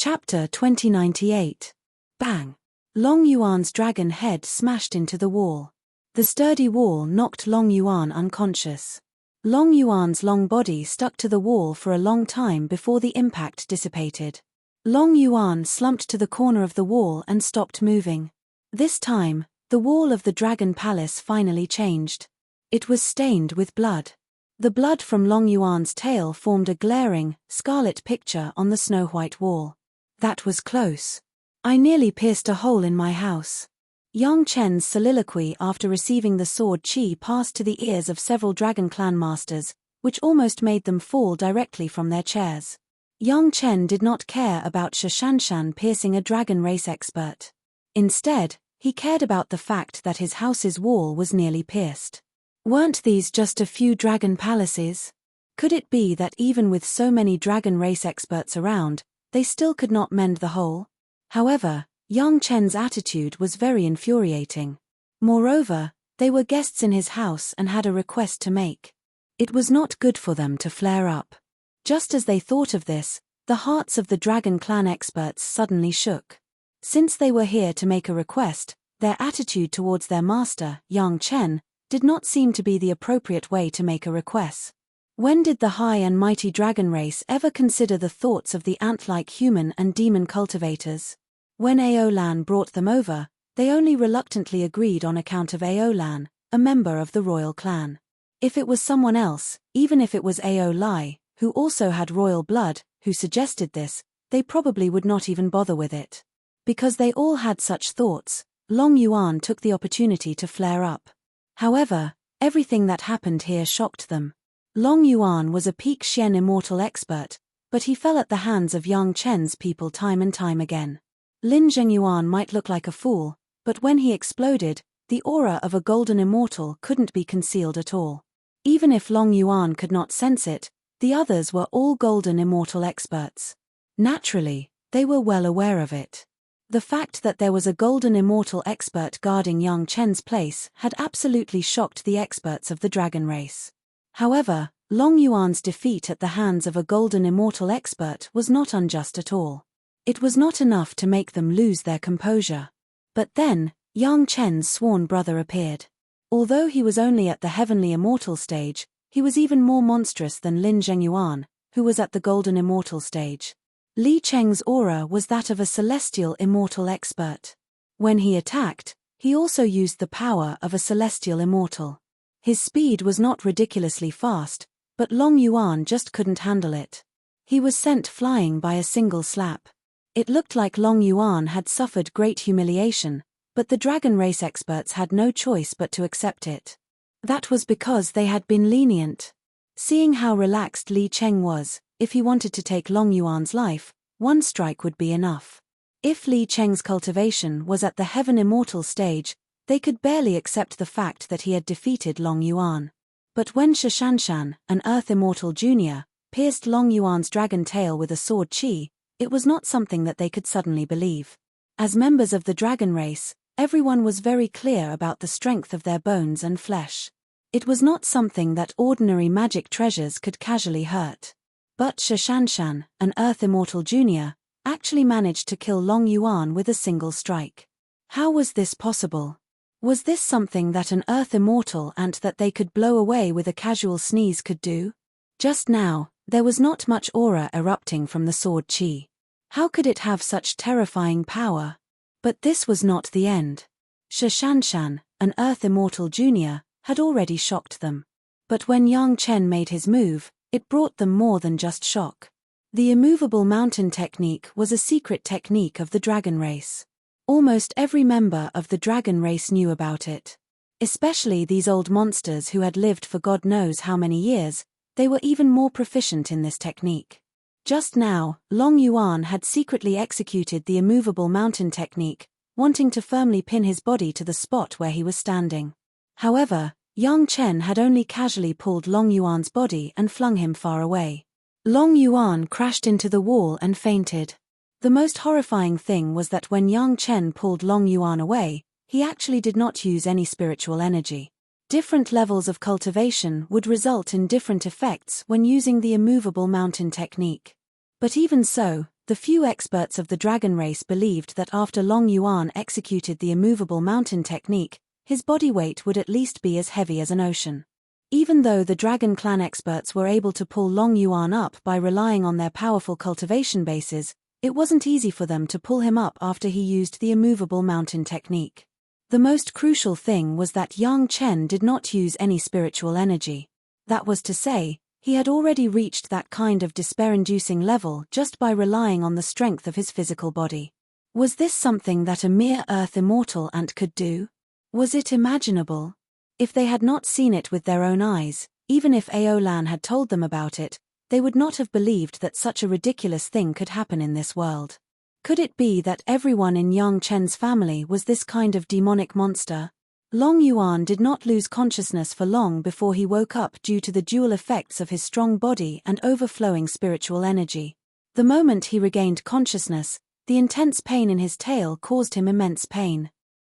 Chapter 2098. Bang! Long Yuan's dragon head smashed into the wall. The sturdy wall knocked Long Yuan unconscious. Long Yuan's long body stuck to the wall for a long time before the impact dissipated. Long Yuan slumped to the corner of the wall and stopped moving. This time, the wall of the dragon palace finally changed. It was stained with blood. The blood from Long Yuan's tail formed a glaring, scarlet picture on the snow-white wall. That was close. I nearly pierced a hole in my house. Yang Chen's soliloquy after receiving the sword chi passed to the ears of several Dragon Clan masters, which almost made them fall directly from their chairs. Yang Chen did not care about Shishanshan piercing a dragon race expert. Instead, he cared about the fact that his house's wall was nearly pierced. Weren't these just a few dragon palaces? Could it be that even with so many dragon race experts around, they still could not mend the hole? However, Yang Chen's attitude was very infuriating. Moreover, they were guests in his house and had a request to make. It was not good for them to flare up. Just as they thought of this, the hearts of the Dragon Clan experts suddenly shook. Since they were here to make a request, their attitude towards their master, Yang Chen, did not seem to be the appropriate way to make a request. When did the high and mighty dragon race ever consider the thoughts of the ant-like human and demon cultivators? When Aolan brought them over, they only reluctantly agreed on account of Aolan, a member of the royal clan. If it was someone else, even if it was Aolai, who also had royal blood, who suggested this, they probably would not even bother with it. Because they all had such thoughts, Long Yuan took the opportunity to flare up. However, everything that happened here shocked them. Long Yuan was a peak Xian immortal expert, but he fell at the hands of Yang Chen's people time and time again. Lin Zhengyuan might look like a fool, but when he exploded, the aura of a golden immortal couldn't be concealed at all. Even if Long Yuan could not sense it, the others were all golden immortal experts. Naturally, they were well aware of it. The fact that there was a golden immortal expert guarding Yang Chen's place had absolutely shocked the experts of the dragon race. However, Long Yuan's defeat at the hands of a golden immortal expert was not unjust at all. It was not enough to make them lose their composure. But then, Yang Chen's sworn brother appeared. Although he was only at the heavenly immortal stage, he was even more monstrous than Lin Zhengyuan, who was at the golden immortal stage. Li Cheng's aura was that of a celestial immortal expert. When he attacked, he also used the power of a celestial immortal. His speed was not ridiculously fast, but Long Yuan just couldn't handle it. He was sent flying by a single slap. It looked like Long Yuan had suffered great humiliation, but the dragon race experts had no choice but to accept it. That was because they had been lenient. Seeing how relaxed Li Cheng was, if he wanted to take Long Yuan's life, one strike would be enough. If Li Cheng's cultivation was at the heaven immortal stage, they could barely accept the fact that he had defeated Long Yuan. But when Shishanshan, an Earth Immortal Junior, pierced Long Yuan's dragon tail with a sword chi, it was not something that they could suddenly believe. As members of the dragon race, everyone was very clear about the strength of their bones and flesh. It was not something that ordinary magic treasures could casually hurt. But Shishanshan, an Earth Immortal Junior, actually managed to kill Long Yuan with a single strike. How was this possible? Was this something that an Earth Immortal ant that they could blow away with a casual sneeze could do? Just now, there was not much aura erupting from the sword chi. How could it have such terrifying power? But this was not the end. Shishanshan, an Earth Immortal Junior, had already shocked them. But when Yang Chen made his move, it brought them more than just shock. The immovable mountain technique was a secret technique of the dragon race. Almost every member of the dragon race knew about it. Especially these old monsters who had lived for God knows how many years, they were even more proficient in this technique. Just now, Long Yuan had secretly executed the immovable mountain technique, wanting to firmly pin his body to the spot where he was standing. However, Yang Chen had only casually pulled Long Yuan's body and flung him far away. Long Yuan crashed into the wall and fainted. The most horrifying thing was that when Yang Chen pulled Long Yuan away, he actually did not use any spiritual energy. Different levels of cultivation would result in different effects when using the immovable mountain technique. But even so, The few experts of the dragon race believed that after Long Yuan executed the immovable mountain technique, his body weight would at least be as heavy as an ocean. Even though the Dragon Clan experts were able to pull Long Yuan up by relying on their powerful cultivation bases, it wasn't easy for them to pull him up after he used the immovable mountain technique. The most crucial thing was that Yang Chen did not use any spiritual energy. That was to say, he had already reached that kind of despair-inducing level just by relying on the strength of his physical body. Was this something that a mere earth immortal ant could do? Was it imaginable? If they had not seen it with their own eyes, even if Aolan had told them about it, they would not have believed that such a ridiculous thing could happen in this world. Could it be that everyone in Yang Chen's family was this kind of demonic monster? Long Yuan did not lose consciousness for long before he woke up due to the dual effects of his strong body and overflowing spiritual energy. The moment he regained consciousness, the intense pain in his tail caused him immense pain.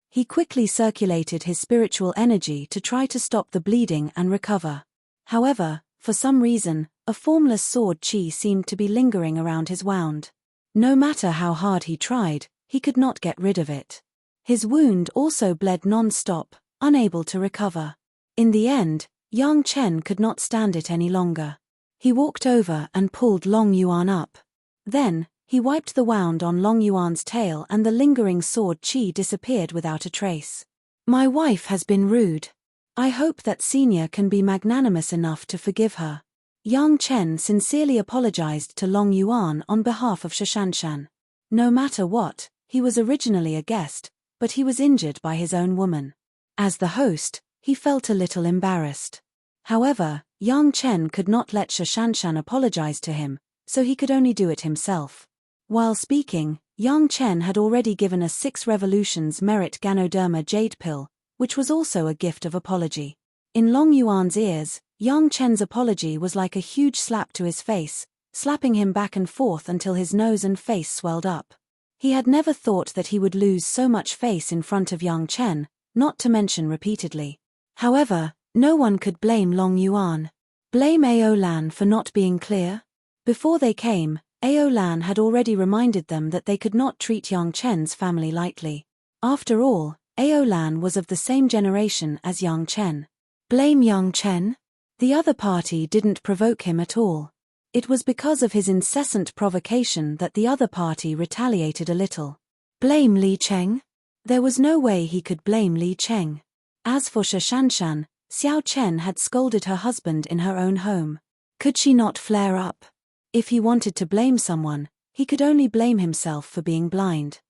He quickly circulated his spiritual energy to try to stop the bleeding and recover. However, for some reason, a formless sword chi seemed to be lingering around his wound. No matter how hard he tried, he could not get rid of it. His wound also bled non-stop, unable to recover. In the end, Yang Chen could not stand it any longer. He walked over and pulled Long Yuan up. Then, he wiped the wound on Long Yuan's tail and the lingering sword chi disappeared without a trace. My wife has been rude. I hope that Senior can be magnanimous enough to forgive her. Yang Chen sincerely apologized to Long Yuan on behalf of Shashanshan. No matter what, he was originally a guest, but he was injured by his own woman. As the host, he felt a little embarrassed. However, Yang Chen could not let Shashanshan apologize to him, so he could only do it himself. While speaking, Yang Chen had already given a 6 revolutions merit Ganoderma jade pill, which was also a gift of apology. In Long Yuan's ears, Yang Chen's apology was like a huge slap to his face, slapping him back and forth until his nose and face swelled up. He had never thought that he would lose so much face in front of Yang Chen, not to mention repeatedly. However, no one could blame Long Yuan. Blame Aolan for not being clear? Before they came, Aolan had already reminded them that they could not treat Yang Chen's family lightly. After all, Aolan was of the same generation as Yang Chen. Blame Yang Chen? The other party didn't provoke him at all. It was because of his incessant provocation that the other party retaliated a little. Blame Li Cheng? There was no way he could blame Li Cheng. As for Shashanshan, Xiao Chen had scolded her husband in her own home. Could she not flare up? If he wanted to blame someone, he could only blame himself for being blind.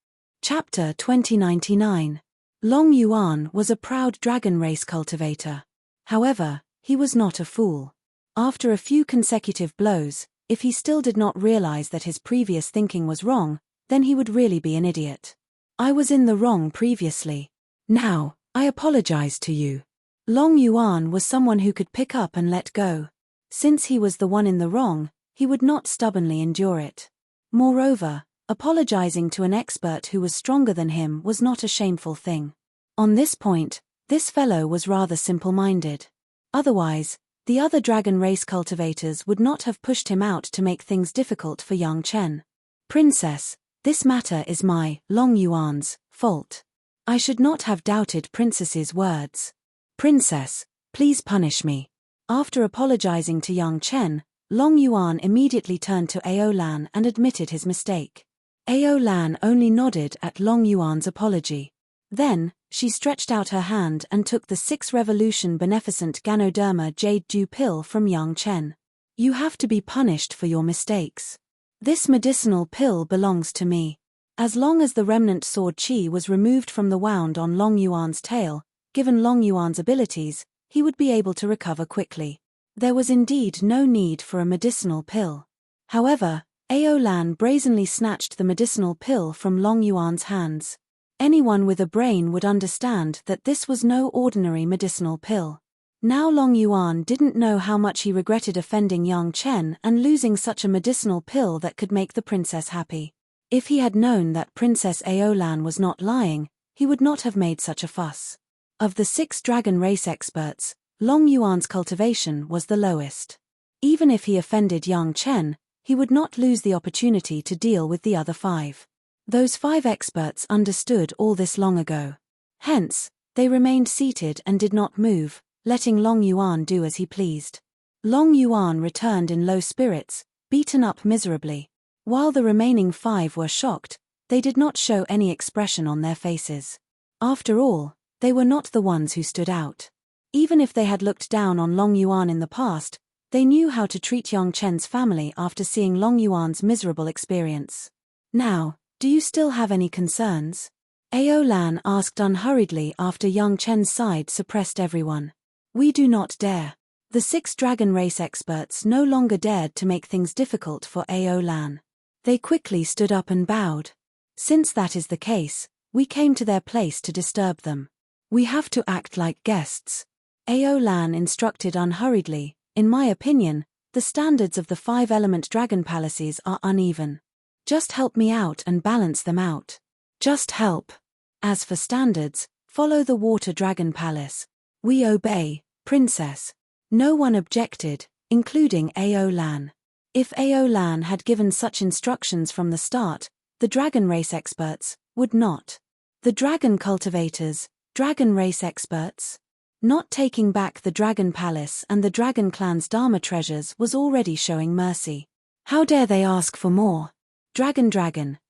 Chapter 2099. Long Yuan was a proud dragon race cultivator. However, he was not a fool. After a few consecutive blows, if he still did not realize that his previous thinking was wrong, then he would really be an idiot. I was in the wrong previously. Now, I apologize to you. Long Yuan was someone who could pick up and let go. Since he was the one in the wrong, he would not stubbornly endure it. Moreover, apologizing to an expert who was stronger than him was not a shameful thing. On this point, this fellow was rather simple-minded. Otherwise, the other dragon race cultivators would not have pushed him out to make things difficult for Yang Chen. Princess, this matter is my, Long Yuan's, fault. I should not have doubted Princess's words. Princess, please punish me. After apologizing to Yang Chen, Long Yuan immediately turned to Aolan and admitted his mistake. Aolan only nodded at Long Yuan's apology. Then, she stretched out her hand and took the 6 revolution beneficent Ganoderma jade dew pill from Yang Chen. You have to be punished for your mistakes. This medicinal pill belongs to me. As long as the remnant sword chi was removed from the wound on Long Yuan's tail, given Long Yuan's abilities, he would be able to recover quickly. There was indeed no need for a medicinal pill. However, Aolan brazenly snatched the medicinal pill from Long Yuan's hands. Anyone with a brain would understand that this was no ordinary medicinal pill. Now Long Yuan didn't know how much he regretted offending Yang Chen and losing such a medicinal pill that could make the princess happy. If he had known that Princess Aolan was not lying, he would not have made such a fuss. Of the 6 dragon race experts, Long Yuan's cultivation was the lowest. Even if he offended Yang Chen, he would not lose the opportunity to deal with the other 5. Those 5 experts understood all this long ago. Hence, they remained seated and did not move, letting Long Yuan do as he pleased. Long Yuan returned in low spirits, beaten up miserably. While the remaining 5 were shocked, they did not show any expression on their faces. After all, they were not the ones who stood out. Even if they had looked down on Long Yuan in the past, they knew how to treat Yang Chen's family after seeing Long Yuan's miserable experience. Now, do you still have any concerns? Ao Lan asked unhurriedly after Yang Chen's side suppressed everyone. We do not dare. The 6 dragon race experts no longer dared to make things difficult for Ao Lan. They quickly stood up and bowed. Since that is the case, we came to their place to disturb them. We have to act like guests. Ao Lan instructed unhurriedly. In my opinion, the standards of the 5-element dragon palaces are uneven. Just help me out and balance them out. Just help. As for standards, follow the water dragon palace. We obey, princess. No one objected, including Ao Lan. If Ao Lan had given such instructions from the start, the dragon race experts would not. The dragon cultivators, dragon race experts. Not taking back the Dragon Palace and the Dragon Clan's Dharma treasures was already showing mercy. How dare they ask for more? Dragon,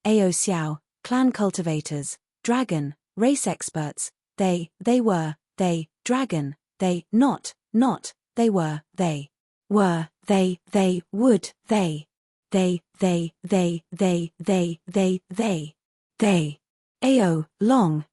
Ao Xiao, clan cultivators, dragon, race experts, they were, dragon, they would, Ao, Long,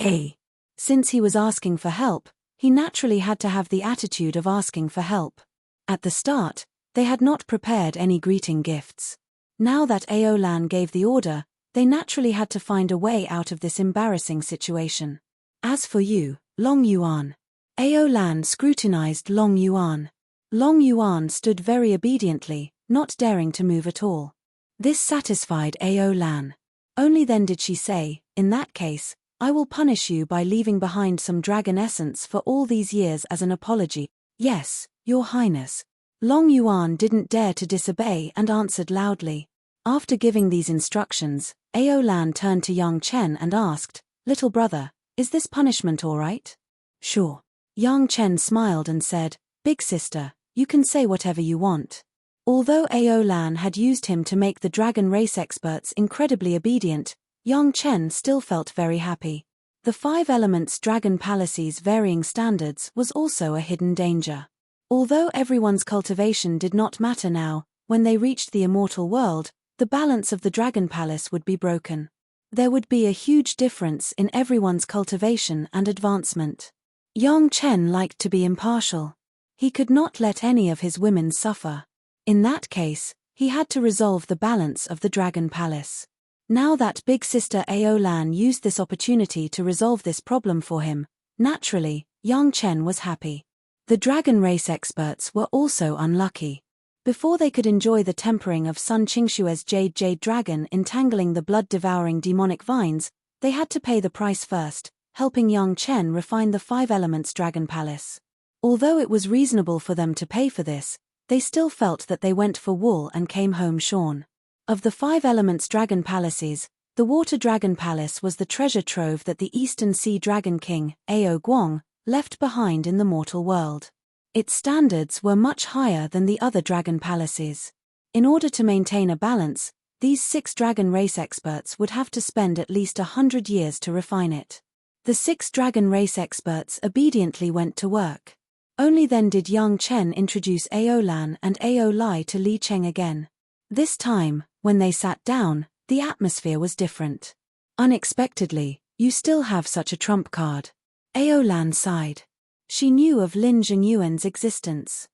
A. Since he was asking for help, he naturally had to have the attitude of asking for help. At the start, they had not prepared any greeting gifts. Now that Ao Lan gave the order, they naturally had to find a way out of this embarrassing situation. As for you, Long Yuan. Ao Lan scrutinized Long Yuan. Long Yuan stood very obediently, not daring to move at all. This satisfied Ao Lan. Only then did she say, in that case, I will punish you by leaving behind some dragon essence for all these years as an apology. Yes, Your Highness. Long Yuan didn't dare to disobey and answered loudly. After giving these instructions, Ao Lan turned to Yang Chen and asked, Little brother, is this punishment all right? Sure. Yang Chen smiled and said, Big sister, you can say whatever you want. Although Ao Lan had used him to make the dragon race experts incredibly obedient, Yang Chen still felt very happy. The 5 elements dragon palace's varying standards was also a hidden danger. Although everyone's cultivation did not matter now, when they reached the immortal world, the balance of the dragon palace would be broken. There would be a huge difference in everyone's cultivation and advancement. Yang Chen liked to be impartial. He could not let any of his women suffer. In that case, he had to resolve the balance of the dragon palace. Now that big sister Ao Lan used this opportunity to resolve this problem for him, naturally, Yang Chen was happy. The dragon race experts were also unlucky. Before they could enjoy the tempering of Sun Qingshue's jade dragon entangling the blood-devouring demonic vines, they had to pay the price first, helping Yang Chen refine the 5 elements dragon palace. Although it was reasonable for them to pay for this, they still felt that they went for wool and came home shorn. Of the 5 elements dragon palaces, the water dragon palace was the treasure trove that the Eastern Sea Dragon King, Ao Guang, left behind in the mortal world. Its standards were much higher than the other dragon palaces. In order to maintain a balance, these 6 dragon race experts would have to spend at least 100 years to refine it. The 6 dragon race experts obediently went to work. Only then did Yang Chen introduce Ao Lan and Ao Lai to Li Cheng again. This time, when they sat down, the atmosphere was different. Unexpectedly, you still have such a trump card. Ao Lan sighed. She knew of Lin Zhengyuan's existence.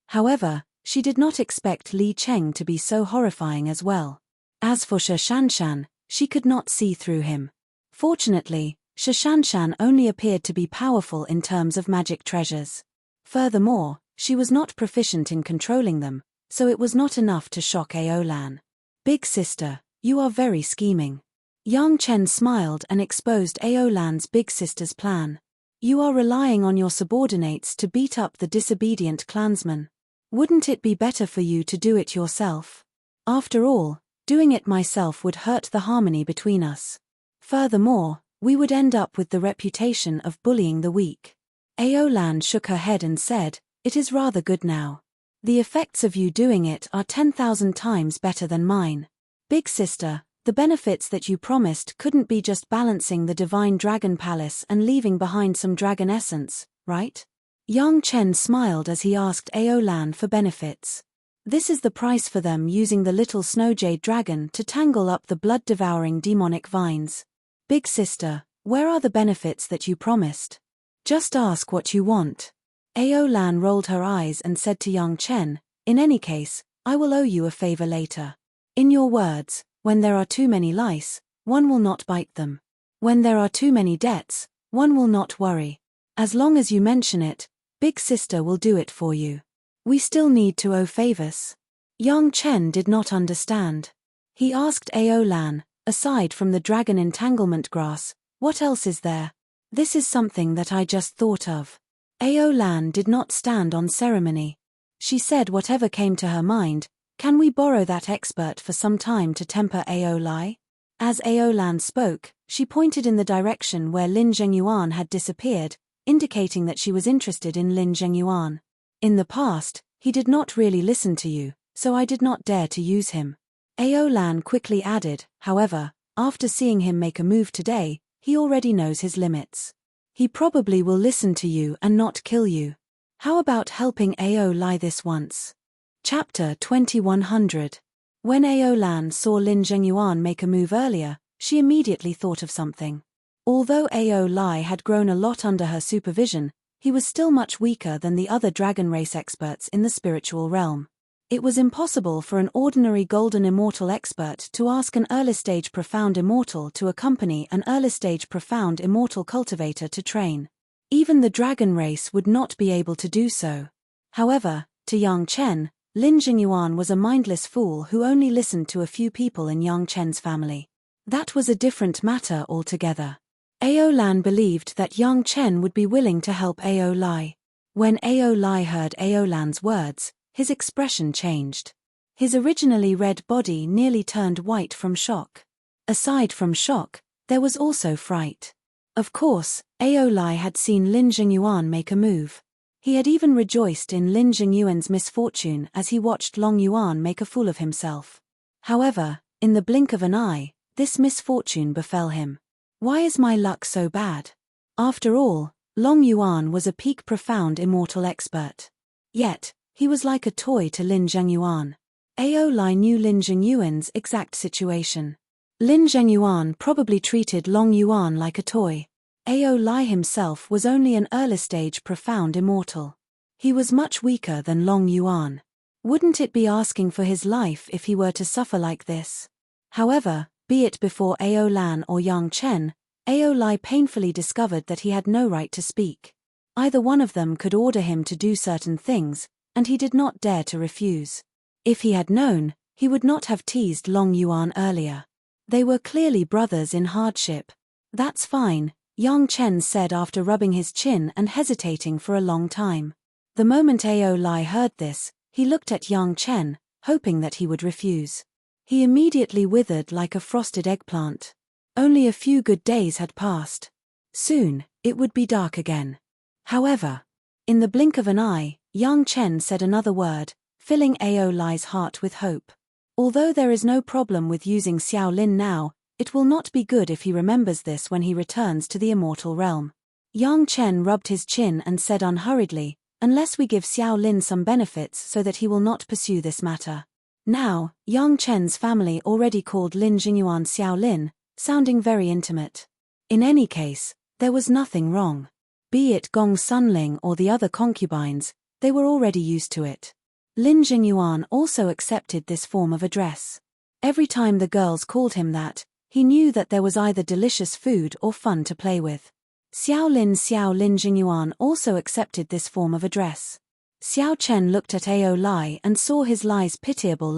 However, she did not expect Li Cheng to be so horrifying as well. As for Shi Shanshan, she could not see through him. Fortunately, Shi Shanshan only appeared to be powerful in terms of magic treasures. Furthermore, she was not proficient in controlling them, so it was not enough to shock Ao Lan. Big sister, you are very scheming. Yang Chen smiled and exposed Ao Lan's big sister's plan. You are relying on your subordinates to beat up the disobedient clansmen. Wouldn't it be better for you to do it yourself? After all, doing it myself would hurt the harmony between us. Furthermore, we would end up with the reputation of bullying the weak. Aolan shook her head and said, "It is rather good now. The effects of you doing it are 10,000 times better than mine. Big sister, the benefits that you promised couldn't be just balancing the divine dragon palace and leaving behind some dragon essence, right?" Yang Chen smiled as he asked Aolan for benefits. This is the price for them using the little snow jade dragon to tangle up the blood-devouring demonic vines. Big sister, where are the benefits that you promised? Just ask what you want. Aolan rolled her eyes and said to Yang Chen, "In any case, I will owe you a favor later. In your words, when there are too many lice, one will not bite them. When there are too many debts, one will not worry. As long as you mention it, Big sister will do it for you. We still need to owe favors." Yang Chen did not understand. He asked Aolan, "Aside from the dragon entanglement grass, what else is there? This is something that I just thought of." Aolan did not stand on ceremony. She said whatever came to her mind, "Can we borrow that expert for some time to temper Aolai?" As Aolan spoke, she pointed in the direction where Lin Zhengyuan had disappeared, indicating that she was interested in Lin Zhengyuan. "In the past, he did not really listen to you, so I did not dare to use him." Aolan quickly added, "However, after seeing him make a move today, he already knows his limits. He probably will listen to you and not kill you. How about helping Aolai this once?" Chapter 2100. When Aolan saw Lin Zhengyuan make a move earlier, she immediately thought of something. Although Aolai had grown a lot under her supervision, he was still much weaker than the other dragon race experts in the spiritual realm. It was impossible for an ordinary golden immortal expert to ask an early-stage profound immortal to accompany an early-stage profound immortal cultivator to train. Even the dragon race would not be able to do so. However, to Yang Chen, Lin Jingyuan was a mindless fool who only listened to a few people in Yang Chen's family. That was a different matter altogether. Aolan believed that Yang Chen would be willing to help Aolai. When Aolai heard Aolan's words, his expression changed. His originally red body nearly turned white from shock. Aside from shock, there was also fright. Of course, Aolai had seen Lin Jingyuan make a move. He had even rejoiced in Lin Jingyuan's misfortune as he watched Long Yuan make a fool of himself. However, in the blink of an eye, this misfortune befell him. Why is my luck so bad? After all, Long Yuan was a peak profound immortal expert. Yet, he was like a toy to Lin Zhengyuan. Aolai knew Lin Jingyuan's exact situation. Lin Zhengyuan probably treated Long Yuan like a toy. Aolai himself was only an early-stage profound immortal. He was much weaker than Long Yuan. Wouldn't it be asking for his life if he were to suffer like this? However, be it before Aolan or Yang Chen, Aolai painfully discovered that he had no right to speak. Either one of them could order him to do certain things, and he did not dare to refuse. If he had known, he would not have teased Long Yuan earlier. They were clearly brothers in hardship. "That's fine," Yang Chen said after rubbing his chin and hesitating for a long time. The moment Aolai heard this, he looked at Yang Chen, hoping that he would refuse. He immediately withered like a frosted eggplant. Only a few good days had passed. Soon, it would be dark again. However, in the blink of an eye, Yang Chen said another word, filling Aolai's heart with hope. Although there is no problem with using Xiao Lin now, it will not be good if he remembers this when he returns to the immortal realm. Yang Chen rubbed his chin and said unhurriedly, "Unless we give Xiao Lin some benefits so that he will not pursue this matter." Now, Yang Chen's family already called Lin Jingyuan Xiao Lin, sounding very intimate. In any case, there was nothing wrong. Be it Gong Sunling or the other concubines, they were already used to it. Lin Jingyuan also accepted this form of address. Every time the girls called him that, he knew that there was either delicious food or fun to play with. Xiao Lin Jingyuan also accepted this form of address. Xiao Chen looked at Aolai and saw his lies pitiable.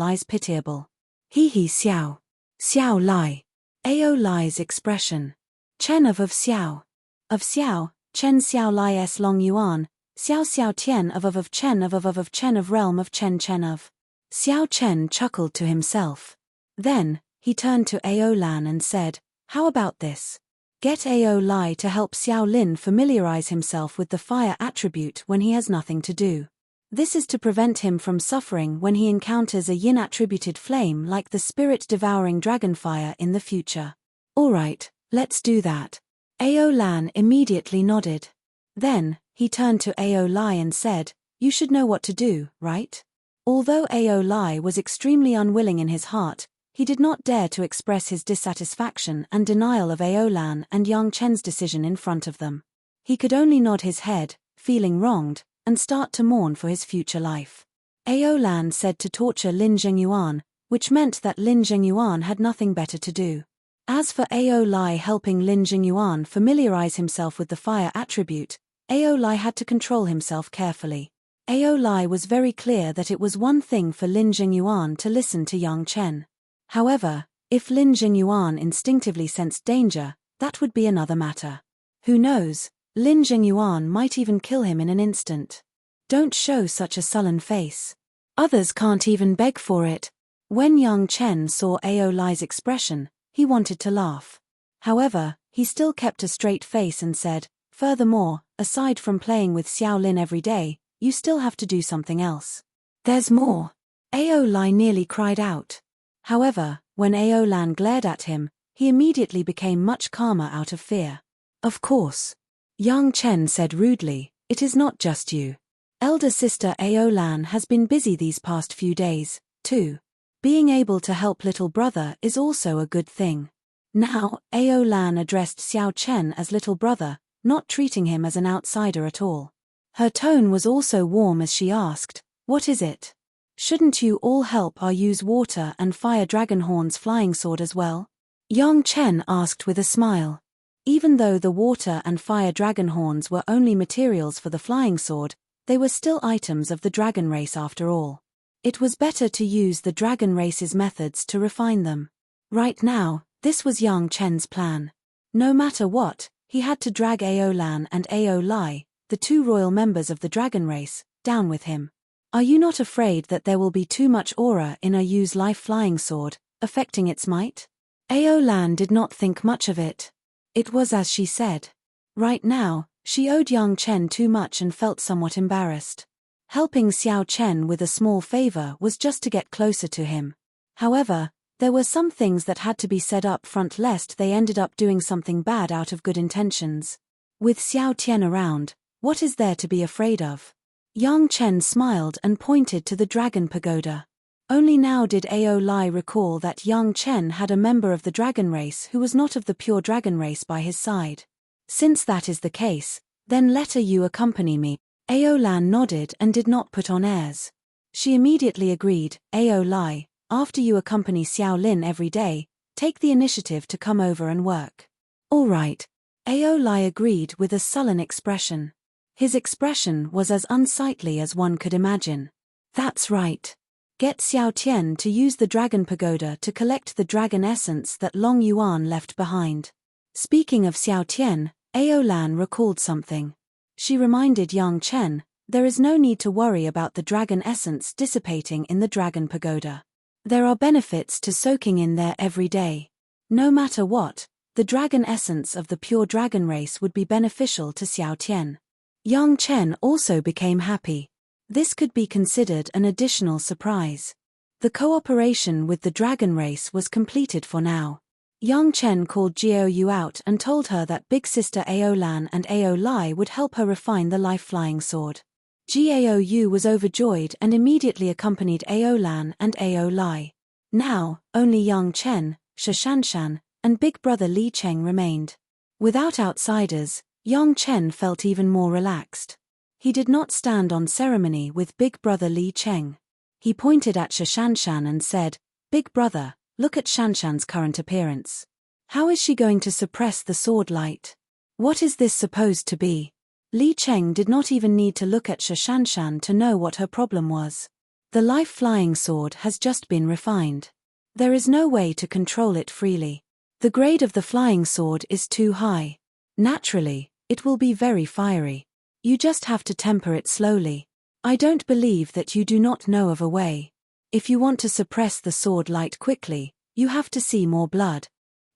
He Xiao. Xiao Lai. Aolai's expression. Chen of Xiao. Of Xiao, Chen Xiao Lai S Long Yuan, Xiao Xiao Tian of Chen of Chen of realm of Chen Chen of. Xiao Chen chuckled to himself. Then, he turned to Ao Lan and said, how about this? Get Ao Lai to help Xiao Lin familiarize himself with the fire attribute when he has nothing to do. This is to prevent him from suffering when he encounters a yin-attributed flame like the spirit-devouring dragonfire in the future. Alright, let's do that. Ao Lan immediately nodded. Then, he turned to Ao Lai and said, you should know what to do, right? Although Ao Lai was extremely unwilling in his heart, he did not dare to express his dissatisfaction and denial of Ao Lan and Yang Chen's decision in front of them. He could only nod his head, feeling wronged, and start to mourn for his future life. Ao Lan said to torture Lin Zhengyuan, which meant that Lin Zhengyuan had nothing better to do. As for Ao Lai helping Lin Zhengyuan familiarize himself with the fire attribute, Ao Lai had to control himself carefully. Ao Lai was very clear that it was one thing for Lin Zhengyuan to listen to Yang Chen. However, if Lin Zhengyuan instinctively sensed danger, that would be another matter. Who knows, Lin Zhengyuan might even kill him in an instant. Don't show such a sullen face. Others can't even beg for it. When Yang Chen saw Ao Lai's expression, he wanted to laugh. However, he still kept a straight face and said, furthermore, aside from playing with Xiao Lin every day, you still have to do something else. There's more. Ao Lai nearly cried out. However, when Ao Lan glared at him, he immediately became much calmer out of fear. Of course. Yang Chen said rudely, it is not just you. Elder sister Ao Lan has been busy these past few days, too. Being able to help little brother is also a good thing. Now, Ao Lan addressed Xiao Chen as little brother, not treating him as an outsider at all. Her tone was also warm as she asked, what is it? Shouldn't you all help our use water and fire Dragonhorn's flying sword as well? Yang Chen asked with a smile. Even though the water and fire Dragonhorns were only materials for the flying sword, they were still items of the dragon race after all. It was better to use the dragon race's methods to refine them. Right now, this was Yang Chen's plan. No matter what, he had to drag Ao Lan and Ao Lai, the two royal members of the dragon race, down with him. Are you not afraid that there will be too much aura in Yu's life flying sword, affecting its might? Ao Lan did not think much of it. It was as she said. Right now, she owed Yang Chen too much and felt somewhat embarrassed. Helping Xiao Chen with a small favor was just to get closer to him. However, there were some things that had to be said up front lest they ended up doing something bad out of good intentions. With Xiao Tian around, what is there to be afraid of? Yang Chen smiled and pointed to the dragon pagoda. Only now did Ao Lai recall that Yang Chen had a member of the dragon race who was not of the pure dragon race by his side. Since that is the case, then let you accompany me. Ao Lan nodded and did not put on airs. She immediately agreed, Ao Lai, after you accompany Xiao Lin every day, take the initiative to come over and work. All right. Ao Lai agreed with a sullen expression. His expression was as unsightly as one could imagine. That's right. Get Xiao Tian to use the dragon pagoda to collect the dragon essence that Long Yuan left behind. Speaking of Xiao Tian, Ao Lan recalled something. She reminded Yang Chen, there is no need to worry about the dragon essence dissipating in the dragon pagoda. There are benefits to soaking in there every day. No matter what, the dragon essence of the pure dragon race would be beneficial to Xiao Tian. Yang Chen also became happy. This could be considered an additional surprise. The cooperation with the dragon race was completed for now. Yang Chen called Jiao Yu out and told her that big sister Ao Lan and Ao Lai would help her refine the life-flying sword. Jiao Yu was overjoyed and immediately accompanied Ao Lan and Ao Lai. Now, only Yang Chen, Shashanshan, and big brother Li Cheng remained. Without outsiders, Yang Chen felt even more relaxed. He did not stand on ceremony with big brother Li Cheng. He pointed at Shashanshan and said, Big brother, look at Shanshan's current appearance. How is she going to suppress the sword light? What is this supposed to be? Li Cheng did not even need to look at Shashanshan to know what her problem was. The life-flying sword has just been refined. There is no way to control it freely. The grade of the flying sword is too high. Naturally, it will be very fiery. You just have to temper it slowly. I don't believe that you do not know of a way. If you want to suppress the sword light quickly, you have to see more blood.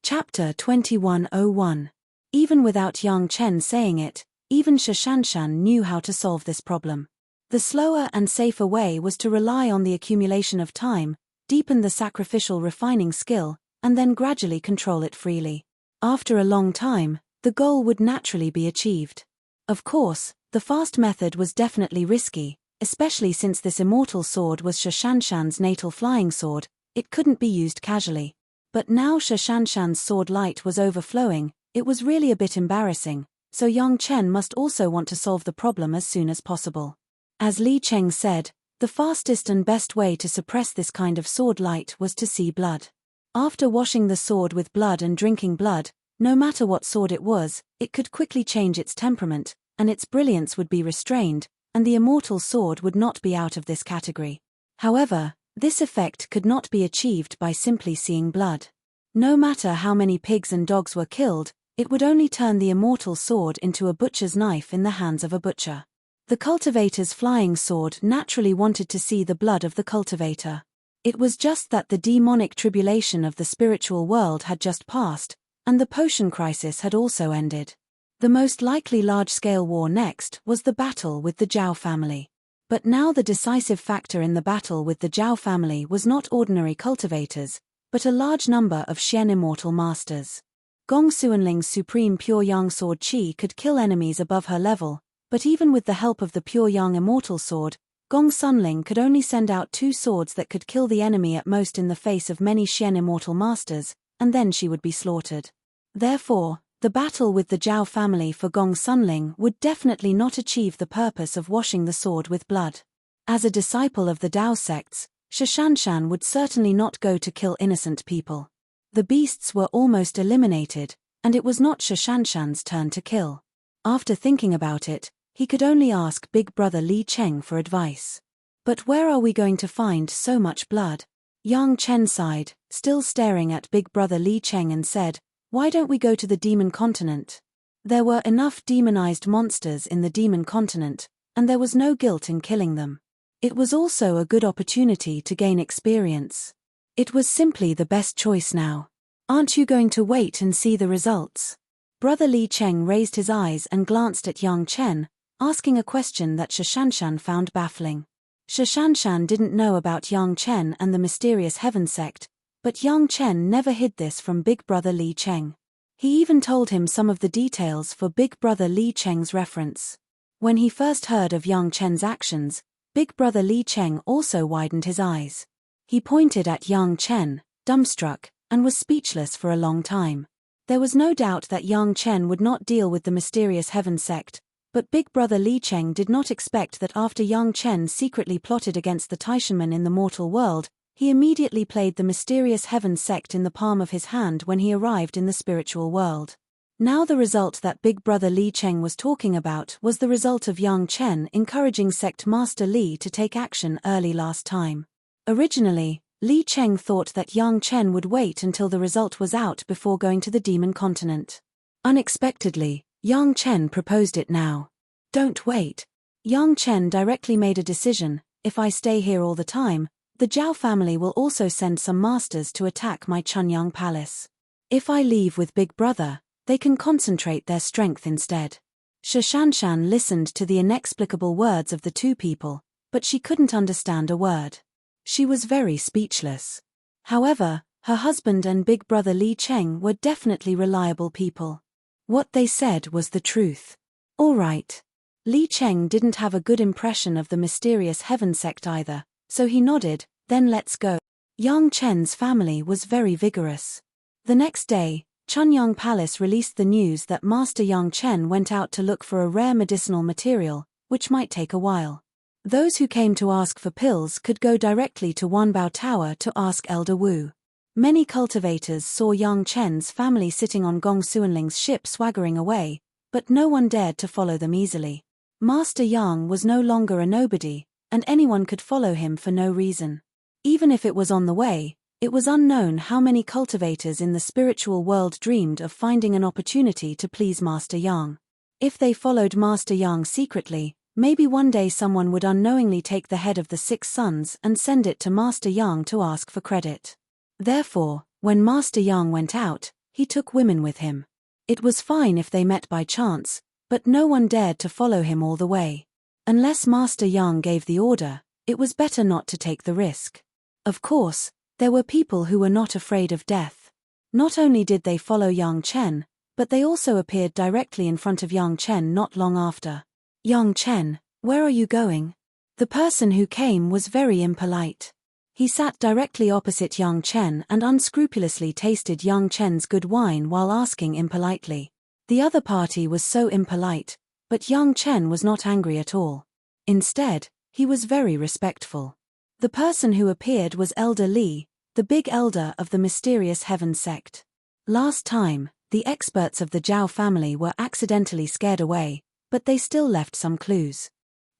Chapter 2101. Even without Yang Chen saying it, even Shashanshan knew how to solve this problem. The slower and safer way was to rely on the accumulation of time, deepen the sacrificial refining skill, and then gradually control it freely. After a long time, the goal would naturally be achieved. Of course, the fast method was definitely risky, especially since this immortal sword was Shashanshan's natal flying sword. It couldn't be used casually. But now Shashanshan's sword light was overflowing. It was really a bit embarrassing, so Yang Chen must also want to solve the problem as soon as possible. As Li Cheng said, the fastest and best way to suppress this kind of sword light was to see blood. After washing the sword with blood and drinking blood, no matter what sword it was, it could quickly change its temperament, and its brilliance would be restrained, and the immortal sword would not be out of this category. However, this effect could not be achieved by simply seeing blood. No matter how many pigs and dogs were killed, it would only turn the immortal sword into a butcher's knife in the hands of a butcher. The cultivator's flying sword naturally wanted to see the blood of the cultivator. It was just that the demonic tribulation of the spiritual world had just passed, and the potion crisis had also ended. The most likely large-scale war next was the battle with the Zhao family. But now the decisive factor in the battle with the Zhao family was not ordinary cultivators, but a large number of Xian immortal masters. Gong Suanling's supreme pure yang sword qi could kill enemies above her level, but even with the help of the pure yang immortal sword, Gong Sunling could only send out 2 swords that could kill the enemy at most in the face of many Xian immortal masters, and then she would be slaughtered. Therefore, the battle with the Zhao family for Gong Sunling would definitely not achieve the purpose of washing the sword with blood. As a disciple of the Dao sects, Shashanshan would certainly not go to kill innocent people. The beasts were almost eliminated, and it was not Shashanshan's turn to kill. After thinking about it, he could only ask Big Brother Li Cheng for advice. But where are we going to find so much blood? Yang Chen sighed, still staring at Big Brother Li Cheng, and said, "Why don't we go to the demon continent?" There were enough demonized monsters in the demon continent, and there was no guilt in killing them. It was also a good opportunity to gain experience. It was simply the best choice now. Aren't you going to wait and see the results? Brother Li Cheng raised his eyes and glanced at Yang Chen, asking a question that Shashanshan found baffling. Shashanshan didn't know about Yang Chen and the mysterious heaven sect, but Yang Chen never hid this from Big Brother Li Cheng. He even told him some of the details for Big Brother Li Cheng's reference. When he first heard of Yang Chen's actions, Big Brother Li Cheng also widened his eyes. He pointed at Yang Chen, dumbstruck, and was speechless for a long time. There was no doubt that Yang Chen would not deal with the mysterious heaven sect, but Big Brother Li Cheng did not expect that after Yang Chen secretly plotted against the Taishanmen in the mortal world, he immediately played the mysterious heaven sect in the palm of his hand when he arrived in the spiritual world. Now the result that Big Brother Li Cheng was talking about was the result of Yang Chen encouraging Sect Master Li to take action early last time. Originally, Li Cheng thought that Yang Chen would wait until the result was out before going to the demon continent. Unexpectedly, Yang Chen proposed it now. "Don't wait." Yang Chen directly made a decision. "If I stay here all the time, the Zhao family will also send some masters to attack my Chunyang palace. If I leave with Big Brother, they can concentrate their strength instead." Shashanshan listened to the inexplicable words of the 2 people, but she couldn't understand a word. She was very speechless. However, her husband and Big Brother Li Cheng were definitely reliable people. What they said was the truth. All right. Li Cheng didn't have a good impression of the mysterious heaven sect either, so he nodded, "Then let's go." Yang Chen's family was very vigorous. The next day, Chunyang Palace released the news that Master Yang Chen went out to look for a rare medicinal material, which might take a while. Those who came to ask for pills could go directly to Wanbao Tower to ask Elder Wu. Many cultivators saw Yang Chen's family sitting on Gong Suanling's ship swaggering away, but no one dared to follow them easily. Master Yang was no longer a nobody, and anyone could follow him for no reason. Even if it was on the way, it was unknown how many cultivators in the spiritual world dreamed of finding an opportunity to please Master Yang. If they followed Master Yang secretly, maybe one day someone would unknowingly take the head of the 6 sons and send it to Master Yang to ask for credit. Therefore, when Master Yang went out, he took women with him. It was fine if they met by chance, but no one dared to follow him all the way. Unless Master Yang gave the order, it was better not to take the risk. Of course, there were people who were not afraid of death. Not only did they follow Yang Chen, but they also appeared directly in front of Yang Chen not long after. "Yang Chen, where are you going?" The person who came was very impolite. He sat directly opposite Yang Chen and unscrupulously tasted Yang Chen's good wine while asking impolitely. The other party was so impolite, but Yang Chen was not angry at all. Instead, he was very respectful. The person who appeared was Elder Li, the big elder of the mysterious heaven sect. Last time, the experts of the Zhao family were accidentally scared away, but they still left some clues.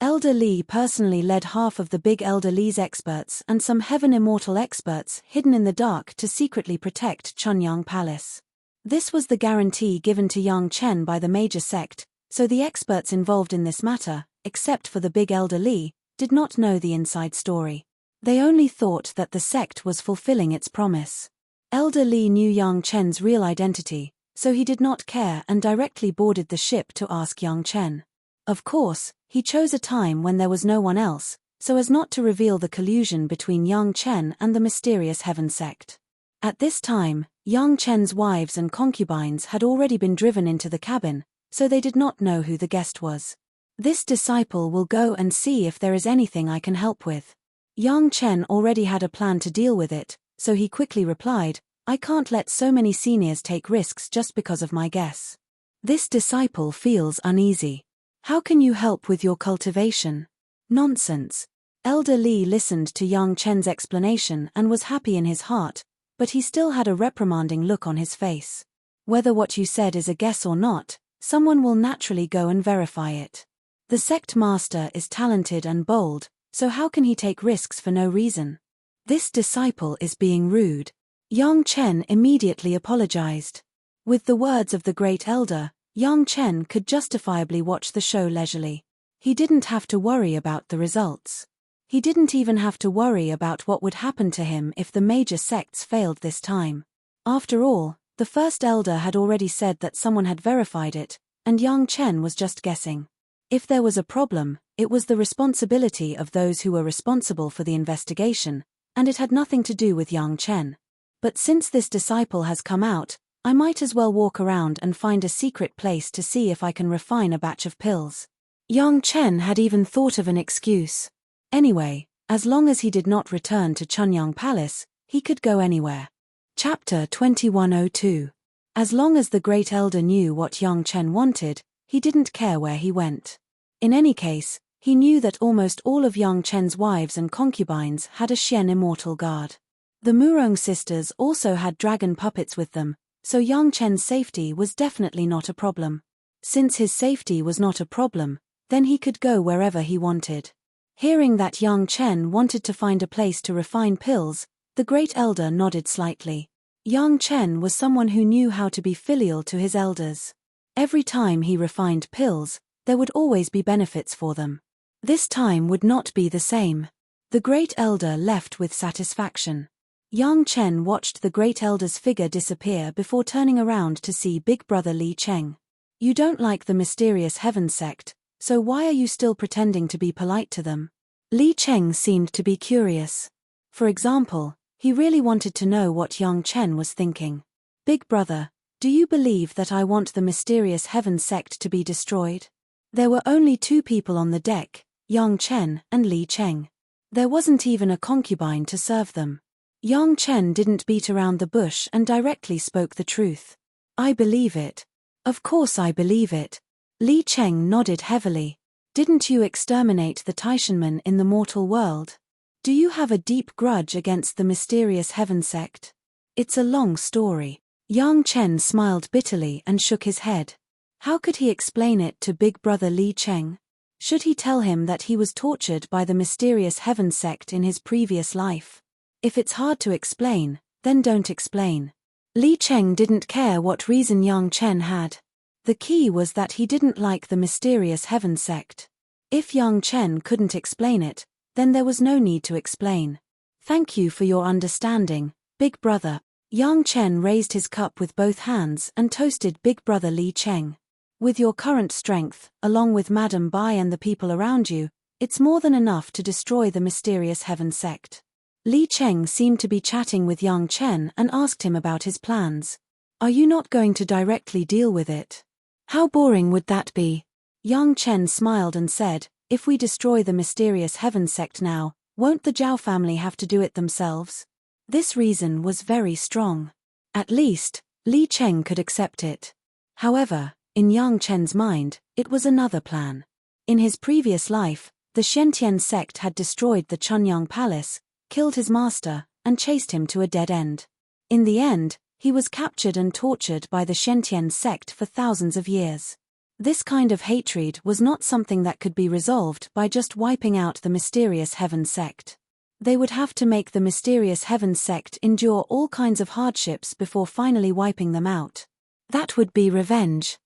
Elder Li personally led half of the big Elder Li's experts and some heaven immortal experts hidden in the dark to secretly protect Chunyang Palace. This was the guarantee given to Yang Chen by the major sect, so the experts involved in this matter, except for the big Elder Li, did not know the inside story. They only thought that the sect was fulfilling its promise. Elder Li knew Yang Chen's real identity, so he did not care and directly boarded the ship to ask Yang Chen. Of course, he chose a time when there was no one else, so as not to reveal the collusion between Yang Chen and the mysterious heaven sect. At this time, Yang Chen's wives and concubines had already been driven into the cabin, so they did not know who the guest was. "This disciple will go and see if there is anything I can help with." Yang Chen already had a plan to deal with it, so he quickly replied, "I can't let so many seniors take risks just because of my guess. This disciple feels uneasy. How can you help with your cultivation?" "Nonsense." Elder Li listened to Yang Chen's explanation and was happy in his heart, but he still had a reprimanding look on his face. "Whether what you said is a guess or not, someone will naturally go and verify it. The sect master is talented and bold, so how can he take risks for no reason? This disciple is being rude." Yang Chen immediately apologized. With the words of the great elder, Yang Chen could justifiably watch the show leisurely. He didn't have to worry about the results. He didn't even have to worry about what would happen to him if the major sects failed this time. After all, the first elder had already said that someone had verified it, and Yang Chen was just guessing. If there was a problem, it was the responsibility of those who were responsible for the investigation, and it had nothing to do with Yang Chen. But since this disciple has come out, I might as well walk around and find a secret place to see if I can refine a batch of pills. Yang Chen had even thought of an excuse. Anyway, as long as he did not return to Chunyang Palace, he could go anywhere. Chapter 2102. As long as the great elder knew what Yang Chen wanted, he didn't care where he went. In any case, he knew that almost all of Yang Chen's wives and concubines had a Xian immortal guard. The Murong sisters also had dragon puppets with them, so Yang Chen's safety was definitely not a problem. Since his safety was not a problem, then he could go wherever he wanted. Hearing that Yang Chen wanted to find a place to refine pills, the great elder nodded slightly. Yang Chen was someone who knew how to be filial to his elders. Every time he refined pills, there would always be benefits for them. This time would not be the same. The great elder left with satisfaction. Yang Chen watched the great elder's figure disappear before turning around to see big brother Li Cheng. "You don't like the mysterious heaven sect, so why are you still pretending to be polite to them?" Li Cheng seemed to be curious. For example, he really wanted to know what Yang Chen was thinking. "Big brother, do you believe that I want the mysterious heaven sect to be destroyed?" There were only 2 people on the deck, Yang Chen and Li Cheng. There wasn't even a concubine to serve them. Yang Chen didn't beat around the bush and directly spoke the truth. "I believe it. Of course I believe it." Li Cheng nodded heavily. "Didn't you exterminate the Taishanmen in the mortal world? Do you have a deep grudge against the mysterious heaven sect?" "It's a long story." Yang Chen smiled bitterly and shook his head. How could he explain it to big brother Li Cheng? Should he tell him that he was tortured by the mysterious heaven sect in his previous life? If it's hard to explain, then don't explain. Li Cheng didn't care what reason Yang Chen had. The key was that he didn't like the mysterious heaven sect. If Yang Chen couldn't explain it, then there was no need to explain. Thank you for your understanding, Big Brother. Yang Chen raised his cup with both hands and toasted Big Brother Li Cheng. With your current strength, along with Madame Bai and the people around you, it's more than enough to destroy the mysterious heaven sect. Li Cheng seemed to be chatting with Yang Chen and asked him about his plans. Are you not going to directly deal with it? How boring would that be? Yang Chen smiled and said, if we destroy the mysterious heaven sect now, won't the Zhao family have to do it themselves? This reason was very strong. At least, Li Cheng could accept it. However, in Yang Chen's mind, it was another plan. In his previous life, the Shentian sect had destroyed the Chunyang Palace, killed his master, and chased him to a dead end. In the end, he was captured and tortured by the Shentian sect for thousands of years. This kind of hatred was not something that could be resolved by just wiping out the mysterious heaven sect. They would have to make the mysterious heaven sect endure all kinds of hardships before finally wiping them out. That would be revenge.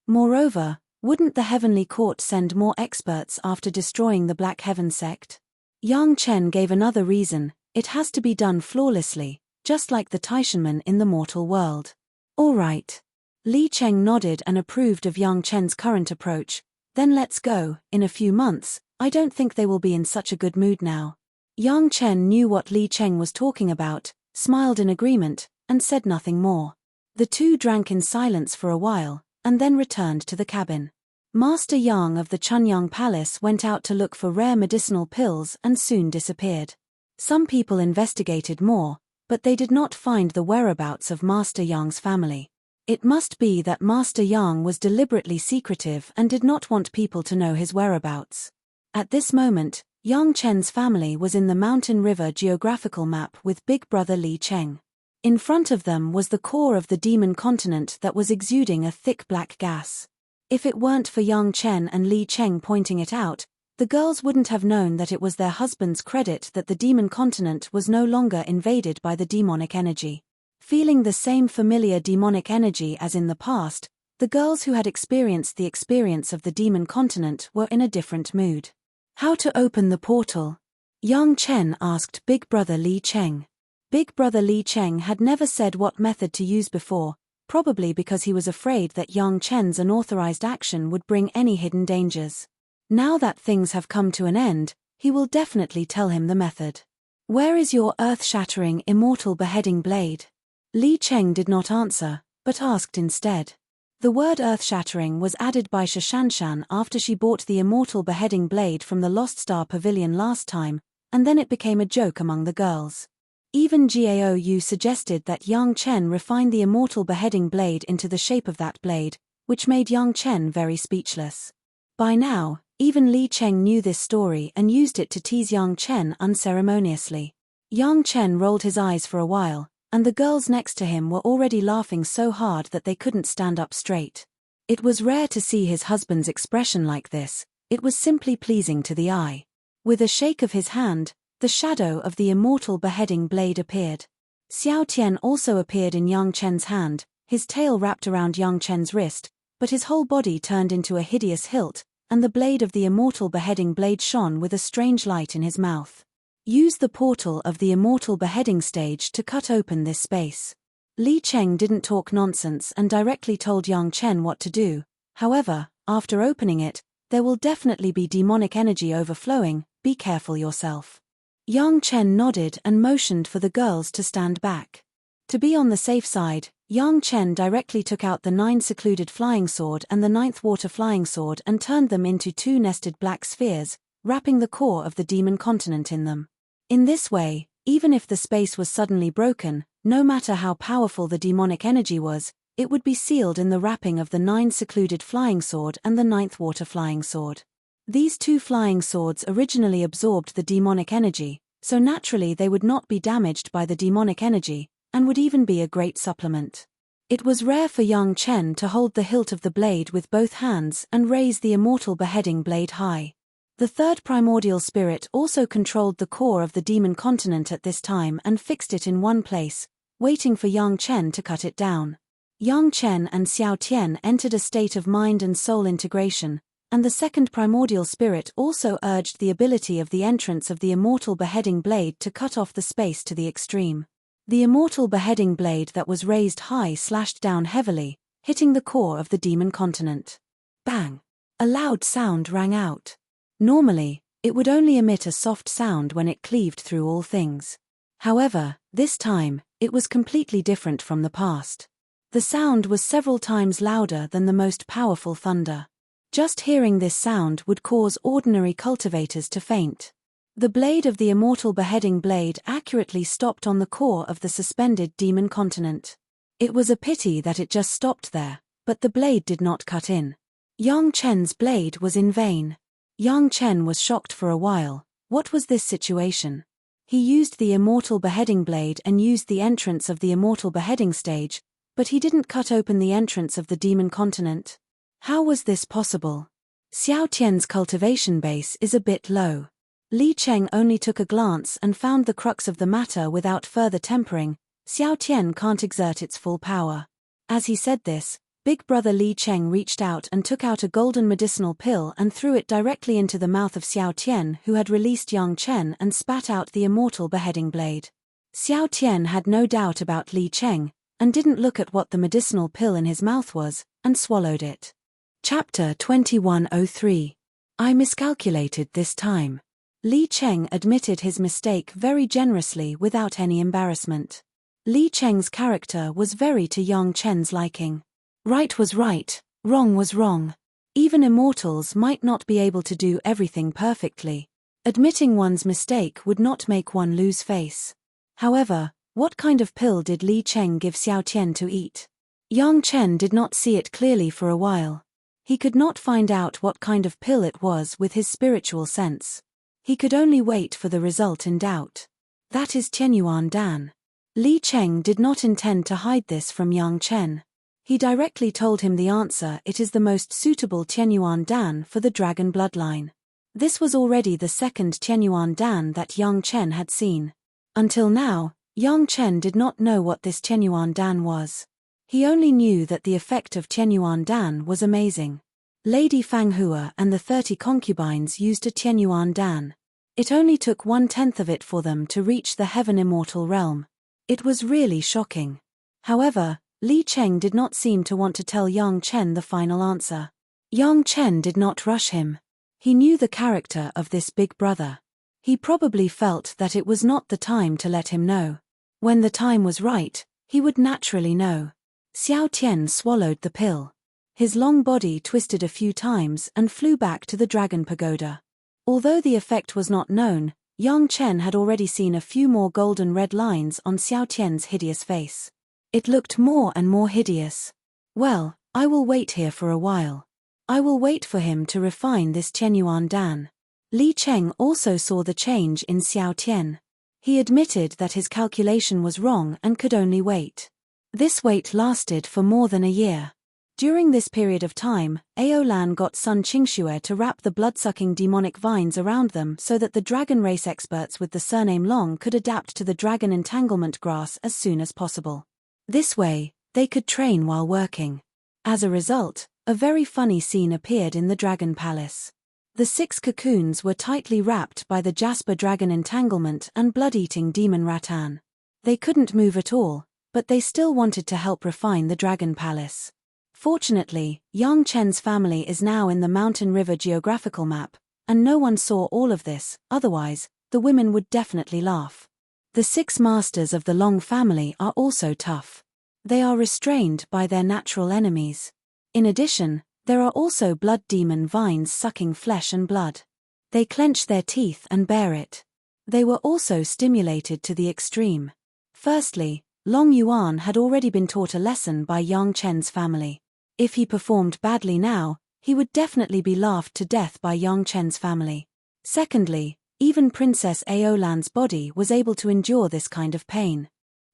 Moreover, wouldn't the heavenly court send more experts after destroying the Black Heaven sect? Yang Chen gave another reason: it has to be done flawlessly, just like the Taishanmen in the mortal world. All right. Li Cheng nodded and approved of Yang Chen's current approach. Then let's go. In a few months, I don't think they will be in such a good mood now. Yang Chen knew what Li Cheng was talking about, smiled in agreement, and said nothing more. The two drank in silence for a while, and then returned to the cabin. Master Yang of the Chunyang Palace went out to look for rare medicinal pills and soon disappeared. Some people investigated more, but they did not find the whereabouts of Master Yang's family. It must be that Master Yang was deliberately secretive and did not want people to know his whereabouts. At this moment, Yang Chen's family was in the Mountain River geographical map with Big Brother Li Cheng. In front of them was the core of the demon continent that was exuding a thick black gas. If it weren't for Yang Chen and Li Cheng pointing it out, the girls wouldn't have known that it was their husband's credit that the demon continent was no longer invaded by the demonic energy. Feeling the same familiar demonic energy as in the past, the girls who had experienced the experience of the demon continent were in a different mood. How to open the portal? Yang Chen asked Big Brother Li Cheng. Big Brother Li Cheng had never said what method to use before, probably because he was afraid that Yang Chen's unauthorized action would bring any hidden dangers. Now that things have come to an end, he will definitely tell him the method. Where is your earth-shattering immortal beheading blade? Li Cheng did not answer, but asked instead. The word earth-shattering was added by Shashanshan after she bought the immortal beheading blade from the Lost Star Pavilion last time, and then it became a joke among the girls. Even Gao Yu suggested that Yang Chen refine the immortal beheading blade into the shape of that blade, which made Yang Chen very speechless. By now, even Li Cheng knew this story and used it to tease Yang Chen unceremoniously. Yang Chen rolled his eyes for a while, and the girls next to him were already laughing so hard that they couldn't stand up straight. It was rare to see his husband's expression like this. It was simply pleasing to the eye. With a shake of his hand, the shadow of the immortal beheading blade appeared. Xiao Tian also appeared in Yang Chen's hand, his tail wrapped around Yang Chen's wrist, but his whole body turned into a hideous hilt, and the blade of the immortal beheading blade shone with a strange light in his mouth. Use the portal of the immortal beheading stage to cut open this space. Li Cheng didn't talk nonsense and directly told Yang Chen what to do. However, after opening it, there will definitely be demonic energy overflowing. Be careful yourself. Yang Chen nodded and motioned for the girls to stand back. To be on the safe side, Yang Chen directly took out the 9 secluded flying sword and the 9th water flying sword and turned them into 2 nested black spheres, wrapping the core of the demon continent in them. In this way, even if the space was suddenly broken, no matter how powerful the demonic energy was, it would be sealed in the wrapping of the 9 secluded flying sword and the 9th water flying sword. These 2 flying swords originally absorbed the demonic energy, so naturally they would not be damaged by the demonic energy, and would even be a great supplement. It was rare for Yang Chen to hold the hilt of the blade with both hands and raise the immortal beheading blade high. The 3rd primordial spirit also controlled the core of the demon continent at this time and fixed it in one place, waiting for Yang Chen to cut it down. Yang Chen and Xiao Tian entered a state of mind and soul integration, and the second primordial spirit also urged the ability of the entrance of the immortal beheading blade to cut off the space to the extreme. The immortal beheading blade that was raised high slashed down heavily, hitting the core of the demon continent. Bang! A loud sound rang out. Normally, it would only emit a soft sound when it cleaved through all things. However, this time, it was completely different from the past. The sound was several times louder than the most powerful thunder. Just hearing this sound would cause ordinary cultivators to faint. The blade of the immortal beheading blade accurately stopped on the core of the suspended demon continent. It was a pity that it just stopped there, but the blade did not cut in. Yang Chen's blade was in vain. Yang Chen was shocked for a while. What was this situation? He used the immortal beheading blade and used the entrance of the immortal beheading stage, but he didn't cut open the entrance of the demon continent. How was this possible? Xiao Tian's cultivation base is a bit low. Li Cheng only took a glance and found the crux of the matter without further tempering. Xiao Tian can't exert its full power. As he said this, Big Brother Li Cheng reached out and took out a golden medicinal pill and threw it directly into the mouth of Xiao Tian, who had released Yang Chen and spat out the immortal beheading blade. Xiao Tian had no doubt about Li Cheng, and didn't look at what the medicinal pill in his mouth was, and swallowed it. Chapter 2103. I miscalculated this time. Li Cheng admitted his mistake very generously without any embarrassment. Li Cheng's character was very to Yang Chen's liking. Right was right, wrong was wrong. Even immortals might not be able to do everything perfectly. Admitting one's mistake would not make one lose face. However, what kind of pill did Li Cheng give Xiao Tian to eat? Yang Chen did not see it clearly for a while. He could not find out what kind of pill it was with his spiritual sense. He could only wait for the result in doubt. That is Tianyuan Dan. Li Cheng did not intend to hide this from Yang Chen. He directly told him the answer: it is the most suitable Tianyuan Dan for the dragon bloodline. This was already the second Tianyuan Dan that Yang Chen had seen. Until now, Yang Chen did not know what this Tianyuan Dan was. He only knew that the effect of Tianyuan Dan was amazing. Lady Fanghua and the 30 concubines used a Tianyuan Dan. It only took 1/10 of it for them to reach the heaven immortal realm. It was really shocking. However, Li Cheng did not seem to want to tell Yang Chen the final answer. Yang Chen did not rush him. He knew the character of this big brother. He probably felt that it was not the time to let him know. When the time was right, he would naturally know. Xiao Tian swallowed the pill. His long body twisted a few times and flew back to the dragon pagoda. Although the effect was not known, Yang Chen had already seen a few more golden red lines on Xiao Tian's hideous face. It looked more and more hideous. Well, I will wait here for a while. I will wait for him to refine this Tianyuan Dan. Li Cheng also saw the change in Xiao Tian. He admitted that his calculation was wrong and could only wait. This wait lasted for more than a year. During this period of time, Aolan got Sun Qingxue to wrap the blood-sucking demonic vines around them so that the dragon race experts with the surname Long could adapt to the dragon entanglement grass as soon as possible. This way, they could train while working. As a result, a very funny scene appeared in the dragon palace. The 6 cocoons were tightly wrapped by the Jasper dragon entanglement and blood-eating demon rattan. They couldn't move at all, but they still wanted to help refine the dragon palace. Fortunately, Yang Chen's family is now in the Mountain River geographical map, and no one saw all of this, otherwise, the women would definitely laugh. The 6 masters of the Long family are also tough. They are restrained by their natural enemies. In addition, there are also blood demon vines sucking flesh and blood. They clench their teeth and bear it. They were also stimulated to the extreme. Firstly, Long Yuan had already been taught a lesson by Yang Chen's family. If he performed badly now, he would definitely be laughed to death by Yang Chen's family. Secondly, even Princess Aolan's body was able to endure this kind of pain.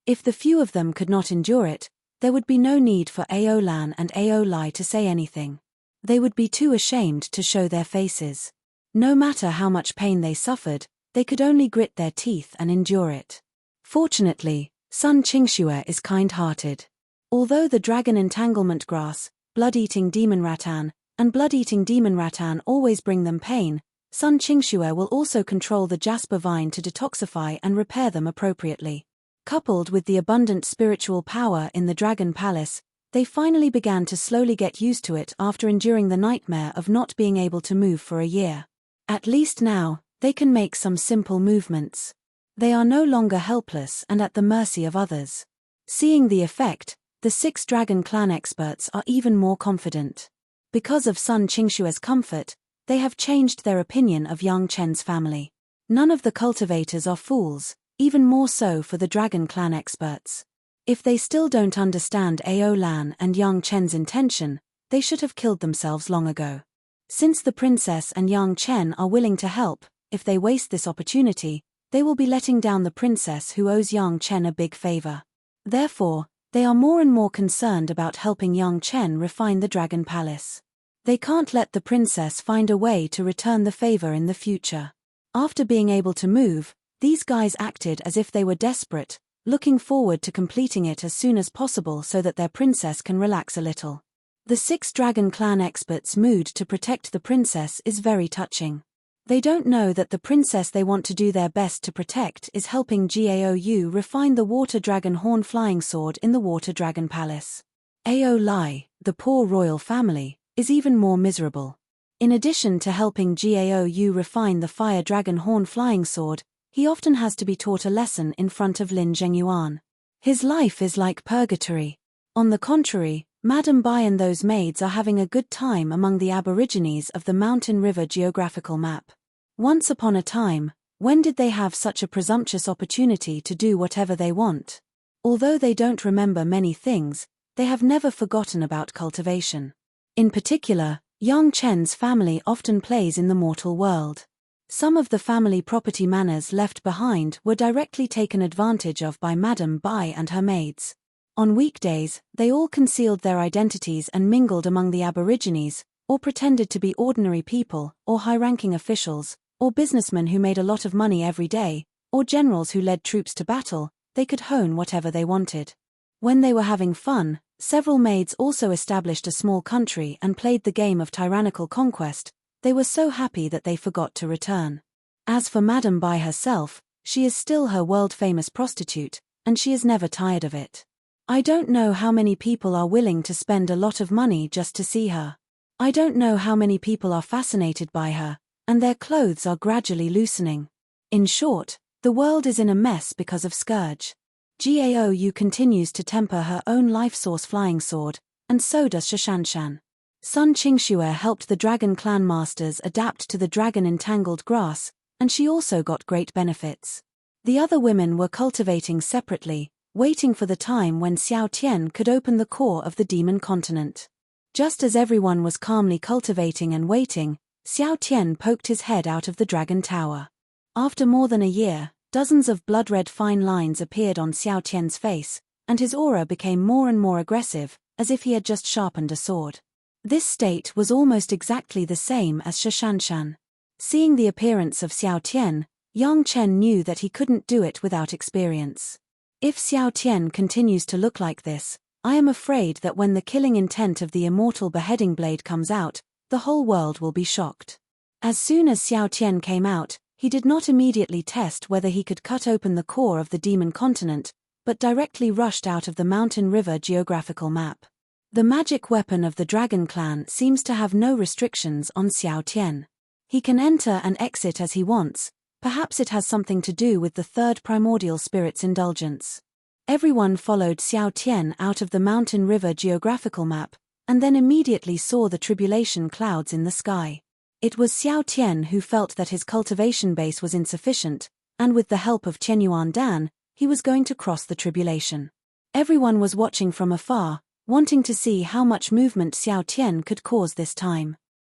If the few of them could not endure it, there would be no need for Aolan and Aolai to say anything. They would be too ashamed to show their faces. No matter how much pain they suffered, they could only grit their teeth and endure it. Fortunately, Sun Qingxue is kind-hearted. Although the dragon entanglement grass, blood-eating demon rattan, and blood-eating demon rattan always bring them pain, Sun Qingxue will also control the jasper vine to detoxify and repair them appropriately. Coupled with the abundant spiritual power in the Dragon Palace, they finally began to slowly get used to it after enduring the nightmare of not being able to move for a year. At least now, they can make some simple movements. They are no longer helpless and at the mercy of others. Seeing the effect, the 6 Dragon Clan experts are even more confident. Because of Sun Qingxue's comfort, they have changed their opinion of Yang Chen's family. None of the cultivators are fools, even more so for the Dragon Clan experts. If they still don't understand Ao Lan and Yang Chen's intention, they should have killed themselves long ago. Since the princess and Yang Chen are willing to help, if they waste this opportunity, they will be letting down the princess who owes Yang Chen a big favor. Therefore, they are more and more concerned about helping Yang Chen refine the Dragon Palace. They can't let the princess find a way to return the favor in the future. After being able to move, these guys acted as if they were desperate, looking forward to completing it as soon as possible so that their princess can relax a little. The 6 Dragon Clan experts' mood to protect the princess is very touching. They don't know that the princess they want to do their best to protect is helping Gaou refine the water dragon horn flying sword in the Water Dragon Palace. Ao Lai, the poor royal family, is even more miserable. In addition to helping Gaou refine the fire dragon horn flying sword, he often has to be taught a lesson in front of Lin Zhengyuan. His life is like purgatory. On the contrary, Madame Bai and those maids are having a good time among the aborigines of the Mountain River geographical map. Once upon a time, when did they have such a presumptuous opportunity to do whatever they want? Although they don't remember many things, they have never forgotten about cultivation. In particular, Yang Chen's family often plays in the mortal world. Some of the family property manors left behind were directly taken advantage of by Madame Bai and her maids. On weekdays, they all concealed their identities and mingled among the aborigines, or pretended to be ordinary people, or high-ranking officials, or businessmen who made a lot of money every day, or generals who led troops to battle. They could hone whatever they wanted. When they were having fun, several maids also established a small country and played the game of tyrannical conquest. They were so happy that they forgot to return. As for Madame Bai herself, she is still her world-famous prostitute, and she is never tired of it. I don't know how many people are willing to spend a lot of money just to see her. I don't know how many people are fascinated by her, and their clothes are gradually loosening. In short, the world is in a mess because of Scourge. Gaou continues to temper her own life source flying sword, and so does Shashanshan. Sun Qingxue helped the Dragon Clan masters adapt to the dragon entangled grass, and she also got great benefits. The other women were cultivating separately, waiting for the time when Xiao Tian could open the core of the demon continent. Just as everyone was calmly cultivating and waiting, Xiao Tian poked his head out of the dragon tower. After more than a year, dozens of blood-red fine lines appeared on Xiao Tian's face, and his aura became more and more aggressive, as if he had just sharpened a sword. This state was almost exactly the same as Shashanshan. Seeing the appearance of Xiao Tian, Yang Chen knew that he couldn't do it without experience. If Xiao Tian continues to look like this, I am afraid that when the killing intent of the immortal beheading blade comes out, the whole world will be shocked. As soon as Xiao Tian came out, he did not immediately test whether he could cut open the core of the demon continent, but directly rushed out of the Mountain River geographical map. The magic weapon of the Dragon Clan seems to have no restrictions on Xiao Tian. He can enter and exit as he wants. Perhaps it has something to do with the third primordial spirit's indulgence. Everyone followed Xiao Tian out of the Mountain River geographical map, and then immediately saw the tribulation clouds in the sky. It was Xiao Tian who felt that his cultivation base was insufficient, and with the help of Qianyuan Dan, he was going to cross the tribulation. Everyone was watching from afar, wanting to see how much movement Xiao Tian could cause this time.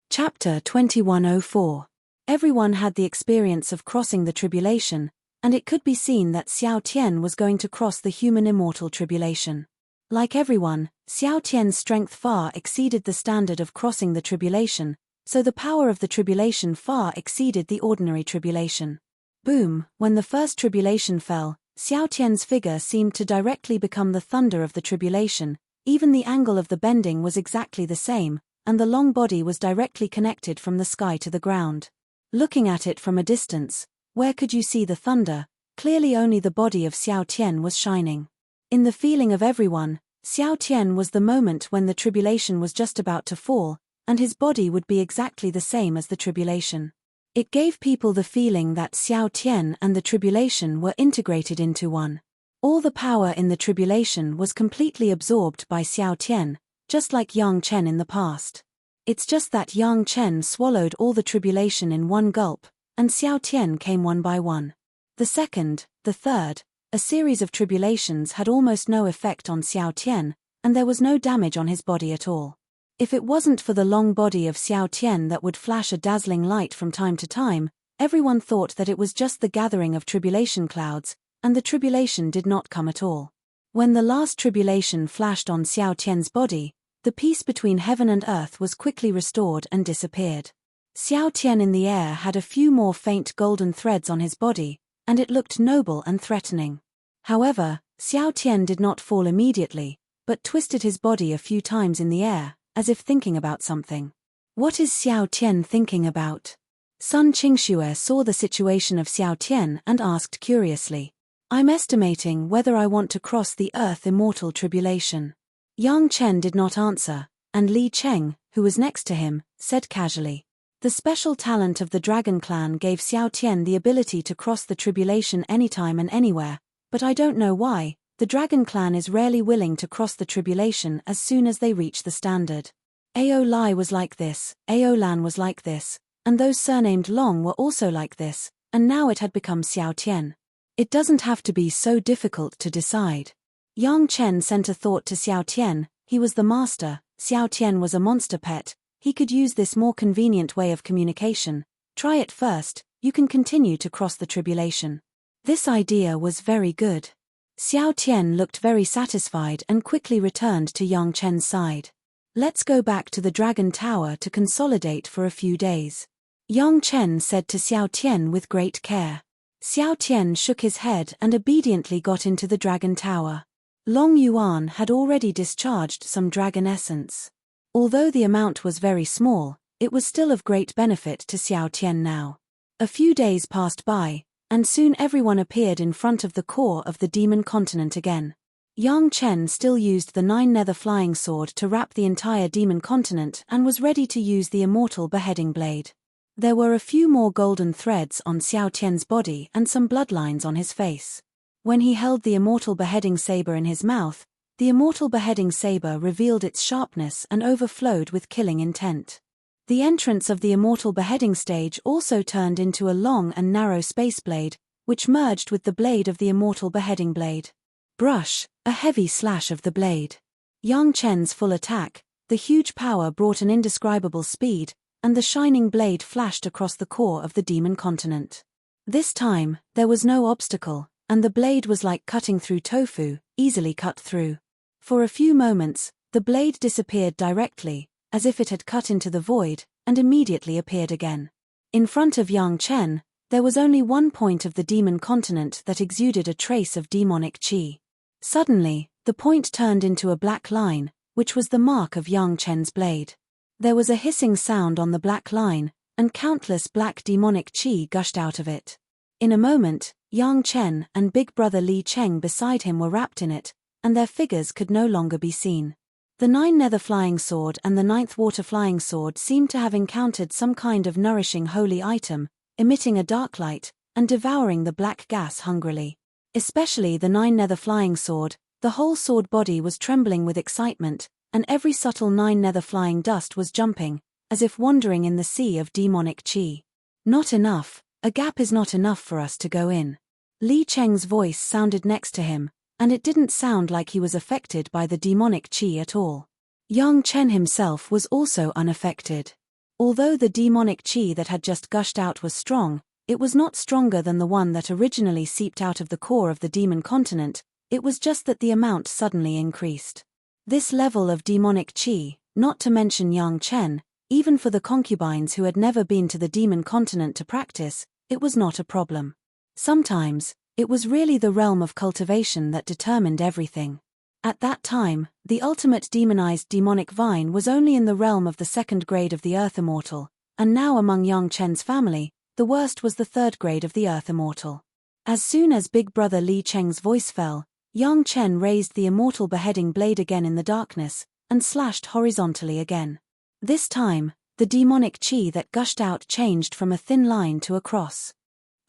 Chapter 2104. Everyone had the experience of crossing the tribulation, and it could be seen that Xiao Tian was going to cross the human immortal tribulation. Like everyone, Xiao Tian's strength far exceeded the standard of crossing the tribulation, so the power of the tribulation far exceeded the ordinary tribulation. Boom, when the first tribulation fell, Xiao Tian's figure seemed to directly become the thunder of the tribulation, even the angle of the bending was exactly the same, and the long body was directly connected from the sky to the ground. Looking at it from a distance, where could you see the thunder? Clearly only the body of Xiao Tian was shining. In the feeling of everyone, Xiao Tian was the moment when the tribulation was just about to fall, and his body would be exactly the same as the tribulation. It gave people the feeling that Xiao Tian and the tribulation were integrated into one. All the power in the tribulation was completely absorbed by Xiao Tian, just like Yang Chen in the past. It's just that Yang Chen swallowed all the tribulation in one gulp, and Xiao Tian came one by one. The second, the third, a series of tribulations had almost no effect on Xiao Tian, and there was no damage on his body at all. If it wasn't for the long body of Xiao Tian that would flash a dazzling light from time to time, everyone thought that it was just the gathering of tribulation clouds, and the tribulation did not come at all. When the last tribulation flashed on Xiao Tian's body, the peace between heaven and earth was quickly restored and disappeared. Xiao Tian in the air had a few more faint golden threads on his body, and it looked noble and threatening. However, Xiao Tian did not fall immediately, but twisted his body a few times in the air, as if thinking about something. What is Xiao Tian thinking about? Sun Qingxue saw the situation of Xiao Tian and asked curiously. I'm estimating whether I want to cross the earth immortal tribulation. Yang Chen did not answer, and Li Cheng, who was next to him, said casually. The special talent of the Dragon Clan gave Xiao Tian the ability to cross the tribulation anytime and anywhere, but I don't know why. The Dragon Clan is rarely willing to cross the tribulation as soon as they reach the standard. Ao Lai was like this, Ao Lan was like this, and those surnamed Long were also like this, and now it had become Xiao Tian. It doesn't have to be so difficult to decide. Yang Chen sent a thought to Xiao Tian. He was the master, Xiao Tian was a monster pet, he could use this more convenient way of communication. Try it first, you can continue to cross the tribulation. This idea was very good. Xiao Tian looked very satisfied and quickly returned to Yang Chen's side. Let's go back to the Dragon Tower to consolidate for a few days. Yang Chen said to Xiao Tian with great care. Xiao Tian shook his head and obediently got into the Dragon Tower. Long Yuan had already discharged some dragon essence. Although the amount was very small, it was still of great benefit to Xiao Tian now. A few days passed by, and soon everyone appeared in front of the core of the demon continent again. Yang Chen still used the 9 nether flying sword to wrap the entire demon continent and was ready to use the immortal beheading blade. There were a few more golden threads on Xiao Tian's body and some bloodlines on his face. When he held the immortal beheading saber in his mouth, the immortal beheading saber revealed its sharpness and overflowed with killing intent. The entrance of the immortal beheading stage also turned into a long and narrow space blade, which merged with the blade of the immortal beheading blade. Brush, a heavy slash of the blade. Yang Chen's full attack, the huge power brought an indescribable speed, and the shining blade flashed across the core of the demon continent. This time, there was no obstacle, and the blade was like cutting through tofu, easily cut through. For a few moments, the blade disappeared directly, as if it had cut into the void, and immediately appeared again. In front of Yang Chen, there was only one point of the demon continent that exuded a trace of demonic qi. Suddenly, the point turned into a black line, which was the mark of Yang Chen's blade. There was a hissing sound on the black line, and countless black demonic qi gushed out of it. In a moment, Yang Chen and big brother Li Cheng beside him were wrapped in it, and their figures could no longer be seen. The 9 nether flying sword and the 9th water flying sword seemed to have encountered some kind of nourishing holy item, emitting a dark light, and devouring the black gas hungrily. Especially the 9 nether flying sword, the whole sword body was trembling with excitement, and every subtle 9 nether flying dust was jumping, as if wandering in the sea of demonic qi. Not enough, a gap is not enough for us to go in. Li Cheng's voice sounded next to him, and it didn't sound like he was affected by the demonic qi at all. Yang Chen himself was also unaffected. Although the demonic qi that had just gushed out was strong, it was not stronger than the one that originally seeped out of the core of the demon continent, it was just that the amount suddenly increased. This level of demonic qi, not to mention Yang Chen, even for the concubines who had never been to the demon continent to practice, it was not a problem. Sometimes, It was really the realm of cultivation that determined everything. At that time, the ultimate demonized demonic vine was only in the realm of the second grade of the Earth Immortal, and now among Yang Chen's family, the worst was the third grade of the Earth Immortal. As soon as Big Brother Li Cheng's voice fell, Yang Chen raised the immortal beheading blade again in the darkness, and slashed horizontally again. This time, the demonic chi that gushed out changed from a thin line to a cross.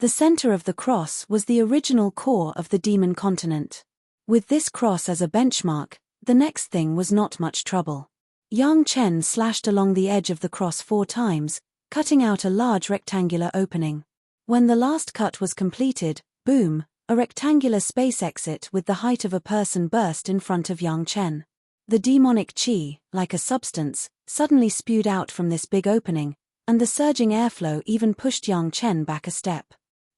The center of the cross was the original core of the demon continent. With this cross as a benchmark, the next thing was not much trouble. Yang Chen slashed along the edge of the cross 4 times, cutting out a large rectangular opening. When the last cut was completed, boom, a rectangular space exit with the height of a person burst in front of Yang Chen. The demonic chi, like a substance, suddenly spewed out from this big opening, and the surging airflow even pushed Yang Chen back a step.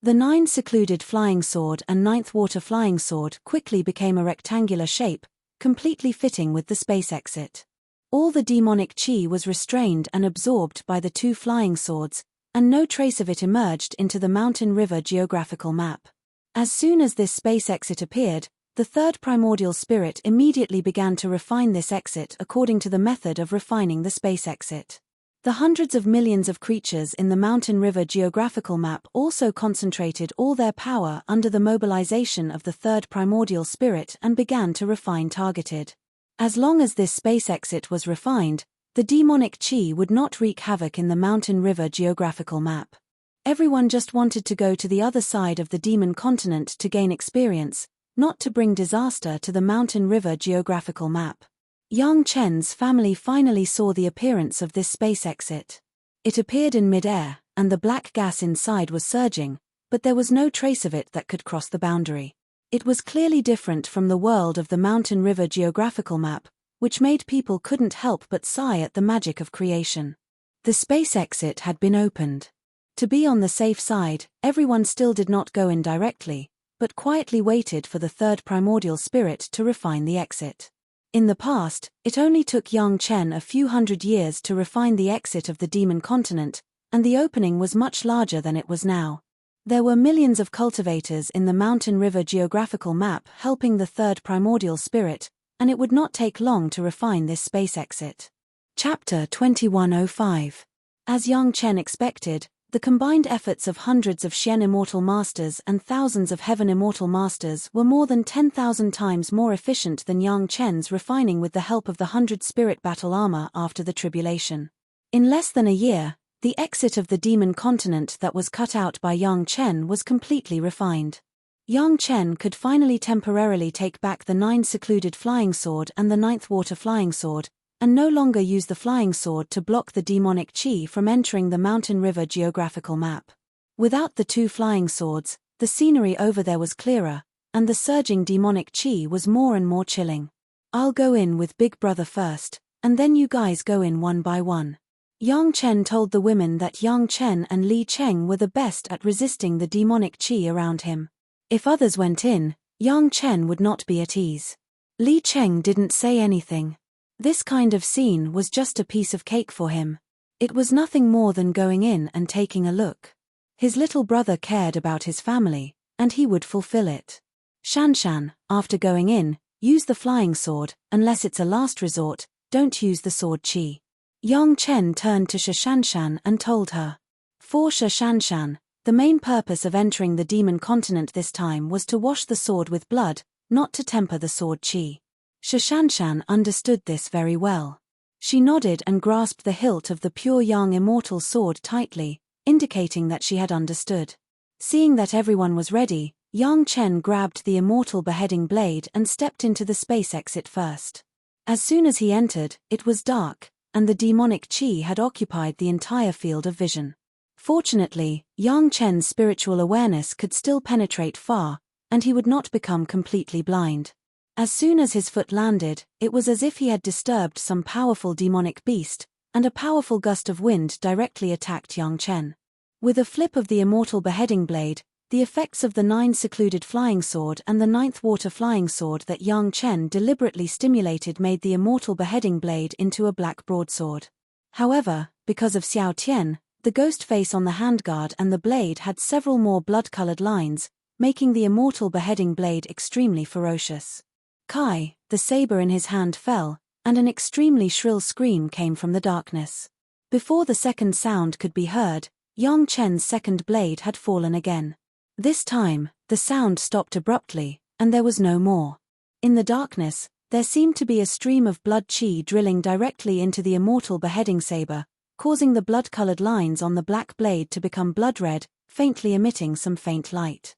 The 9 secluded flying sword and 9th water flying sword quickly became a rectangular shape, completely fitting with the space exit. All the demonic chi was restrained and absorbed by the 2 flying swords, and no trace of it emerged into the mountain river geographical map. As soon as this space exit appeared, the third primordial spirit immediately began to refine this exit according to the method of refining the space exit. The hundreds of millions of creatures in the mountain river geographical map also concentrated all their power under the mobilization of the third primordial spirit and began to refine targeted. As long as this space exit was refined, the demonic chi would not wreak havoc in the mountain river geographical map. Everyone just wanted to go to the other side of the demon continent to gain experience, not to bring disaster to the mountain river geographical map. Yang Chen's family finally saw the appearance of this space exit. It appeared in mid-air, and the black gas inside was surging, but there was no trace of it that could cross the boundary. It was clearly different from the world of the mountain river geographical map, which made people couldn't help but sigh at the magic of creation. The space exit had been opened. To be on the safe side, everyone still did not go in directly, but quietly waited for the third primordial spirit to refine the exit. In the past, it only took Yang Chen a few hundred years to refine the exit of the demon continent, and the opening was much larger than it was now. There were millions of cultivators in the mountain river geographical map helping the third primordial spirit, and it would not take long to refine this space exit. Chapter 2105. As Yang Chen expected, the combined efforts of hundreds of Shen Immortal Masters and thousands of Heaven Immortal Masters were more than 10,000 times more efficient than Yang Chen's refining with the help of the 100 Spirit Battle Armor after the tribulation. In less than a year, the exit of the demon continent that was cut out by Yang Chen was completely refined. Yang Chen could finally temporarily take back the 9 secluded flying sword and the 9th water flying sword, and no longer use the flying sword to block the demonic chi from entering the mountain river geographical map. Without the 2 flying swords, the scenery over there was clearer, and the surging demonic chi was more and more chilling. I'll go in with Big Brother first, and then you guys go in one by one. Yang Chen told the women that Yang Chen and Li Cheng were the best at resisting the demonic chi around him. If others went in, Yang Chen would not be at ease. Li Cheng didn't say anything. This kind of scene was just a piece of cake for him. It was nothing more than going in and taking a look. His little brother cared about his family, and he would fulfill it. Shanshan, after going in, use the flying sword, unless it's a last resort, don't use the sword chi. Yang Chen turned to Shanshan and told her. For Shanshan, the main purpose of entering the demon continent this time was to wash the sword with blood, not to temper the sword chi. Shanshan understood this very well. She nodded and grasped the hilt of the pure Yang immortal sword tightly, indicating that she had understood. Seeing that everyone was ready, Yang Chen grabbed the immortal beheading blade and stepped into the space exit first. As soon as he entered, it was dark, and the demonic chi had occupied the entire field of vision. Fortunately, Yang Chen's spiritual awareness could still penetrate far, and he would not become completely blind. As soon as his foot landed, it was as if he had disturbed some powerful demonic beast, and a powerful gust of wind directly attacked Yang Chen. With a flip of the immortal beheading blade, the effects of the 9 secluded flying sword and the 9th water flying sword that Yang Chen deliberately stimulated made the immortal beheading blade into a black broadsword. However, because of Xiao Tian, the ghost face on the handguard and the blade had several more blood-colored lines, making the immortal beheading blade extremely ferocious. Kai, the saber in his hand, fell, and an extremely shrill scream came from the darkness. Before the second sound could be heard, Yang Chen's second blade had fallen again. This time, the sound stopped abruptly, and there was no more. In the darkness, there seemed to be a stream of blood chi drilling directly into the immortal beheading saber, causing the blood-colored lines on the black blade to become blood-red, faintly emitting some faint light.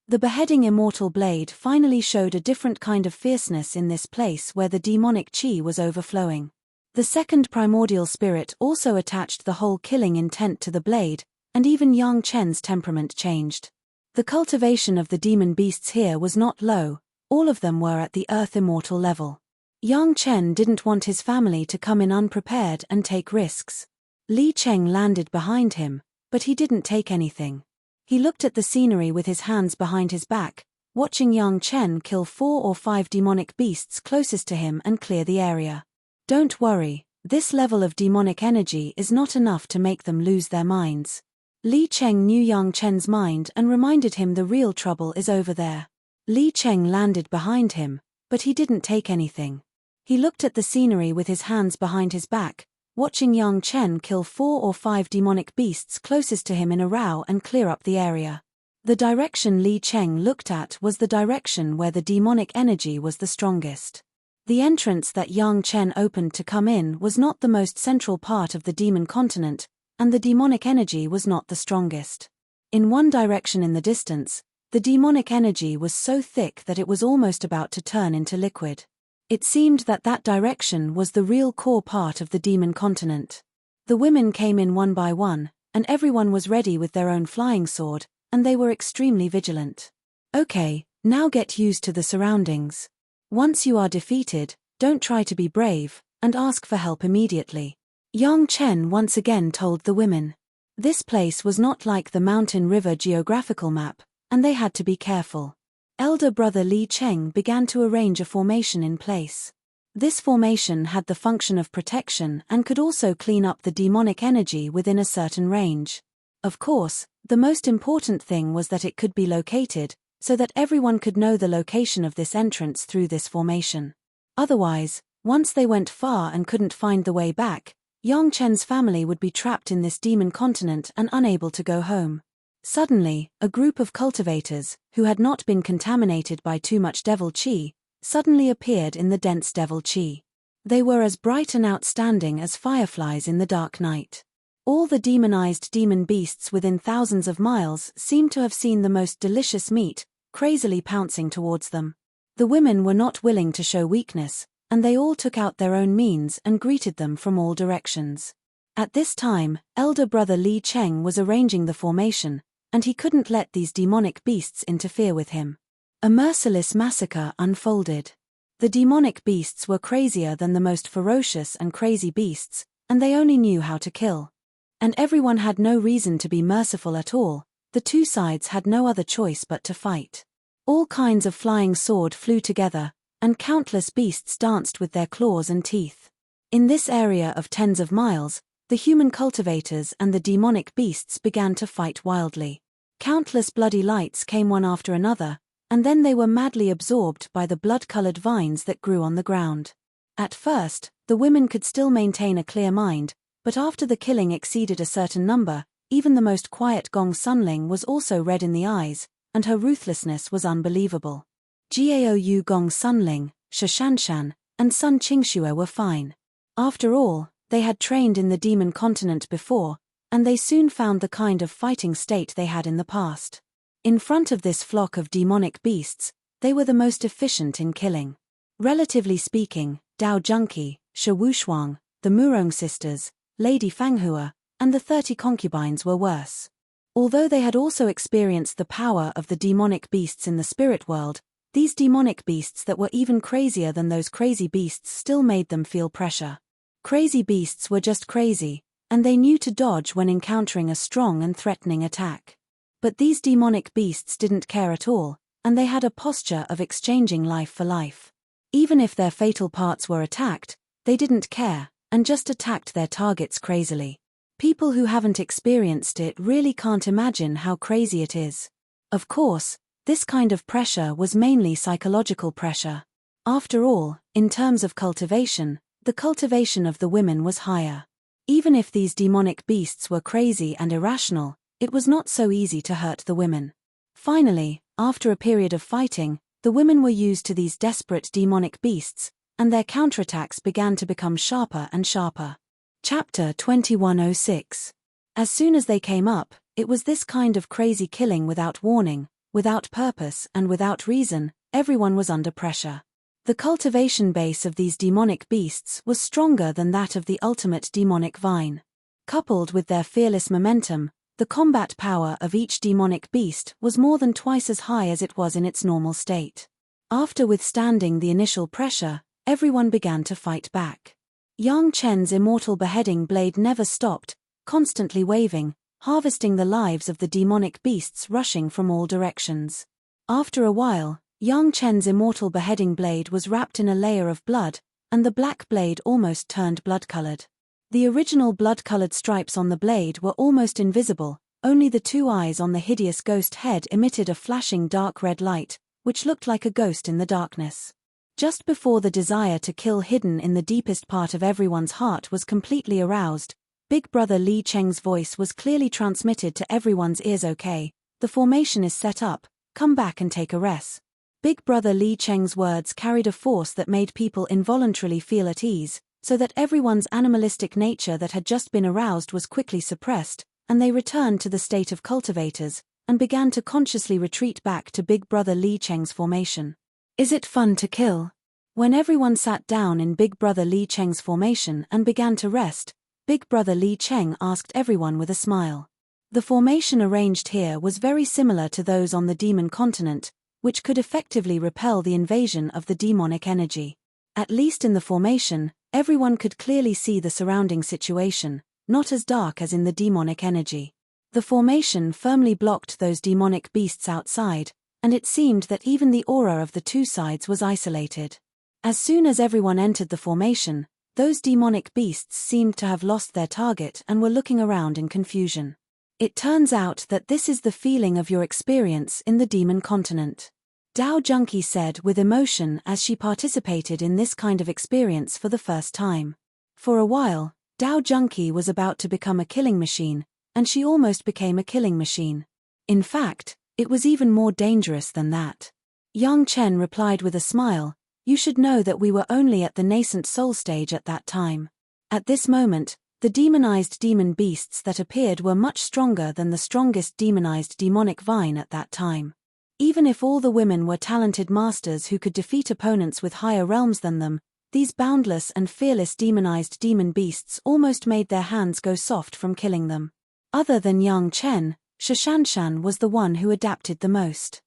The beheading immortal blade finally showed a different kind of fierceness in this place where the demonic chi was overflowing. The second primordial spirit also attached the whole killing intent to the blade, and even Yang Chen's temperament changed. The cultivation of the demon beasts here was not low, all of them were at the earth immortal level. Yang Chen didn't want his family to come in unprepared and take risks. Li Cheng landed behind him, but he didn't take anything. He looked at the scenery with his hands behind his back, watching Yang Chen kill 4 or 5 demonic beasts closest to him and clear the area. Don't worry, this level of demonic energy is not enough to make them lose their minds. Li Cheng knew Yang Chen's mind and reminded him the real trouble is over there. Li Cheng landed behind him, but he didn't take anything. He looked at the scenery with his hands behind his back, watching Yang Chen kill 4 or 5 demonic beasts closest to him in a row and clear up the area. The direction Li Cheng looked at was the direction where the demonic energy was the strongest. The entrance that Yang Chen opened to come in was not the most central part of the demon continent, and the demonic energy was not the strongest. In one direction in the distance, the demonic energy was so thick that it was almost about to turn into liquid. It seemed that that direction was the real core part of the demon continent. The women came in one by one, and everyone was ready with their own flying sword, and they were extremely vigilant. Okay, now get used to the surroundings. Once you are defeated, don't try to be brave, and ask for help immediately. Yang Chen once again told the women. This place was not like the mountain river geographical map, and they had to be careful. Elder brother Li Cheng began to arrange a formation in place. This formation had the function of protection and could also clean up the demonic energy within a certain range. Of course, the most important thing was that it could be located, so that everyone could know the location of this entrance through this formation. Otherwise, once they went far and couldn't find the way back, Yang Chen's family would be trapped in this demon continent and unable to go home. Suddenly, a group of cultivators, who had not been contaminated by too much devil chi, suddenly appeared in the dense devil chi. They were as bright and outstanding as fireflies in the dark night. All the demonized demon beasts within thousands of miles seemed to have seen the most delicious meat, crazily pouncing towards them. The women were not willing to show weakness, and they all took out their own means and greeted them from all directions. At this time, elder brother Li Cheng was arranging the formation, and he couldn't let these demonic beasts interfere with him. A merciless massacre unfolded. The demonic beasts were crazier than the most ferocious and crazy beasts, and they only knew how to kill. And everyone had no reason to be merciful at all. The two sides had no other choice but to fight. All kinds of flying sword flew together, and countless beasts danced with their claws and teeth. In this area of tens of miles, the human cultivators and the demonic beasts began to fight wildly. Countless bloody lights came one after another, and then they were madly absorbed by the blood-colored vines that grew on the ground. At first, the women could still maintain a clear mind, but after the killing exceeded a certain number, even the most quiet Gong Sunling was also red in the eyes, and her ruthlessness was unbelievable. Gaou Gong Sunling, Shashanshan, and Sun Qingxue were fine. After all, they had trained in the demon continent before, and they soon found the kind of fighting state they had in the past. In front of this flock of demonic beasts, they were the most efficient in killing. Relatively speaking, Dao Junqi, Shi Wushuang, the Murong sisters, Lady Fanghua, and the 30 concubines were worse. Although they had also experienced the power of the demonic beasts in the spirit world, these demonic beasts that were even crazier than those crazy beasts still made them feel pressure. Crazy beasts were just crazy, and they knew to dodge when encountering a strong and threatening attack. But these demonic beasts didn't care at all, and they had a posture of exchanging life for life. Even if their fatal parts were attacked, they didn't care, and just attacked their targets crazily. People who haven't experienced it really can't imagine how crazy it is. Of course, This kind of pressure was mainly psychological pressure. After all, in terms of cultivation, the cultivation of the women was higher. Even if these demonic beasts were crazy and irrational, it was not so easy to hurt the women. Finally, after a period of fighting, the women were used to these desperate demonic beasts, and their counterattacks began to become sharper and sharper. Chapter 2106. As soon as they came up, it was this kind of crazy killing without warning, without purpose and without reason. Everyone was under pressure. The cultivation base of these demonic beasts was stronger than that of the ultimate demonic vine. Coupled with their fearless momentum, the combat power of each demonic beast was more than twice as high as it was in its normal state. After withstanding the initial pressure, everyone began to fight back. Yang Chen's immortal beheading blade never stopped, constantly waving, harvesting the lives of the demonic beasts rushing from all directions. After a while, Yang Chen's immortal beheading blade was wrapped in a layer of blood, and the black blade almost turned blood-colored. The original blood-colored stripes on the blade were almost invisible, only the two eyes on the hideous ghost head emitted a flashing dark red light, which looked like a ghost in the darkness. Just before the desire to kill hidden in the deepest part of everyone's heart was completely aroused, Big Brother Li Cheng's voice was clearly transmitted to everyone's ears. Okay, the formation is set up, come back and take a rest. Big Brother Li Cheng's words carried a force that made people involuntarily feel at ease, so that everyone's animalistic nature that had just been aroused was quickly suppressed, and they returned to the state of cultivators, and began to consciously retreat back to Big Brother Li Cheng's formation. Is it fun to kill? When everyone sat down in Big Brother Li Cheng's formation and began to rest, Big Brother Li Cheng asked everyone with a smile. The formation arranged here was very similar to those on the demon continent, which could effectively repel the invasion of the demonic energy. At least in the formation, everyone could clearly see the surrounding situation, not as dark as in the demonic energy. The formation firmly blocked those demonic beasts outside, and it seemed that even the aura of the two sides was isolated. As soon as everyone entered the formation, those demonic beasts seemed to have lost their target and were looking around in confusion. It turns out that this is the feeling of your experience in the demon continent. Dao Junkie said with emotion as she participated in this kind of experience for the first time. For a while, Dao Junkie was about to become a killing machine, and she almost became a killing machine. In fact, it was even more dangerous than that. Yang Chen replied with a smile, "You should know that we were only at the nascent soul stage at that time. At this moment, the demonized demon beasts that appeared were much stronger than the strongest demonized demonic vine at that time. Even if all the women were talented masters who could defeat opponents with higher realms than them, these boundless and fearless demonized demon beasts almost made their hands go soft from killing them. Other than Yang Chen, Shashanshan was the one who adapted the most.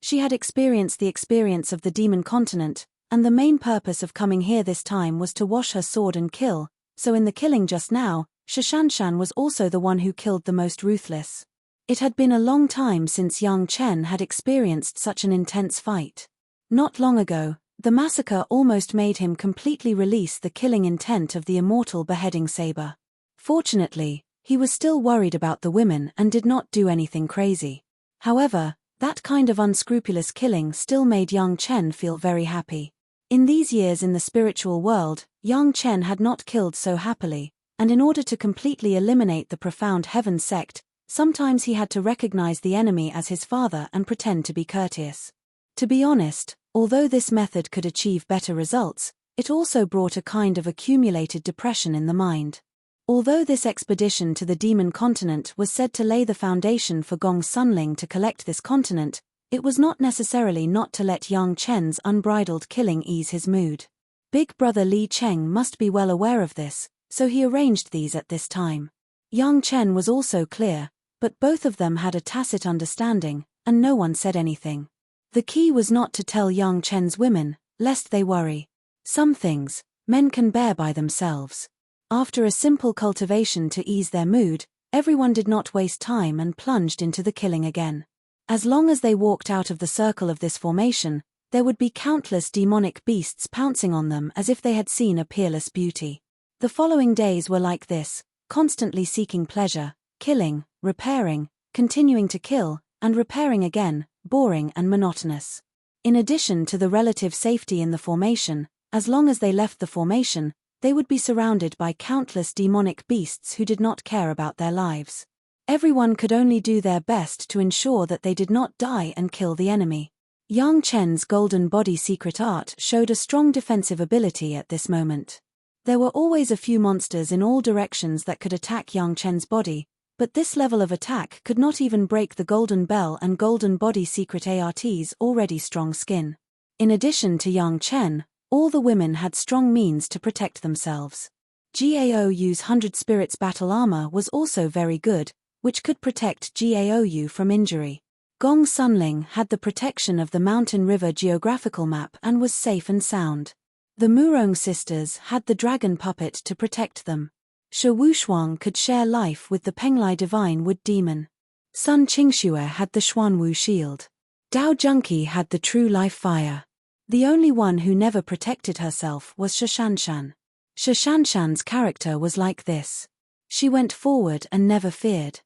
She had experienced the experience of the demon continent, and the main purpose of coming here this time was to wash her sword and kill, so in the killing just now, Shashanshan was also the one who killed the most ruthless. It had been a long time since Yang Chen had experienced such an intense fight. Not long ago, the massacre almost made him completely release the killing intent of the immortal beheading saber. Fortunately, he was still worried about the women and did not do anything crazy. However, that kind of unscrupulous killing still made Yang Chen feel very happy. In these years in the spiritual world, Yang Chen had not killed so happily, and in order to completely eliminate the profound heaven sect, sometimes he had to recognize the enemy as his father and pretend to be courteous. To be honest, although this method could achieve better results, it also brought a kind of accumulated depression in the mind. Although this expedition to the demon continent was said to lay the foundation for Gong Sunling to collect this continent, it was not necessarily not to let Yang Chen's unbridled killing ease his mood. Big Brother Li Cheng must be well aware of this, so he arranged these at this time. Yang Chen was also clear, but both of them had a tacit understanding, and no one said anything. The key was not to tell Yang Chen's women, lest they worry. Some things, men can bear by themselves. After a simple cultivation to ease their mood, everyone did not waste time and plunged into the killing again. As long as they walked out of the circle of this formation, there would be countless demonic beasts pouncing on them as if they had seen a peerless beauty. The following days were like this, constantly seeking pleasure, killing, repairing, continuing to kill, and repairing again, boring and monotonous. In addition to the relative safety in the formation, as long as they left the formation, they would be surrounded by countless demonic beasts who did not care about their lives. Everyone could only do their best to ensure that they did not die and kill the enemy. Yang Chen's golden body secret art showed a strong defensive ability at this moment. There were always a few monsters in all directions that could attack Yang Chen's body, but this level of attack could not even break the Golden Bell and Golden Body Secret ART's already strong skin. In addition to Yang Chen, all the women had strong means to protect themselves. Gaoyu's 100 Spirits battle armor was also very good, which could protect Gaoyu from injury. Gong Sunling had the protection of the Mountain River geographical map and was safe and sound. The Murong sisters had the dragon puppet to protect them. Shi Wushuang could share life with the Penglai divine wood demon. Sun Qingxue had the Xuanwu shield. Dao Junqi had the true life fire. The only one who never protected herself was Shishanshan. Shishanshan's character was like this. She went forward and never feared.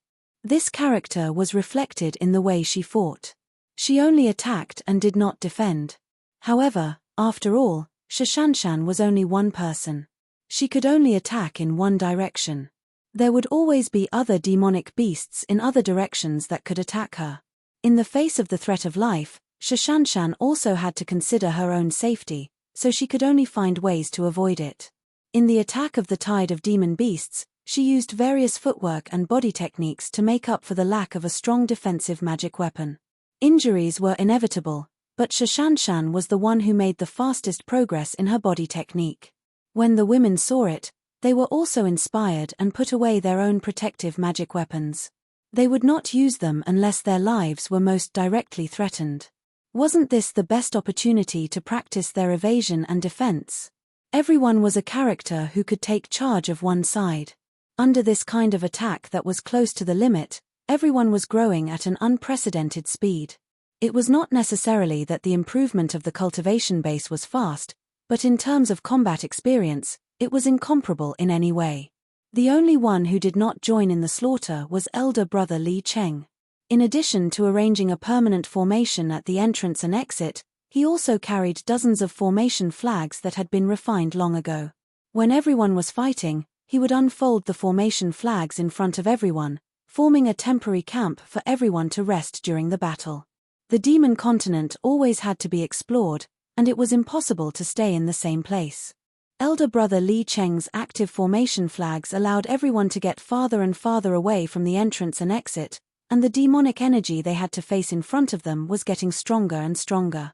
This character was reflected in the way she fought. She only attacked and did not defend. However, after all, Shishanshan was only one person. She could only attack in one direction. There would always be other demonic beasts in other directions that could attack her. In the face of the threat of life, Shishanshan also had to consider her own safety, so she could only find ways to avoid it. In the attack of the tide of demon beasts, she used various footwork and body techniques to make up for the lack of a strong defensive magic weapon. Injuries were inevitable, but Shishanshan was the one who made the fastest progress in her body technique. When the women saw it, they were also inspired and put away their own protective magic weapons. They would not use them unless their lives were most directly threatened. Wasn't this the best opportunity to practice their evasion and defense? Everyone was a character who could take charge of one side. Under this kind of attack that was close to the limit, everyone was growing at an unprecedented speed. It was not necessarily that the improvement of the cultivation base was fast, but in terms of combat experience, it was incomparable in any way. The only one who did not join in the slaughter was elder brother Li Cheng. In addition to arranging a permanent formation at the entrance and exit, he also carried dozens of formation flags that had been refined long ago. When everyone was fighting, he would unfold the formation flags in front of everyone, forming a temporary camp for everyone to rest during the battle. The demon continent always had to be explored, and it was impossible to stay in the same place. Elder brother Li Cheng's active formation flags allowed everyone to get farther and farther away from the entrance and exit, and the demonic energy they had to face in front of them was getting stronger and stronger.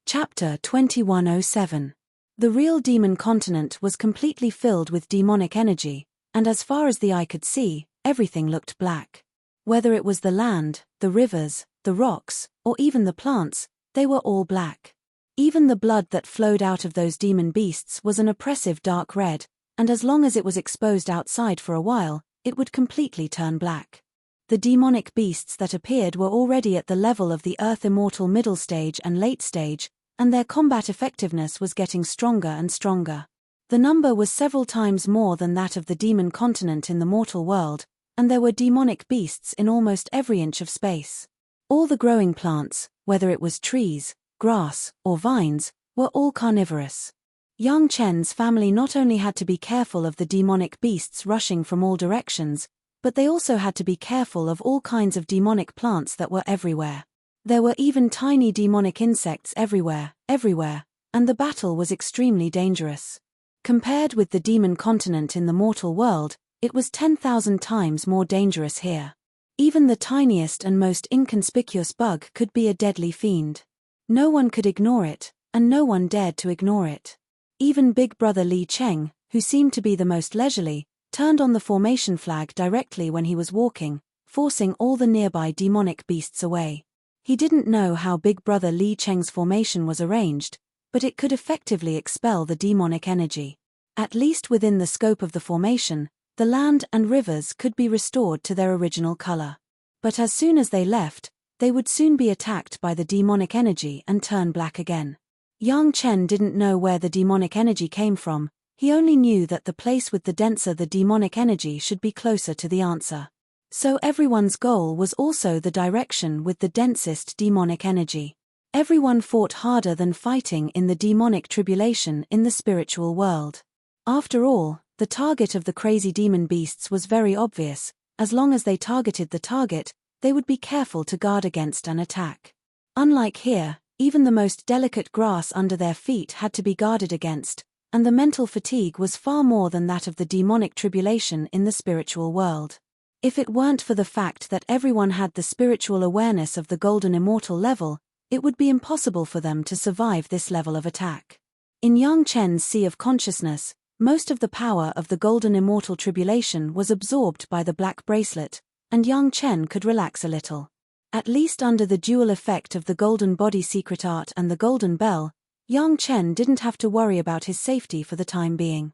Chapter 2107. The real demon continent was completely filled with demonic energy, and as far as the eye could see, everything looked black. Whether it was the land, the rivers, the rocks, or even the plants, they were all black. Even the blood that flowed out of those demon beasts was an oppressive dark red, and as long as it was exposed outside for a while, it would completely turn black. The demonic beasts that appeared were already at the level of the Earth Immortal middle stage and late stage, and their combat effectiveness was getting stronger and stronger. The number was several times more than that of the demon continent in the mortal world, and there were demonic beasts in almost every inch of space. All the growing plants, whether it was trees, grass, or vines, were all carnivorous. Yang Chen's family not only had to be careful of the demonic beasts rushing from all directions, but they also had to be careful of all kinds of demonic plants that were everywhere. There were even tiny demonic insects everywhere, and the battle was extremely dangerous. Compared with the demon continent in the mortal world, it was 10,000 times more dangerous here. Even the tiniest and most inconspicuous bug could be a deadly fiend. No one could ignore it, and no one dared to ignore it. Even big brother Li Cheng, who seemed to be the most leisurely, turned on the formation flag directly when he was walking, forcing all the nearby demonic beasts away. He didn't know how big brother Li Cheng's formation was arranged, but it could effectively expel the demonic energy. At least within the scope of the formation, the land and rivers could be restored to their original color. But as soon as they left, they would soon be attacked by the demonic energy and turn black again. Yang Chen didn't know where the demonic energy came from, he only knew that the place with the denser the demonic energy should be closer to the answer. So everyone's goal was also the direction with the densest demonic energy. Everyone fought harder than fighting in the demonic tribulation in the spiritual world. After all, the target of the crazy demon beasts was very obvious. As long as they targeted the target, they would be careful to guard against an attack. Unlike here, even the most delicate grass under their feet had to be guarded against, and the mental fatigue was far more than that of the demonic tribulation in the spiritual world. If it weren't for the fact that everyone had the spiritual awareness of the golden immortal level, it would be impossible for them to survive this level of attack. In Yang Chen's sea of consciousness, most of the power of the golden immortal tribulation was absorbed by the black bracelet, and Yang Chen could relax a little. At least under the dual effect of the golden body secret art and the golden bell, Yang Chen didn't have to worry about his safety for the time being.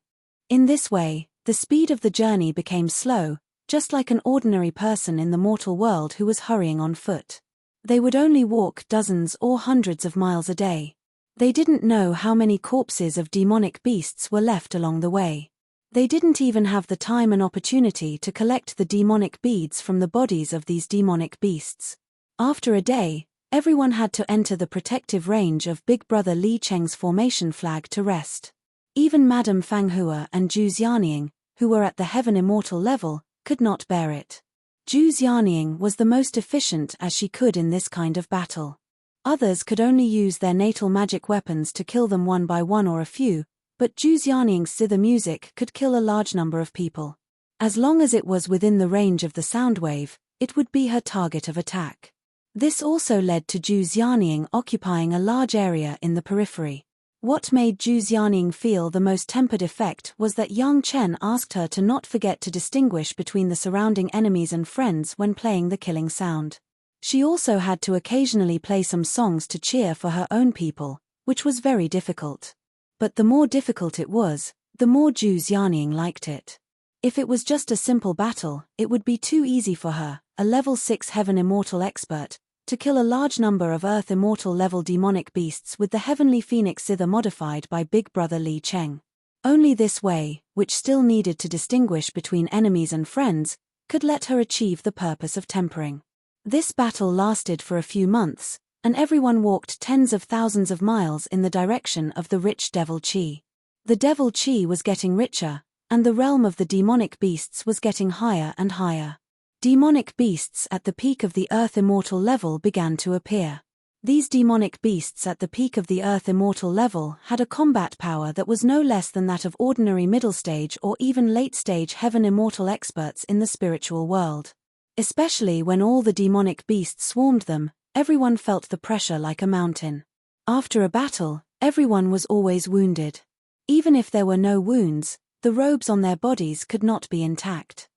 In this way, the speed of the journey became slow, just like an ordinary person in the mortal world who was hurrying on foot. They would only walk dozens or hundreds of miles a day. They didn't know how many corpses of demonic beasts were left along the way. They didn't even have the time and opportunity to collect the demonic beads from the bodies of these demonic beasts. After a day, everyone had to enter the protective range of Big Brother Li Cheng's formation flag to rest. Even Madame Fang Hua and Zhu Xianying, who were at the heaven immortal level, could not bear it. Zhu Xianying was the most efficient as she could in this kind of battle. Others could only use their natal magic weapons to kill them one by one or a few, but Zhu Xianying's zither music could kill a large number of people. As long as it was within the range of the sound wave, it would be her target of attack. This also led to Zhu Xianying occupying a large area in the periphery. What made Zhu Xianying feel the most tempered effect was that Yang Chen asked her to not forget to distinguish between the surrounding enemies and friends when playing the killing sound. She also had to occasionally play some songs to cheer for her own people, which was very difficult. But the more difficult it was, the more Zhu Xianying liked it. If it was just a simple battle, it would be too easy for her, a level 6 heaven immortal expert, to kill a large number of earth immortal level demonic beasts with the heavenly phoenix zither modified by Big Brother Li Cheng. Only this way, which still needed to distinguish between enemies and friends, could let her achieve the purpose of tempering. This battle lasted for a few months, and everyone walked tens of thousands of miles in the direction of the rich devil Qi. The devil Qi was getting richer, and the realm of the demonic beasts was getting higher and higher. Demonic beasts at the peak of the earth immortal level began to appear. These demonic beasts at the peak of the earth immortal level had a combat power that was no less than that of ordinary middle stage or even late stage heaven immortal experts in the spiritual world. Especially when all the demonic beasts swarmed them, everyone felt the pressure like a mountain. After a battle, everyone was always wounded. Even if there were no wounds, the robes on their bodies could not be intact.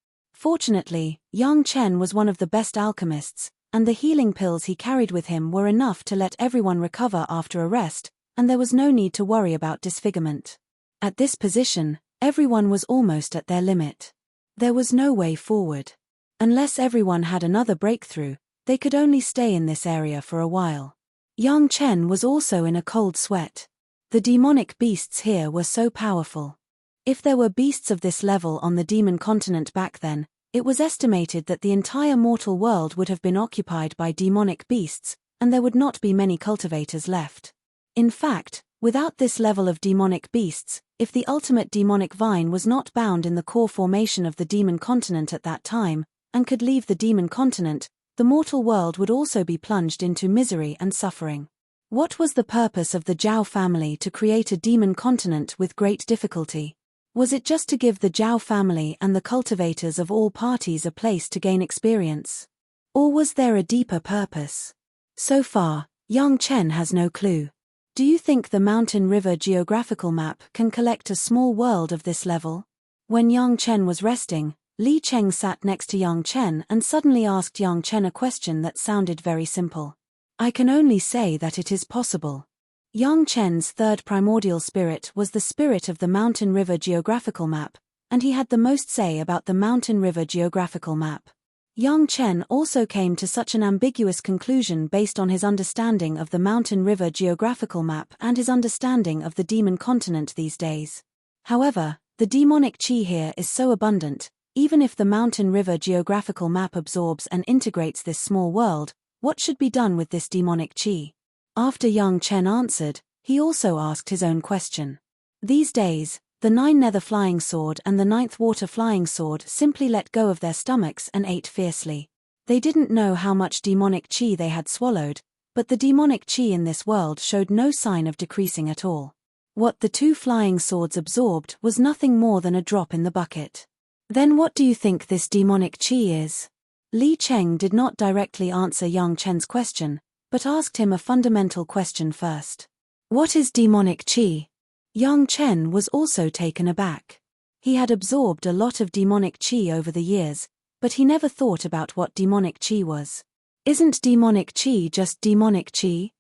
Fortunately, Yang Chen was one of the best alchemists, and the healing pills he carried with him were enough to let everyone recover after a rest, and there was no need to worry about disfigurement. At this position, everyone was almost at their limit. There was no way forward. Unless everyone had another breakthrough, they could only stay in this area for a while. Yang Chen was also in a cold sweat. The demonic beasts here were so powerful. If there were beasts of this level on the demon continent back then, it was estimated that the entire mortal world would have been occupied by demonic beasts, and there would not be many cultivators left. In fact, without this level of demonic beasts, if the ultimate demonic vine was not bound in the core formation of the demon continent at that time, and could leave the demon continent, the mortal world would also be plunged into misery and suffering. What was the purpose of the Zhao family to create a demon continent with great difficulty? Was it just to give the Zhao family and the cultivators of all parties a place to gain experience? Or was there a deeper purpose? So far, Yang Chen has no clue. Do you think the Mountain River geographical map can collect a small world of this level? When Yang Chen was resting, Li Cheng sat next to Yang Chen and suddenly asked Yang Chen a question that sounded very simple. I can only say that it is possible. Yang Chen's third primordial spirit was the spirit of the Mountain River geographical map, and he had the most say about the Mountain River geographical map. Yang Chen also came to such an ambiguous conclusion based on his understanding of the Mountain River geographical map and his understanding of the demon continent these days. However, the demonic qi here is so abundant, Even if the mountain river geographical map absorbs and integrates this small world, what should be done with this demonic chi? After Yang Chen answered, he also asked his own question. These days, the 9 nether flying sword and the 9th water flying sword simply let go of their stomachs and ate fiercely. They didn't know how much demonic chi they had swallowed, but the demonic chi in this world showed no sign of decreasing at all. What the 2 flying swords absorbed was nothing more than a drop in the bucket. Then what do you think this demonic chi is? Li Cheng did not directly answer Yang Chen's question, but asked him a fundamental question first. What is demonic chi? Yang Chen was also taken aback. He had absorbed a lot of demonic chi over the years, but he never thought about what demonic chi was. Isn't demonic chi just demonic chi?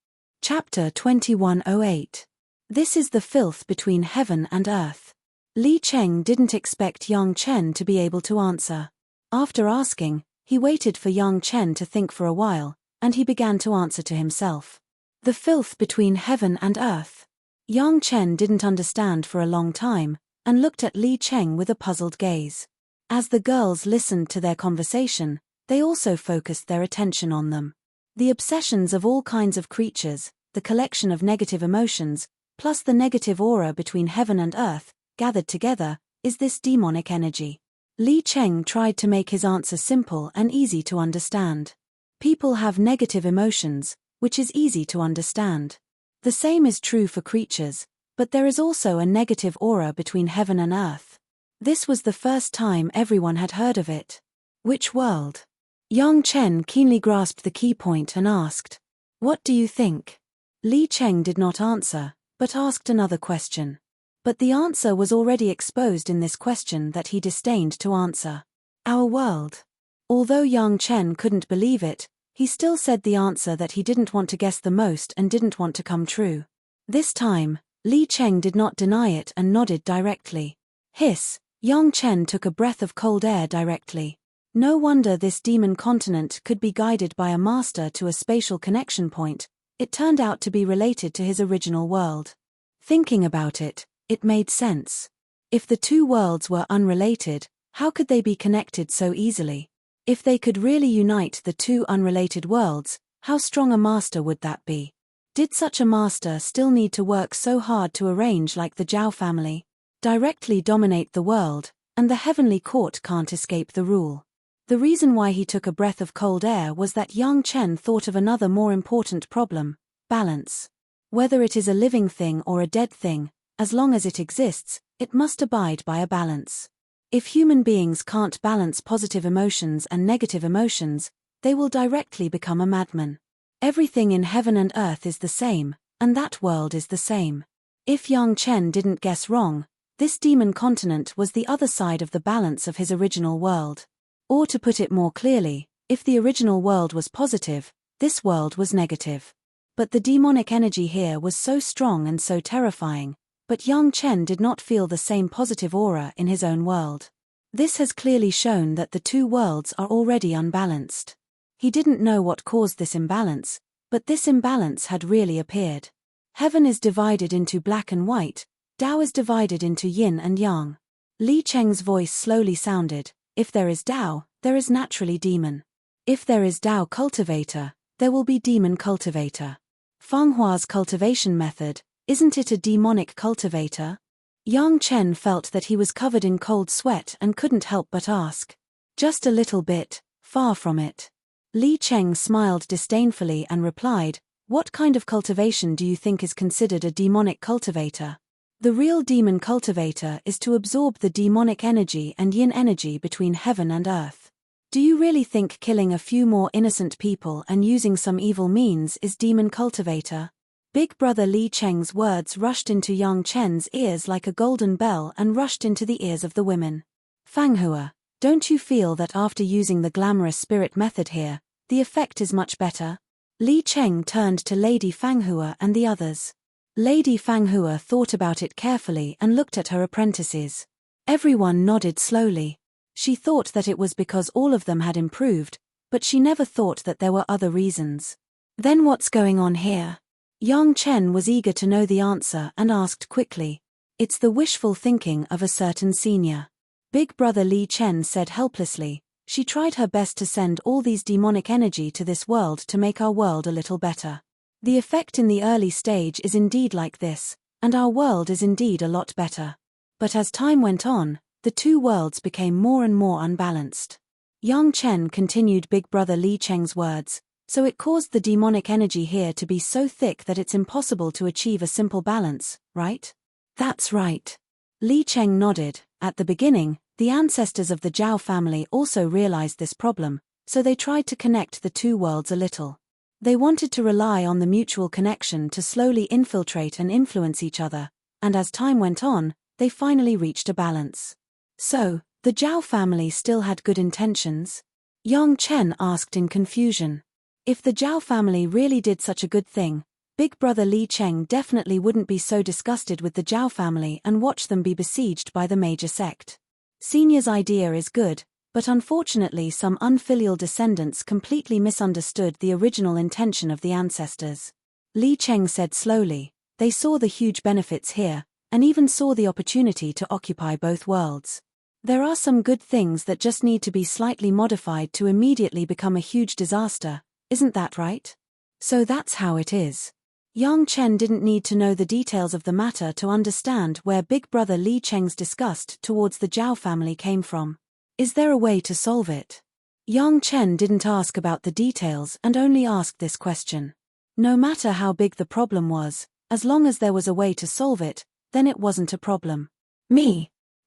Chapter 2108. This is the filth between heaven and earth. Li Cheng didn't expect Yang Chen to be able to answer. After asking, he waited for Yang Chen to think for a while, and he began to answer to himself. The filth between heaven and earth. Yang Chen didn't understand for a long time, and looked at Li Cheng with a puzzled gaze. As the girls listened to their conversation, they also focused their attention on them. The obsessions of all kinds of creatures, the collection of negative emotions, plus the negative aura between heaven and earth, gathered together, is this demonic energy. Li Cheng tried to make his answer simple and easy to understand. People have negative emotions, which is easy to understand. The same is true for creatures, but there is also a negative aura between heaven and earth. This was the first time everyone had heard of it. Which world? Yang Chen keenly grasped the key point and asked, "What do you think?" Li Cheng did not answer, but asked another question. But the answer was already exposed in this question that he disdained to answer. Our world. Although Yang Chen couldn't believe it, he still said the answer that he didn't want to guess the most and didn't want to come true. This time, Li Cheng did not deny it and nodded directly. Hiss, Yang Chen took a breath of cold air directly. No wonder this demon continent could be guided by a master to a spatial connection point. It turned out to be related to his original world. Thinking about it, it made sense. If the 2 worlds were unrelated, how could they be connected so easily? If they could really unite the 2 unrelated worlds, how strong a master would that be? Did such a master still need to work so hard to arrange like the Zhao family? Directly dominate the world, and the heavenly court can't escape the rule. The reason why he took a breath of cold air was that Yang Chen thought of another more important problem: balance. Whether it is a living thing or a dead thing, as long as it exists, it must abide by a balance. If human beings can't balance positive emotions and negative emotions, they will directly become a madman. Everything in heaven and earth is the same, and that world is the same. If Yang Chen didn't guess wrong, this demon continent was the other side of the balance of his original world. Or to put it more clearly, if the original world was positive, this world was negative. But the demonic energy here was so strong and so terrifying, but Yang Chen did not feel the same positive aura in his own world. This has clearly shown that the 2 worlds are already unbalanced. He didn't know what caused this imbalance, but this imbalance had really appeared. Heaven is divided into black and white, Tao is divided into yin and yang. Li Cheng's voice slowly sounded, if there is Tao, there is naturally demon. If there is Tao cultivator, there will be demon cultivator. Feng Hua's cultivation method, isn't it a demonic cultivator? Yang Chen felt that he was covered in cold sweat and couldn't help but ask. Just a little bit, far from it. Li Cheng smiled disdainfully and replied, "What kind of cultivation do you think is considered a demonic cultivator? The real demon cultivator is to absorb the demonic energy and yin energy between heaven and earth. Do you really think killing a few more innocent people and using some evil means is demon cultivator?" Big brother Li Cheng's words rushed into Yang Chen's ears like a golden bell and rushed into the ears of the women. "Fanghua, don't you feel that after using the glamorous spirit method here, the effect is much better?" Li Cheng turned to Lady Fanghua and the others. Lady Fanghua thought about it carefully and looked at her apprentices. Everyone nodded slowly. She thought that it was because all of them had improved, but she never thought that there were other reasons. "Then what's going on here?" Yang Chen was eager to know the answer and asked quickly. "It's the wishful thinking of a certain senior. Big Brother Li Chen said helplessly. She tried her best to send all these demonic energy to this world to make our world a little better. The effect in the early stage is indeed like this, and our world is indeed a lot better. But as time went on, the two worlds became more and more unbalanced. Yang Chen continued Big Brother Li Cheng's words, so it caused the demonic energy here to be so thick that it's impossible to achieve a simple balance, right? That's right. Li Cheng nodded. At the beginning, the ancestors of the Zhao family also realized this problem, so they tried to connect the two worlds a little. They wanted to rely on the mutual connection to slowly infiltrate and influence each other, and as time went on, they finally reached a balance. So, the Zhao family still had good intentions? Yang Chen asked in confusion. If the Zhao family really did such a good thing, Big Brother Li Cheng definitely wouldn't be so disgusted with the Zhao family and watch them be besieged by the major sect. Senior's idea is good, but unfortunately some unfilial descendants completely misunderstood the original intention of the ancestors. Li Cheng said slowly, they saw the huge benefits here, and even saw the opportunity to occupy both worlds. There are some good things that just need to be slightly modified to immediately become a huge disaster, isn't that right? So that's how it is. Yang Chen didn't need to know the details of the matter to understand where Big Brother Li Cheng's disgust towards the Zhao family came from. Is there a way to solve it? Yang Chen didn't ask about the details and only asked this question. No matter how big the problem was, as long as there was a way to solve it, then it wasn't a problem.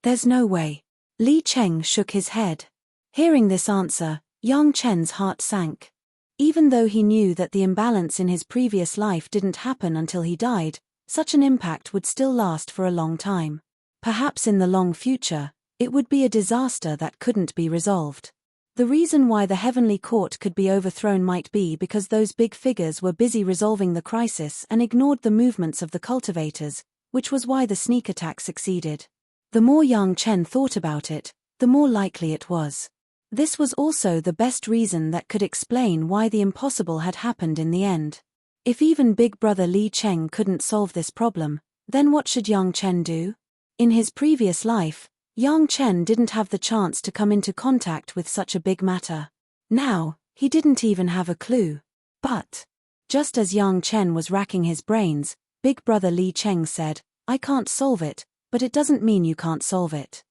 There's no way. Li Cheng shook his head. Hearing this answer, Yang Chen's heart sank. Even though he knew that the imbalance in his previous life didn't happen until he died, such an impact would still last for a long time. Perhaps in the long future, it would be a disaster that couldn't be resolved. The reason why the heavenly court could be overthrown might be because those big figures were busy resolving the crisis and ignored the movements of the cultivators, which was why the sneak attack succeeded. The more Yang Chen thought about it, the more likely it was. This was also the best reason that could explain why the impossible had happened in the end. If even Big Brother Li Cheng couldn't solve this problem, then what should Yang Chen do? In his previous life, Yang Chen didn't have the chance to come into contact with such a big matter. Now, he didn't even have a clue. But, just as Yang Chen was racking his brains, Big Brother Li Cheng said, I can't solve it, but it doesn't mean you can't solve it.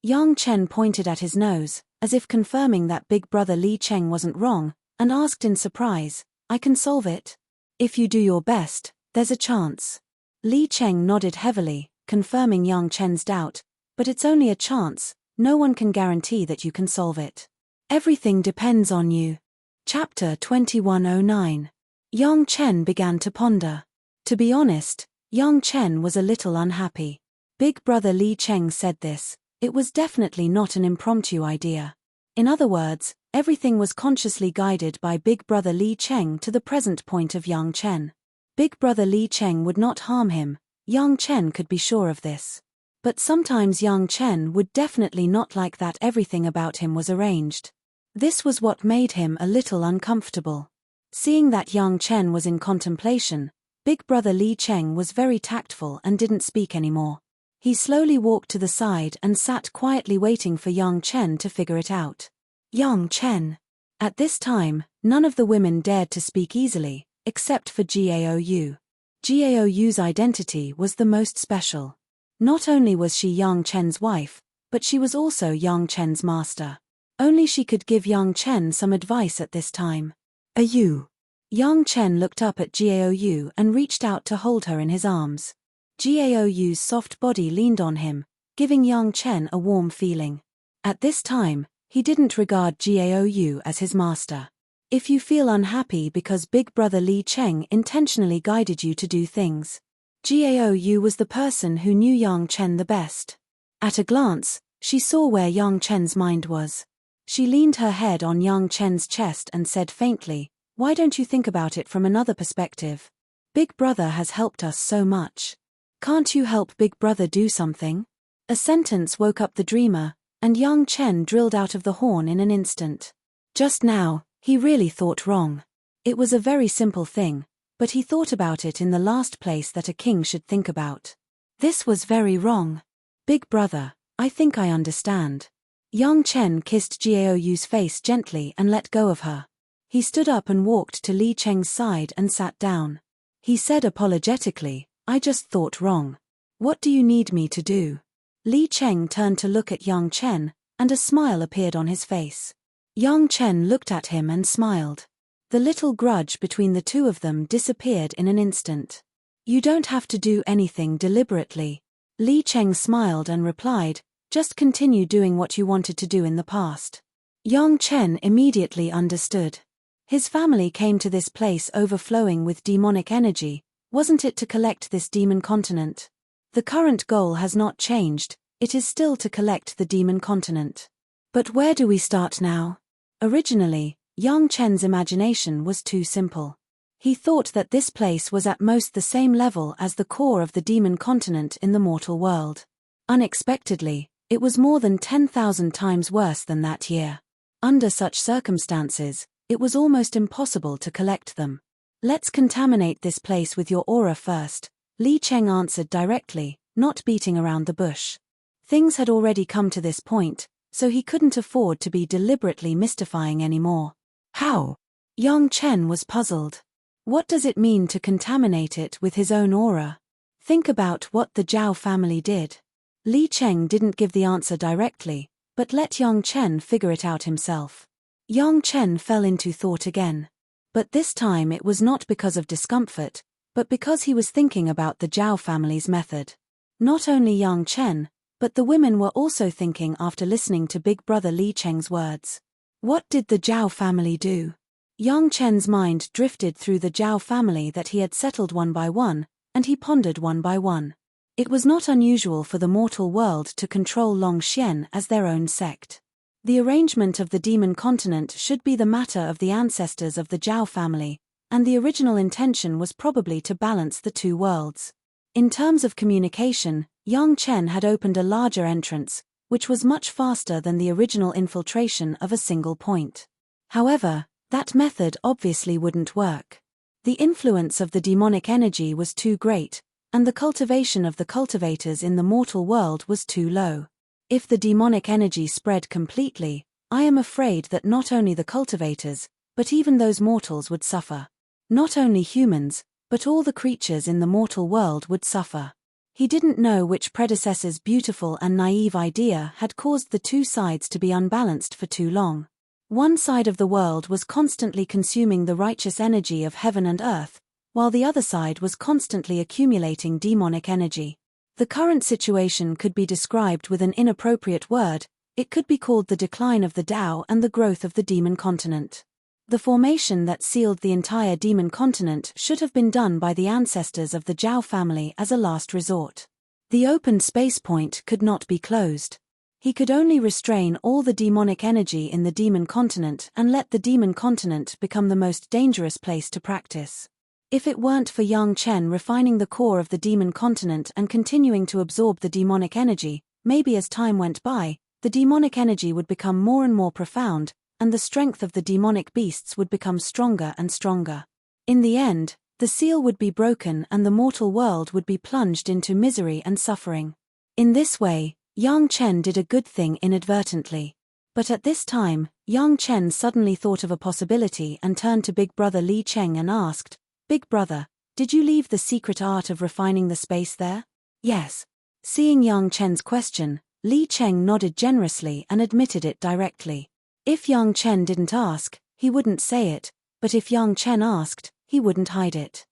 Yang Chen pointed at his nose, as if confirming that Big Brother Li Cheng wasn't wrong, and asked in surprise, I can solve it? If you do your best, there's a chance. Li Cheng nodded heavily, confirming Yang Chen's doubt, but it's only a chance, no one can guarantee that you can solve it. Everything depends on you. Chapter 2109. Yang Chen began to ponder. To be honest, Yang Chen was a little unhappy. Big Brother Li Cheng said this. It was definitely not an impromptu idea. In other words, everything was consciously guided by Big Brother Li Cheng to the present point of Yang Chen. Big Brother Li Cheng would not harm him, Yang Chen could be sure of this. But sometimes Yang Chen would definitely not like that everything about him was arranged. This was what made him a little uncomfortable. Seeing that Yang Chen was in contemplation, Big Brother Li Cheng was very tactful and didn't speak anymore. He slowly walked to the side and sat quietly waiting for Yang Chen to figure it out. Yang Chen. At this time, none of the women dared to speak easily, except for Gaou. Gaou's identity was the most special. Not only was she Yang Chen's wife, but she was also Yang Chen's master. Only she could give Yang Chen some advice at this time. Yang Chen looked up at Gaou and reached out to hold her in his arms. Gaou's soft body leaned on him, giving Yang Chen a warm feeling. At this time, he didn't regard Gaou as his master. If you feel unhappy because Big Brother Li Cheng intentionally guided you to do things, Gaou was the person who knew Yang Chen the best. At a glance, she saw where Yang Chen's mind was. She leaned her head on Yang Chen's chest and said faintly, why don't you think about it from another perspective? Big Brother has helped us so much. Can't you help Big Brother do something? A sentence woke up the dreamer, and Yang Chen drilled out of the horn in an instant. Just now, he really thought wrong. It was a very simple thing, but he thought about it in the last place that a king should think about. This was very wrong. Big Brother, I think I understand. Yang Chen kissed Jiaoyu's face gently and let go of her. He stood up and walked to Li Cheng's side and sat down. He said apologetically, I just thought wrong. What do you need me to do? Li Cheng turned to look at Yang Chen, and a smile appeared on his face. Yang Chen looked at him and smiled. The little grudge between the two of them disappeared in an instant. You don't have to do anything deliberately. Li Cheng smiled and replied, just continue doing what you wanted to do in the past. Yang Chen immediately understood. His family came to this place overflowing with demonic energy, wasn't it to collect this demon continent? The current goal has not changed, it is still to collect the demon continent. But where do we start now? Originally, Yang Chen's imagination was too simple. He thought that this place was at most the same level as the core of the demon continent in the mortal world. Unexpectedly, it was more than 10,000 times worse than that year. Under such circumstances, it was almost impossible to collect them. Let's contaminate this place with your aura first, Li Cheng answered directly, not beating around the bush. Things had already come to this point, so he couldn't afford to be deliberately mystifying anymore. How? Yang Chen was puzzled. What does it mean to contaminate it with his own aura? Think about what the Zhao family did. Li Cheng didn't give the answer directly, but let Yang Chen figure it out himself. Yang Chen fell into thought again. But this time it was not because of discomfort, but because he was thinking about the Zhao family's method. Not only Yang Chen, but the women were also thinking after listening to Big Brother Li Cheng's words. What did the Zhao family do? Yang Chen's mind drifted through the Zhao family that he had settled one by one, and he pondered one by one. It was not unusual for the mortal world to control Longxian as their own sect. The arrangement of the demon continent should be the matter of the ancestors of the Zhao family, and the original intention was probably to balance the two worlds. In terms of communication, Yang Chen had opened a larger entrance, which was much faster than the original infiltration of a single point. However, that method obviously wouldn't work. The influence of the demonic energy was too great, and the cultivation of the cultivators in the mortal world was too low. If the demonic energy spread completely, I am afraid that not only the cultivators, but even those mortals would suffer. Not only humans, but all the creatures in the mortal world would suffer. He didn't know which predecessor's beautiful and naive idea had caused the two sides to be unbalanced for too long. One side of the world was constantly consuming the righteous energy of heaven and earth, while the other side was constantly accumulating demonic energy. The current situation could be described with an inappropriate word, it could be called the decline of the Tao and the growth of the demon continent. The formation that sealed the entire demon continent should have been done by the ancestors of the Zhao family as a last resort. The opened space point could not be closed. He could only restrain all the demonic energy in the demon continent and let the demon continent become the most dangerous place to practice. If it weren't for Yang Chen refining the core of the demon continent and continuing to absorb the demonic energy, maybe as time went by, the demonic energy would become more and more profound, and the strength of the demonic beasts would become stronger and stronger. In the end, the seal would be broken and the mortal world would be plunged into misery and suffering. In this way, Yang Chen did a good thing inadvertently. But at this time, Yang Chen suddenly thought of a possibility and turned to Big Brother Li Cheng and asked, Big Brother, did you leave the secret art of refining the space there? Yes. Seeing Yang Chen's question, Li Cheng nodded generously and admitted it directly. If Yang Chen didn't ask, he wouldn't say it, but if Yang Chen asked, he wouldn't hide it.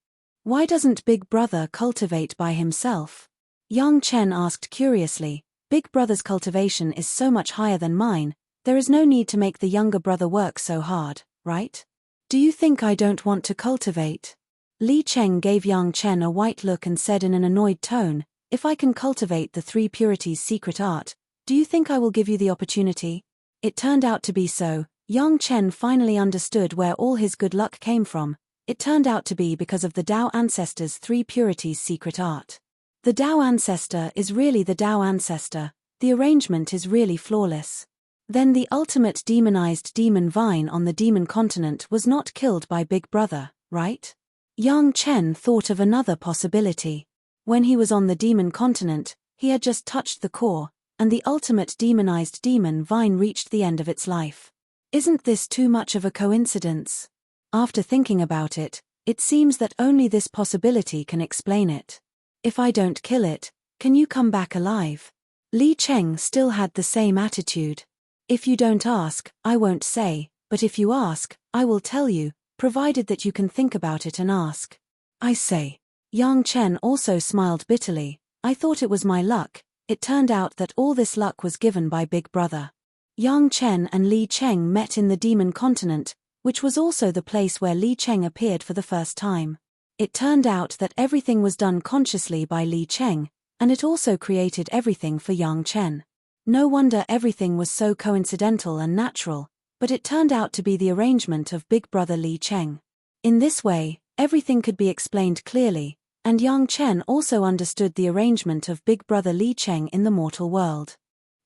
Why doesn't Big Brother cultivate by himself? Yang Chen asked curiously. Big Brother's cultivation is so much higher than mine, there is no need to make the younger brother work so hard, right? Do you think I don't want to cultivate? Li Cheng gave Yang Chen a white look and said in an annoyed tone, if I can cultivate the three purities secret art, do you think I will give you the opportunity? It turned out to be so. Yang Chen finally understood where all his good luck came from. It turned out to be because of the Tao ancestor's three purities secret art. The Tao ancestor is really the Tao ancestor, the arrangement is really flawless. Then the ultimate demonized demon vine on the demon continent was not killed by Big Brother, right? Yang Chen thought of another possibility. When he was on the demon continent, he had just touched the core, and the ultimate demonized demon vine reached the end of its life. Isn't this too much of a coincidence? After thinking about it, it seems that only this possibility can explain it. If I don't kill it, can you come back alive? Li Cheng still had the same attitude. If you don't ask, I won't say, but if you ask, I will tell you, provided that you can think about it and ask. I say. Yang Chen also smiled bitterly. I thought it was my luck. It turned out that all this luck was given by Big Brother. Yang Chen and Li Cheng met in the Demon Continent, which was also the place where Li Cheng appeared for the first time. It turned out that everything was done consciously by Li Cheng, and it also created everything for Yang Chen. No wonder everything was so coincidental and natural, but it turned out to be the arrangement of Big Brother Li Cheng. In this way, everything could be explained clearly, and Yang Chen also understood the arrangement of Big Brother Li Cheng in the mortal world.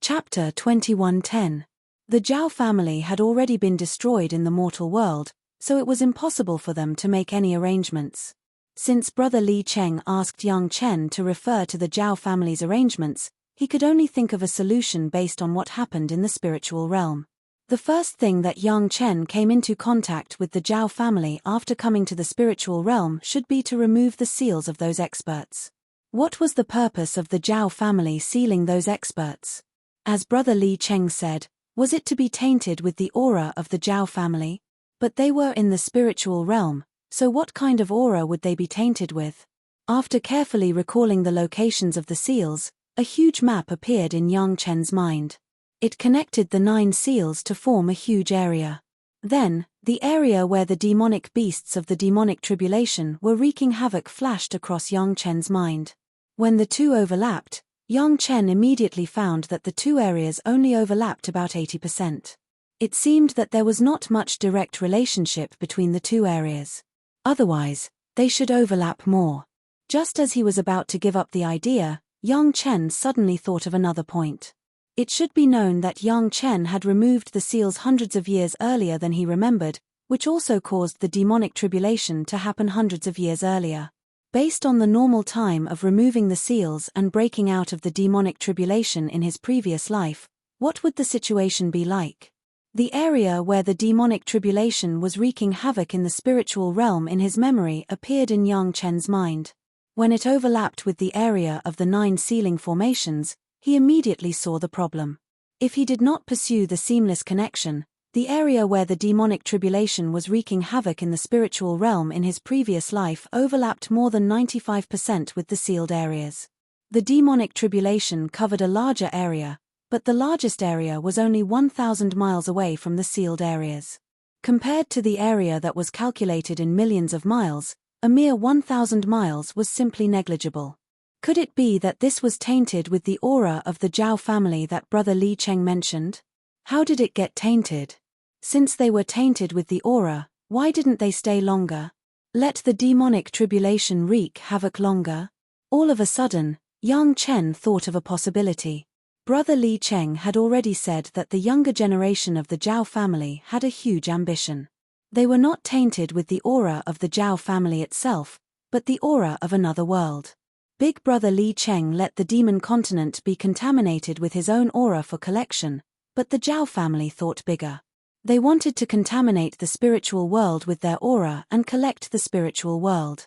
Chapter 2110. The Zhao family had already been destroyed in the mortal world, so it was impossible for them to make any arrangements. Since Brother Li Cheng asked Yang Chen to refer to the Zhao family's arrangements, he could only think of a solution based on what happened in the spiritual realm. The first thing that Yang Chen came into contact with the Zhao family after coming to the spiritual realm should be to remove the seals of those experts. What was the purpose of the Zhao family sealing those experts? As Brother Li Cheng said, was it to be tainted with the aura of the Zhao family? But they were in the spiritual realm, so what kind of aura would they be tainted with? After carefully recalling the locations of the seals, a huge map appeared in Yang Chen's mind. It connected the 9 seals to form a huge area. Then, the area where the demonic beasts of the demonic tribulation were wreaking havoc flashed across Yang Chen's mind. When the two overlapped, Yang Chen immediately found that the two areas only overlapped about 80%. It seemed that there was not much direct relationship between the two areas. Otherwise, they should overlap more. Just as he was about to give up the idea, Yang Chen suddenly thought of another point. It should be known that Yang Chen had removed the seals hundreds of years earlier than he remembered, which also caused the demonic tribulation to happen hundreds of years earlier. Based on the normal time of removing the seals and breaking out of the demonic tribulation in his previous life, what would the situation be like? The area where the demonic tribulation was wreaking havoc in the spiritual realm in his memory appeared in Yang Chen's mind. When it overlapped with the area of the 9 sealing formations, he immediately saw the problem. If he did not pursue the seamless connection, the area where the demonic tribulation was wreaking havoc in the spiritual realm in his previous life overlapped more than 95% with the sealed areas. The demonic tribulation covered a larger area, but the largest area was only 1,000 miles away from the sealed areas. Compared to the area that was calculated in millions of miles, a mere 1,000 miles was simply negligible. Could it be that this was tainted with the aura of the Zhao family that Brother Li Cheng mentioned? How did it get tainted? Since they were tainted with the aura, why didn't they stay longer? Let the demonic tribulation wreak havoc longer? All of a sudden, Yang Chen thought of a possibility. Brother Li Cheng had already said that the younger generation of the Zhao family had a huge ambition. They were not tainted with the aura of the Zhao family itself, but the aura of another world. Big Brother Li Cheng let the demon continent be contaminated with his own aura for collection, but the Zhao family thought bigger. They wanted to contaminate the spiritual world with their aura and collect the spiritual world.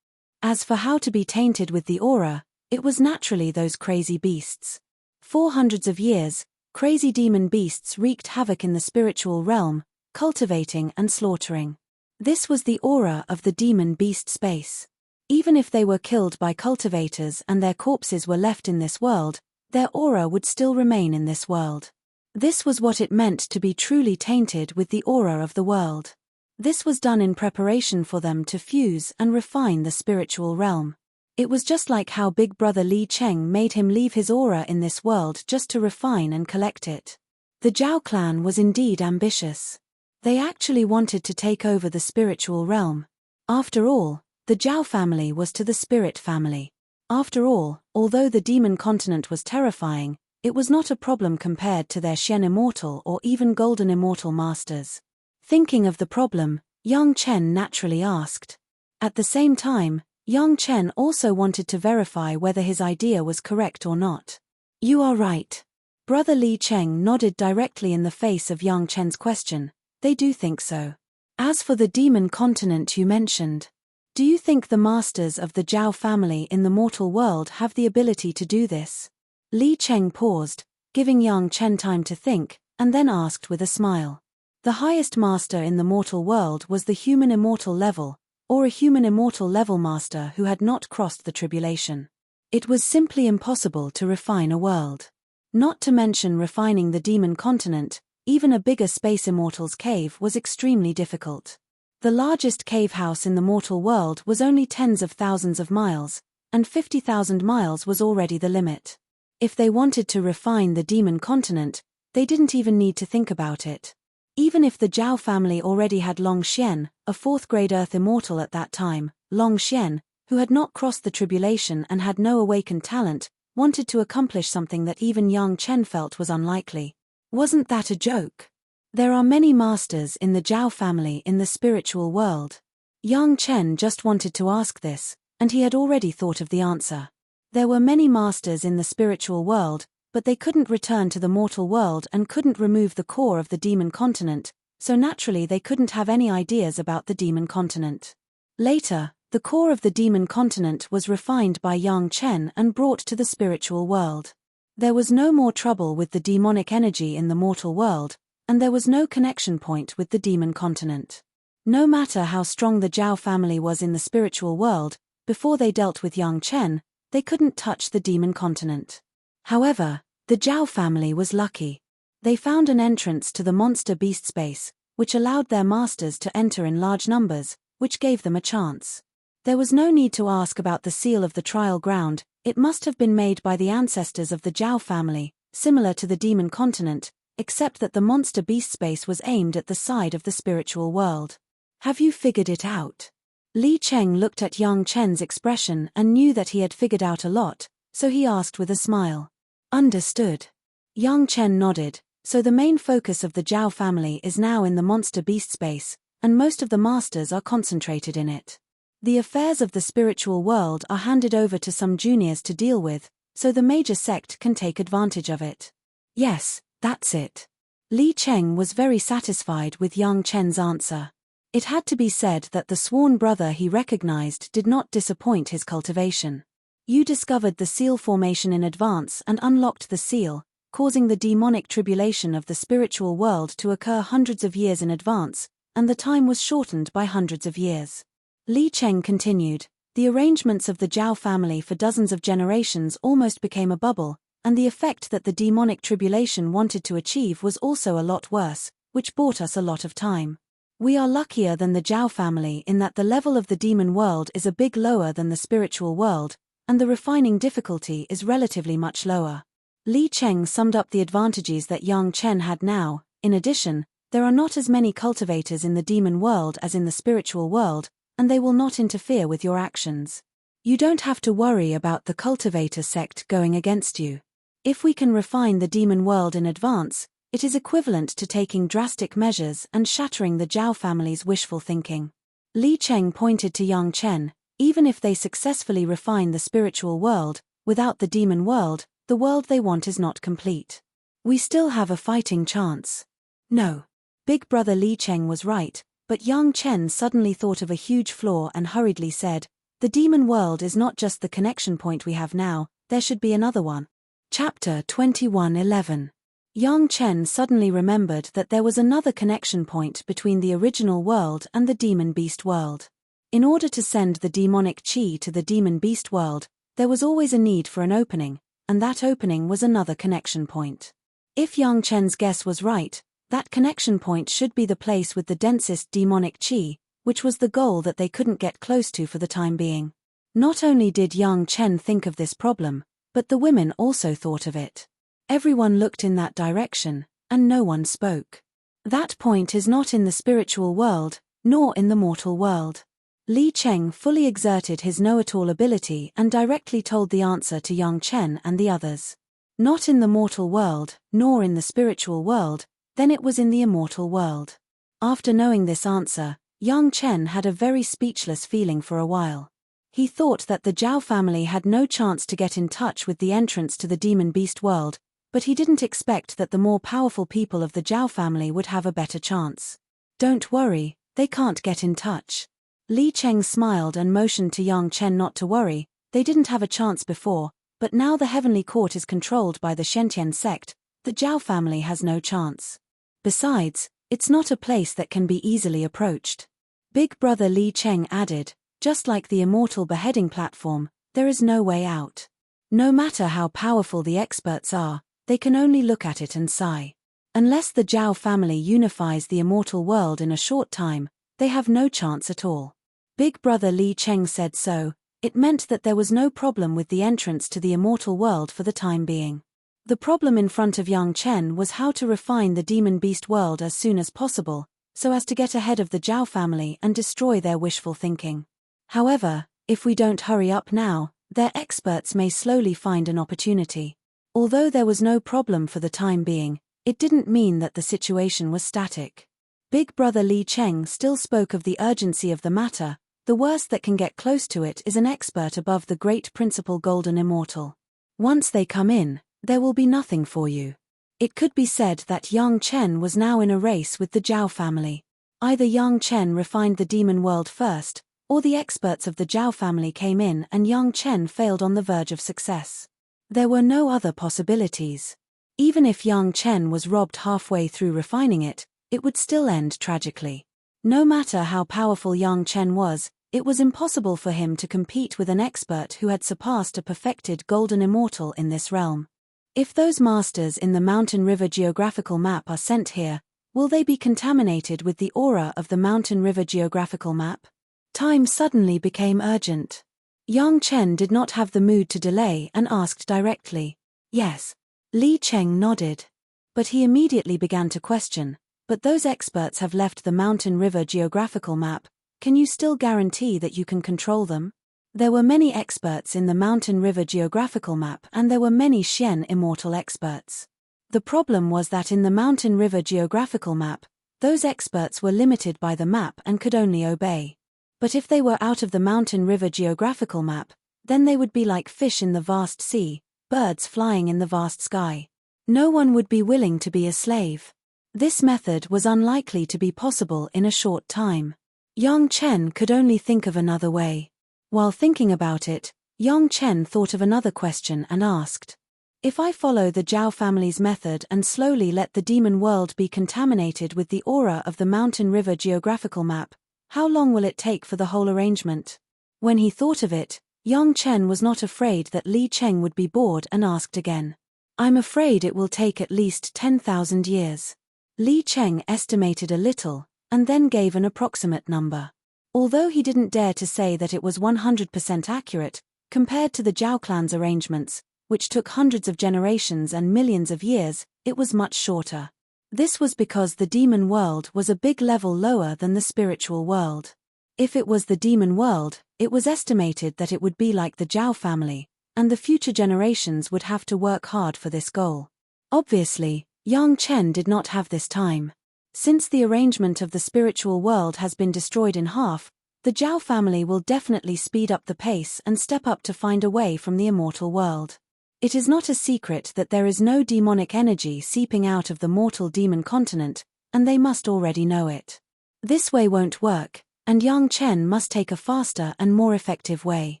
As for how to be tainted with the aura, it was naturally those crazy beasts. For hundreds of years, crazy demon beasts wreaked havoc in the spiritual realm, cultivating and slaughtering. This was the aura of the demon beast space. Even if they were killed by cultivators and their corpses were left in this world, their aura would still remain in this world. This was what it meant to be truly tainted with the aura of the world. This was done in preparation for them to fuse and refine the spiritual realm. It was just like how Big Brother Li Cheng made him leave his aura in this world just to refine and collect it. The Zhao clan was indeed ambitious. They actually wanted to take over the spiritual realm. After all, the Zhao family was to the spirit family. After all, although the demon continent was terrifying, it was not a problem compared to their Shen Immortal or even Golden Immortal masters. Thinking of the problem, Yang Chen naturally asked. At the same time, Yang Chen also wanted to verify whether his idea was correct or not. You are right. Brother Li Cheng nodded directly in the face of Yang Chen's question. They do think so. As for the demon continent you mentioned, do you think the masters of the Zhao family in the mortal world have the ability to do this? Li Cheng paused, giving Yang Chen time to think, and then asked with a smile. The highest master in the mortal world was the human immortal level, or a human immortal level master who had not crossed the tribulation. It was simply impossible to refine a world. Not to mention refining the demon continent, even a bigger space immortal's cave was extremely difficult. The largest cave house in the mortal world was only tens of thousands of miles, and 50,000 miles was already the limit. If they wanted to refine the demon continent, they didn't even need to think about it. Even if the Zhao family already had Long Xian, a fourth-grade Earth immortal at that time, Long Xian, who had not crossed the tribulation and had no awakened talent, wanted to accomplish something that even Yang Chen felt was unlikely. Wasn't that a joke? There are many masters in the Zhao family in the spiritual world. Yang Chen just wanted to ask this, and he had already thought of the answer. There were many masters in the spiritual world, but they couldn't return to the mortal world and couldn't remove the core of the demon continent, so naturally they couldn't have any ideas about the demon continent. Later, the core of the demon continent was refined by Yang Chen and brought to the spiritual world. There was no more trouble with the demonic energy in the mortal world, and there was no connection point with the demon continent. No matter how strong the Zhao family was in the spiritual world, before they dealt with Yang Chen, they couldn't touch the demon continent. However, the Zhao family was lucky. They found an entrance to the monster beast space, which allowed their masters to enter in large numbers, which gave them a chance. There was no need to ask about the seal of the trial ground. It must have been made by the ancestors of the Zhao family, similar to the demon continent, except that the monster beast space was aimed at the side of the spiritual world. Have you figured it out? Li Cheng looked at Yang Chen's expression and knew that he had figured out a lot, so he asked with a smile. Understood. Yang Chen nodded. So the main focus of the Zhao family is now in the monster beast space, and most of the masters are concentrated in it. The affairs of the spiritual world are handed over to some juniors to deal with, so the major sect can take advantage of it. Yes, that's it. Li Cheng was very satisfied with Yang Chen's answer. It had to be said that the sworn brother he recognized did not disappoint his cultivation. You discovered the seal formation in advance and unlocked the seal, causing the demonic tribulation of the spiritual world to occur hundreds of years in advance, and the time was shortened by hundreds of years. Li Cheng continued, the arrangements of the Zhao family for dozens of generations almost became a bubble, and the effect that the demonic tribulation wanted to achieve was also a lot worse, which bought us a lot of time. We are luckier than the Zhao family in that the level of the demon world is a big lower than the spiritual world, and the refining difficulty is relatively much lower. Li Cheng summed up the advantages that Yang Chen had now. In addition, there are not as many cultivators in the demon world as in the spiritual world, and they will not interfere with your actions. You don't have to worry about the cultivator sect going against you. If we can refine the demon world in advance, it is equivalent to taking drastic measures and shattering the Zhao family's wishful thinking. Li Cheng pointed to Yang Chen. Even if they successfully refine the spiritual world, without the demon world, the world they want is not complete. We still have a fighting chance. No. Big brother Li Cheng was right, but Yang Chen suddenly thought of a huge flaw and hurriedly said, the demon world is not just the connection point we have now, there should be another one. Chapter 21:11. Yang Chen suddenly remembered that there was another connection point between the original world and the demon beast world. In order to send the demonic chi to the demon beast world, there was always a need for an opening, and that opening was another connection point. If Yang Chen's guess was right, that connection point should be the place with the densest demonic chi, which was the goal that they couldn't get close to for the time being. Not only did Yang Chen think of this problem, but the women also thought of it. Everyone looked in that direction, and no one spoke. That point is not in the spiritual world, nor in the mortal world. Li Cheng fully exerted his know-it-all ability and directly told the answer to Yang Chen and the others. Not in the mortal world, nor in the spiritual world, then it was in the immortal world. After knowing this answer, Yang Chen had a very speechless feeling for a while. He thought that the Zhao family had no chance to get in touch with the entrance to the demon beast world, But he didn't expect that the more powerful people of the Zhao family would have a better chance. Don't worry, they can't get in touch. Li Cheng smiled and motioned to Yang Chen not to worry. They didn't have a chance before, but now the heavenly court is controlled by the Shentian sect. The Zhao family has no chance. Besides, it's not a place that can be easily approached. Big brother Li Cheng added, just like the immortal beheading platform, there is no way out. No matter how powerful the experts are, they can only look at it and sigh. Unless the Zhao family unifies the immortal world in a short time, they have no chance at all. Big brother Li Cheng said so. It meant that there was no problem with the entrance to the immortal world for the time being. The problem in front of Yang Chen was how to refine the demon beast world as soon as possible, so as to get ahead of the Zhao family and destroy their wishful thinking. However, if we don't hurry up now, their experts may slowly find an opportunity. Although there was no problem for the time being, it didn't mean that the situation was static. Big brother Li Cheng still spoke of the urgency of the matter. The worst that can get close to it is an expert above the great principal golden immortal. Once they come in, there will be nothing for you. It could be said that Yang Chen was now in a race with the Zhao family. Either Yang Chen refined the demon world first, or the experts of the Zhao family came in and Yang Chen failed on the verge of success. There were no other possibilities. Even if Yang Chen was robbed halfway through refining it, it would still end tragically. No matter how powerful Yang Chen was, it was impossible for him to compete with an expert who had surpassed a perfected golden immortal in this realm. If those masters in the Mountain River geographical map are sent here, will they be contaminated with the aura of the Mountain River geographical map? Time suddenly became urgent. Yang Chen did not have the mood to delay and asked directly. Yes. Li Cheng nodded. But he immediately began to question, but those experts have left the Mountain River geographical map. Can you still guarantee that you can control them? There were many experts in the Mountain River geographical map and there were many Xian immortal experts. The problem was that in the Mountain River geographical map, those experts were limited by the map and could only obey. But if they were out of the Mountain River geographical map, then they would be like fish in the vast sea, birds flying in the vast sky. No one would be willing to be a slave. This method was unlikely to be possible in a short time. Yang Chen could only think of another way. While thinking about it, Yang Chen thought of another question and asked, if I follow the Zhao family's method and slowly let the demon world be contaminated with the aura of the Mountain River geographical map, how long will it take for the whole arrangement? When he thought of it, Yang Chen was not afraid that Li Cheng would be bored and asked again. I'm afraid it will take at least 10,000 years. Li Cheng estimated a little, and then gave an approximate number. Although he didn't dare to say that it was 100% accurate, compared to the Zhao clan's arrangements, which took hundreds of generations and millions of years, it was much shorter. This was because the demon world was a big level lower than the spiritual world. If it was the demon world, it was estimated that it would be like the Zhao family, and the future generations would have to work hard for this goal. Obviously, Yang Chen did not have this time. Since the arrangement of the spiritual world has been destroyed in half, the Zhao family will definitely speed up the pace and step up to find a way from the immortal world. It is not a secret that there is no demonic energy seeping out of the mortal demon continent, and they must already know it. This way won't work, and Yang Chen must take a faster and more effective way.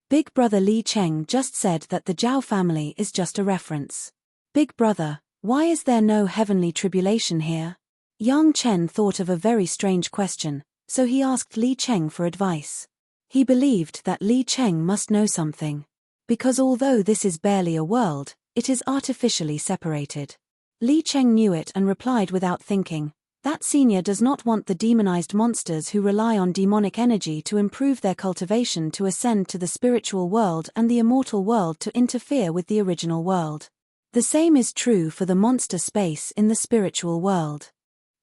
Big brother Li Cheng just said that the Zhao family is just a reference. Big brother, why is there no heavenly tribulation here? Yang Chen thought of a very strange question, so he asked Li Cheng for advice. He believed that Li Cheng must know something. Because although this is barely a world, it is artificially separated. Li Cheng knew it and replied without thinking, that senior does not want the demonized monsters who rely on demonic energy to improve their cultivation to ascend to the spiritual world and the immortal world to interfere with the original world. The same is true for the monster space in the spiritual world.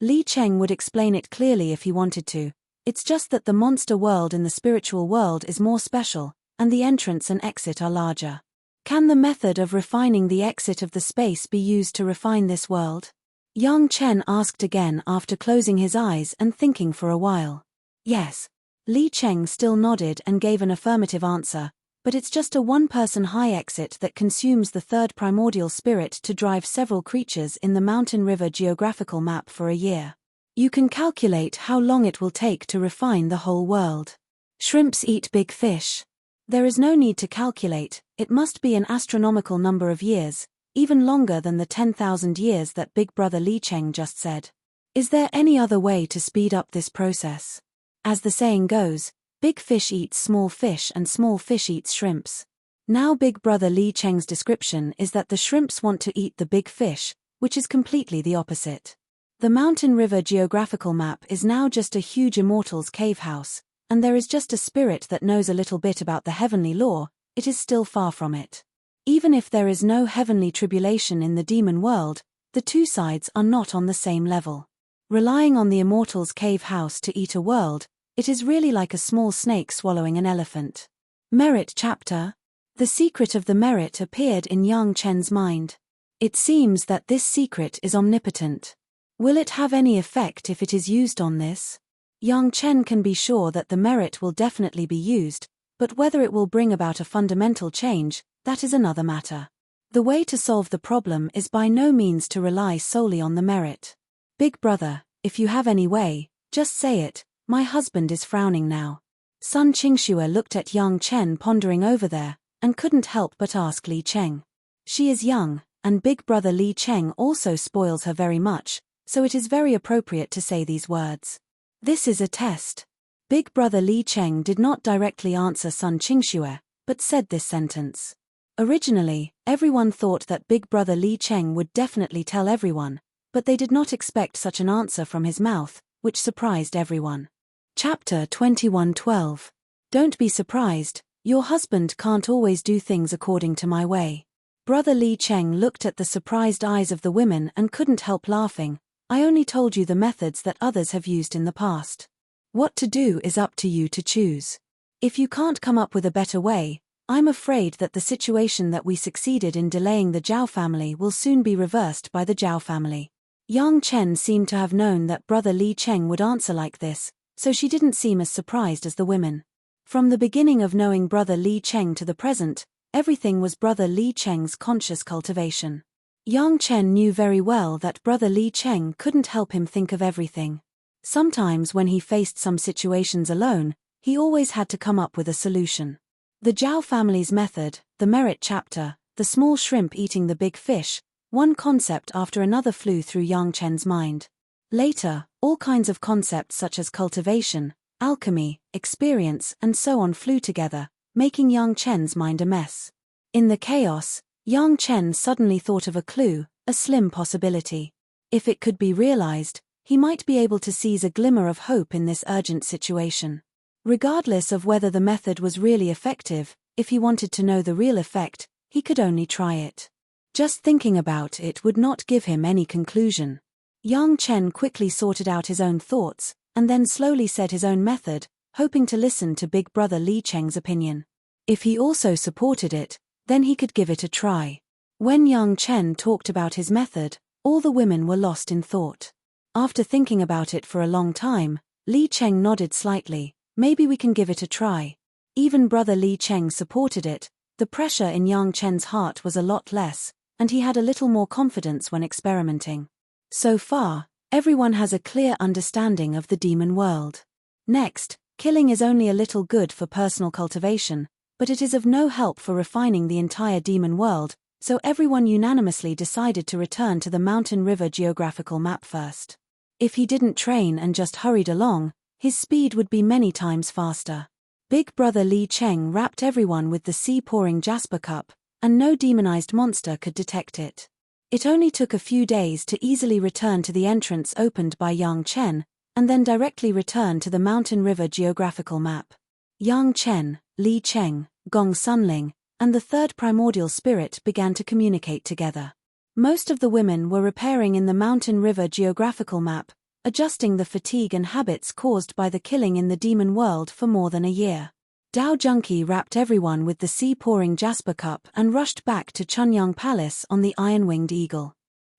Li Cheng would explain it clearly if he wanted to. It's just that the monster world in the spiritual world is more special, and the entrance and exit are larger. Can the method of refining the exit of the space be used to refine this world? Yang Chen asked again after closing his eyes and thinking for a while. Yes. Li Cheng still nodded and gave an affirmative answer. but it's just a one-person high exit that consumes the third primordial spirit to drive several creatures in the mountain river geographical map for a year. You can calculate how long it will take to refine the whole world. Shrimps eat big fish. There is no need to calculate, it must be an astronomical number of years, even longer than the 10,000 years that Big Brother Li Cheng just said. Is there any other way to speed up this process? As the saying goes, big fish eats small fish and small fish eats shrimps. Now Big Brother Li Cheng's description is that the shrimps want to eat the big fish, which is completely the opposite. The mountain river geographical map is now just a huge immortal's cave house, and there is just a spirit that knows a little bit about the heavenly law. It is still far from it. Even if there is no heavenly tribulation in the demon world, the two sides are not on the same level. Relying on the immortal's cave house to eat a world, it is really like a small snake swallowing an elephant. Merit chapter. The secret of the merit appeared in Yang Chen's mind. It seems that this secret is omnipotent. Will it have any effect if it is used on this? Yang Chen can be sure that the merit will definitely be used, but whether it will bring about a fundamental change, that is another matter. The way to solve the problem is by no means to rely solely on the merit. Big brother, if you have any way, just say it. My husband is frowning now. Sun Qingxue looked at Yang Chen pondering over there, and couldn't help but ask Li Cheng. She is young, and Big Brother Li Cheng also spoils her very much, so it is very appropriate to say these words. This is a test. Big Brother Li Cheng did not directly answer Sun Qingxue, but said this sentence. Originally, everyone thought that Big Brother Li Cheng would definitely tell everyone, but they did not expect such an answer from his mouth, which surprised everyone. Chapter 21:12. Don't be surprised, your husband can't always do things according to my way. Brother Li Cheng looked at the surprised eyes of the women and couldn't help laughing. I only told you the methods that others have used in the past. What to do is up to you to choose. If you can't come up with a better way, I'm afraid that the situation that we succeeded in delaying the Zhao family will soon be reversed by the Zhao family. Yang Chen seemed to have known that Brother Li Cheng would answer like this, so she didn't seem as surprised as the women. From the beginning of knowing Brother Li Cheng to the present, everything was Brother Li Cheng's conscious cultivation. Yang Chen knew very well that Brother Li Cheng couldn't help him think of everything. Sometimes when he faced some situations alone, he always had to come up with a solution. The Zhao family's method, the merit chapter, the small shrimp eating the big fish, one concept after another flew through Yang Chen's mind. Later, all kinds of concepts such as cultivation, alchemy, experience, and so on flew together, making Yang Chen's mind a mess. In the chaos, Yang Chen suddenly thought of a clue, a slim possibility. If it could be realized, he might be able to seize a glimmer of hope in this urgent situation. Regardless of whether the method was really effective, if he wanted to know the real effect, he could only try it. Just thinking about it would not give him any conclusion. Yang Chen quickly sorted out his own thoughts, and then slowly said his own method, hoping to listen to Big Brother Li Cheng's opinion. If he also supported it, then he could give it a try. When Yang Chen talked about his method, all the women were lost in thought. After thinking about it for a long time, Li Cheng nodded slightly. Maybe we can give it a try. Even Brother Li Cheng supported it. The pressure in Yang Chen's heart was a lot less, and he had a little more confidence when experimenting. So far, everyone has a clear understanding of the demon world. Next, killing is only a little good for personal cultivation, but it is of no help for refining the entire demon world, so everyone unanimously decided to return to the mountain river geographical map first. If he didn't train and just hurried along, his speed would be many times faster. Big Brother Li Cheng wrapped everyone with the sea-pouring jasper cup, and no demonized monster could detect it. It only took a few days to easily return to the entrance opened by Yang Chen, and then directly return to the mountain river geographical map. Yang Chen, Li Cheng, Gong Sunling, and the third primordial spirit began to communicate together. Most of the women were repairing in the mountain river geographical map, adjusting the fatigue and habits caused by the killing in the demon world for more than a year. Dao Junki wrapped everyone with the sea-pouring jasper cup and rushed back to Chunyang Palace on the iron-winged eagle.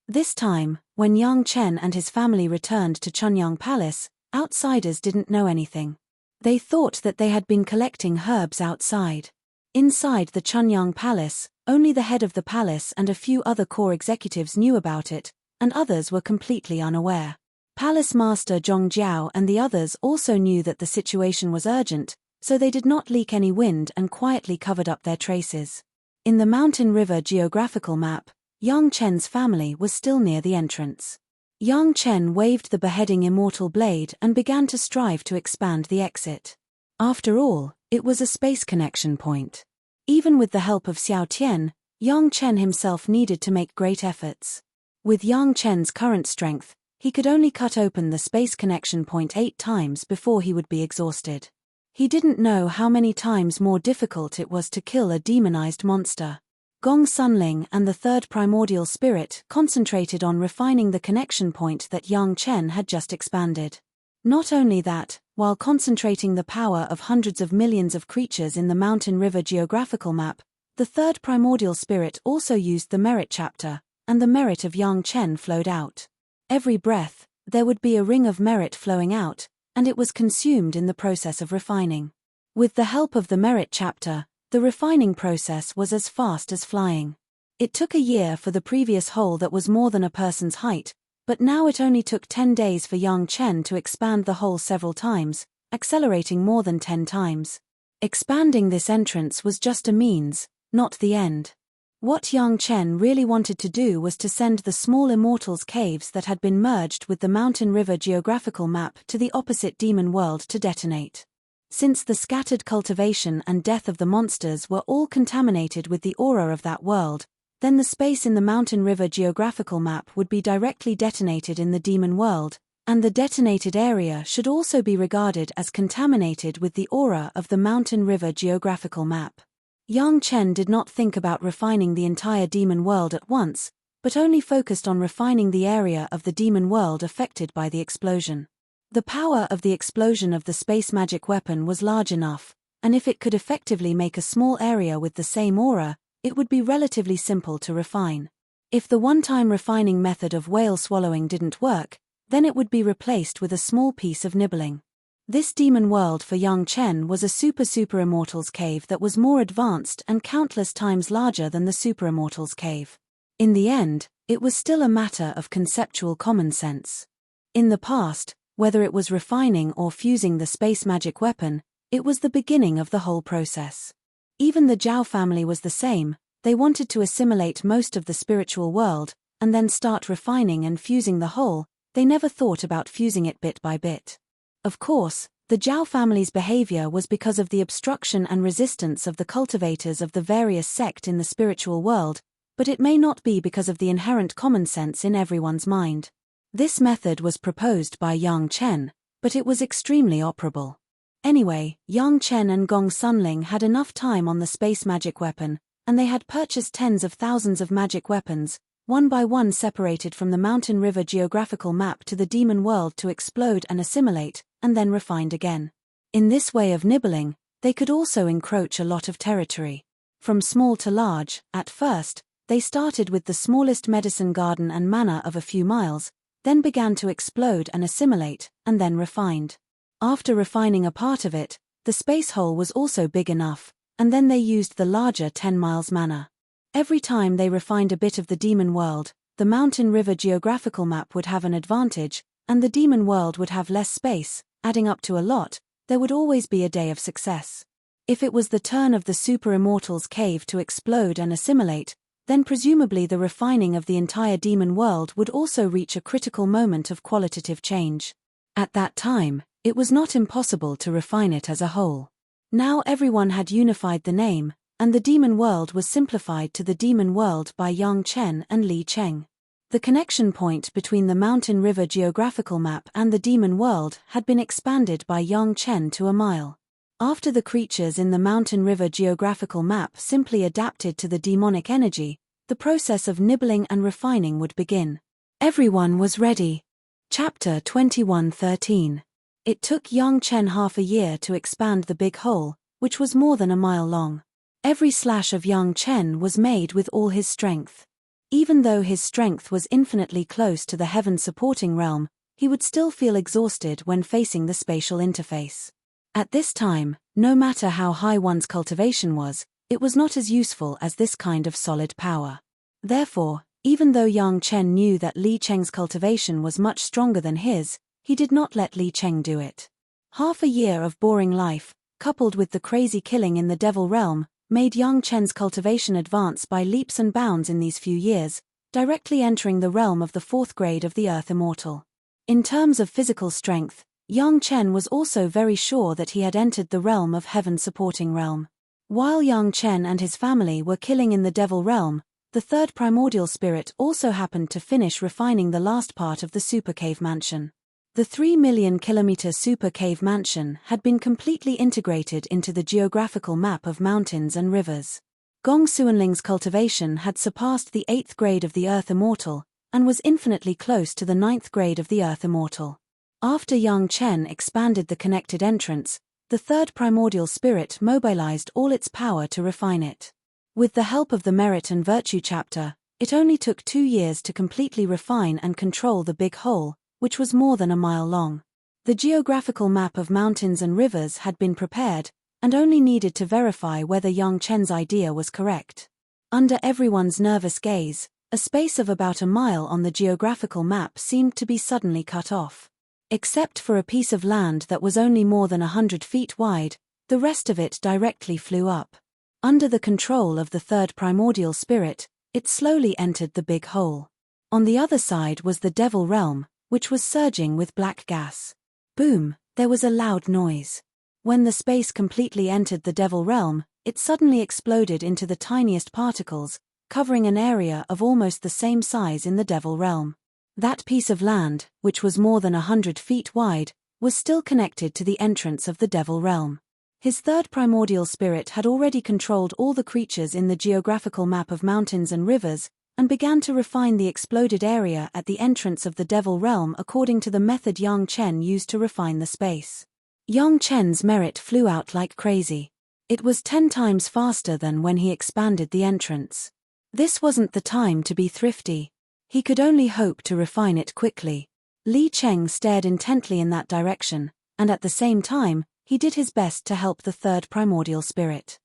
This time, when Yang Chen and his family returned to Chunyang Palace, outsiders didn't know anything. They thought that they had been collecting herbs outside. Inside the Chunyang Palace, only the head of the palace and a few other core executives knew about it, and others were completely unaware. Palace Master Zhong Jiao and the others also knew that the situation was urgent, so they did not leak any wind and quietly covered up their traces. In the mountain river geographical map, Yang Chen's family was still near the entrance. Yang Chen waved the beheading immortal blade and began to strive to expand the exit. After all, it was a space connection point. Even with the help of Xiao Tian, Yang Chen himself needed to make great efforts. With Yang Chen's current strength, he could only cut open the space connection point 8 times before he would be exhausted. He didn't know how many times more difficult it was to kill a demonized monster. Gong Sunling and the third primordial spirit concentrated on refining the connection point that Yang Chen had just expanded. Not only that, while concentrating the power of hundreds of millions of creatures in the mountain river geographical map, the third primordial spirit also used the merit chapter, and the merit of Yang Chen flowed out. Every breath, there would be a ring of merit flowing out, and it was consumed in the process of refining. With the help of the merit chapter, the refining process was as fast as flying. It took a year for the previous hole that was more than a person's height, but now it only took 10 days for Yang Chen to expand the hole several times, accelerating more than 10 times. Expanding this entrance was just a means, not the end. What Yang Chen really wanted to do was to send the small immortals' caves that had been merged with the mountain river geographical map to the opposite demon world to detonate. Since the scattered cultivation and death of the monsters were all contaminated with the aura of that world, then the space in the mountain river geographical map would be directly detonated in the demon world, and the detonated area should also be regarded as contaminated with the aura of the mountain river geographical map. Yang Chen did not think about refining the entire demon world at once, but only focused on refining the area of the demon world affected by the explosion. The power of the explosion of the space magic weapon was large enough, and if it could effectively make a small area with the same aura, it would be relatively simple to refine. If the one-time refining method of whale swallowing didn't work, then it would be replaced with a small piece of nibbling. This demon world for Yang Chen was a super immortals cave that was more advanced and countless times larger than the super immortals cave. In the end, it was still a matter of conceptual common sense. In the past, whether it was refining or fusing the space magic weapon, it was the beginning of the whole process. Even the Zhao family was the same. They wanted to assimilate most of the spiritual world, and then start refining and fusing the whole. They never thought about fusing it bit by bit. Of course, the Zhao family's behavior was because of the obstruction and resistance of the cultivators of the various sect in the spiritual world, but it may not be because of the inherent common sense in everyone's mind. This method was proposed by Yang Chen, but it was extremely operable. Anyway, Yang Chen and Gong Sunling had enough time on the space magic weapon, and they had purchased tens of thousands of magic weapons, one by one separated from the mountain river geographical map to the demon world to explode and assimilate, and then refined again. In this way of nibbling, they could also encroach a lot of territory. From small to large, at first, they started with the smallest medicine garden and manor of a few miles, then began to explode and assimilate, and then refined. After refining a part of it, the space hole was also big enough, and then they used the larger 10 miles manor. Every time they refined a bit of the demon world, the mountain river geographical map would have an advantage, and the demon world would have less space, adding up to a lot. There would always be a day of success. If it was the turn of the super immortals cave to explode and assimilate, then presumably the refining of the entire demon world would also reach a critical moment of qualitative change. At that time, it was not impossible to refine it as a whole. Now everyone had unified the name, and the demon world was simplified to the demon world by Yang Chen and Li Cheng. The connection point between the mountain river geographical map and the demon world had been expanded by Yang Chen to a mile. After the creatures in the mountain river geographical map simply adapted to the demonic energy, the process of nibbling and refining would begin. Everyone was ready. Chapter 21:13. It took Yang Chen half a year to expand the big hole, which was more than a mile long. Every slash of Yang Chen was made with all his strength. Even though his strength was infinitely close to the heaven-supporting realm, he would still feel exhausted when facing the spatial interface. At this time, no matter how high one's cultivation was, It was not as useful as this kind of solid power. Therefore, even though Yang Chen knew that Li Cheng's cultivation was much stronger than his, he did not let Li Cheng do it. Half a year of boring life, coupled with the crazy killing in the Devil Realm, made Yang Chen's cultivation advance by leaps and bounds in these few years, directly entering the realm of the 4th grade of the Earth Immortal. In terms of physical strength, Yang Chen was also very sure that he had entered the realm of Heaven Supporting Realm. While Yang Chen and his family were killing in the Devil Realm, the 3rd primordial spirit also happened to finish refining the last part of the Super Cave Mansion. The 3 million kilometer Super Cave Mansion had been completely integrated into the geographical map of mountains and rivers. Gong Xuanling's cultivation had surpassed the 8th grade of the Earth Immortal, and was infinitely close to the 9th grade of the Earth Immortal. After Yang Chen expanded the connected entrance, the 3rd primordial spirit mobilized all its power to refine it. With the help of the Merit and Virtue chapter, it only took 2 years to completely refine and control the Big Hole, which was more than a mile long. The geographical map of mountains and rivers had been prepared, and only needed to verify whether Yang Chen's idea was correct. Under everyone's nervous gaze, a space of about a mile on the geographical map seemed to be suddenly cut off. Except for a piece of land that was only more than 100 feet wide, the rest of it directly flew up. Under the control of the 3rd primordial spirit, it slowly entered the Big Hole. On the other side was the Devil Realm, which was surging with black gas. Boom, there was a loud noise. When the space completely entered the Devil Realm, it suddenly exploded into the tiniest particles, covering an area of almost the same size in the Devil Realm. That piece of land, which was more than 100 feet wide, was still connected to the entrance of the Devil Realm. His 3rd primordial spirit had already controlled all the creatures in the geographical map of mountains and rivers, and began to refine the exploded area at the entrance of the Devil Realm according to the method Yang Chen used to refine the space. Yang Chen's merit flew out like crazy. It was 10 times faster than when he expanded the entrance. This wasn't the time to be thrifty. He could only hope to refine it quickly. Li Cheng stared intently in that direction, and at the same time, he did his best to help the 3rd primordial spirit.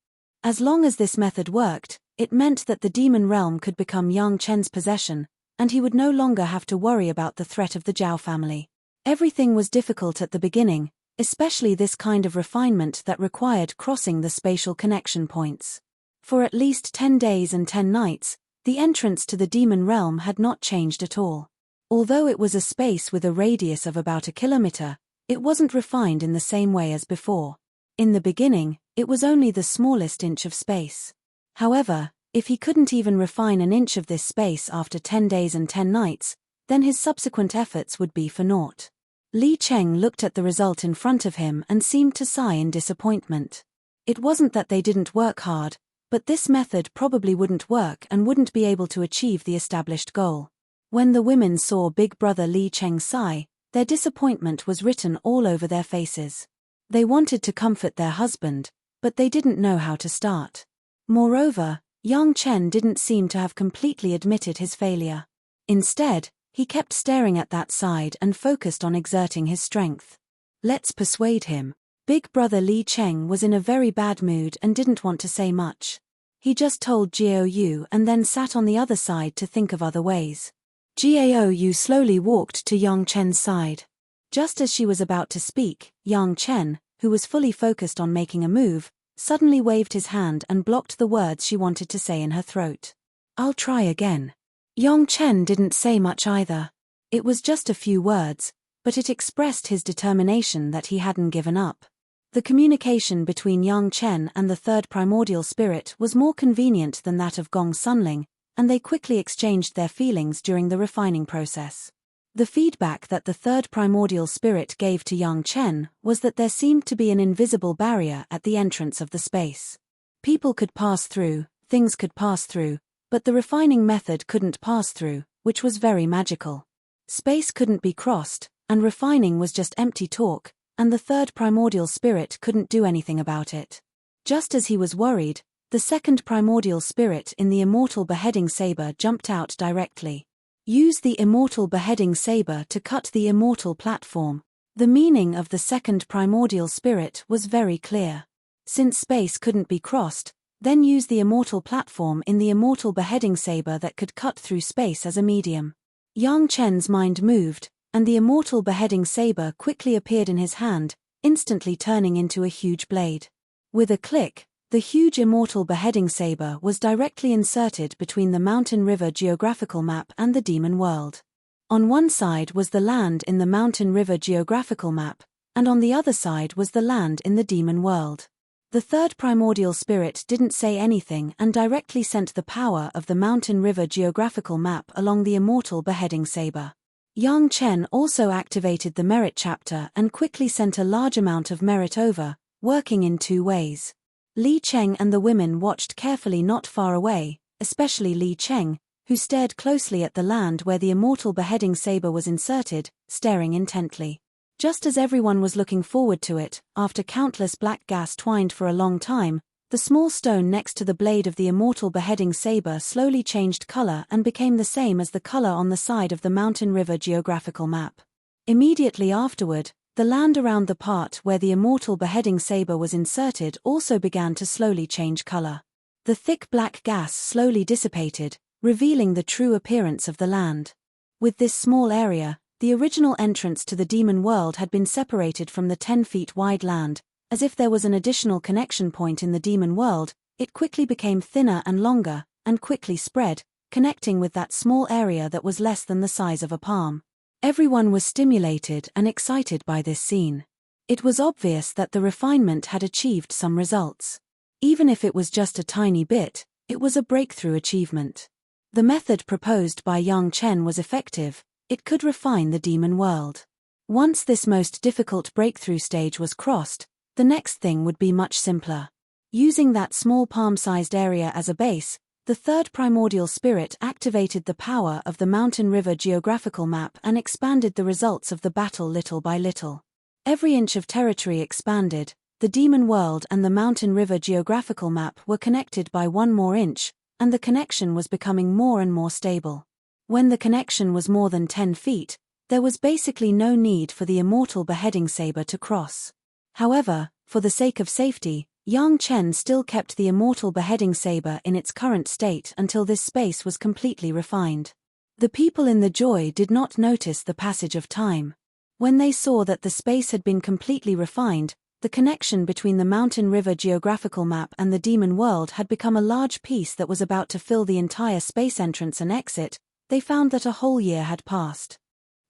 As long as this method worked, it meant that the demon realm could become Yang Chen's possession, and he would no longer have to worry about the threat of the Zhao family. Everything was difficult at the beginning, especially this kind of refinement that required crossing the spatial connection points. For at least 10 days and 10 nights, the entrance to the demon realm had not changed at all. Although it was a space with a radius of about a kilometer, it wasn't refined in the same way as before. In the beginning, it was only the smallest inch of space. However, if he couldn't even refine an inch of this space after 10 days and 10 nights, then his subsequent efforts would be for naught. Li Cheng looked at the result in front of him and seemed to sigh in disappointment. It wasn't that they didn't work hard, but this method probably wouldn't work and wouldn't be able to achieve the established goal. When the women saw Big Brother Li Cheng sigh, their disappointment was written all over their faces. They wanted to comfort their husband, but they didn't know how to start. Moreover, Yang Chen didn't seem to have completely admitted his failure. Instead, he kept staring at that side and focused on exerting his strength. Let's persuade him. Big Brother Li Cheng was in a very bad mood and didn't want to say much. He just told Jiao Yu and then sat on the other side to think of other ways. Jiao Yu slowly walked to Yang Chen's side. Just as she was about to speak, Yang Chen, who was fully focused on making a move, suddenly waved his hand and blocked the words she wanted to say in her throat. I'll try again. Yang Chen didn't say much either. It was just a few words, but it expressed his determination that he hadn't given up. The communication between Yang Chen and the 3rd primordial spirit was more convenient than that of Gong Sunling, and they quickly exchanged their feelings during the refining process. The feedback that the 3rd primordial spirit gave to Yang Chen was that there seemed to be an invisible barrier at the entrance of the space. People could pass through, things could pass through, but the refining method couldn't pass through, which was very magical. Space couldn't be crossed, and refining was just empty talk, and the 3rd primordial spirit couldn't do anything about it. Just as he was worried, the 2nd primordial spirit in the immortal beheading saber jumped out directly. Use the immortal beheading saber to cut the immortal platform. The meaning of the 2nd primordial spirit was very clear. Since space couldn't be crossed, then use the immortal platform in the immortal beheading saber that could cut through space as a medium. Yang Chen's mind moved, and the immortal beheading saber quickly appeared in his hand, instantly turning into a huge blade. With a click, the huge immortal beheading saber was directly inserted between the mountain river geographical map and the demon world. On one side was the land in the mountain river geographical map, and on the other side was the land in the demon world. The third primordial spirit didn't say anything and directly sent the power of the mountain river geographical map along the immortal beheading saber. Yang Chen also activated the merit chapter and quickly sent a large amount of merit over, working in two ways. Li Cheng and the women watched carefully not far away, especially Li Cheng, who stared closely at the land where the immortal beheading saber was inserted, staring intently. Just as everyone was looking forward to it, after countless black gas twined for a long time, the small stone next to the blade of the immortal beheading saber slowly changed color and became the same as the color on the side of the mountain river geographical map. Immediately afterward, the land around the part where the immortal beheading saber was inserted also began to slowly change color. The thick black gas slowly dissipated, revealing the true appearance of the land. With this small area, the original entrance to the demon world had been separated from the 10 feet wide land. As if there was an additional connection point in the demon world, it quickly became thinner and longer, and quickly spread, connecting with that small area that was less than the size of a palm. Everyone was stimulated and excited by this scene. It was obvious that the refinement had achieved some results. Even if it was just a tiny bit, it was a breakthrough achievement. The method proposed by Yang Chen was effective. It could refine the demon world. Once this most difficult breakthrough stage was crossed, the next thing would be much simpler. Using that small palm-sized area as a base, the third primordial spirit activated the power of the mountain river geographical map and expanded the results of the battle little by little. Every inch of territory expanded, the demon world and the mountain river geographical map were connected by 1 more inch, and the connection was becoming more and more stable. When the connection was more than 10 feet, there was basically no need for the immortal beheading saber to cross. However, for the sake of safety, Yang Chen still kept the immortal beheading saber in its current state until this space was completely refined. The people in the Joy did not notice the passage of time. When they saw that the space had been completely refined, the connection between the mountain river geographical map and the demon world had become a large piece that was about to fill the entire space entrance and exit, they found that a whole year had passed.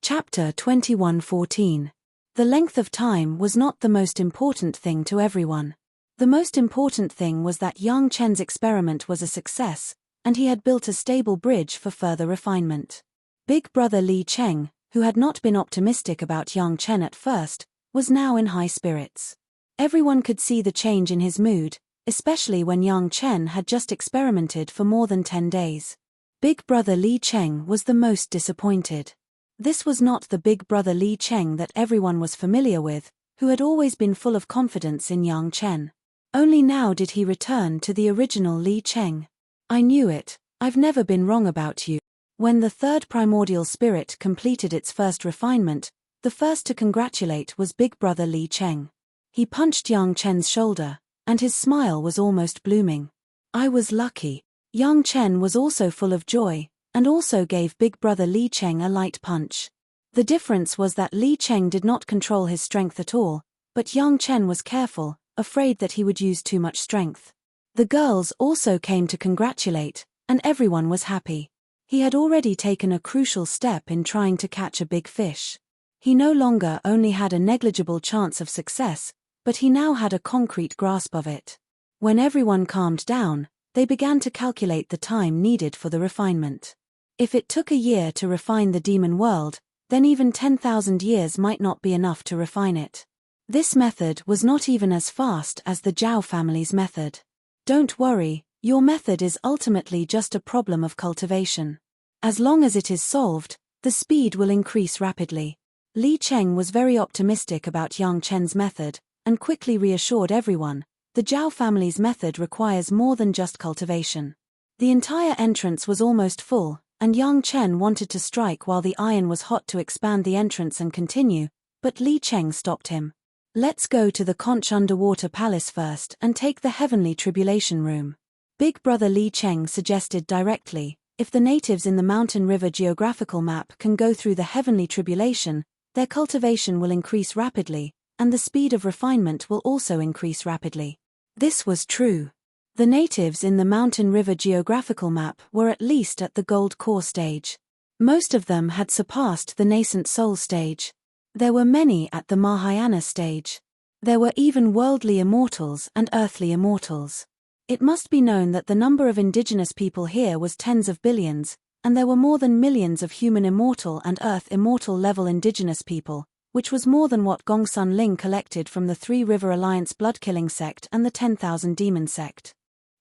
Chapter 21:14. The length of time was not the most important thing to everyone. The most important thing was that Yang Chen's experiment was a success, and he had built a stable bridge for further refinement. Big brother Li Cheng, who had not been optimistic about Yang Chen at first, was now in high spirits. Everyone could see the change in his mood, especially when Yang Chen had just experimented for more than 10 days. Big brother Li Cheng was the most disappointed. This was not the big brother Li Cheng that everyone was familiar with, who had always been full of confidence in Yang Chen. Only now did he return to the original Li Cheng. I knew it, I've never been wrong about you. When the third primordial spirit completed its first refinement, the first to congratulate was big brother Li Cheng. He punched Yang Chen's shoulder, and his smile was almost blooming. I was lucky. Yang Chen was also full of joy, and also gave big brother Li Cheng a light punch. The difference was that Li Cheng did not control his strength at all, but Yang Chen was careful, afraid that he would use too much strength. The girls also came to congratulate, and everyone was happy. He had already taken a crucial step in trying to catch a big fish. He no longer only had a negligible chance of success, but he now had a concrete grasp of it. When everyone calmed down, they began to calculate the time needed for the refinement. If it took a year to refine the demon world, then even 10,000 years might not be enough to refine it. This method was not even as fast as the Zhao family's method. Don't worry, your method is ultimately just a problem of cultivation. As long as it is solved, the speed will increase rapidly. Li Cheng was very optimistic about Yang Chen's method, and quickly reassured everyone, the Zhao family's method requires more than just cultivation. The entire entrance was almost full, and Yang Chen wanted to strike while the iron was hot to expand the entrance and continue, but Li Cheng stopped him. Let's go to the conch underwater palace first and take the heavenly tribulation room. Big Brother Li Cheng suggested directly, if the natives in the mountain river geographical map can go through the heavenly tribulation, their cultivation will increase rapidly, and the speed of refinement will also increase rapidly. This was true. The natives in the mountain river geographical map were at least at the gold core stage. Most of them had surpassed the nascent soul stage. There were many at the Mahayana stage. There were even worldly immortals and earthly immortals. It must be known that the number of indigenous people here was tens of billions, and there were more than millions of human immortal and earth immortal level indigenous people, which was more than what Gongsun Ling collected from the Three River Alliance blood-killing sect and the 10,000 demon sect.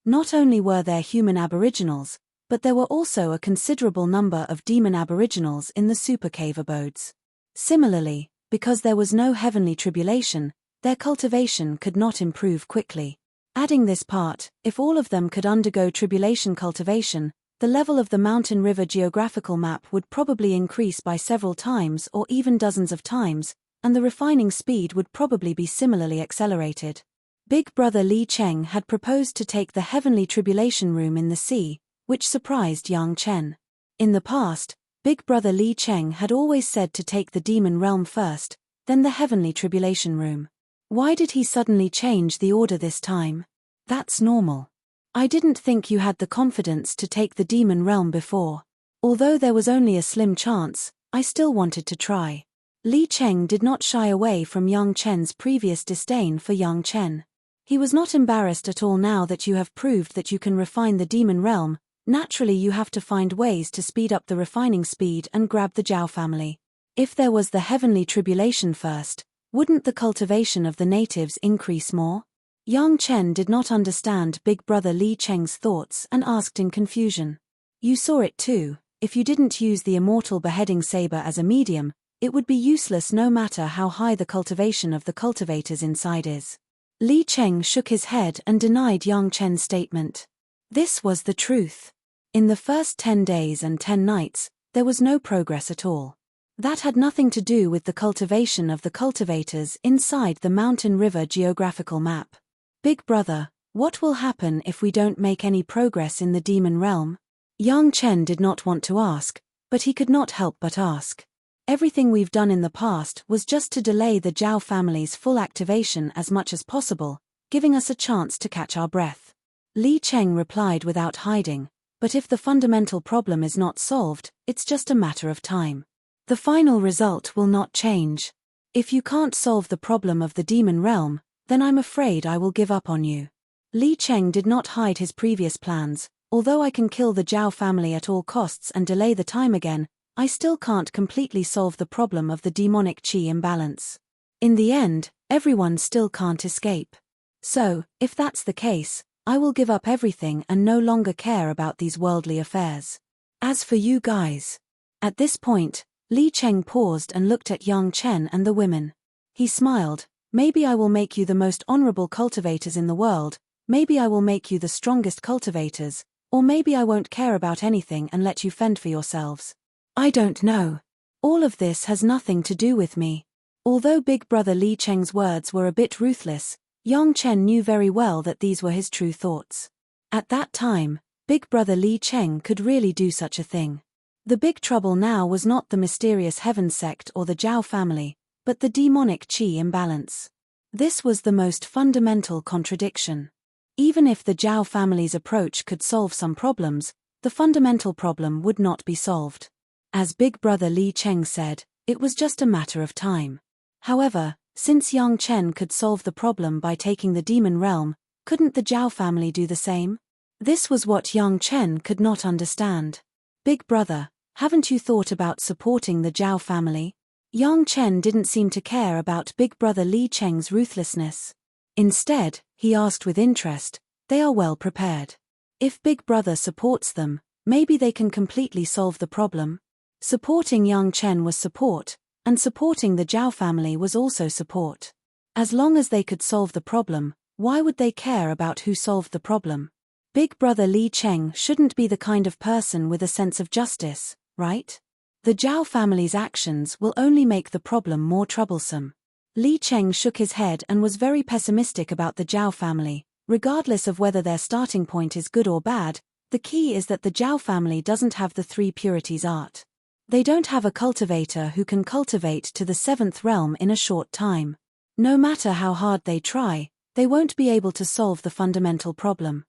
Not only were there human aboriginals, but there were also a considerable number of demon aboriginals in the super cave abodes. Similarly, because there was no heavenly tribulation, their cultivation could not improve quickly. Adding this part, if all of them could undergo tribulation cultivation, the level of the mountain river geographical map would probably increase by several times or even dozens of times, and the refining speed would probably be similarly accelerated. Big Brother Li Cheng had proposed to take the heavenly tribulation room in the sea, which surprised Yang Chen. In the past, Big Brother Li Cheng had always said to take the demon realm first, then the heavenly tribulation room. Why did he suddenly change the order this time? That's normal. I didn't think you had the confidence to take the demon realm before. Although there was only a slim chance, I still wanted to try. Li Cheng did not shy away from Yang Chen's previous disdain for Yang Chen. He was not embarrassed at all now that you have proved that you can refine the demon realm. Naturally you have to find ways to speed up the refining speed and grab the Zhao family. If there was the heavenly tribulation first, wouldn't the cultivation of the natives increase more? Yang Chen did not understand Big Brother Li Cheng's thoughts and asked in confusion. You saw it too. If you didn't use the immortal beheading saber as a medium, it would be useless no matter how high the cultivation of the cultivators inside is. Li Cheng shook his head and denied Yang Chen's statement. This was the truth. In the first 10 days and 10 nights, there was no progress at all. That had nothing to do with the cultivation of the cultivators inside the mountain river geographical map. Big Brother, what will happen if we don't make any progress in the demon realm? Yang Chen did not want to ask, but he could not help but ask. Everything we've done in the past was just to delay the Zhao family's full activation as much as possible, giving us a chance to catch our breath. Li Cheng replied without hiding, but if the fundamental problem is not solved, it's just a matter of time. The final result will not change. If you can't solve the problem of the demon realm, then I'm afraid I will give up on you. Li Cheng did not hide his previous plans. Although I can kill the Zhao family at all costs and delay the time again, I still can't completely solve the problem of the demonic qi imbalance. In the end, everyone still can't escape. So, if that's the case, I will give up everything and no longer care about these worldly affairs. As for you guys. At this point, Li Cheng paused and looked at Yang Chen and the women. He smiled. Maybe I will make you the most honorable cultivators in the world, maybe I will make you the strongest cultivators, or maybe I won't care about anything and let you fend for yourselves. I don't know. All of this has nothing to do with me. Although Big Brother Li Cheng's words were a bit ruthless, Yang Chen knew very well that these were his true thoughts. At that time, Big Brother Li Cheng could really do such a thing. The big trouble now was not the mysterious Heaven sect or the Zhao family, but the demonic qi imbalance. This was the most fundamental contradiction. Even if the Zhao family's approach could solve some problems, the fundamental problem would not be solved. As Big Brother Li Cheng said, it was just a matter of time. However, since Yang Chen could solve the problem by taking the demon realm, couldn't the Zhao family do the same? This was what Yang Chen could not understand. Big Brother, haven't you thought about supporting the Zhao family? Yang Chen didn't seem to care about Big Brother Li Cheng's ruthlessness. Instead, he asked with interest, they are well prepared. If Big Brother supports them, maybe they can completely solve the problem. Supporting Yang Chen was support, and supporting the Zhao family was also support. As long as they could solve the problem, why would they care about who solved the problem? Big Brother Li Cheng shouldn't be the kind of person with a sense of justice, right? The Zhao family's actions will only make the problem more troublesome. Li Cheng shook his head and was very pessimistic about the Zhao family, Regardless of whether their starting point is good or bad, the key is that the Zhao family doesn't have the three purities art. They don't have a cultivator who can cultivate to the seventh realm in a short time. No matter how hard they try, they won't be able to solve the fundamental problem.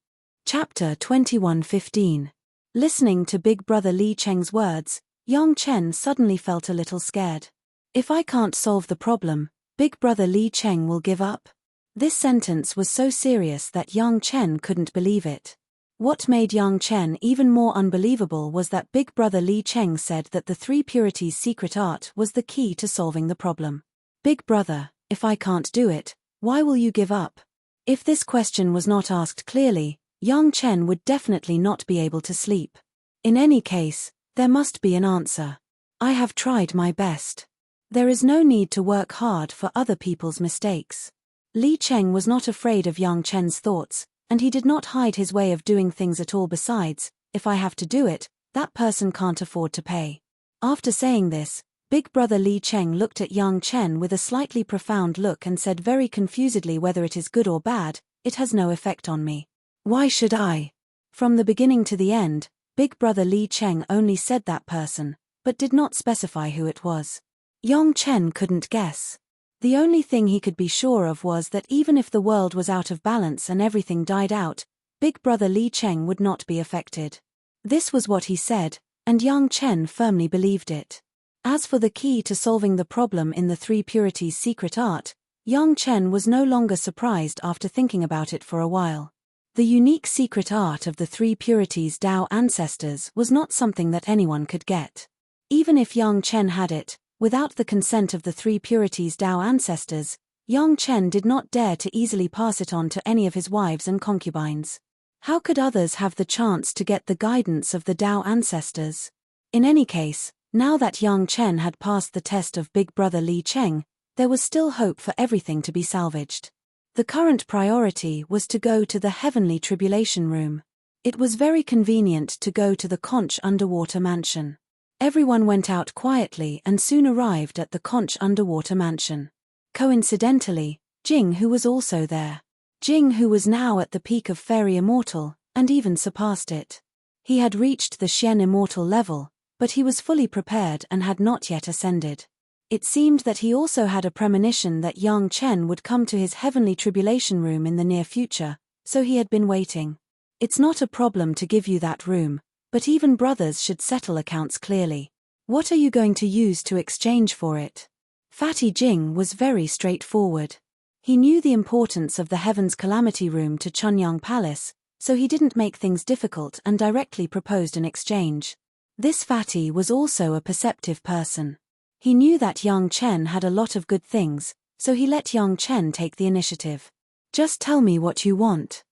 Chapter 21:15. Listening to Big Brother Li Cheng's words, Yang Chen suddenly felt a little scared. If I can't solve the problem, Big Brother Li Cheng will give up? This sentence was so serious that Yang Chen couldn't believe it. What made Yang Chen even more unbelievable was that Big Brother Li Cheng said that the three purities secret art was the key to solving the problem. Big Brother, if I can't do it, why will you give up? If this question was not asked clearly, Yang Chen would definitely not be able to sleep. In any case, there must be an answer. I have tried my best. There is no need to work hard for other people's mistakes. Li Cheng was not afraid of Yang Chen's thoughts, and he did not hide his way of doing things at all. Besides, if I have to do it, that person can't afford to pay. After saying this, Big Brother Li Cheng looked at Yang Chen with a slightly profound look and said very confusedly, whether it is good or bad, it has no effect on me. Why should I? From the beginning to the end, Big Brother Li Cheng only said that person, but did not specify who it was. Yang Chen couldn't guess. The only thing he could be sure of was that even if the world was out of balance and everything died out, Big Brother Li Cheng would not be affected. This was what he said, and Yang Chen firmly believed it. As for the key to solving the problem in the three purities secret art, Yang Chen was no longer surprised after thinking about it for a while. The unique secret art of the three purities Dao ancestors was not something that anyone could get. Even if Yang Chen had it, without the consent of the three purities Dao ancestors, Yang Chen did not dare to easily pass it on to any of his wives and concubines. How could others have the chance to get the guidance of the Dao ancestors? In any case, now that Yang Chen had passed the test of Big Brother Li Cheng, there was still hope for everything to be salvaged. The current priority was to go to the Heavenly Tribulation Room. It was very convenient to go to the Conch Underwater Mansion. Everyone went out quietly and soon arrived at the Conch Underwater Mansion. Coincidentally, Jing Hu was also there. Jing Hu was now at the peak of Fairy Immortal, and even surpassed it. He had reached the Xian Immortal level, but he was fully prepared and had not yet ascended. It seemed that he also had a premonition that Yang Chen would come to his Heavenly Tribulation Room in the near future, so he had been waiting. It's not a problem to give you that room, but even brothers should settle accounts clearly. What are you going to use to exchange for it? Fatty Jing was very straightforward. He knew the importance of the Heaven's Calamity Room to Chunyang Palace, so he didn't make things difficult and directly proposed an exchange. This Fatty was also a perceptive person. He knew that Yang Chen had a lot of good things, so he let Yang Chen take the initiative. Just tell me what you want.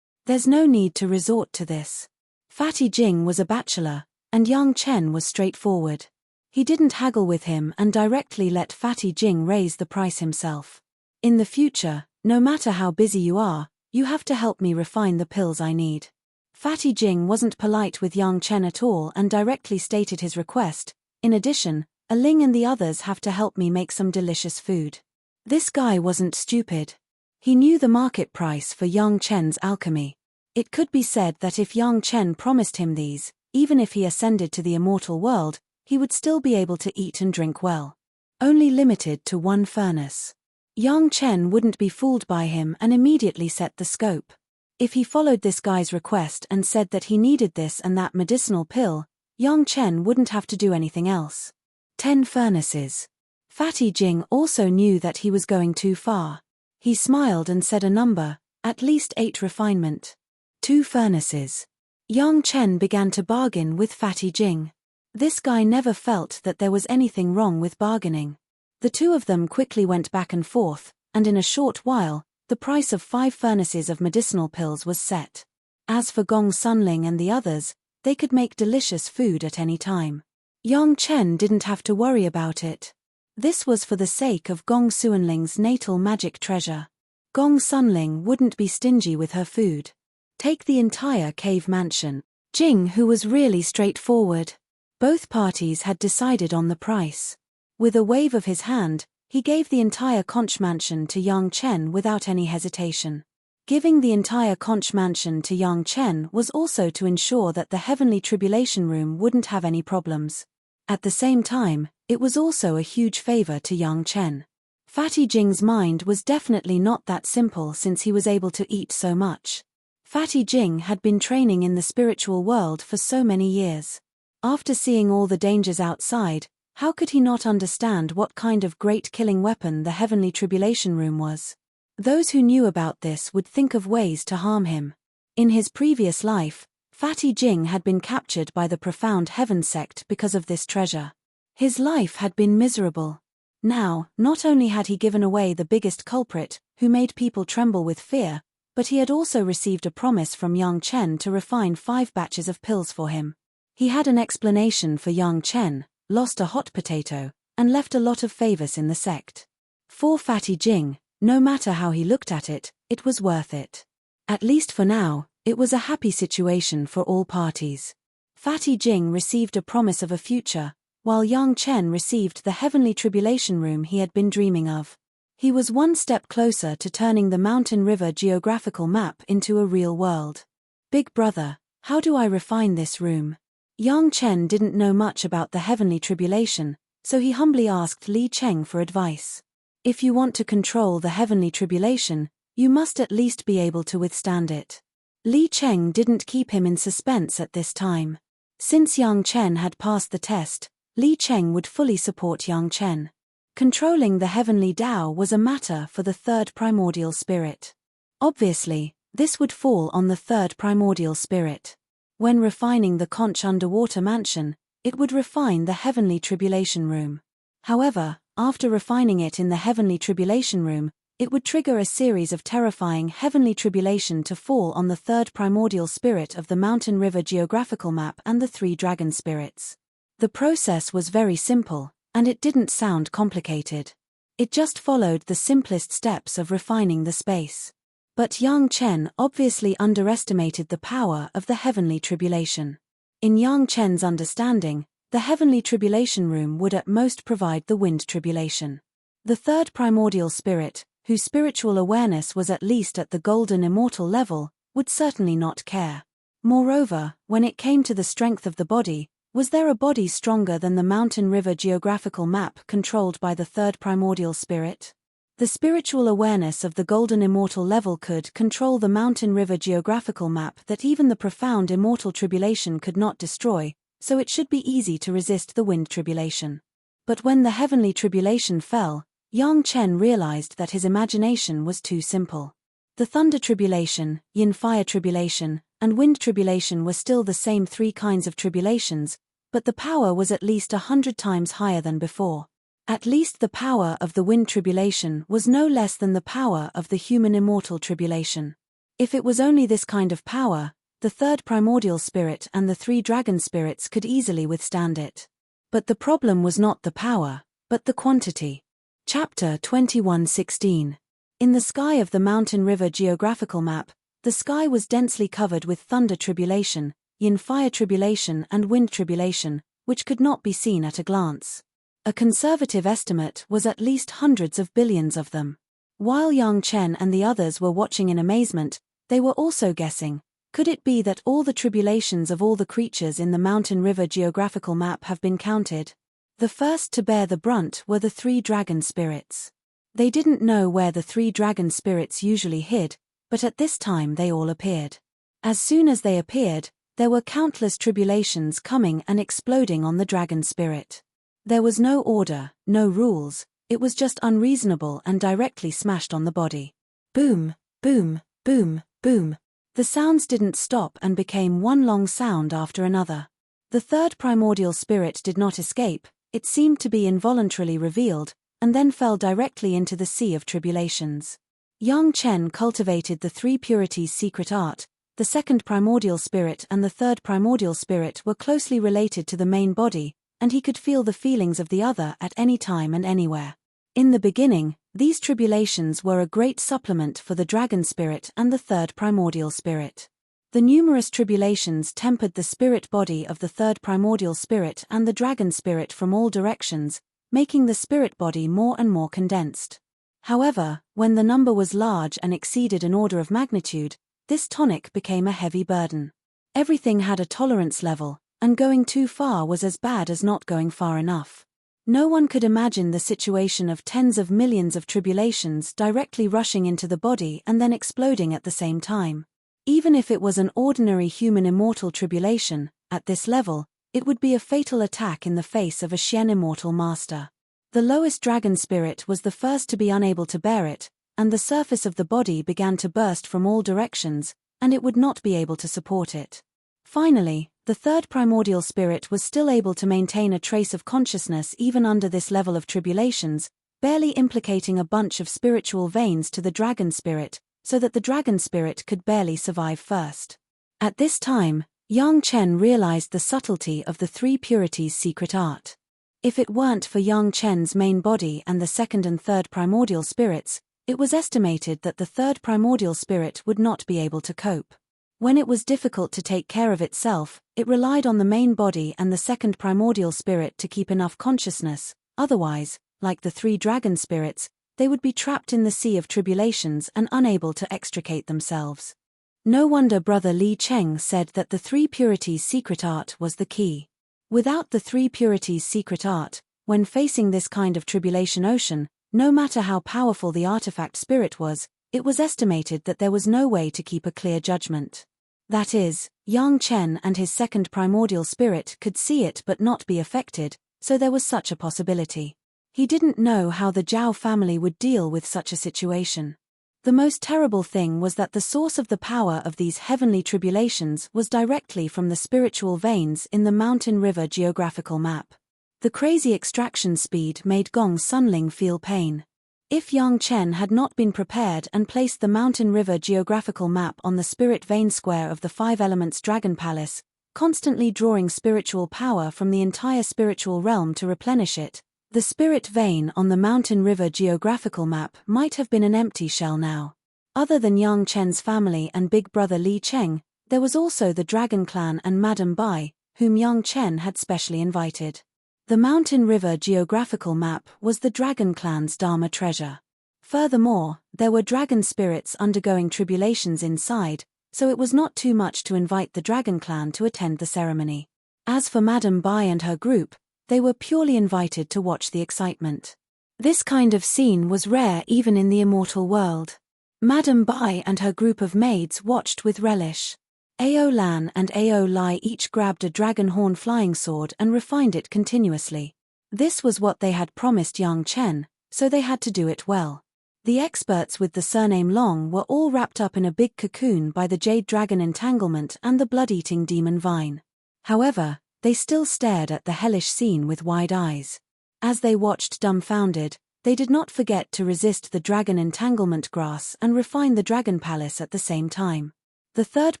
There's no need to resort to this. Fatty Jing was a bachelor, and Yang Chen was straightforward. He didn't haggle with him and directly let Fatty Jing raise the price himself. In the future, no matter how busy you are, you have to help me refine the pills I need. Fatty Jing wasn't polite with Yang Chen at all and directly stated his request. In addition, A Ling and the others have to help me make some delicious food. This guy wasn't stupid. He knew the market price for Yang Chen's alchemy. It could be said that if Yang Chen promised him these, even if he ascended to the immortal world, he would still be able to eat and drink well. Only limited to one furnace. Yang Chen wouldn't be fooled by him and immediately set the scope. If he followed this guy's request and said that he needed this and that medicinal pill, Yang Chen wouldn't have to do anything else. 10 furnaces. Fatty Jing also knew that he was going too far. He smiled and said a number, at least 8 refinement. 2 furnaces. Yang Chen began to bargain with Fatty Jing. This guy never felt that there was anything wrong with bargaining. The two of them quickly went back and forth, and in a short while, the price of 5 furnaces of medicinal pills was set. As for Gong Sunling and the others, they could make delicious food at any time. Yang Chen didn't have to worry about it. This was for the sake of Gong Suanling's natal magic treasure. Gong Sunling wouldn't be stingy with her food. Take the entire cave mansion. Jing, who was really straightforward. Both parties had decided on the price. With a wave of his hand, he gave the entire conch mansion to Yang Chen without any hesitation. Giving the entire conch mansion to Yang Chen was also to ensure that the heavenly tribulation room wouldn't have any problems. At the same time, it was also a huge favor to Yang Chen. Fatty Jing's mind was definitely not that simple since he was able to eat so much. Fatty Jing had been training in the spiritual world for so many years. After seeing all the dangers outside, how could he not understand what kind of great killing weapon the heavenly tribulation room was? Those who knew about this would think of ways to harm him. In his previous life, Fatty Jing had been captured by the profound heaven sect because of this treasure. His life had been miserable. Now, not only had he given away the biggest culprit, who made people tremble with fear, but he had also received a promise from Yang Chen to refine 5 batches of pills for him. He had an explanation for Yang Chen, lost a hot potato, and left a lot of favors in the sect. For Fatty Jing, no matter how he looked at it, it was worth it. At least for now, it was a happy situation for all parties. Fatty Jing received a promise of a future, while Yang Chen received the heavenly tribulation room he had been dreaming of. He was one step closer to turning the mountain river geographical map into a real world. Big brother, how do I refine this room? Yang Chen didn't know much about the heavenly tribulation, so he humbly asked Li Cheng for advice. If you want to control the heavenly tribulation, you must at least be able to withstand it. Li Cheng didn't keep him in suspense at this time. Since Yang Chen had passed the test, Li Cheng would fully support Yang Chen. Controlling the heavenly Tao was a matter for the third primordial spirit. Obviously, this would fall on the third primordial spirit. When refining the conch underwater mansion, it would refine the heavenly tribulation room. However, after refining it in the heavenly tribulation room, it would trigger a series of terrifying heavenly tribulation to fall on the third primordial spirit of the mountain river geographical map and the 3 dragon spirits. The process was very simple, and it didn't sound complicated. It just followed the simplest steps of refining the space. But Yang Chen obviously underestimated the power of the heavenly tribulation. In Yang Chen's understanding, the heavenly tribulation room would at most provide the wind tribulation. The third primordial spirit, whose spiritual awareness was at least at the golden immortal level, would certainly not care. Moreover, when it came to the strength of the body, was there a body stronger than the mountain river geographical map controlled by the third primordial spirit? The spiritual awareness of the golden immortal level could control the mountain river geographical map that even the profound immortal tribulation could not destroy, so it should be easy to resist the wind tribulation. But when the heavenly tribulation fell, Yang Chen realized that his imagination was too simple. The thunder tribulation, yin fire tribulation, and wind tribulation were still the same 3 kinds of tribulations, but the power was at least 100 times higher than before. At least the power of the wind tribulation was no less than the power of the human immortal tribulation. If it was only this kind of power, the third primordial spirit and the 3 dragon spirits could easily withstand it. But the problem was not the power, but the quantity. Chapter 21:16. In the sky of the mountain river geographical map, the sky was densely covered with thunder tribulation, yin fire tribulation and wind tribulation, which could not be seen at a glance. A conservative estimate was at least hundreds of billions of them. While Yang Chen and the others were watching in amazement, they were also guessing, could it be that all the tribulations of all the creatures in the mountain river geographical map have been counted? The first to bear the brunt were the 3 dragon spirits. They didn't know where the 3 dragon spirits usually hid, but at this time they all appeared. As soon as they appeared, there were countless tribulations coming and exploding on the dragon spirit. There was no order, no rules, it was just unreasonable and directly smashed on the body. Boom, boom, boom, boom. The sounds didn't stop and became one long sound after another. The third primordial spirit did not escape, it seemed to be involuntarily revealed, and then fell directly into the sea of tribulations. Yang Chen cultivated the 3 purities secret art. The second primordial spirit and the third primordial spirit were closely related to the main body, and he could feel the feelings of the other at any time and anywhere. In the beginning, these tribulations were a great supplement for the dragon spirit and the third primordial spirit. The numerous tribulations tempered the spirit body of the third primordial spirit and the dragon spirit from all directions, making the spirit body more and more condensed. However, when the number was large and exceeded an order of magnitude, this tonic became a heavy burden. Everything had a tolerance level, and going too far was as bad as not going far enough. No one could imagine the situation of tens of millions of tribulations directly rushing into the body and then exploding at the same time. Even if it was an ordinary human immortal tribulation, at this level, it would be a fatal attack in the face of a Shen immortal master. The lowest dragon spirit was the first to be unable to bear it, and the surface of the body began to burst from all directions, and it would not be able to support it. Finally, the third primordial spirit was still able to maintain a trace of consciousness even under this level of tribulations, barely implicating a bunch of spiritual veins to the dragon spirit, so that the dragon spirit could barely survive first. At this time, Yang Chen realized the subtlety of the three purities' secret art. If it weren't for Yang Chen's main body and the second and third primordial spirits, it was estimated that the third primordial spirit would not be able to cope. When it was difficult to take care of itself, it relied on the main body and the second primordial spirit to keep enough consciousness, otherwise, like the three dragon spirits, they would be trapped in the sea of tribulations and unable to extricate themselves. No wonder Brother Li Cheng said that the three purities' secret art was the key. Without the three purities' secret art, when facing this kind of tribulation ocean, no matter how powerful the artifact spirit was, it was estimated that there was no way to keep a clear judgment. That is, Yang Chen and his second primordial spirit could see it but not be affected, so there was such a possibility. He didn't know how the Zhao family would deal with such a situation. The most terrible thing was that the source of the power of these heavenly tribulations was directly from the spiritual veins in the mountain river geographical map. The crazy extraction speed made Gong Sunling feel pain. If Yang Chen had not been prepared and placed the mountain river geographical map on the spirit vein square of the five elements dragon palace, constantly drawing spiritual power from the entire spiritual realm to replenish it, the spirit vein on the mountain river geographical map might have been an empty shell now. Other than Yang Chen's family and big brother Li Cheng, there was also the dragon clan and Madame Bai, whom Yang Chen had specially invited. The mountain river geographical map was the dragon clan's Dharma treasure. Furthermore, there were dragon spirits undergoing tribulations inside, so it was not too much to invite the dragon clan to attend the ceremony. As for Madame Bai and her group, they were purely invited to watch the excitement. This kind of scene was rare even in the immortal world. Madame Bai and her group of maids watched with relish. Ao Lan and Ao Lai each grabbed a dragon horn flying sword and refined it continuously. This was what they had promised Yang Chen, so they had to do it well. The experts with the surname Long were all wrapped up in a big cocoon by the jade dragon entanglement and the blood-eating demon vine. However, they still stared at the hellish scene with wide eyes. As they watched dumbfounded, they did not forget to resist the dragon entanglement grass and refine the dragon palace at the same time. The third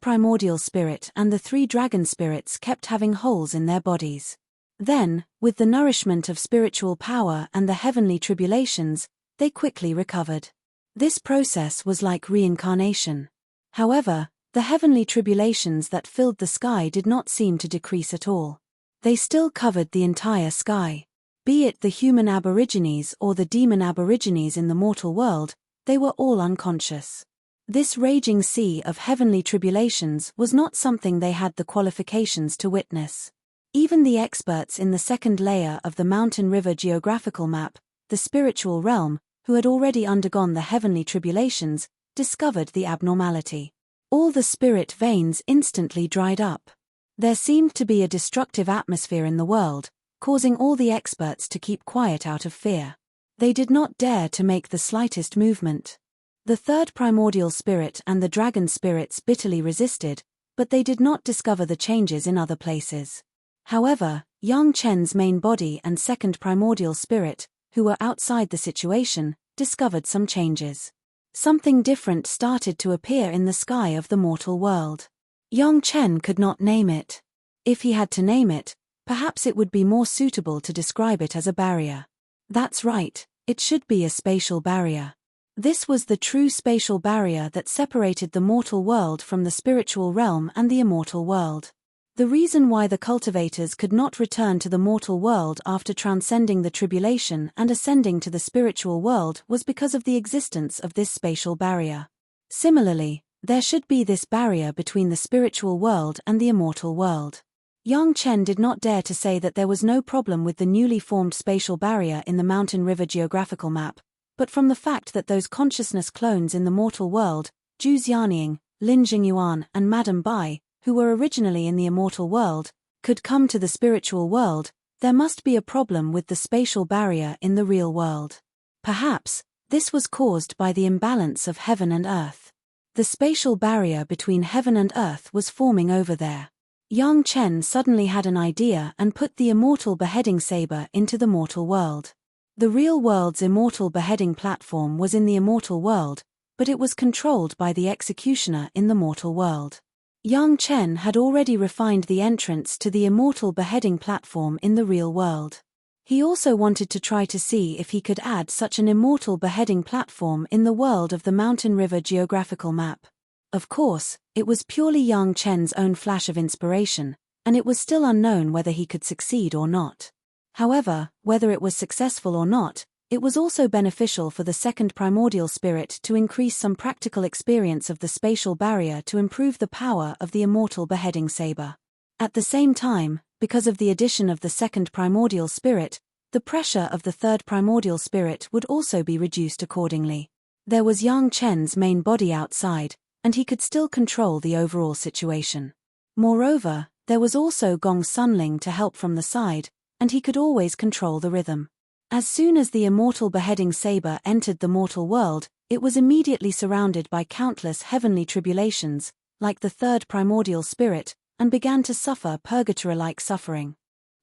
primordial spirit and the three dragon spirits kept having holes in their bodies. Then, with the nourishment of spiritual power and the heavenly tribulations, they quickly recovered. This process was like reincarnation. However, the heavenly tribulations that filled the sky did not seem to decrease at all. They still covered the entire sky. Be it the human aborigines or the demon aborigines in the mortal world, they were all unconscious. This raging sea of heavenly tribulations was not something they had the qualifications to witness. Even the experts in the second layer of the mountain river geographical map, the spiritual realm, who had already undergone the heavenly tribulations, discovered the abnormality. All the spirit veins instantly dried up. There seemed to be a destructive atmosphere in the world, causing all the experts to keep quiet out of fear. They did not dare to make the slightest movement. The third primordial spirit and the dragon spirits bitterly resisted, but they did not discover the changes in other places. However, Yang Chen's main body and second primordial spirit, who were outside the situation, discovered some changes. Something different started to appear in the sky of the mortal world. Yang Chen could not name it. If he had to name it, perhaps it would be more suitable to describe it as a barrier. That's right, it should be a spatial barrier. This was the true spatial barrier that separated the mortal world from the spiritual realm and the immortal world. The reason why the cultivators could not return to the mortal world after transcending the tribulation and ascending to the spiritual world was because of the existence of this spatial barrier. Similarly, there should be this barrier between the spiritual world and the immortal world. Yang Chen did not dare to say that there was no problem with the newly formed spatial barrier in the Mountain River geographical map, but from the fact that those consciousness clones in the mortal world, Zhu Xianying, Lin Jingyuan, and Madame Bai, who were originally in the immortal world, could come to the spiritual world, there must be a problem with the spatial barrier in the real world. Perhaps, this was caused by the imbalance of heaven and earth. The spatial barrier between heaven and earth was forming over there. Yang Chen suddenly had an idea and put the immortal beheading saber into the mortal world. The real world's immortal beheading platform was in the immortal world, but it was controlled by the executioner in the mortal world. Yang Chen had already refined the entrance to the immortal beheading platform in the real world. He also wanted to try to see if he could add such an immortal beheading platform in the world of the Mountain River geographical map. Of course, it was purely Yang Chen's own flash of inspiration, and it was still unknown whether he could succeed or not. However, whether it was successful or not, it was also beneficial for the second primordial spirit to increase some practical experience of the spatial barrier to improve the power of the immortal beheading saber. At the same time, because of the addition of the second primordial spirit, the pressure of the third primordial spirit would also be reduced accordingly. There was Yang Chen's main body outside, and he could still control the overall situation. Moreover, there was also Gong Sunling to help from the side, and he could always control the rhythm. As soon as the immortal beheading saber entered the mortal world, it was immediately surrounded by countless heavenly tribulations, like the third primordial spirit, and began to suffer purgatory-like suffering.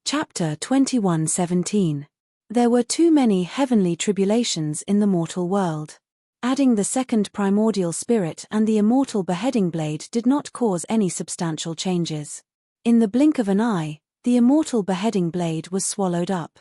Chapter 21:17. There were too many heavenly tribulations in the mortal world. Adding the second primordial spirit and the immortal beheading blade did not cause any substantial changes. In the blink of an eye, the immortal beheading blade was swallowed up.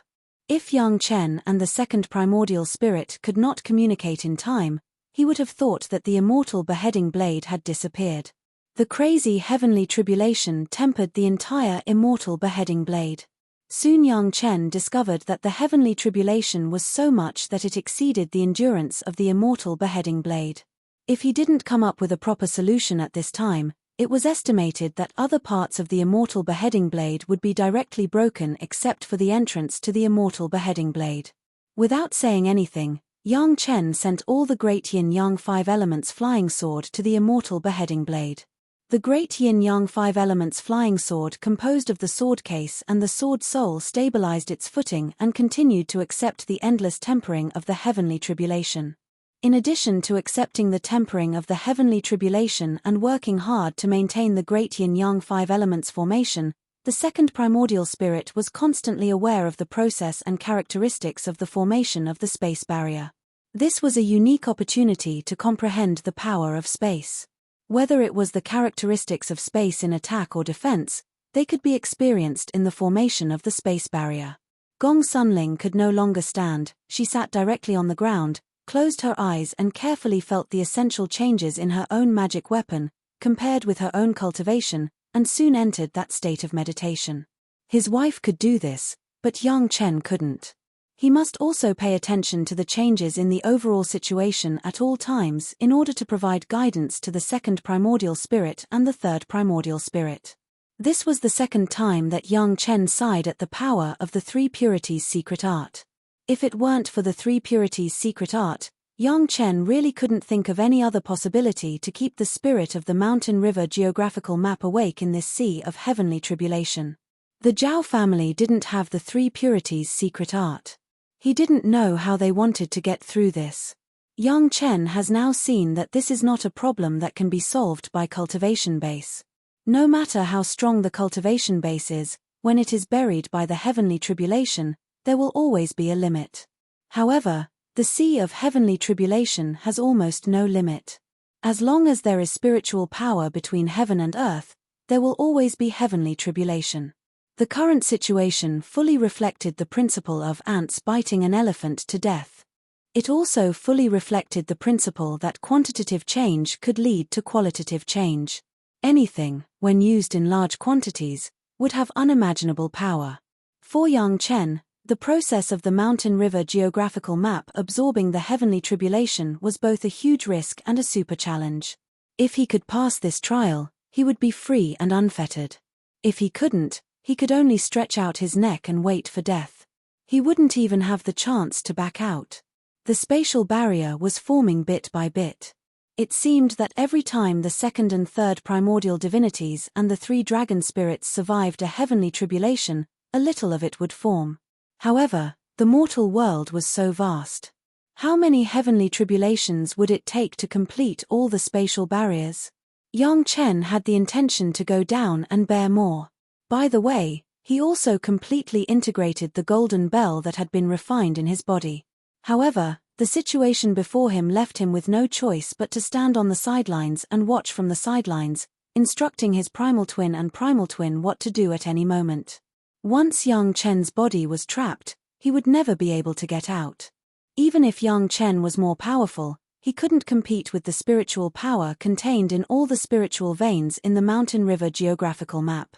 If Yang Chen and the second primordial spirit could not communicate in time, he would have thought that the immortal beheading blade had disappeared. The crazy heavenly tribulation tempered the entire immortal beheading blade. Soon Yang Chen discovered that the heavenly tribulation was so much that it exceeded the endurance of the immortal beheading blade. If he didn't come up with a proper solution at this time, it was estimated that other parts of the immortal beheading blade would be directly broken except for the entrance to the immortal beheading blade. Without saying anything, Yang Chen sent all the great yin-yang 5 elements flying sword to the immortal beheading blade. The great yin-yang 5 elements flying sword composed of the sword case and the sword soul stabilized its footing and continued to accept the endless tempering of the heavenly tribulation. In addition to accepting the tempering of the heavenly tribulation and working hard to maintain the great yin-yang 5 elements formation, the second primordial spirit was constantly aware of the process and characteristics of the formation of the space barrier. This was a unique opportunity to comprehend the power of space. Whether it was the characteristics of space in attack or defense, they could be experienced in the formation of the space barrier. Gong Sunling could no longer stand, she sat directly on the ground, closed her eyes and carefully felt the essential changes in her own magic weapon, compared with her own cultivation, and soon entered that state of meditation. His wife could do this, but Yang Chen couldn't. He must also pay attention to the changes in the overall situation at all times in order to provide guidance to the second primordial spirit and the third primordial spirit. This was the second time that Yang Chen sighed at the power of the Three Purities secret art. If it weren't for the Three Purities secret art, Yang Chen really couldn't think of any other possibility to keep the spirit of the Mountain River geographical map awake in this sea of heavenly tribulation. The Zhao family didn't have the Three Purities secret art. He didn't know how they wanted to get through this. Yang Chen has now seen that this is not a problem that can be solved by cultivation base. No matter how strong the cultivation base is, when it is buried by the heavenly tribulation, there will always be a limit. However, the sea of heavenly tribulation has almost no limit. As long as there is spiritual power between heaven and earth, there will always be heavenly tribulation. The current situation fully reflected the principle of ants biting an elephant to death. It also fully reflected the principle that quantitative change could lead to qualitative change. Anything, when used in large quantities, would have unimaginable power. For Yang Chen, the process of the mountain river geographical map absorbing the heavenly tribulation was both a huge risk and a super challenge. If he could pass this trial, he would be free and unfettered. If he couldn't, he could only stretch out his neck and wait for death. He wouldn't even have the chance to back out. The spatial barrier was forming bit by bit. It seemed that every time the second and third primordial divinities and the 3 dragon spirits survived a heavenly tribulation, a little of it would form. However, the mortal world was so vast. How many heavenly tribulations would it take to complete all the spatial barriers? Yang Chen had the intention to go down and bear more. By the way, he also completely integrated the golden bell that had been refined in his body. However, the situation before him left him with no choice but to stand on the sidelines and watch from the sidelines, instructing his primal twin and primal twin what to do at any moment. Once Yang Chen's body was trapped, he would never be able to get out. Even if Yang Chen was more powerful, he couldn't compete with the spiritual power contained in all the spiritual veins in the mountain river geographical map.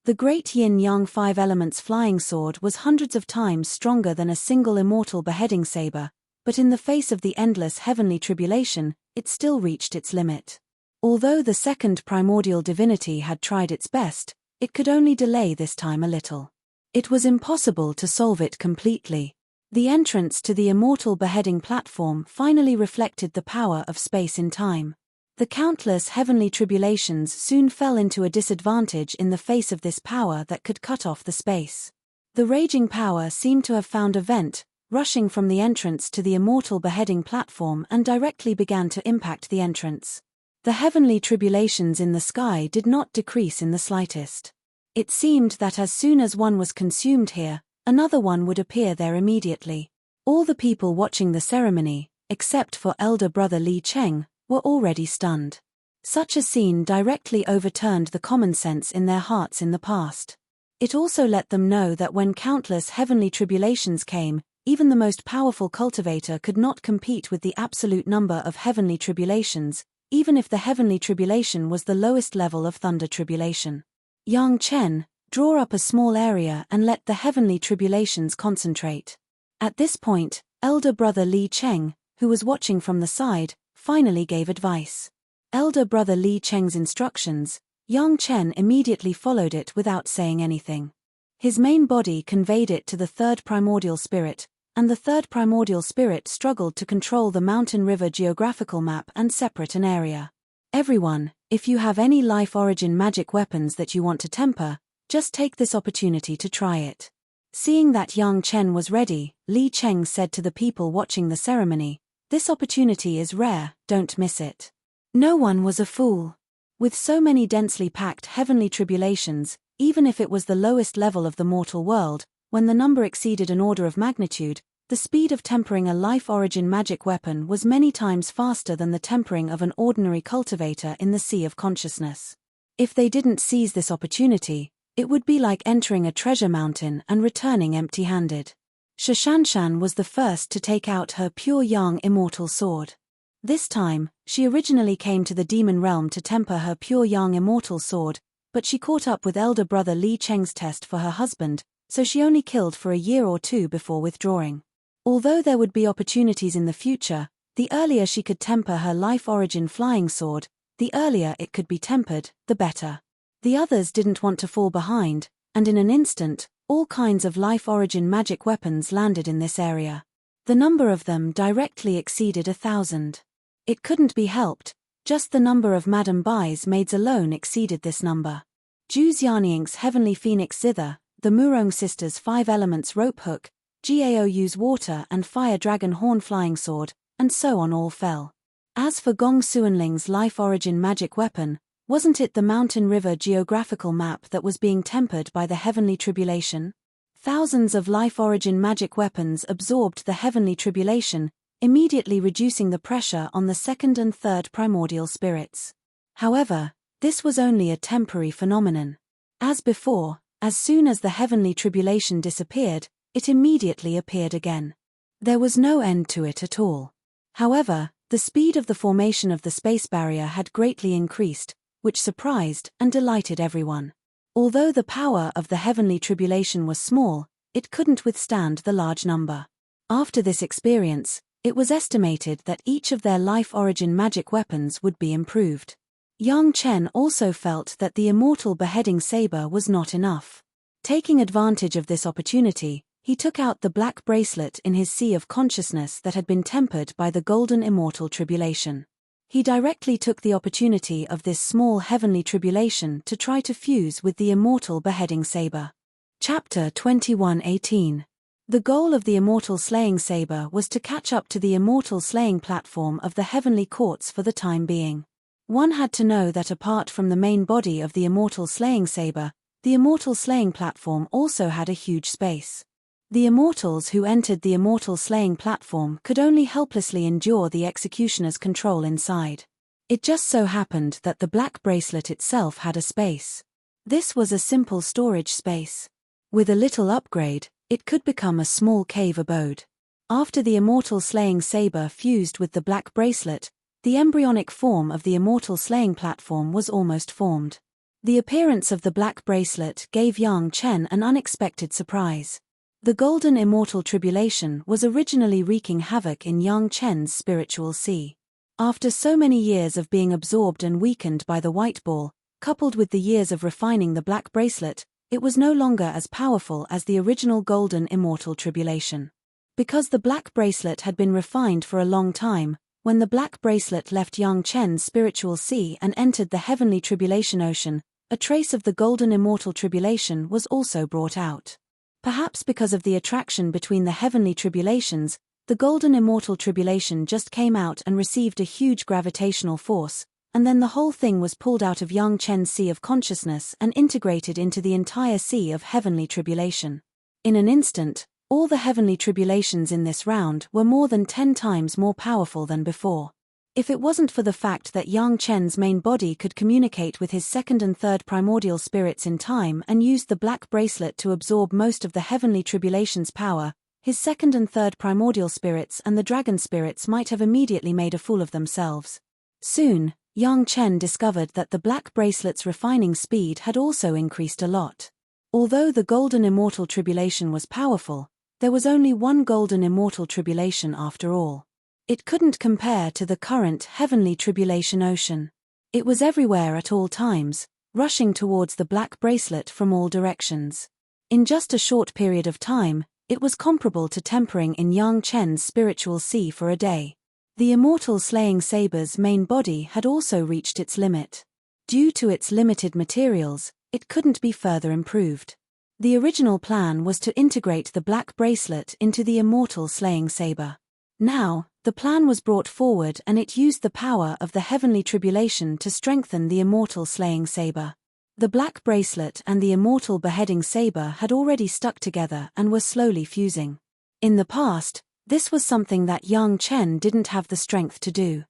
The great yin-yang 5 elements flying sword was hundreds of times stronger than a single immortal beheading saber, but in the face of the endless heavenly tribulation, it still reached its limit. Although the second primordial divinity had tried its best, it could only delay this time a little. It was impossible to solve it completely. The entrance to the immortal beheading platform finally reflected the power of space in time. The countless heavenly tribulations soon fell into a disadvantage in the face of this power that could cut off the space. The raging power seemed to have found a vent, rushing from the entrance to the immortal beheading platform and directly began to impact the entrance. The heavenly tribulations in the sky did not decrease in the slightest. It seemed that as soon as one was consumed here, another one would appear there immediately. All the people watching the ceremony, except for elder brother Li Cheng, were already stunned. Such a scene directly overturned the common sense in their hearts in the past. It also let them know that when countless heavenly tribulations came, even the most powerful cultivator could not compete with the absolute number of heavenly tribulations, even if the heavenly tribulation was the lowest level of thunder tribulation. Yang Chen, draw up a small area and let the heavenly tribulations concentrate. At this point, elder brother Li Cheng, who was watching from the side, finally gave advice. Elder brother Li Cheng's instructions, Yang Chen immediately followed it without saying anything. His main body conveyed it to the 3rd primordial spirit, and the 3rd primordial spirit struggled to control the mountain river geographical map and separate an area. Everyone, if you have any life origin magic weapons that you want to temper, just take this opportunity to try it. Seeing that Yang Chen was ready, Li Cheng said to the people watching the ceremony, "This opportunity is rare, don't miss it." No one was a fool. With so many densely packed heavenly tribulations, even if it was the lowest level of the mortal world, when the number exceeded an order of magnitude, the speed of tempering a life origin magic weapon was many times faster than the tempering of an ordinary cultivator in the sea of consciousness. If they didn't seize this opportunity, it would be like entering a treasure mountain and returning empty-handed. Shashanshan was the first to take out her pure yang immortal sword. This time, she originally came to the demon realm to temper her pure yang immortal sword, but she caught up with elder brother Li Cheng's test for her husband, so she only killed for a year or two before withdrawing. Although there would be opportunities in the future, the earlier she could temper her life origin flying sword, the earlier it could be tempered, the better. The others didn't want to fall behind, and in an instant, all kinds of life origin magic weapons landed in this area. The number of them directly exceeded 1,000. It couldn't be helped, just the number of Madame Bai's maids alone exceeded this number. Zhu Xianying's heavenly phoenix zither, the Murong sisters' 5 elements rope hook, Gaou's water and fire dragon horn flying sword, and so on all fell. As for Gong Suanling's life origin magic weapon, wasn't it the mountain river geographical map that was being tempered by the heavenly tribulation? Thousands of life origin magic weapons absorbed the heavenly tribulation, immediately reducing the pressure on the 2nd and 3rd primordial spirits. However, this was only a temporary phenomenon. As before, as soon as the heavenly tribulation disappeared, it immediately appeared again. There was no end to it at all. However, the speed of the formation of the space barrier had greatly increased, which surprised and delighted everyone. Although the power of the heavenly tribulation was small, it couldn't withstand the large number. After this experience, it was estimated that each of their life origin magic weapons would be improved. Yang Chen also felt that the immortal beheading saber was not enough. Taking advantage of this opportunity, he took out the black bracelet in his sea of consciousness that had been tempered by the golden immortal tribulation. He directly took the opportunity of this small heavenly tribulation to try to fuse with the immortal beheading saber. Chapter 21:18. The goal of the immortal slaying saber was to catch up to the immortal slaying platform of the heavenly courts for the time being. One had to know that apart from the main body of the immortal slaying saber, the immortal slaying platform also had a huge space. The immortals who entered the immortal slaying platform could only helplessly endure the executioner's control inside. It just so happened that the black bracelet itself had a space. This was a simple storage space. With a little upgrade, it could become a small cave abode. After the immortal slaying saber fused with the black bracelet, the embryonic form of the immortal slaying platform was almost formed. The appearance of the black bracelet gave Yang Chen an unexpected surprise. The golden immortal tribulation was originally wreaking havoc in Yang Chen's spiritual sea. After so many years of being absorbed and weakened by the white ball, coupled with the years of refining the black bracelet, it was no longer as powerful as the original golden immortal tribulation. Because the black bracelet had been refined for a long time, when the black bracelet left Yang Chen's spiritual sea and entered the heavenly tribulation ocean, a trace of the golden immortal tribulation was also brought out. Perhaps because of the attraction between the heavenly tribulations, the golden immortal tribulation just came out and received a huge gravitational force, and then the whole thing was pulled out of Yang Chen's sea of consciousness and integrated into the entire sea of heavenly tribulation. In an instant, all the heavenly tribulations in this round were more than 10 times more powerful than before. If it wasn't for the fact that Yang Chen's main body could communicate with his second and third primordial spirits in time and used the black bracelet to absorb most of the heavenly tribulation's power, his second and third primordial spirits and the dragon spirits might have immediately made a fool of themselves. Soon, Yang Chen discovered that the black bracelet's refining speed had also increased a lot. Although the golden immortal tribulation was powerful, there was only one golden immortal tribulation after all. It couldn't compare to the current heavenly tribulation ocean. It was everywhere at all times, rushing towards the black bracelet from all directions. In just a short period of time, it was comparable to tempering in Yang Chen's spiritual sea for a day. The immortal slaying saber's main body had also reached its limit. Due to its limited materials, it couldn't be further improved. The original plan was to integrate the black bracelet into the immortal slaying saber. Now, the plan was brought forward and it used the power of the heavenly tribulation to strengthen the immortal slaying saber. The black bracelet and the immortal beheading saber had already stuck together and were slowly fusing. In the past, this was something that Yang Chen didn't have the strength to do.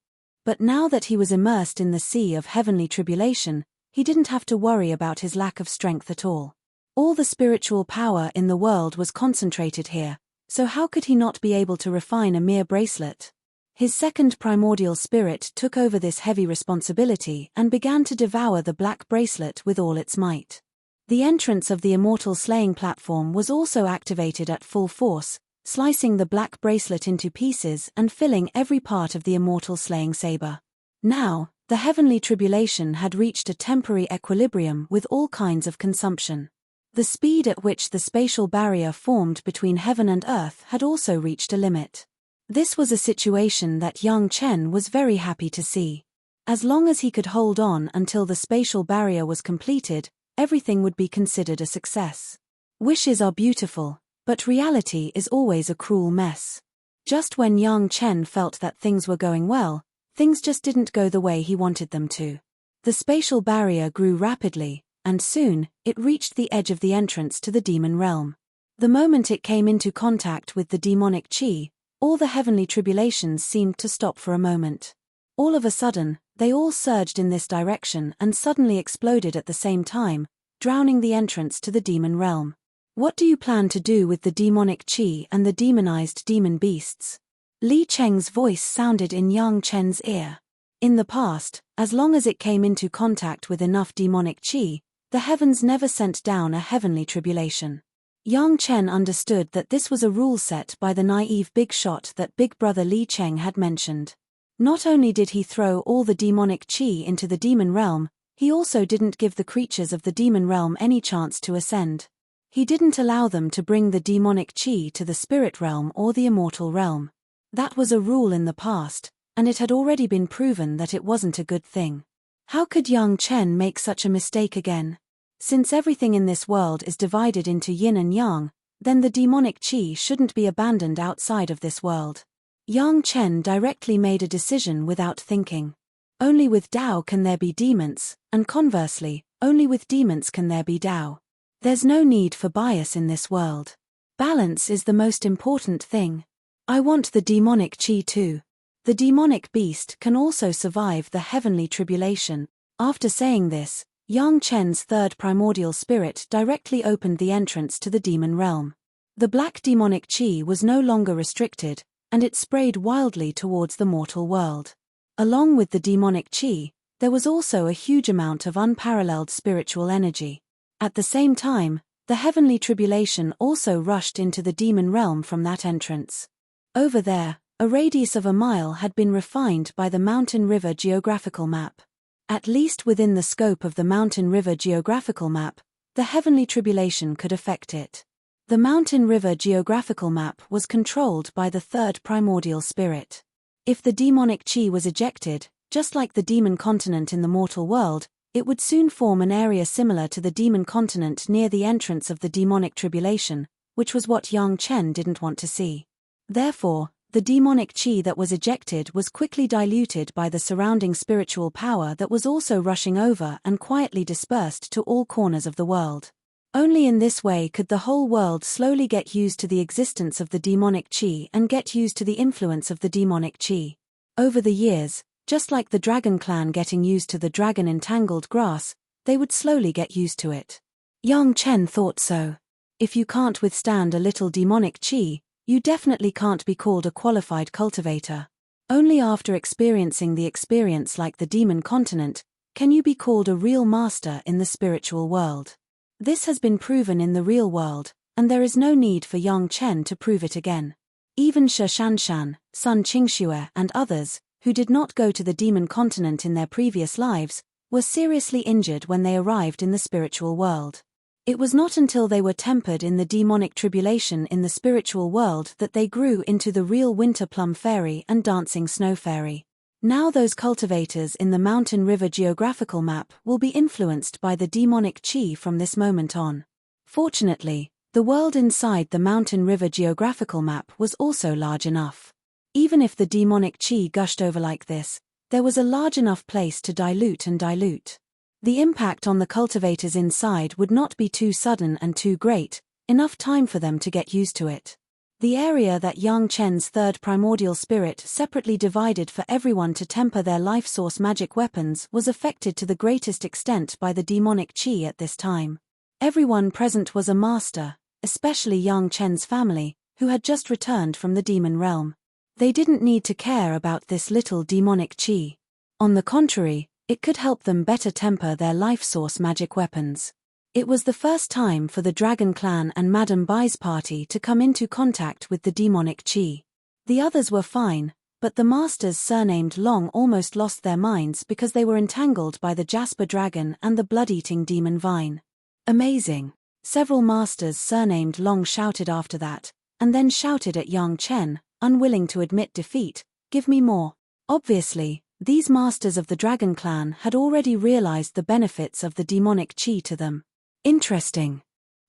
But now that he was immersed in the sea of heavenly tribulation, he didn't have to worry about his lack of strength at all. All the spiritual power in the world was concentrated here, so how could he not be able to refine a mere bracelet? His second primordial spirit took over this heavy responsibility and began to devour the black bracelet with all its might. The entrance of the immortal slaying platform was also activated at full force, slicing the black bracelet into pieces and filling every part of the immortal slaying saber. Now, the heavenly tribulation had reached a temporary equilibrium with all kinds of consumption. The speed at which the spatial barrier formed between heaven and earth had also reached a limit. This was a situation that Yang Chen was very happy to see. As long as he could hold on until the spatial barrier was completed, everything would be considered a success. Wishes are beautiful, but reality is always a cruel mess. Just when Yang Chen felt that things were going well, things just didn't go the way he wanted them to. The spatial barrier grew rapidly, and soon, it reached the edge of the entrance to the demon realm. The moment it came into contact with the demonic chi, all the heavenly tribulations seemed to stop for a moment. All of a sudden, they all surged in this direction and suddenly exploded at the same time, drowning the entrance to the demon realm. What do you plan to do with the demonic chi and the demonized demon beasts? Li Cheng's voice sounded in Yang Chen's ear. In the past, as long as it came into contact with enough demonic qi, the heavens never sent down a heavenly tribulation. Yang Chen understood that this was a rule set by the naive big shot that Big Brother Li Cheng had mentioned. Not only did he throw all the demonic qi into the demon realm, he also didn't give the creatures of the demon realm any chance to ascend. He didn't allow them to bring the demonic qi to the spirit realm or the immortal realm. That was a rule in the past, and it had already been proven that it wasn't a good thing. How could Yang Chen make such a mistake again? Since everything in this world is divided into yin and yang, then the demonic qi shouldn't be abandoned outside of this world. Yang Chen directly made a decision without thinking. Only with Tao can there be demons, and conversely, only with demons can there be Tao. There's no need for bias in this world. Balance is the most important thing. I want the demonic qi too. The demonic beast can also survive the heavenly tribulation. After saying this, Yang Chen's third primordial spirit directly opened the entrance to the demon realm. The black demonic qi was no longer restricted, and it sprayed wildly towards the mortal world. Along with the demonic qi, there was also a huge amount of unparalleled spiritual energy. At the same time, the heavenly tribulation also rushed into the demon realm from that entrance. Over there, a radius of a mile had been refined by the Mountain River geographical map. At least within the scope of the Mountain River geographical map, the heavenly tribulation could affect it. The Mountain River geographical map was controlled by the third primordial spirit. If the demonic qi was ejected, just like the demon continent in the mortal world, it would soon form an area similar to the demon continent near the entrance of the demonic tribulation, which was what Yang Chen didn't want to see. Therefore, the demonic qi that was ejected was quickly diluted by the surrounding spiritual power that was also rushing over and quietly dispersed to all corners of the world. Only in this way could the whole world slowly get used to the existence of the demonic qi and get used to the influence of the demonic qi. Over the years, just like the dragon clan getting used to the dragon-entangled grass, they would slowly get used to it. Yang Chen thought so. If you can't withstand a little demonic qi, you definitely can't be called a qualified cultivator. Only after experiencing the experience like the demon continent, can you be called a real master in the spiritual world. This has been proven in the real world, and there is no need for Yang Chen to prove it again. Even Shi Shanshan, Sun Qingxue and others, who did not go to the demon continent in their previous lives, were seriously injured when they arrived in the spiritual world. It was not until they were tempered in the demonic tribulation in the spiritual world that they grew into the real winter plum fairy and dancing snow fairy. Now those cultivators in the Mountain River geographical map will be influenced by the demonic qi from this moment on. Fortunately, the world inside the Mountain River geographical map was also large enough. Even if the demonic qi gushed over like this, there was a large enough place to dilute and dilute. The impact on the cultivators inside would not be too sudden and too great, enough time for them to get used to it. The area that Yang Chen's third primordial spirit separately divided for everyone to temper their life source magic weapons was affected to the greatest extent by the demonic qi at this time. Everyone present was a master, especially Yang Chen's family, who had just returned from the demon realm. They didn't need to care about this little demonic qi. On the contrary, it could help them better temper their life source magic weapons. It was the first time for the Dragon Clan and Madame Bai's party to come into contact with the demonic qi. The others were fine, but the masters surnamed Long almost lost their minds because they were entangled by the Jasper Dragon and the blood-eating demon vine. Amazing. Several masters surnamed Long shouted after that, and then shouted at Yang Chen, unwilling to admit defeat, "Give me more." Obviously, these masters of the Dragon Clan had already realized the benefits of the demonic qi to them. Interesting.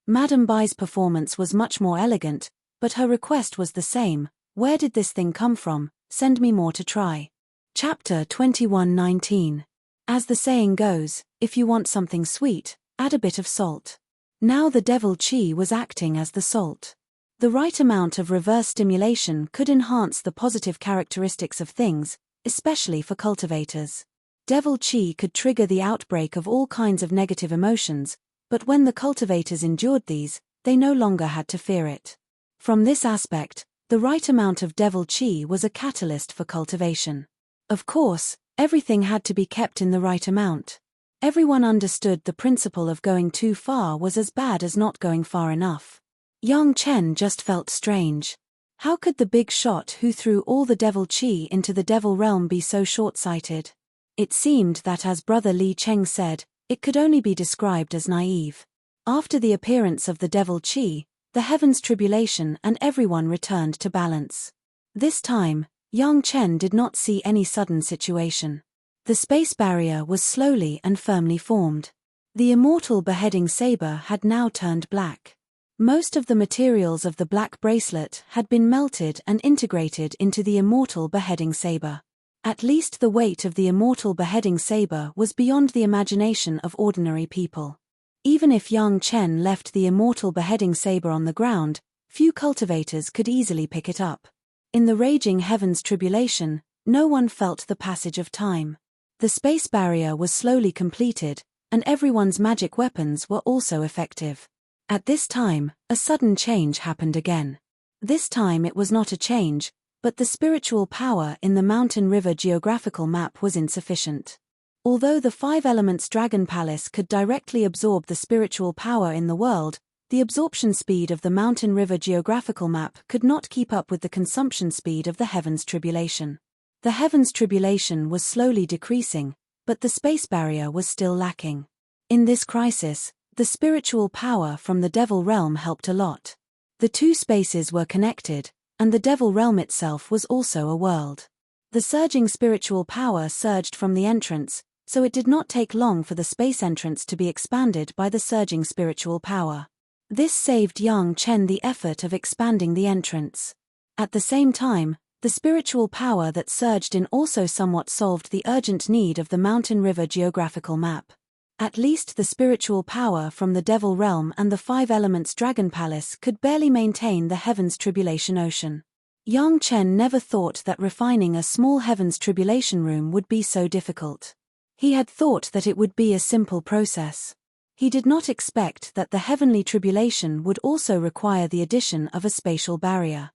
Madame Bai's performance was much more elegant, but her request was the same: "Where did this thing come from? Send me more to try." Chapter 21:19. As the saying goes, if you want something sweet, add a bit of salt. Now the devil qi was acting as the salt. The right amount of reverse stimulation could enhance the positive characteristics of things, especially for cultivators. Devil qi could trigger the outbreak of all kinds of negative emotions, but when the cultivators endured these, they no longer had to fear it. From this aspect, the right amount of devil qi was a catalyst for cultivation. Of course, Everything had to be kept in the right amount. Everyone understood the principle of going too far was as bad as not going far enough. Yang Chen just felt strange. How could the big shot who threw all the devil chi into the devil realm be so short-sighted? It seemed that, as Brother Li Cheng said, it could only be described as naive. After the appearance of the devil chi, the heavens tribulation and everyone returned to balance. This time, Yang Chen did not see any sudden situation. The space barrier was slowly and firmly formed. The immortal beheading saber had now turned black. Most of the materials of the black bracelet had been melted and integrated into the immortal beheading saber. At least the weight of the immortal beheading saber was beyond the imagination of ordinary people. Even if Yang Chen left the immortal beheading saber on the ground, few cultivators could easily pick it up. In the raging heavens tribulation, no one felt the passage of time. The space barrier was slowly completed, and everyone's magic weapons were also effective. At this time, a sudden change happened again. This time it was not a change, but the spiritual power in the mountain river geographical map was insufficient. Although the 5 elements Dragon Palace could directly absorb the spiritual power in the world, the absorption speed of the mountain river geographical map could not keep up with the consumption speed of the heavens tribulation. The heavens tribulation was slowly decreasing, but the space barrier was still lacking. In this crisis, the spiritual power from the devil realm helped a lot. The two spaces were connected, and the devil realm itself was also a world. The surging spiritual power surged from the entrance, so it did not take long for the space entrance to be expanded by the surging spiritual power. This saved Yang Chen the effort of expanding the entrance. At the same time, the spiritual power that surged in also somewhat solved the urgent need of the mountain river geographical map. At least the spiritual power from the devil realm and the 5 elements Dragon Palace could barely maintain the heavens tribulation ocean. Yang Chen never thought that refining a small heavens tribulation room would be so difficult. He had thought that it would be a simple process. He did not expect that the heavenly tribulation would also require the addition of a spatial barrier.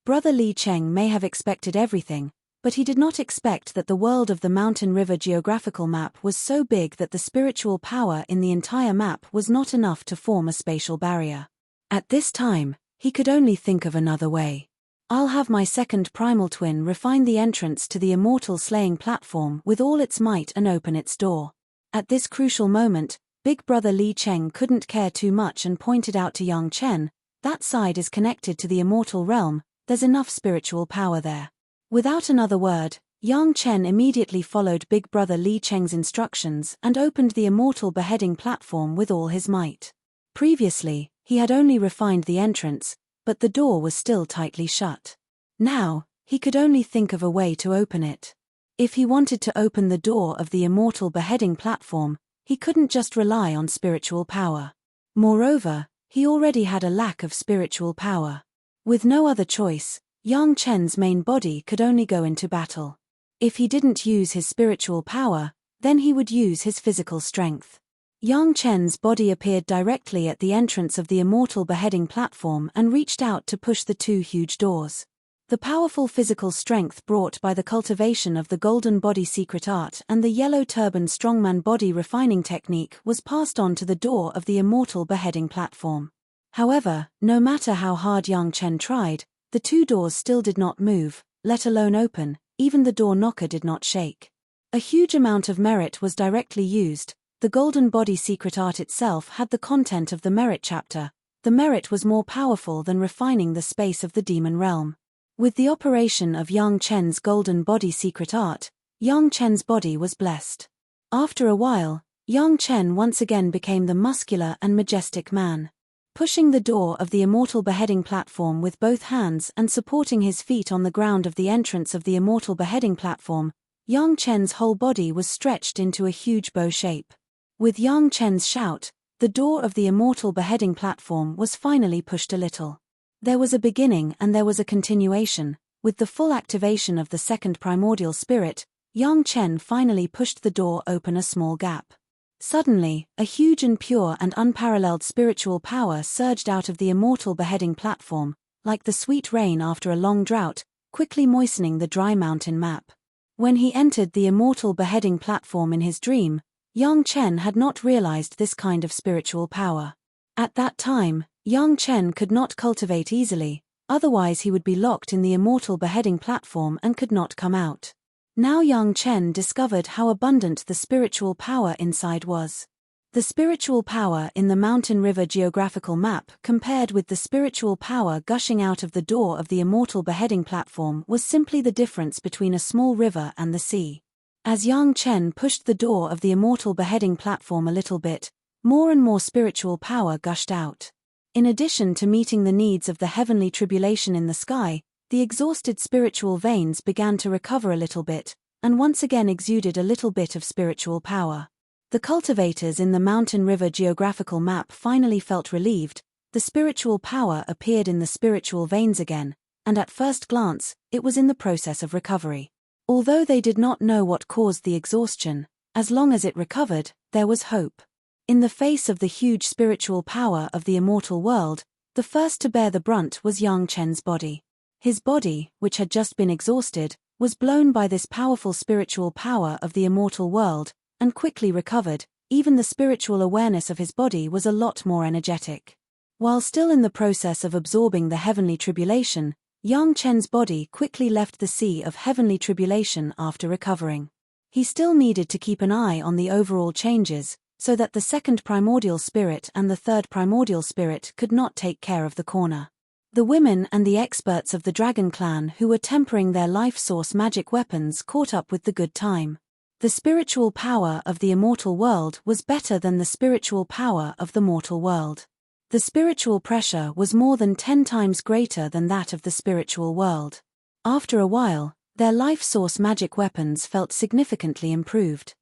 Brother Li Cheng may have expected everything, but he did not expect that the world of the mountain river geographical map was so big that the spiritual power in the entire map was not enough to form a spatial barrier. At this time, he could only think of another way. I'll have my second primal twin refine the entrance to the immortal slaying platform with all its might and open its door. At this crucial moment, Big Brother Li Cheng couldn't care too much and pointed out to Yang Chen, that side is connected to the immortal realm, there's enough spiritual power there. Without another word, Yang Chen immediately followed Big Brother Li Cheng's instructions and opened the immortal beheading platform with all his might. Previously, he had only refined the entrance, but the door was still tightly shut. Now, he could only think of a way to open it. If he wanted to open the door of the immortal beheading platform, he couldn't just rely on spiritual power. Moreover, he already had a lack of spiritual power. With no other choice, Yang Chen's main body could only go into battle. If he didn't use his spiritual power, then he would use his physical strength. Yang Chen's body appeared directly at the entrance of the immortal beheading platform and reached out to push the 2 huge doors. The powerful physical strength brought by the cultivation of the golden body secret art and the yellow turban strongman body refining technique was passed on to the door of the immortal beheading platform. However, no matter how hard Yang Chen tried, the 2 doors still did not move, let alone open, even the door knocker did not shake. A huge amount of merit was directly used. The golden body secret art itself had the content of the merit chapter. The merit was more powerful than refining the space of the demon realm. With the operation of Yang Chen's golden body secret art, Yang Chen's body was blessed. After a while, Yang Chen once again became the muscular and majestic man. Pushing the door of the immortal beheading platform with both hands and supporting his feet on the ground of the entrance of the immortal beheading platform, Yang Chen's whole body was stretched into a huge bow shape. With Yang Chen's shout, the door of the immortal beheading platform was finally pushed a little. There was a beginning and there was a continuation. With the full activation of the second primordial spirit, Yang Chen finally pushed the door open a small gap. Suddenly, a huge and pure and unparalleled spiritual power surged out of the immortal beheading platform, like the sweet rain after a long drought, quickly moistening the dry mountain map. When he entered the immortal beheading platform in his dream, Yang Chen had not realized this kind of spiritual power. At that time, Yang Chen could not cultivate easily, otherwise he would be locked in the immortal beheading platform and could not come out. Now Yang Chen discovered how abundant the spiritual power inside was. The spiritual power in the mountain river geographical map compared with the spiritual power gushing out of the door of the immortal beheading platform was simply the difference between a small river and the sea. As Yang Chen pushed the door of the immortal beheading platform a little bit, more and more spiritual power gushed out. In addition to meeting the needs of the heavenly tribulation in the sky, the exhausted spiritual veins began to recover a little bit, and once again exuded a little bit of spiritual power. The cultivators in the mountain river geographical map finally felt relieved. The spiritual power appeared in the spiritual veins again, and at first glance, it was in the process of recovery. Although they did not know what caused the exhaustion, as long as it recovered, there was hope. In the face of the huge spiritual power of the immortal world, the first to bear the brunt was Yang Chen's body. His body, which had just been exhausted, was blown by this powerful spiritual power of the immortal world, and quickly recovered. Even the spiritual awareness of his body was a lot more energetic. While still in the process of absorbing the heavenly tribulation, Yang Chen's body quickly left the sea of heavenly tribulation after recovering. He still needed to keep an eye on the overall changes, so that the second primordial spirit and the third primordial spirit could not take care of the corner. The women and the experts of the Dragon Clan who were tempering their life source magic weapons caught up with the good time. The spiritual power of the immortal world was better than the spiritual power of the mortal world. The spiritual pressure was more than 10 times greater than that of the spiritual world. After a while, their life source magic weapons felt significantly improved.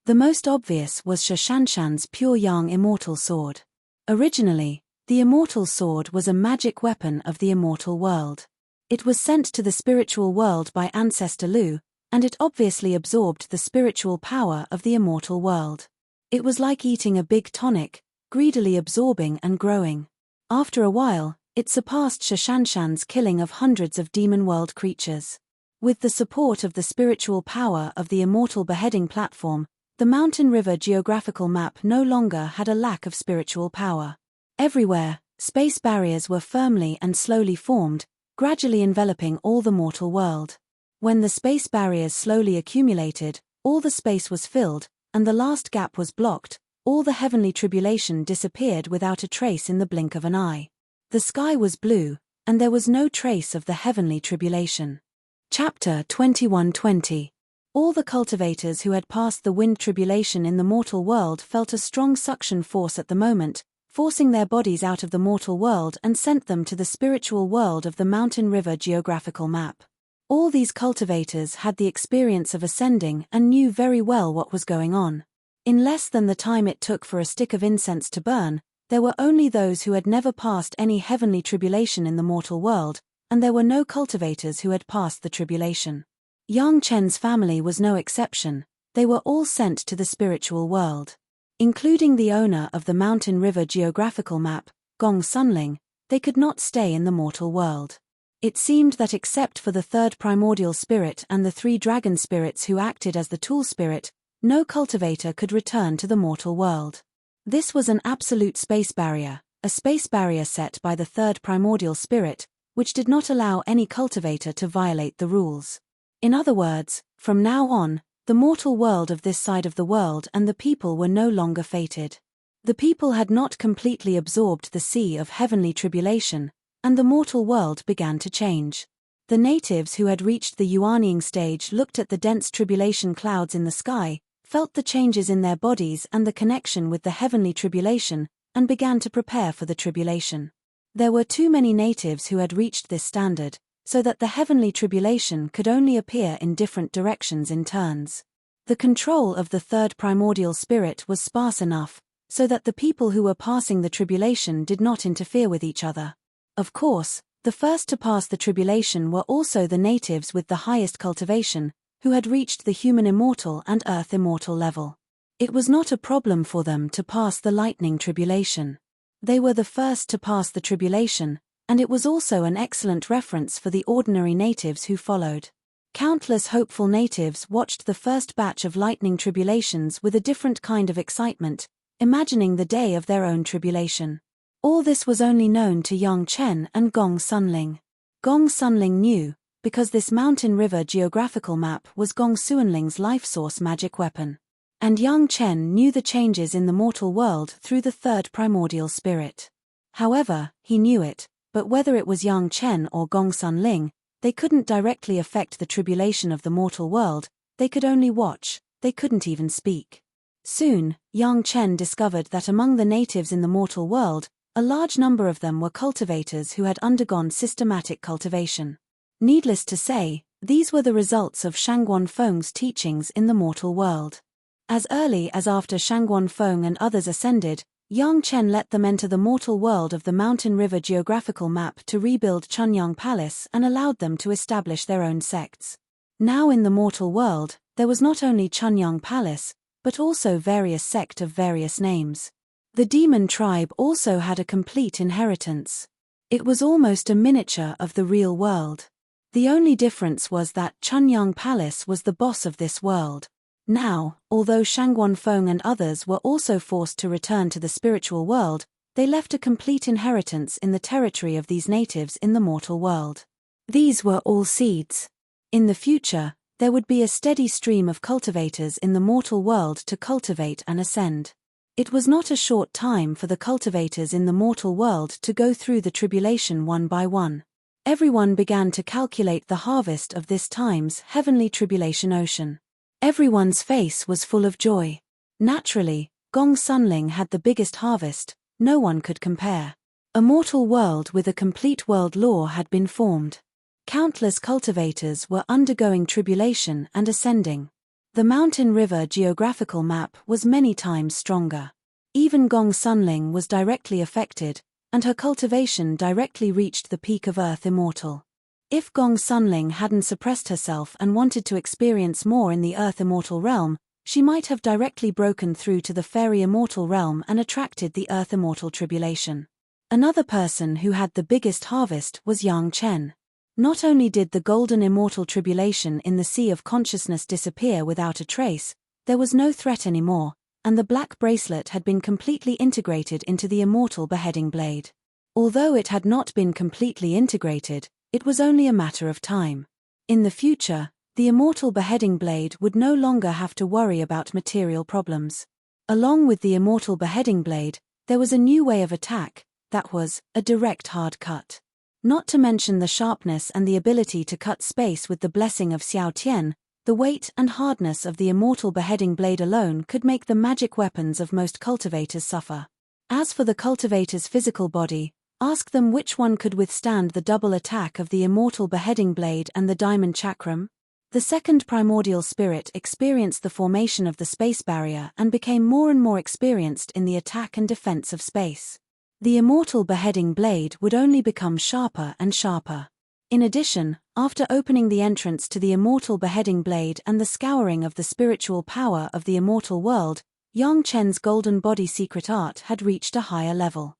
The most obvious was Shashanshan's pure yang immortal sword. Originally, the immortal sword was a magic weapon of the immortal world. It was sent to the spiritual world by Ancestor Lu, and it obviously absorbed the spiritual power of the immortal world. It was like eating a big tonic, greedily absorbing and growing. After a while, it surpassed Shashanshan's killing of hundreds of demon world creatures. With the support of the spiritual power of the immortal beheading platform, the mountain river geographical map no longer had a lack of spiritual power. Everywhere, space barriers were firmly and slowly formed, gradually enveloping all the mortal world. When the space barriers slowly accumulated, all the space was filled, and the last gap was blocked, all the heavenly tribulation disappeared without a trace in the blink of an eye. The sky was blue, and there was no trace of the heavenly tribulation. Chapter 21:20. All the cultivators who had passed the wind tribulation in the mortal world felt a strong suction force at the moment, forcing their bodies out of the mortal world and sent them to the spiritual world of the mountain river geographical map. All these cultivators had the experience of ascending and knew very well what was going on. In less than the time it took for a stick of incense to burn, there were only those who had never passed any heavenly tribulation in the mortal world, and there were no cultivators who had passed the tribulation. Yang Chen's family was no exception. They were all sent to the spiritual world. Including the owner of the mountain river geographical map, Gong Sunling, they could not stay in the mortal world. It seemed that except for the third primordial spirit and the 3 dragon spirits who acted as the tool spirit, no cultivator could return to the mortal world. This was an absolute space barrier, a space barrier set by the third primordial spirit, which did not allow any cultivator to violate the rules. In other words, from now on, the mortal world of this side of the world and the people were no longer fated. The people had not completely absorbed the sea of heavenly tribulation, and the mortal world began to change. The natives who had reached the Yuanying stage looked at the dense tribulation clouds in the sky, felt the changes in their bodies and the connection with the heavenly tribulation, and began to prepare for the tribulation. There were too many natives who had reached this standard, so that the heavenly tribulation could only appear in different directions in turns. The control of the third primordial spirit was sparse enough, so that the people who were passing the tribulation did not interfere with each other. Of course, the first to pass the tribulation were also the natives with the highest cultivation, who had reached the human immortal and earth immortal level. It was not a problem for them to pass the lightning tribulation. They were the first to pass the tribulation, and it was also an excellent reference for the ordinary natives who followed. Countless hopeful natives watched the first batch of lightning tribulations with a different kind of excitement, imagining the day of their own tribulation. All this was only known to Yang Chen and Gong Sunling. Gong Sunling knew, because this mountain river geographical map was Gong Suanling's life source magic weapon. And Yang Chen knew the changes in the mortal world through the third primordial spirit. However, he knew it, but whether it was Yang Chen or Gong Sunling, they couldn't directly affect the tribulation of the mortal world, they could only watch, they couldn't even speak. Soon, Yang Chen discovered that among the natives in the mortal world, a large number of them were cultivators who had undergone systematic cultivation. Needless to say, these were the results of Shangguan Feng's teachings in the mortal world. As early as after Shangguan Feng and others ascended, Yang Chen let them enter the mortal world of the mountain river geographical map to rebuild Chunyang Palace and allowed them to establish their own sects. Now in the mortal world, there was not only Chunyang Palace, but also various sect of various names. The demon tribe also had a complete inheritance. It was almost a miniature of the real world. The only difference was that Chunyang Palace was the boss of this world. Now, although Shangguan Feng and others were also forced to return to the spiritual world, they left a complete inheritance in the territory of these natives in the mortal world. These were all seeds. In the future, there would be a steady stream of cultivators in the mortal world to cultivate and ascend. It was not a short time for the cultivators in the mortal world to go through the tribulation one by one. Everyone began to calculate the harvest of this time's heavenly tribulation ocean. Everyone's face was full of joy. Naturally, Gong Sunling had the biggest harvest, no one could compare. A mortal world with a complete world law had been formed. Countless cultivators were undergoing tribulation and ascending. The mountain river geographical map was many times stronger. Even Gong Sunling was directly affected, and her cultivation directly reached the peak of Earth Immortal. If Gong Sunling hadn't suppressed herself and wanted to experience more in the Earth Immortal realm, she might have directly broken through to the Fairy Immortal realm and attracted the Earth Immortal tribulation. Another person who had the biggest harvest was Yang Chen. Not only did the golden immortal tribulation in the sea of consciousness disappear without a trace, there was no threat anymore, and the black bracelet had been completely integrated into the immortal beheading blade. Although it had not been completely integrated, it was only a matter of time. In the future, the immortal beheading blade would no longer have to worry about material problems. Along with the immortal beheading blade, there was a new way of attack, that was, a direct hard cut. Not to mention the sharpness and the ability to cut space with the blessing of Xiao Tian, the weight and hardness of the immortal beheading blade alone could make the magic weapons of most cultivators suffer. As for the cultivator's physical body, ask them which one could withstand the double attack of the immortal beheading blade and the diamond chakram. The second primordial spirit experienced the formation of the space barrier and became more and more experienced in the attack and defense of space. The immortal beheading blade would only become sharper and sharper. In addition, after opening the entrance to the immortal beheading blade and the scouring of the spiritual power of the immortal world, Yang Chen's golden body secret art had reached a higher level.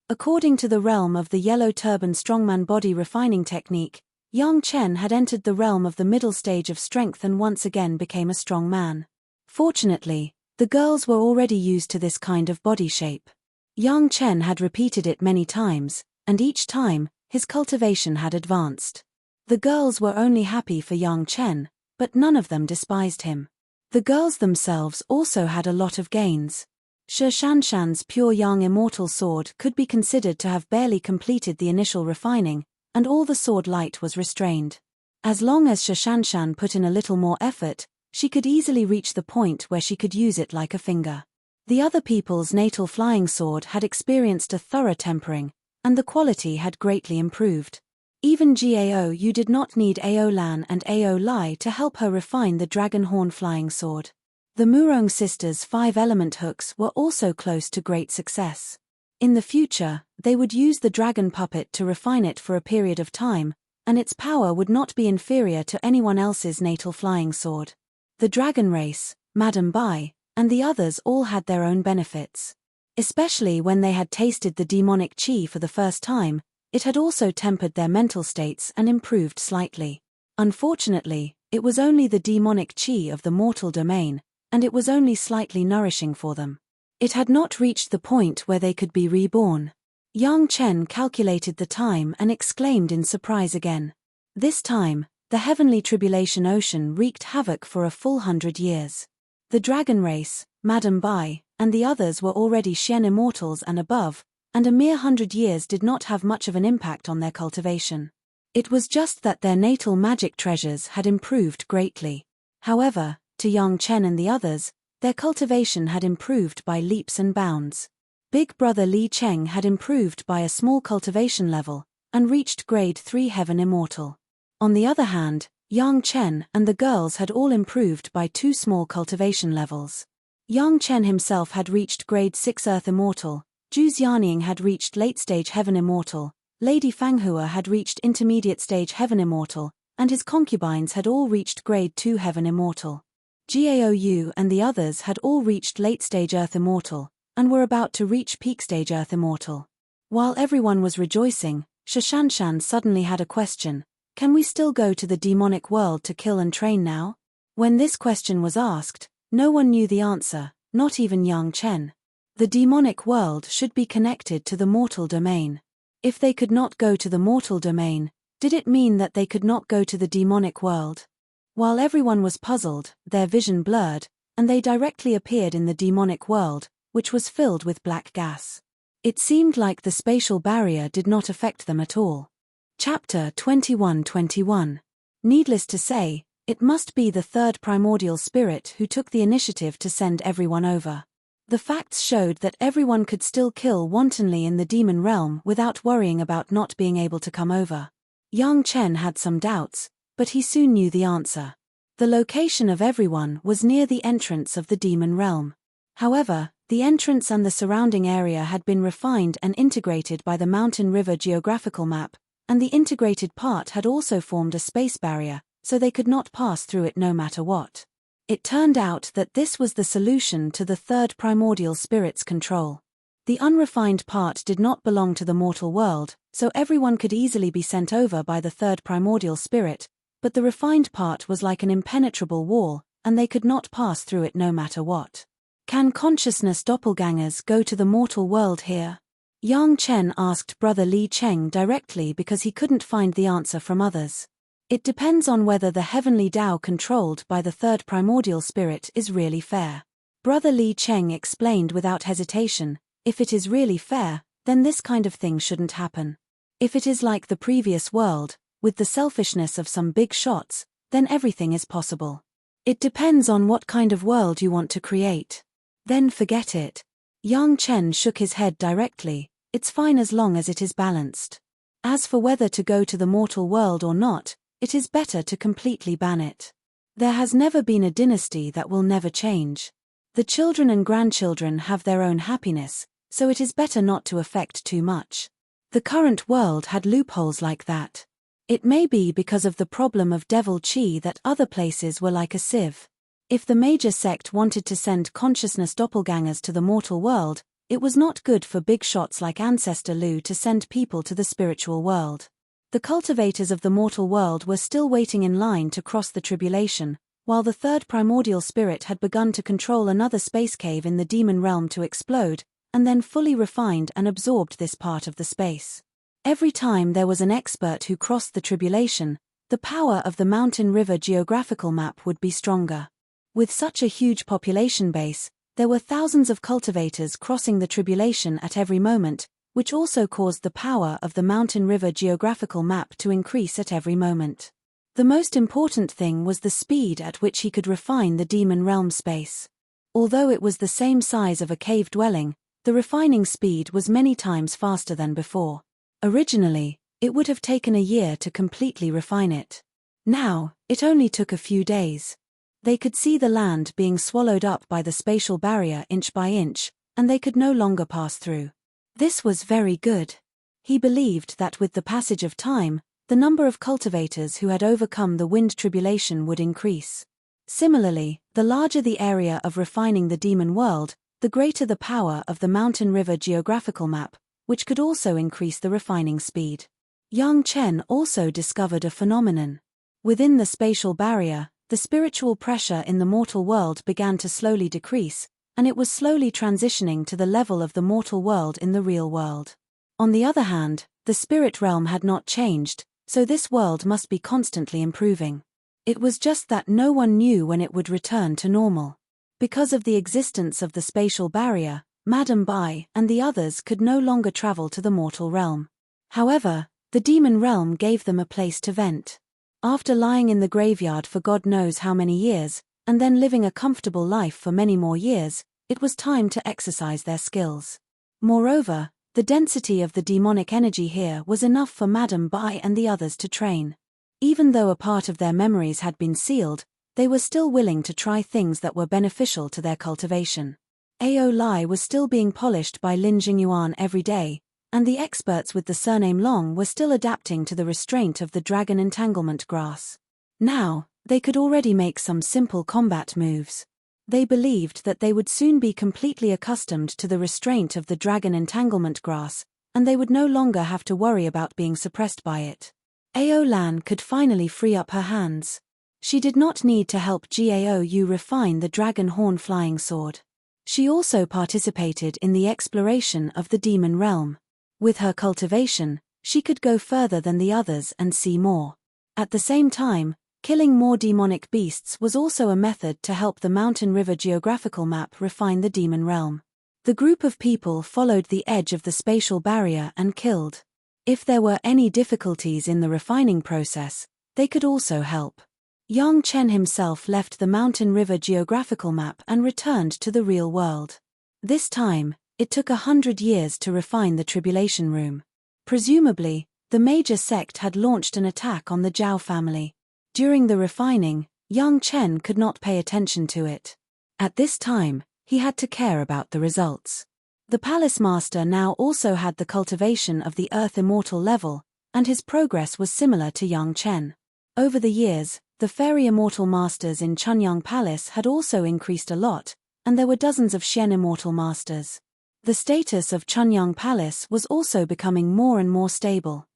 According to the realm of the yellow turban strongman body refining technique, Yang Chen had entered the realm of the middle stage of strength and once again became a strong man. Fortunately, the girls were already used to this kind of body shape. Yang Chen had repeated it many times, and each time, his cultivation had advanced. The girls were only happy for Yang Chen, but none of them despised him. The girls themselves also had a lot of gains. Shi Shanshan's pure yang immortal sword could be considered to have barely completed the initial refining, and all the sword light was restrained. As long as Shi Shanshan put in a little more effort, she could easily reach the point where she could use it like a finger. The other people's natal flying sword had experienced a thorough tempering, and the quality had greatly improved. Even Gao Yu did not need Ao Lan and Ao Lai to help her refine the dragon horn flying sword. The Murong sisters' 5-element hooks were also close to great success. In the future, they would use the dragon puppet to refine it for a period of time, and its power would not be inferior to anyone else's natal flying sword. The dragon race, Madame Bai, and the others all had their own benefits. Especially when they had tasted the demonic qi for the first time, it had also tempered their mental states and improved slightly. Unfortunately, It was only the demonic chi of the mortal domain, and it was only slightly nourishing for them. It had not reached the point where they could be reborn. Yang Chen calculated the time and exclaimed in surprise again. This time, the heavenly tribulation ocean wreaked havoc for a full 100 years. The dragon race, Madame Bai, and the others were already Shen immortals and above, and a mere 100 years did not have much of an impact on their cultivation. It was just that their natal magic treasures had improved greatly. However, to Yang Chen and the others, their cultivation had improved by leaps and bounds. Big brother Li Cheng had improved by a small cultivation level, and reached grade 3 heaven immortal. On the other hand, Yang Chen and the girls had all improved by 2 small cultivation levels. Yang Chen himself had reached grade 6 earth immortal, Zhu Xiaoning had reached late-stage heaven immortal, Lady Fanghua had reached intermediate-stage heaven immortal, and his concubines had all reached grade 2 heaven immortal. Gaou and the others had all reached late-stage earth immortal, and were about to reach peak-stage earth immortal. While everyone was rejoicing, Shashanshan suddenly had a question: can we still go to the demonic world to kill and train now? When this question was asked, no one knew the answer, not even Yang Chen. The demonic world should be connected to the mortal domain. If they could not go to the mortal domain, did it mean that they could not go to the demonic world? While everyone was puzzled, their vision blurred, and they directly appeared in the demonic world, which was filled with black gas. It seemed like the spatial barrier did not affect them at all. Chapter 21-21. Needless to say, it must be the third primordial spirit who took the initiative to send everyone over. The facts showed that everyone could still kill wantonly in the demon realm without worrying about not being able to come over. Yang Chen had some doubts, but he soon knew the answer. The location of everyone was near the entrance of the demon realm. However, the entrance and the surrounding area had been refined and integrated by the mountain river geographical map, and the integrated part had also formed a space barrier, so they could not pass through it no matter what. It turned out that this was the solution to the third primordial spirit's control. The unrefined part did not belong to the mortal world, so everyone could easily be sent over by the third primordial spirit, but the refined part was like an impenetrable wall, and they could not pass through it no matter what. Can consciousness doppelgangers go to the mortal world here? Yang Chen asked brother Li Cheng directly because he couldn't find the answer from others. It depends on whether the heavenly Tao controlled by the third primordial spirit is really fair. Brother Li Cheng explained without hesitation, if it is really fair, then this kind of thing shouldn't happen. If it is like the previous world, with the selfishness of some big shots, then everything is possible. It depends on what kind of world you want to create. Then forget it. Yang Chen shook his head directly. It's fine as long as it is balanced. As for whether to go to the mortal world or not, it is better to completely ban it. There has never been a dynasty that will never change. The children and grandchildren have their own happiness, so it is better not to affect too much. The current world had loopholes like that. It may be because of the problem of devil chi that other places were like a sieve. If the major sect wanted to send consciousness doppelgangers to the mortal world, it was not good for big shots like Ancestor Lu to send people to the spiritual world. The cultivators of the mortal world were still waiting in line to cross the tribulation, while the third primordial spirit had begun to control another space cave in the demon realm to explode, and then fully refined and absorbed this part of the space. Every time there was an expert who crossed the tribulation, the power of the mountain river geographical map would be stronger. With such a huge population base, there were thousands of cultivators crossing the tribulation at every moment, which also caused the power of the mountain river geographical map to increase at every moment. The most important thing was the speed at which he could refine the demon realm space. Although it was the same size of a cave dwelling, the refining speed was many times faster than before. Originally, it would have taken a year to completely refine it. Now, it only took a few days. They could see the land being swallowed up by the spatial barrier inch by inch, and they could no longer pass through. This was very good. He believed that with the passage of time, the number of cultivators who had overcome the wind tribulation would increase. Similarly, the larger the area of refining the demon world, the greater the power of the mountain river geographical map, which could also increase the refining speed. Yang Chen also discovered a phenomenon. Within the spatial barrier, the spiritual pressure in the mortal world began to slowly decrease, and it was slowly transitioning to the level of the mortal world in the real world. On the other hand, the spirit realm had not changed, so this world must be constantly improving. It was just that no one knew when it would return to normal. Because of the existence of the spatial barrier, Madame Bai and the others could no longer travel to the mortal realm. However, the demon realm gave them a place to vent. After lying in the graveyard for God knows how many years, and then living a comfortable life for many more years, it was time to exercise their skills. Moreover, the density of the demonic energy here was enough for Madame Bai and the others to train. Even though a part of their memories had been sealed, they were still willing to try things that were beneficial to their cultivation. Ao Lai was still being polished by Lin Jingyuan every day, and the experts with the surname Long were still adapting to the restraint of the dragon entanglement grass. Now, they could already make some simple combat moves. They believed that they would soon be completely accustomed to the restraint of the dragon entanglement grass, and they would no longer have to worry about being suppressed by it. Ao Lan could finally free up her hands. She did not need to help Gao Yu refine the dragon horn flying sword. She also participated in the exploration of the demon realm. With her cultivation, she could go further than the others and see more. At the same time, killing more demonic beasts was also a method to help the Mountain River geographical map refine the demon realm. The group of people followed the edge of the spatial barrier and killed. If there were any difficulties in the refining process, they could also help. Yang Chen himself left the Mountain River geographical map and returned to the real world. This time, it took 100 years to refine the Tribulation Room. Presumably, the major sect had launched an attack on the Zhao family. During the refining, Yang Chen could not pay attention to it. At this time, he had to care about the results. The Palace Master now also had the cultivation of the Earth Immortal level, and his progress was similar to Yang Chen. Over the years, the Fairy Immortal Masters in Chunyang Palace had also increased a lot, and there were dozens of Xian Immortal Masters. The status of Chunyang Palace was also becoming more and more stable.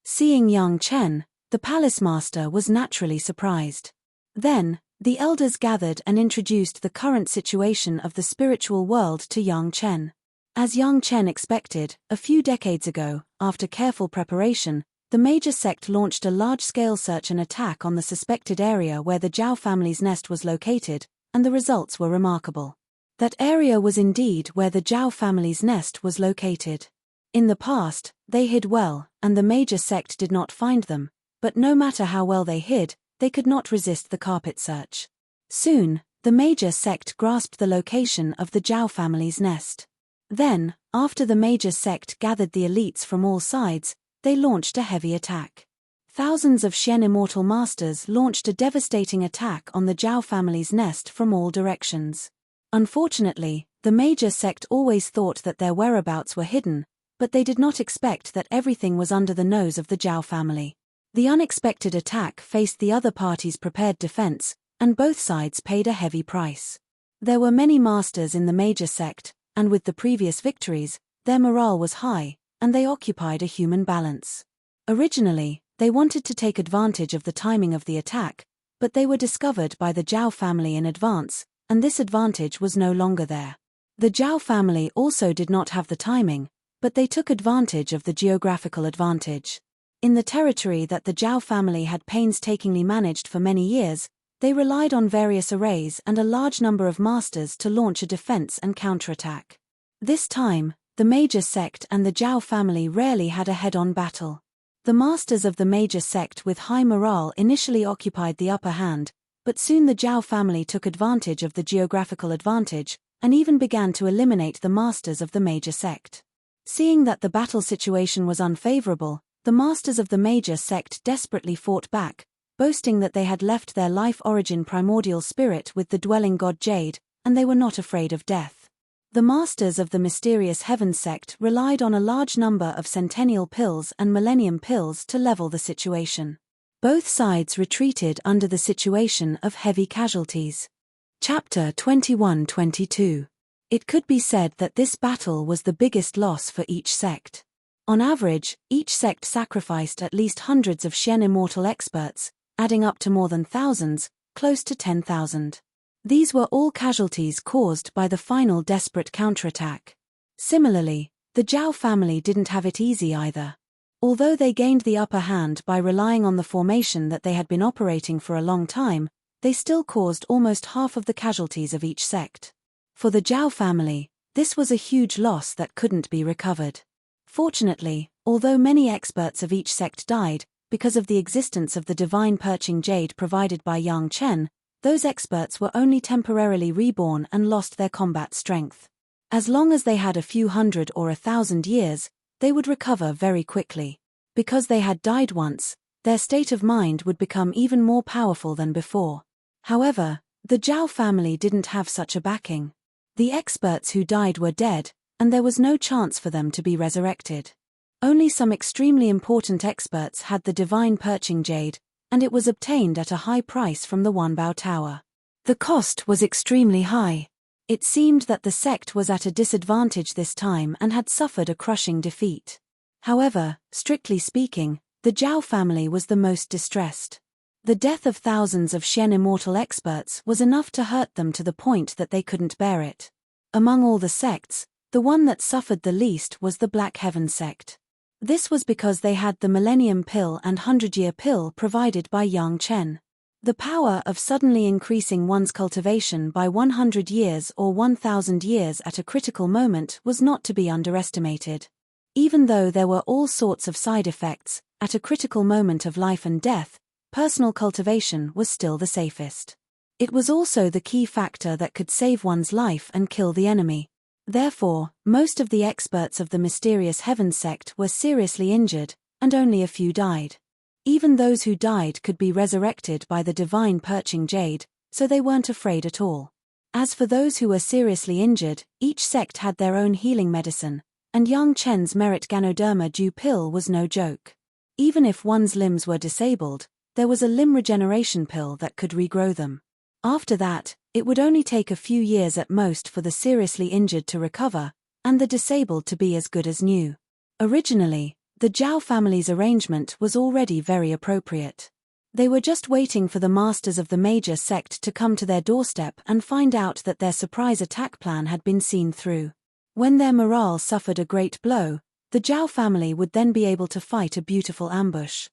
Seeing Yang Chen, the Palace Master was naturally surprised. Then, the elders gathered and introduced the current situation of the spiritual world to Yang Chen. As Yang Chen expected, a few decades ago, after careful preparation, the major sect launched a large-scale search and attack on the suspected area where the Zhao family's nest was located, and the results were remarkable. That area was indeed where the Zhao family's nest was located. In the past, they hid well, and the major sect did not find them, but no matter how well they hid, they could not resist the carpet search. Soon, the major sect grasped the location of the Zhao family's nest. Then, after the major sect gathered the elites from all sides, they launched a heavy attack. Thousands of Xian Immortal Masters launched a devastating attack on the Zhao family's nest from all directions. Unfortunately, the major sect always thought that their whereabouts were hidden, but they did not expect that everything was under the nose of the Zhao family. The unexpected attack faced the other party's prepared defense, and both sides paid a heavy price. There were many masters in the major sect, and with the previous victories, their morale was high, and they occupied a human balance. Originally, they wanted to take advantage of the timing of the attack, but they were discovered by the Zhao family in advance, and this advantage was no longer there. The Zhao family also did not have the timing, but they took advantage of the geographical advantage. In the territory that the Zhao family had painstakingly managed for many years, they relied on various arrays and a large number of masters to launch a defense and counterattack. This time, the major sect and the Zhao family rarely had a head-on battle. The masters of the major sect with high morale initially occupied the upper hand, but soon the Zhao family took advantage of the geographical advantage, and even began to eliminate the masters of the major sect. Seeing that the battle situation was unfavorable, the masters of the major sect desperately fought back, boasting that they had left their life origin primordial spirit with the dwelling god Jade, and they were not afraid of death. The masters of the mysterious heaven sect relied on a large number of centennial pills and millennium pills to level the situation. Both sides retreated under the situation of heavy casualties. Chapter 21-22. It could be said that this battle was the biggest loss for each sect. On average, each sect sacrificed at least hundreds of Xian immortal experts, adding up to more than thousands, close to 10,000. These were all casualties caused by the final desperate counterattack. Similarly, the Zhao family didn't have it easy either. Although they gained the upper hand by relying on the formation that they had been operating for a long time, they still caused almost half of the casualties of each sect. For the Zhao family, this was a huge loss that couldn't be recovered. Fortunately, although many experts of each sect died, because of the existence of the divine perching jade provided by Yang Chen, those experts were only temporarily reborn and lost their combat strength. As long as they had a few hundred or 1,000 years, they would recover very quickly. Because they had died once, their state of mind would become even more powerful than before. However, the Zhao family didn't have such a backing. The experts who died were dead, and there was no chance for them to be resurrected. Only some extremely important experts had the divine perching jade, and it was obtained at a high price from the Wanbao Tower. The cost was extremely high. It seemed that the sect was at a disadvantage this time and had suffered a crushing defeat. However, strictly speaking, the Zhao family was the most distressed. The death of thousands of Shen immortal experts was enough to hurt them to the point that they couldn't bear it. Among all the sects, the one that suffered the least was the Black Heaven sect. This was because they had the Millennium Pill and 100-Year Pill provided by Yang Chen. The power of suddenly increasing one's cultivation by 100 years or 1,000 years at a critical moment was not to be underestimated. Even though there were all sorts of side effects, at a critical moment of life and death, personal cultivation was still the safest. It was also the key factor that could save one's life and kill the enemy. Therefore, most of the experts of the mysterious Heaven sect were seriously injured, and only a few died. Even those who died could be resurrected by the divine perching jade, so they weren't afraid at all. As for those who were seriously injured, each sect had their own healing medicine, and Yang Chen's merit Ganoderma Dew pill was no joke. Even if one's limbs were disabled, there was a limb regeneration pill that could regrow them. After that, it would only take a few years at most for the seriously injured to recover, and the disabled to be as good as new. Originally, the Zhao family's arrangement was already very appropriate. They were just waiting for the masters of the major sect to come to their doorstep and find out that their surprise attack plan had been seen through. When their morale suffered a great blow, the Zhao family would then be able to fight a beautiful ambush.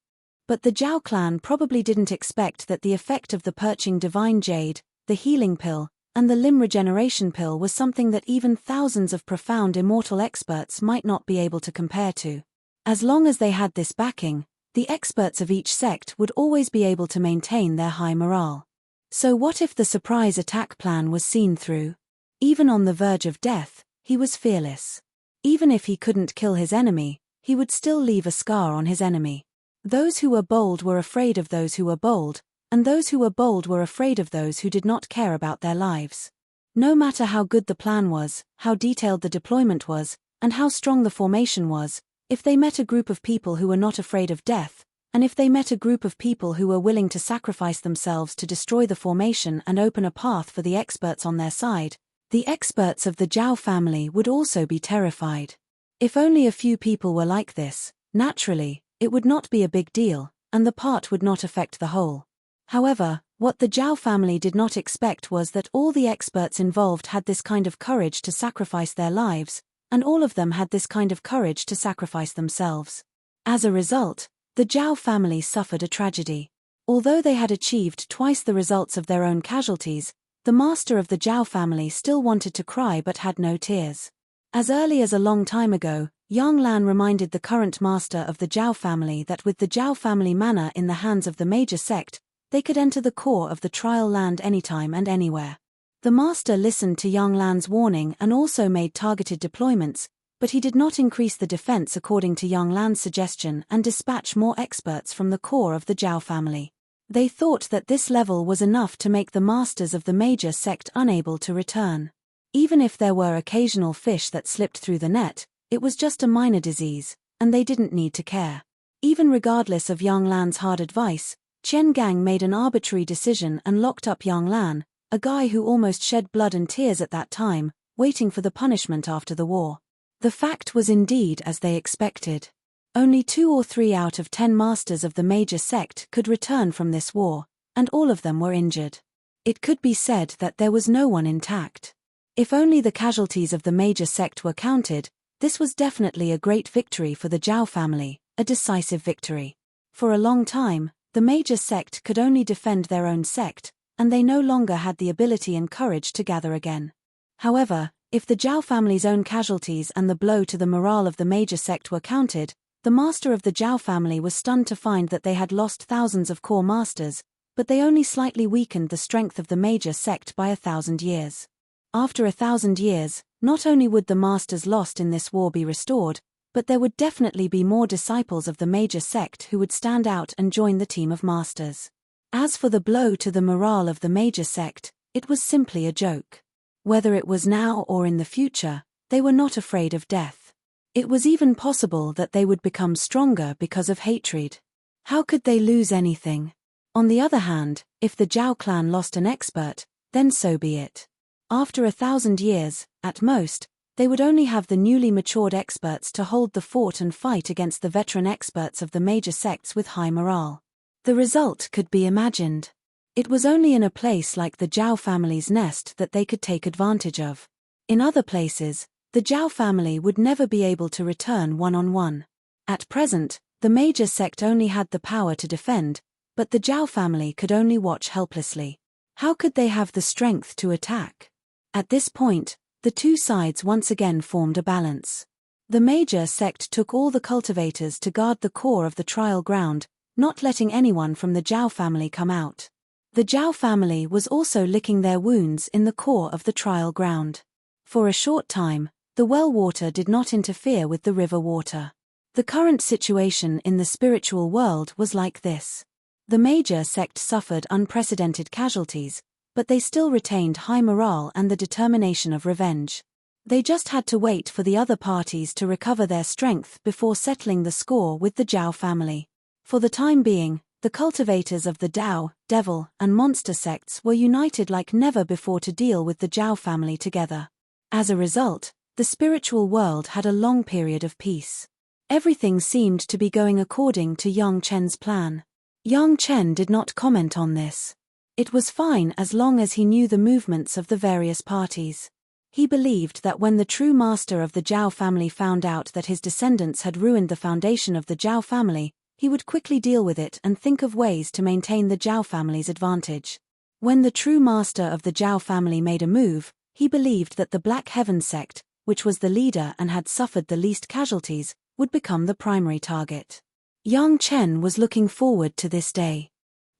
But the Zhao clan probably didn't expect that the effect of the perching divine jade, the healing pill, and the limb regeneration pill was something that even thousands of profound immortal experts might not be able to compare to. As long as they had this backing, the experts of each sect would always be able to maintain their high morale. So what if the surprise attack plan was seen through? Even on the verge of death, he was fearless. Even if he couldn't kill his enemy, he would still leave a scar on his enemy. Those who were bold were afraid of those who were bold, and those who were bold were afraid of those who did not care about their lives. No matter how good the plan was, how detailed the deployment was, and how strong the formation was, if they met a group of people who were not afraid of death, and if they met a group of people who were willing to sacrifice themselves to destroy the formation and open a path for the experts on their side, the experts of the Zhao family would also be terrified. If only a few people were like this, naturally, it would not be a big deal, and the part would not affect the whole. However, what the Zhao family did not expect was that all the experts involved had this kind of courage to sacrifice their lives, and all of them had this kind of courage to sacrifice themselves. As a result, the Zhao family suffered a tragedy. Although they had achieved twice the results of their own casualties, the master of the Zhao family still wanted to cry but had no tears. As early as a long time ago, Yang Lan reminded the current master of the Zhao family that with the Zhao family manor in the hands of the major sect, they could enter the core of the trial land anytime and anywhere. The master listened to Yang Lan's warning and also made targeted deployments, but he did not increase the defense according to Yang Lan's suggestion and dispatch more experts from the core of the Zhao family. They thought that this level was enough to make the masters of the major sect unable to return. Even if there were occasional fish that slipped through the net, it was just a minor disease, and they didn't need to care. Even regardless of Yang Lan's hard advice, Chen Gang made an arbitrary decision and locked up Yang Lan, a guy who almost shed blood and tears at that time, waiting for the punishment after the war. The fact was indeed as they expected. Only 2 or 3 out of 10 masters of the major sect could return from this war, and all of them were injured. It could be said that there was no one intact. If only the casualties of the major sect were counted, this was definitely a great victory for the Zhao family, a decisive victory. For a long time, the major sect could only defend their own sect, and they no longer had the ability and courage to gather again. However, if the Zhao family's own casualties and the blow to the morale of the major sect were counted, the master of the Zhao family was stunned to find that they had lost thousands of core masters, but they only slightly weakened the strength of the major sect by 1,000 years. After 1,000 years, not only would the masters lost in this war be restored, but there would definitely be more disciples of the major sect who would stand out and join the team of masters. As for the blow to the morale of the major sect, it was simply a joke. Whether it was now or in the future, they were not afraid of death. It was even possible that they would become stronger because of hatred. How could they lose anything? On the other hand, if the Zhao clan lost an expert, then so be it. After 1,000 years, at most, they would only have the newly matured experts to hold the fort and fight against the veteran experts of the major sects with high morale. The result could be imagined. It was only in a place like the Zhao family's nest that they could take advantage of. In other places, the Zhao family would never be able to return one-on-one. At present, the major sect only had the power to defend, but the Zhao family could only watch helplessly. How could they have the strength to attack? At this point, the two sides once again formed a balance. The major sect took all the cultivators to guard the core of the trial ground, not letting anyone from the Zhao family come out. The Zhao family was also licking their wounds in the core of the trial ground. For a short time, the well water did not interfere with the river water. The current situation in the spiritual world was like this. The major sect suffered unprecedented casualties, but they still retained high morale and the determination of revenge. They just had to wait for the other parties to recover their strength before settling the score with the Zhao family. For the time being, the cultivators of the Dao, Devil, and Monster sects were united like never before to deal with the Zhao family together. As a result, the spiritual world had a long period of peace. Everything seemed to be going according to Yang Chen's plan. Yang Chen did not comment on this. It was fine as long as he knew the movements of the various parties. He believed that when the true master of the Zhao family found out that his descendants had ruined the foundation of the Zhao family, he would quickly deal with it and think of ways to maintain the Zhao family's advantage. When the true master of the Zhao family made a move, he believed that the Black Heaven sect, which was the leader and had suffered the least casualties, would become the primary target. Yang Chen was looking forward to this day.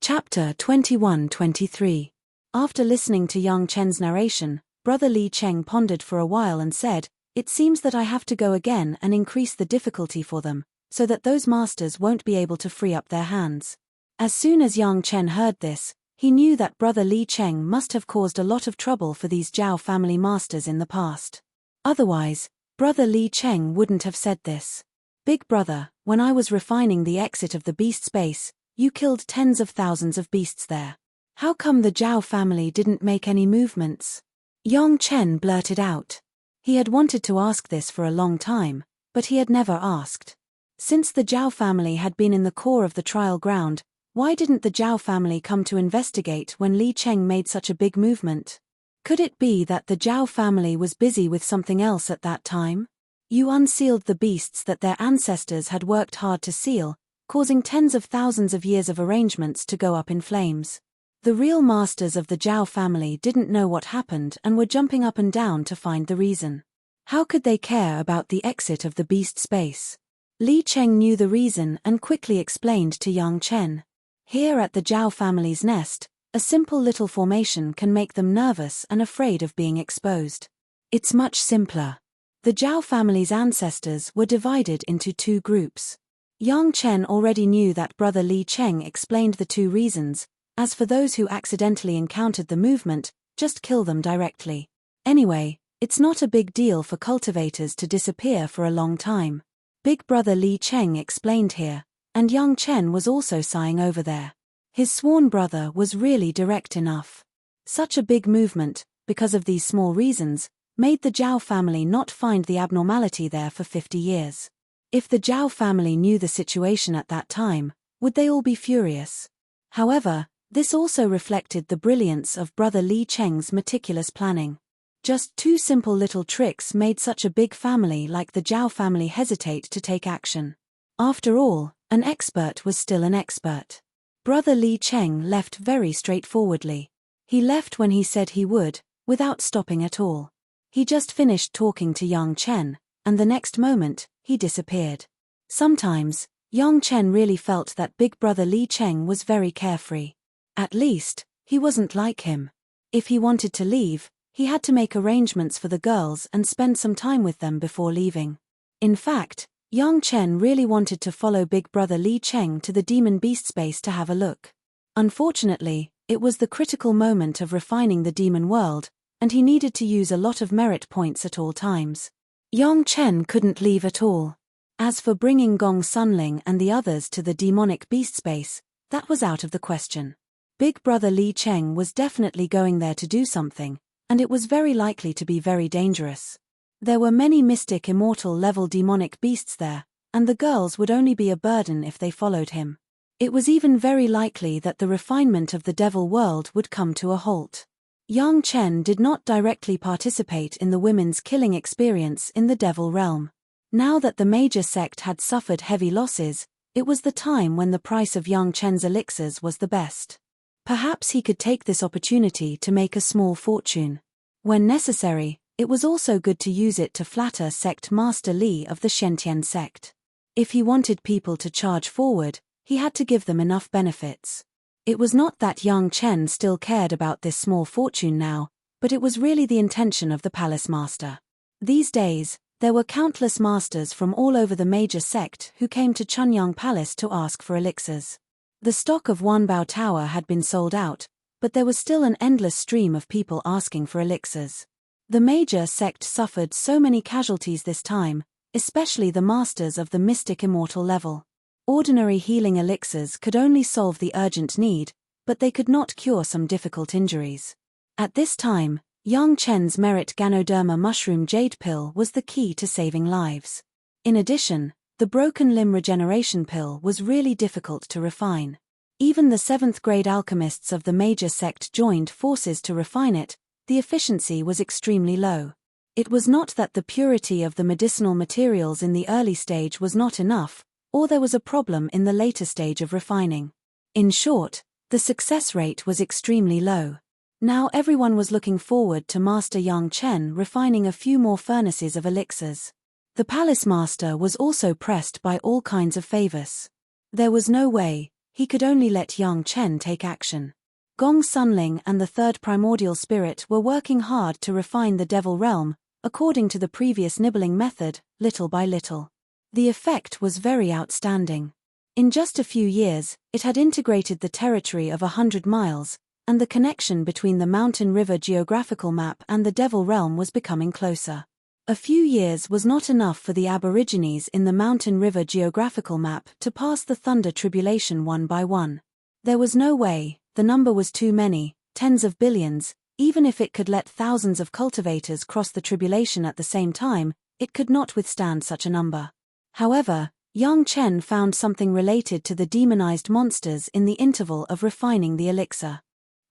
Chapter 21-23. After listening to Yang Chen's narration, Brother Li Cheng pondered for a while and said, "It seems that I have to go again and increase the difficulty for them, so that those masters won't be able to free up their hands." As soon as Yang Chen heard this, he knew that Brother Li Cheng must have caused a lot of trouble for these Zhao family masters in the past. Otherwise, Brother Li Cheng wouldn't have said this. "Big brother, when I was refining the exit of the beast space, you killed tens of thousands of beasts there. How come the Zhao family didn't make any movements?" Yang Chen blurted out. He had wanted to ask this for a long time, but he had never asked. Since the Zhao family had been in the core of the trial ground, why didn't the Zhao family come to investigate when Li Cheng made such a big movement? Could it be that the Zhao family was busy with something else at that time? You unsealed the beasts that their ancestors had worked hard to seal, causing tens of thousands of years of arrangements to go up in flames. The real masters of the Zhao family didn't know what happened and were jumping up and down to find the reason. How could they care about the exit of the beast space? Li Cheng knew the reason and quickly explained to Yang Chen. Here at the Zhao family's nest, a simple little formation can make them nervous and afraid of being exposed. It's much simpler. The Zhao family's ancestors were divided into two groups. Yang Chen already knew that Brother Li Cheng explained the two reasons. As for those who accidentally encountered the movement, just kill them directly. Anyway, it's not a big deal for cultivators to disappear for a long time. Big Brother Li Cheng explained here, and Yang Chen was also sighing over there. His sworn brother was really direct enough. Such a big movement, because of these small reasons, made the Zhao family not find the abnormality there for 50 years. If the Zhao family knew the situation at that time, would they all be furious? However, this also reflected the brilliance of Brother Li Cheng's meticulous planning. Just 2 simple little tricks made such a big family like the Zhao family hesitate to take action. After all, an expert was still an expert. Brother Li Cheng left very straightforwardly. He left when he said he would, without stopping at all. He just finished talking to Yang Chen, and the next moment, he disappeared. Sometimes, Yang Chen really felt that Big Brother Li Cheng was very carefree. At least, he wasn't like him. If he wanted to leave, he had to make arrangements for the girls and spend some time with them before leaving. In fact, Yang Chen really wanted to follow Big Brother Li Cheng to the demon beast space to have a look. Unfortunately, it was the critical moment of refining the demon world, and he needed to use a lot of merit points at all times. Yang Chen couldn't leave at all. As for bringing Gong Sunling and the others to the demonic beast space, that was out of the question. Big Brother Li Cheng was definitely going there to do something, and it was very likely to be very dangerous. There were many mystic immortal level demonic beasts there, and the girls would only be a burden if they followed him. It was even very likely that the refinement of the devil world would come to a halt. Yang Chen did not directly participate in the women's killing experience in the devil realm. Now that the major sect had suffered heavy losses, it was the time when the price of Yang Chen's elixirs was the best. Perhaps he could take this opportunity to make a small fortune. When necessary, it was also good to use it to flatter Sect Master Li of the Shentian sect. If he wanted people to charge forward, he had to give them enough benefits. It was not that Yang Chen still cared about this small fortune now, but it was really the intention of the palace master. These days, there were countless masters from all over the major sect who came to Chunyang Palace to ask for elixirs. The stock of Wanbao Tower had been sold out, but there was still an endless stream of people asking for elixirs. The major sect suffered so many casualties this time, especially the masters of the mystic immortal level. Ordinary healing elixirs could only solve the urgent need, but they could not cure some difficult injuries. At this time, Yang Chen's merit Ganoderma mushroom jade pill was the key to saving lives. In addition, the broken limb regeneration pill was really difficult to refine. Even the 7th grade alchemists of the major sect joined forces to refine it. The efficiency was extremely low. It was not that the purity of the medicinal materials in the early stage was not enough, or there was a problem in the later stage of refining. In short, the success rate was extremely low. Now everyone was looking forward to Master Yang Chen refining a few more furnaces of elixirs. The palace master was also pressed by all kinds of favors. There was no way, he could only let Yang Chen take action. Gong Sunling and the 3rd primordial spirit were working hard to refine the devil realm, according to the previous nibbling method, little by little. The effect was very outstanding. In just a few years, it had integrated the territory of 100 miles, and the connection between the mountain river geographical map and the devil realm was becoming closer. A few years was not enough for the aborigines in the mountain river geographical map to pass the thunder tribulation one by one. There was no way, the number was too many, tens of billions. Even if it could let thousands of cultivators cross the tribulation at the same time, it could not withstand such a number. However, Yang Chen found something related to the demonized monsters in the interval of refining the elixir.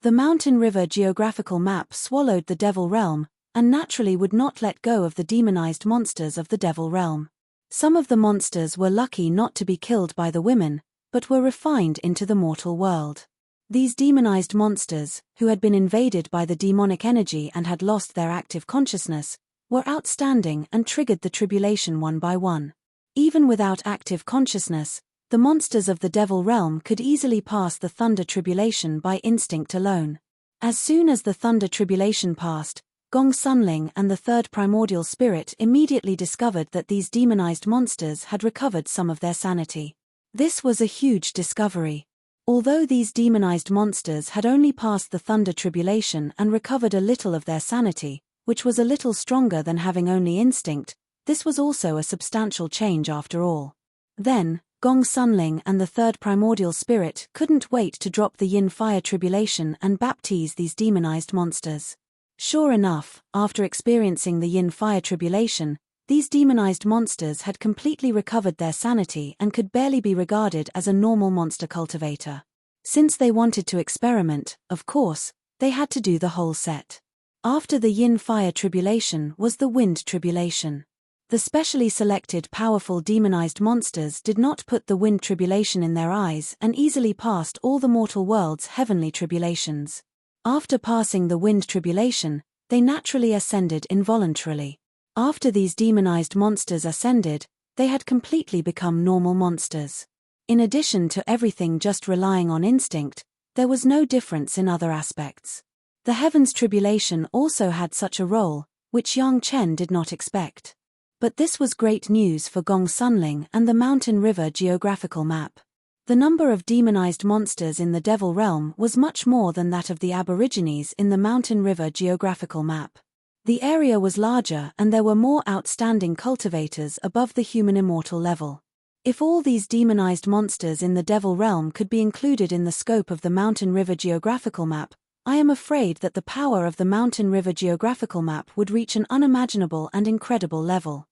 The mountain river geographical map swallowed the devil realm, and naturally would not let go of the demonized monsters of the devil realm. Some of the monsters were lucky not to be killed by the women, but were refined into the mortal world. These demonized monsters, who had been invaded by the demonic energy and had lost their active consciousness, were outstanding and triggered the tribulation one by one. Even without active consciousness, the monsters of the devil realm could easily pass the thunder tribulation by instinct alone. As soon as the thunder tribulation passed, Gong Sunling and the 3rd primordial spirit immediately discovered that these demonized monsters had recovered some of their sanity. This was a huge discovery. Although these demonized monsters had only passed the thunder tribulation and recovered a little of their sanity, which was a little stronger than having only instinct, this was also a substantial change after all. Then, Gong Sunling and the 3rd primordial spirit couldn't wait to drop the yin fire tribulation and baptize these demonized monsters. Sure enough, after experiencing the yin fire tribulation, these demonized monsters had completely recovered their sanity and could barely be regarded as a normal monster cultivator. Since they wanted to experiment, of course, they had to do the whole set. After the yin fire tribulation was the wind tribulation. The specially selected powerful demonized monsters did not put the wind tribulation in their eyes and easily passed all the mortal world's heavenly tribulations. After passing the wind tribulation, they naturally ascended involuntarily. After these demonized monsters ascended, they had completely become normal monsters. In addition to everything just relying on instinct, there was no difference in other aspects. The heavens tribulation also had such a role, which Yang Chen did not expect. But this was great news for Gong Sunling and the Mountain River geographical map. The number of demonized monsters in the Devil Realm was much more than that of the Aborigines in the Mountain River geographical map. The area was larger and there were more outstanding cultivators above the human immortal level. If all these demonized monsters in the Devil Realm could be included in the scope of the Mountain River geographical map, I am afraid that the power of the Mountain River geographical map would reach an unimaginable and incredible level.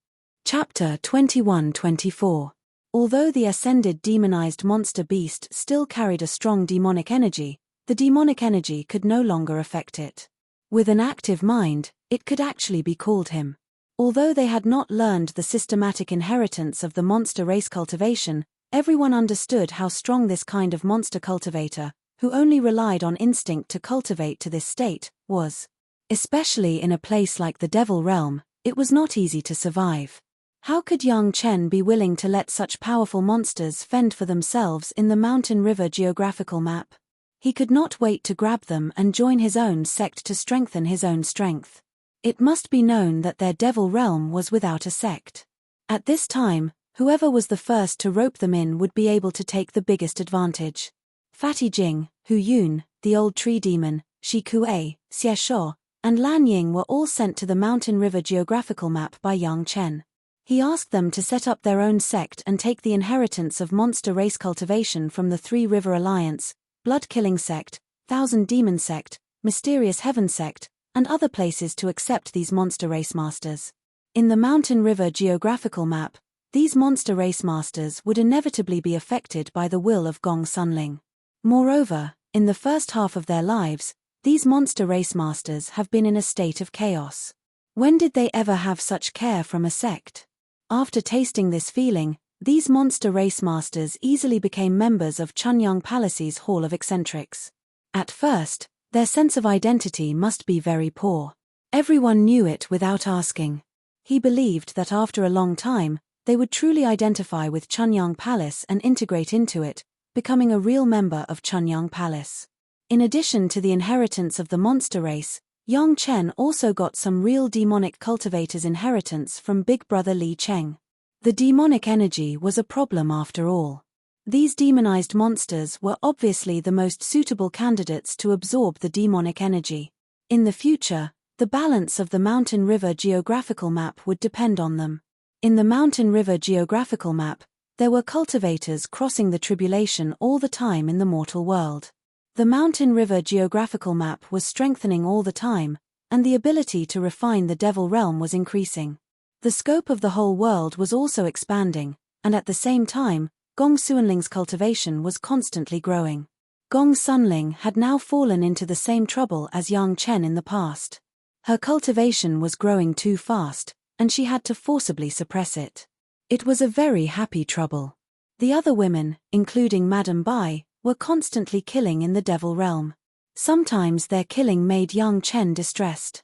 Chapter 21-24. Although the ascended demonized monster beast still carried a strong demonic energy, the demonic energy could no longer affect it. With an active mind, it could actually be called him. Although they had not learned the systematic inheritance of the monster race cultivation, everyone understood how strong this kind of monster cultivator, who only relied on instinct to cultivate to this state, was. Especially in a place like the Devil Realm, it was not easy to survive. How could Yang Chen be willing to let such powerful monsters fend for themselves in the Mountain River geographical map? He could not wait to grab them and join his own sect to strengthen his own strength. It must be known that their Devil Realm was without a sect. At this time, whoever was the first to rope them in would be able to take the biggest advantage. Fatty Jing, Hu Yun, the old tree demon, Shi Kuei, Xie Shuo, and Lan Ying were all sent to the Mountain River geographical map by Yang Chen. He asked them to set up their own sect and take the inheritance of monster race cultivation from the Three River Alliance, Blood Killing Sect, Thousand Demon Sect, Mysterious Heaven Sect, and other places to accept these monster race masters. In the Mountain River geographical map, these monster race masters would inevitably be affected by the will of Gong Sunling. Moreover, in the first half of their lives, these monster race masters have been in a state of chaos. When did they ever have such care from a sect? After tasting this feeling, these monster race masters easily became members of Chunyang Palace's Hall of Eccentrics. At first, their sense of identity must be very poor. Everyone knew it without asking. He believed that after a long time, they would truly identify with Chunyang Palace and integrate into it, becoming a real member of Chunyang Palace. In addition to the inheritance of the monster race, Yang Chen also got some real demonic cultivators' inheritance from Big Brother Li Cheng. The demonic energy was a problem after all. These demonized monsters were obviously the most suitable candidates to absorb the demonic energy. In the future, the balance of the Mountain River geographical map would depend on them. In the Mountain River geographical map, there were cultivators crossing the tribulation all the time in the mortal world. The Mountain River geographical map was strengthening all the time, and the ability to refine the Devil Realm was increasing. The scope of the whole world was also expanding, and at the same time, Gong Sunling's cultivation was constantly growing. Gong Sunling had now fallen into the same trouble as Yang Chen in the past. Her cultivation was growing too fast, and she had to forcibly suppress it. It was a very happy trouble. The other women, including Madame Bai, were constantly killing in the Devil Realm. Sometimes their killing made Yang Chen distressed.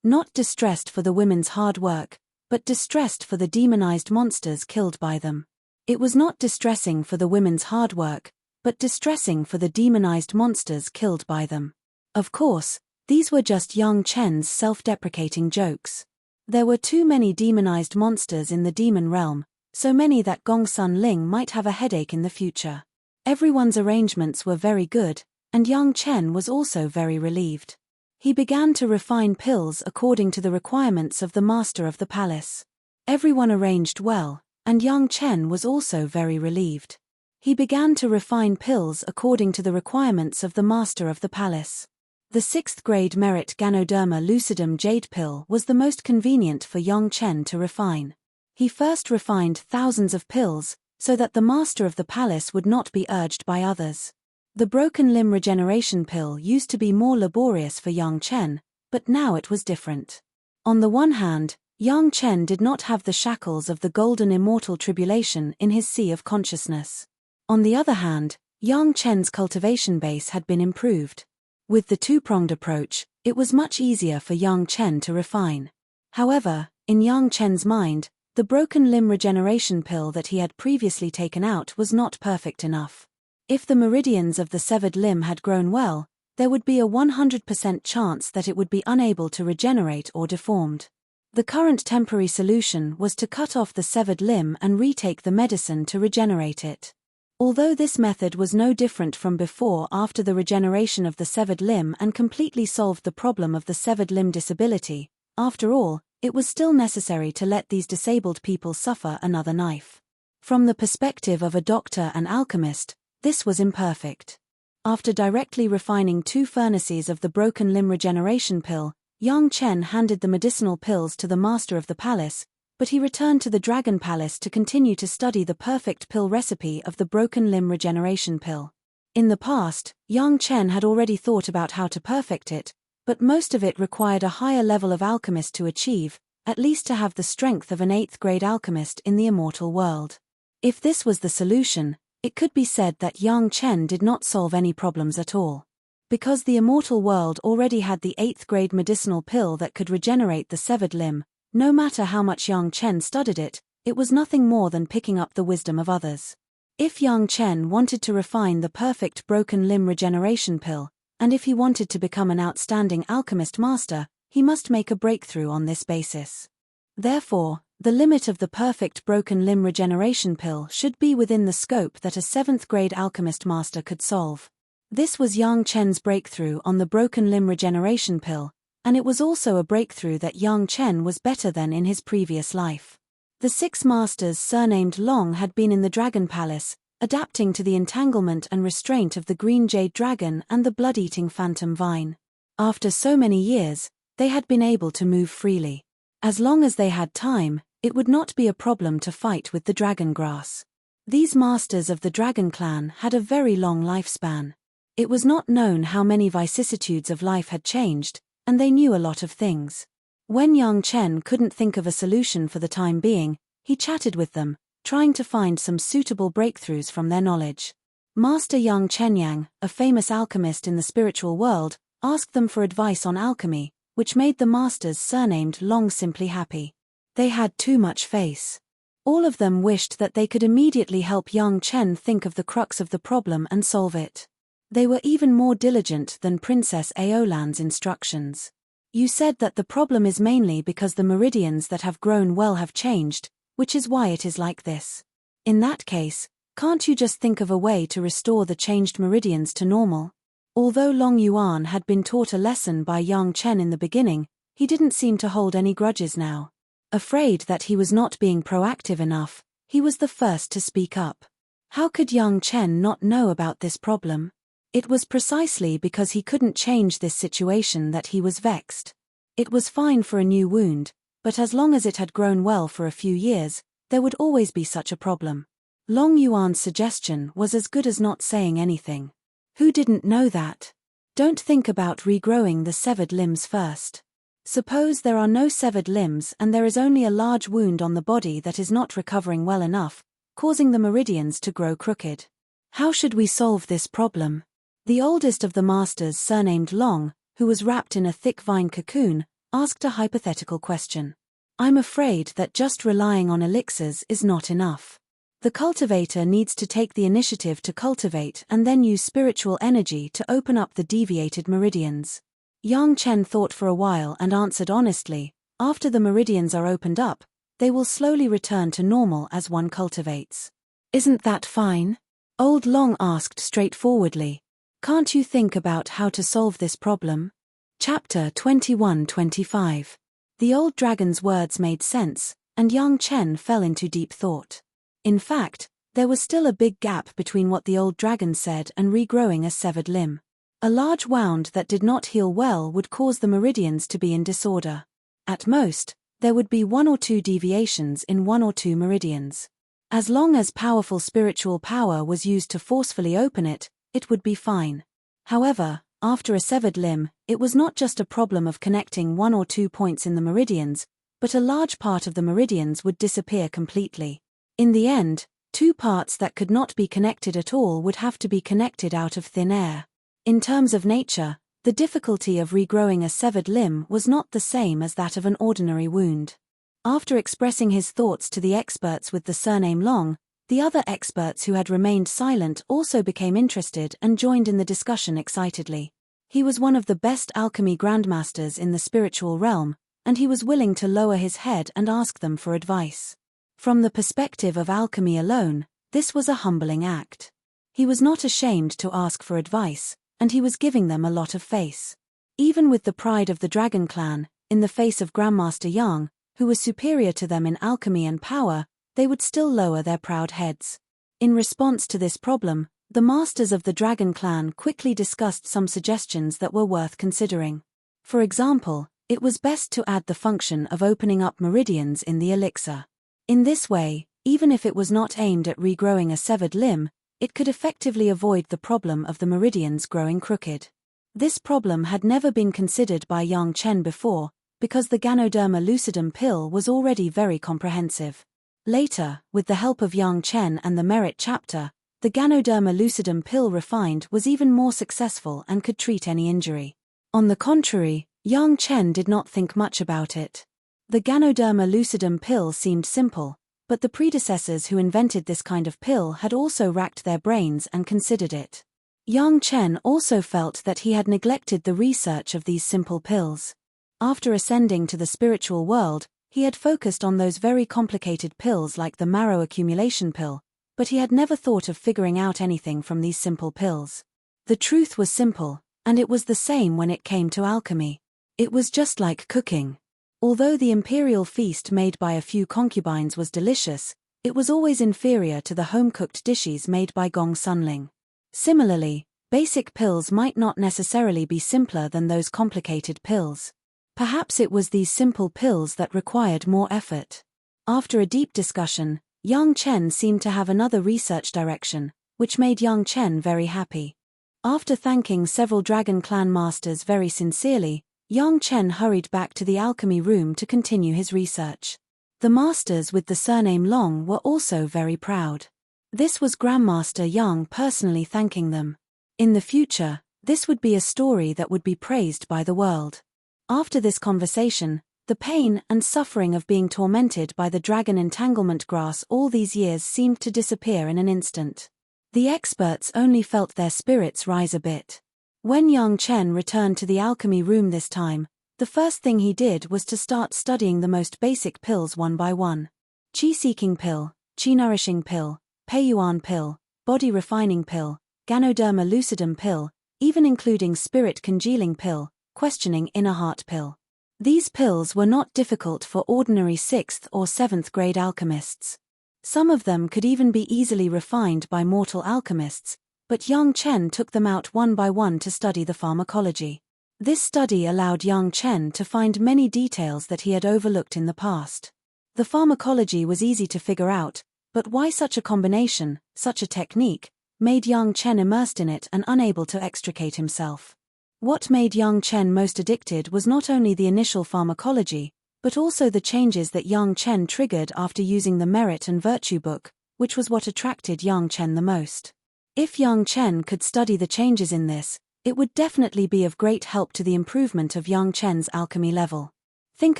Not distressed for the women's hard work, but distressed for the demonized monsters killed by them. It was not distressing for the women's hard work, but distressing for the demonized monsters killed by them. Of course, these were just Yang Chen's self-deprecating jokes. There were too many demonized monsters in the demon realm, so many that Gong Sunling might have a headache in the future. Everyone's arrangements were very good, and Yang Chen was also very relieved. He began to refine pills according to the requirements of the master of the palace. Everyone arranged well, and Yang Chen was also very relieved. He began to refine pills according to the requirements of the master of the palace. The 6th grade merit Ganoderma lucidum jade pill was the most convenient for Yang Chen to refine. He first refined thousands of pills, so that the master of the palace would not be urged by others. The broken limb regeneration pill used to be more laborious for Yang Chen, but now it was different. On the one hand, Yang Chen did not have the shackles of the golden immortal tribulation in his sea of consciousness. On the other hand, Yang Chen's cultivation base had been improved. With the two-pronged approach, it was much easier for Yang Chen to refine. However, in Yang Chen's mind, the broken limb regeneration pill that he had previously taken out was not perfect enough. If the meridians of the severed limb had grown well, there would be a 100% chance that it would be unable to regenerate or deformed. The current temporary solution was to cut off the severed limb and retake the medicine to regenerate it. Although this method was no different from before after the regeneration of the severed limb and completely solved the problem of the severed limb disability, after all, it was still necessary to let these disabled people suffer another knife. From the perspective of a doctor and alchemist, this was imperfect. After directly refining 2 furnaces of the broken limb regeneration pill, Yang Chen handed the medicinal pills to the master of the palace, but he returned to the Dragon Palace to continue to study the perfect pill recipe of the broken limb regeneration pill. In the past, Yang Chen had already thought about how to perfect it, but most of it required a higher level of alchemist to achieve, at least to have the strength of an 8th grade alchemist in the immortal world. If this was the solution, it could be said that Yang Chen did not solve any problems at all. Because the immortal world already had the 8th grade medicinal pill that could regenerate the severed limb, no matter how much Yang Chen studied it, it was nothing more than picking up the wisdom of others. If Yang Chen wanted to refine the perfect broken limb regeneration pill, and if he wanted to become an outstanding alchemist master, he must make a breakthrough on this basis. Therefore, the limit of the perfect broken limb regeneration pill should be within the scope that a 7th grade alchemist master could solve. This was Yang Chen's breakthrough on the broken limb regeneration pill, and it was also a breakthrough that Yang Chen was better than in his previous life. The 6 masters surnamed Long had been in the Dragon Palace, adapting to the entanglement and restraint of the green jade dragon and the blood-eating phantom vine. After so many years, they had been able to move freely. As long as they had time, it would not be a problem to fight with the dragon grass. These masters of the dragon clan had a very long lifespan. It was not known how many vicissitudes of life had changed, and they knew a lot of things. When Yang Chen couldn't think of a solution for the time being, he chatted with them, trying to find some suitable breakthroughs from their knowledge. Master Yang Chenyang, a famous alchemist in the spiritual world, asked them for advice on alchemy, which made the masters surnamed Long simply happy. They had too much face. All of them wished that they could immediately help Yang Chen think of the crux of the problem and solve it. They were even more diligent than Princess Aolan's instructions. You said that the problem is mainly because the meridians that have grown well have changed, which is why it is like this. In that case, can't you just think of a way to restore the changed meridians to normal? Although Long Yuan had been taught a lesson by Yang Chen in the beginning, he didn't seem to hold any grudges now. Afraid that he was not being proactive enough, he was the first to speak up. How could Yang Chen not know about this problem? It was precisely because he couldn't change this situation that he was vexed. It was fine for a new wound, but as long as it had grown well for a few years, there would always be such a problem. Long Yuan's suggestion was as good as not saying anything. Who didn't know that? Don't think about regrowing the severed limbs first. Suppose there are no severed limbs and there is only a large wound on the body that is not recovering well enough, causing the meridians to grow crooked. How should we solve this problem? The oldest of the masters, surnamed Long, who was wrapped in a thick vine cocoon, asked a hypothetical question. I'm afraid that just relying on elixirs is not enough. The cultivator needs to take the initiative to cultivate and then use spiritual energy to open up the deviated meridians. Yang Chen thought for a while and answered honestly, after the meridians are opened up, they will slowly return to normal as one cultivates. Isn't that fine? Old Long asked straightforwardly. Can't you think about how to solve this problem? Chapter 21-25. The old dragon's words made sense, and Yang Chen fell into deep thought. In fact, there was still a big gap between what the old dragon said and regrowing a severed limb. A large wound that did not heal well would cause the meridians to be in disorder. At most, there would be 1 or 2 deviations in 1 or 2 meridians. As long as powerful spiritual power was used to forcefully open it, it would be fine. However, after a severed limb, it was not just a problem of connecting 1 or 2 points in the meridians, but a large part of the meridians would disappear completely. In the end, 2 parts that could not be connected at all would have to be connected out of thin air. In terms of nature, the difficulty of regrowing a severed limb was not the same as that of an ordinary wound. After expressing his thoughts to the experts with the surname Long, the other experts who had remained silent also became interested and joined in the discussion excitedly. He was one of the best alchemy grandmasters in the spiritual realm, and he was willing to lower his head and ask them for advice. From the perspective of alchemy alone, this was a humbling act. He was not ashamed to ask for advice, and he was giving them a lot of face. Even with the pride of the Dragon Clan, in the face of Grandmaster Yang, who was superior to them in alchemy and power, they would still lower their proud heads. In response to this problem, the masters of the Dragon Clan quickly discussed some suggestions that were worth considering. For example, it was best to add the function of opening up meridians in the elixir. In this way, even if it was not aimed at regrowing a severed limb, it could effectively avoid the problem of the meridians growing crooked. This problem had never been considered by Yang Chen before, because the Ganoderma lucidum pill was already very comprehensive. Later, with the help of Yang Chen and the Merit chapter, the Ganoderma lucidum pill refined was even more successful and could treat any injury. On the contrary, Yang Chen did not think much about it. The Ganoderma lucidum pill seemed simple, but the predecessors who invented this kind of pill had also racked their brains and considered it. Yang Chen also felt that he had neglected the research of these simple pills. After ascending to the spiritual world, he had focused on those very complicated pills like the marrow accumulation pill, but he had never thought of figuring out anything from these simple pills. The truth was simple, and it was the same when it came to alchemy. It was just like cooking. Although the imperial feast made by a few concubines was delicious, it was always inferior to the home-cooked dishes made by Gong Sunling. Similarly, basic pills might not necessarily be simpler than those complicated pills. Perhaps it was these simple pills that required more effort. After a deep discussion, Yang Chen seemed to have another research direction, which made Yang Chen very happy. After thanking several Dragon Clan masters very sincerely, Yang Chen hurried back to the alchemy room to continue his research. The masters with the surname Long were also very proud. This was Grandmaster Yang personally thanking them. In the future, this would be a story that would be praised by the world. After this conversation, the pain and suffering of being tormented by the dragon entanglement grass all these years seemed to disappear in an instant. The experts only felt their spirits rise a bit. When Yang Chen returned to the alchemy room this time, the first thing he did was to start studying the most basic pills one by one. Qi-seeking pill, qi-nourishing pill, Pei-yuan pill, body-refining pill, Ganoderma lucidum pill, even including spirit-congealing pill, questioning inner heart pill. These pills were not difficult for ordinary 6th or 7th grade alchemists. Some of them could even be easily refined by mortal alchemists, but Yang Chen took them out one by one to study the pharmacology. This study allowed Yang Chen to find many details that he had overlooked in the past. The pharmacology was easy to figure out, but why such a combination, such a technique, made Yang Chen immersed in it and unable to extricate himself. What made Yang Chen most addicted was not only the initial pharmacology, but also the changes that Yang Chen triggered after using the Merit and Virtue book, which was what attracted Yang Chen the most. If Yang Chen could study the changes in this, it would definitely be of great help to the improvement of Yang Chen's alchemy level. Think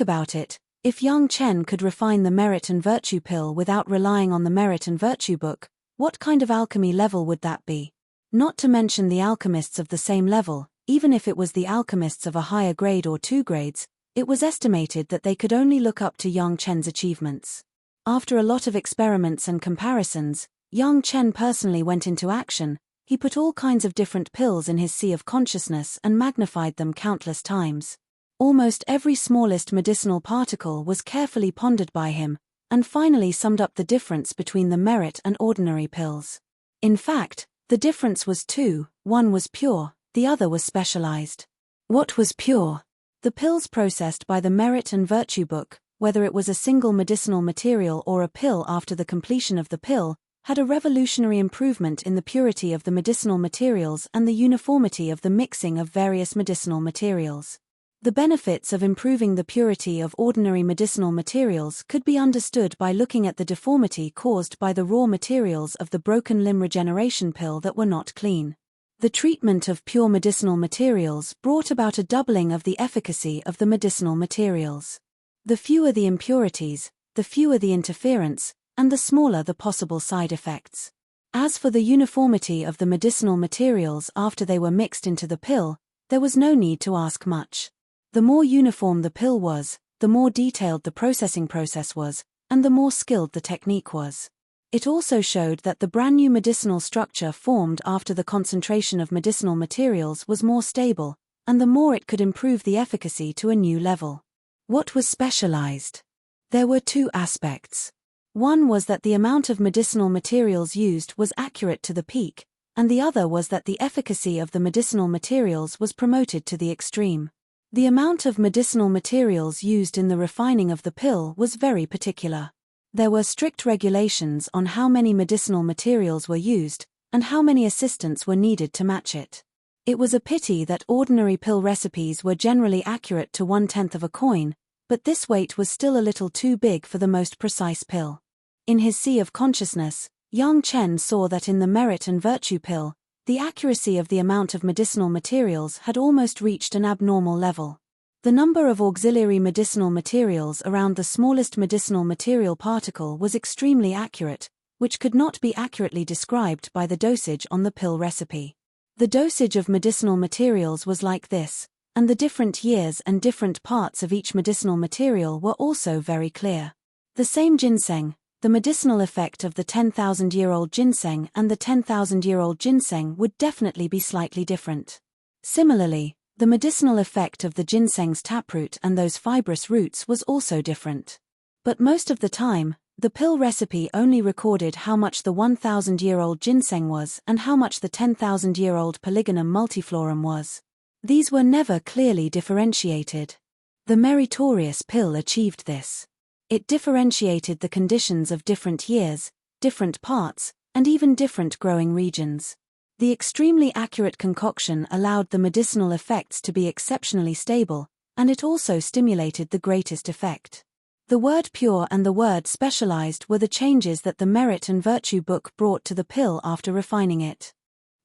about it, if Yang Chen could refine the Merit and Virtue pill without relying on the Merit and Virtue book, what kind of alchemy level would that be? Not to mention the alchemists of the same level. Even if it was the alchemists of a higher grade or 2 grades, it was estimated that they could only look up to Yang Chen's achievements. After a lot of experiments and comparisons, Yang Chen personally went into action. He put all kinds of different pills in his sea of consciousness and magnified them countless times. Almost every smallest medicinal particle was carefully pondered by him, and finally summed up the difference between the Merit and ordinary pills. In fact, the difference was 2, one was pure, the other was specialized. What was pure? The pills processed by the Merit and Virtue book, whether it was a single medicinal material or a pill after the completion of the pill, had a revolutionary improvement in the purity of the medicinal materials and the uniformity of the mixing of various medicinal materials. The benefits of improving the purity of ordinary medicinal materials could be understood by looking at the deformity caused by the raw materials of the broken limb regeneration pill that were not clean. The treatment of pure medicinal materials brought about a doubling of the efficacy of the medicinal materials. The fewer the impurities, the fewer the interference, and the smaller the possible side effects. As for the uniformity of the medicinal materials after they were mixed into the pill, there was no need to ask much. The more uniform the pill was, the more detailed the processing process was, and the more skilled the technique was. It also showed that the brand new medicinal structure formed after the concentration of medicinal materials was more stable, and the more it could improve the efficacy to a new level. What was specialized? There were two aspects. One was that the amount of medicinal materials used was accurate to the peak, and the other was that the efficacy of the medicinal materials was promoted to the extreme. The amount of medicinal materials used in the refining of the pill was very particular. There were strict regulations on how many medicinal materials were used, and how many assistants were needed to match it. It was a pity that ordinary pill recipes were generally accurate to 1/10 of a coin, but this weight was still a little too big for the most precise pill. In his Sea of Consciousness, Yang Chen saw that in the Merit and Virtue pill, the accuracy of the amount of medicinal materials had almost reached an abnormal level. The number of auxiliary medicinal materials around the smallest medicinal material particle was extremely accurate, which could not be accurately described by the dosage on the pill recipe. The dosage of medicinal materials was like this, and the different years and different parts of each medicinal material were also very clear. The same ginseng, the medicinal effect of the 10,000-year-old ginseng and the 10,000-year-old ginseng would definitely be slightly different. Similarly, the medicinal effect of the ginseng's taproot and those fibrous roots was also different. But most of the time, the pill recipe only recorded how much the 1,000-year-old ginseng was and how much the 10,000-year-old Polygonum multiflorum was. These were never clearly differentiated. The meritorious pill achieved this. It differentiated the conditions of different years, different parts, and even different growing regions. The extremely accurate concoction allowed the medicinal effects to be exceptionally stable, and it also stimulated the greatest effect. The word pure and the word specialized were the changes that the Merit and Virtue book brought to the pill after refining it.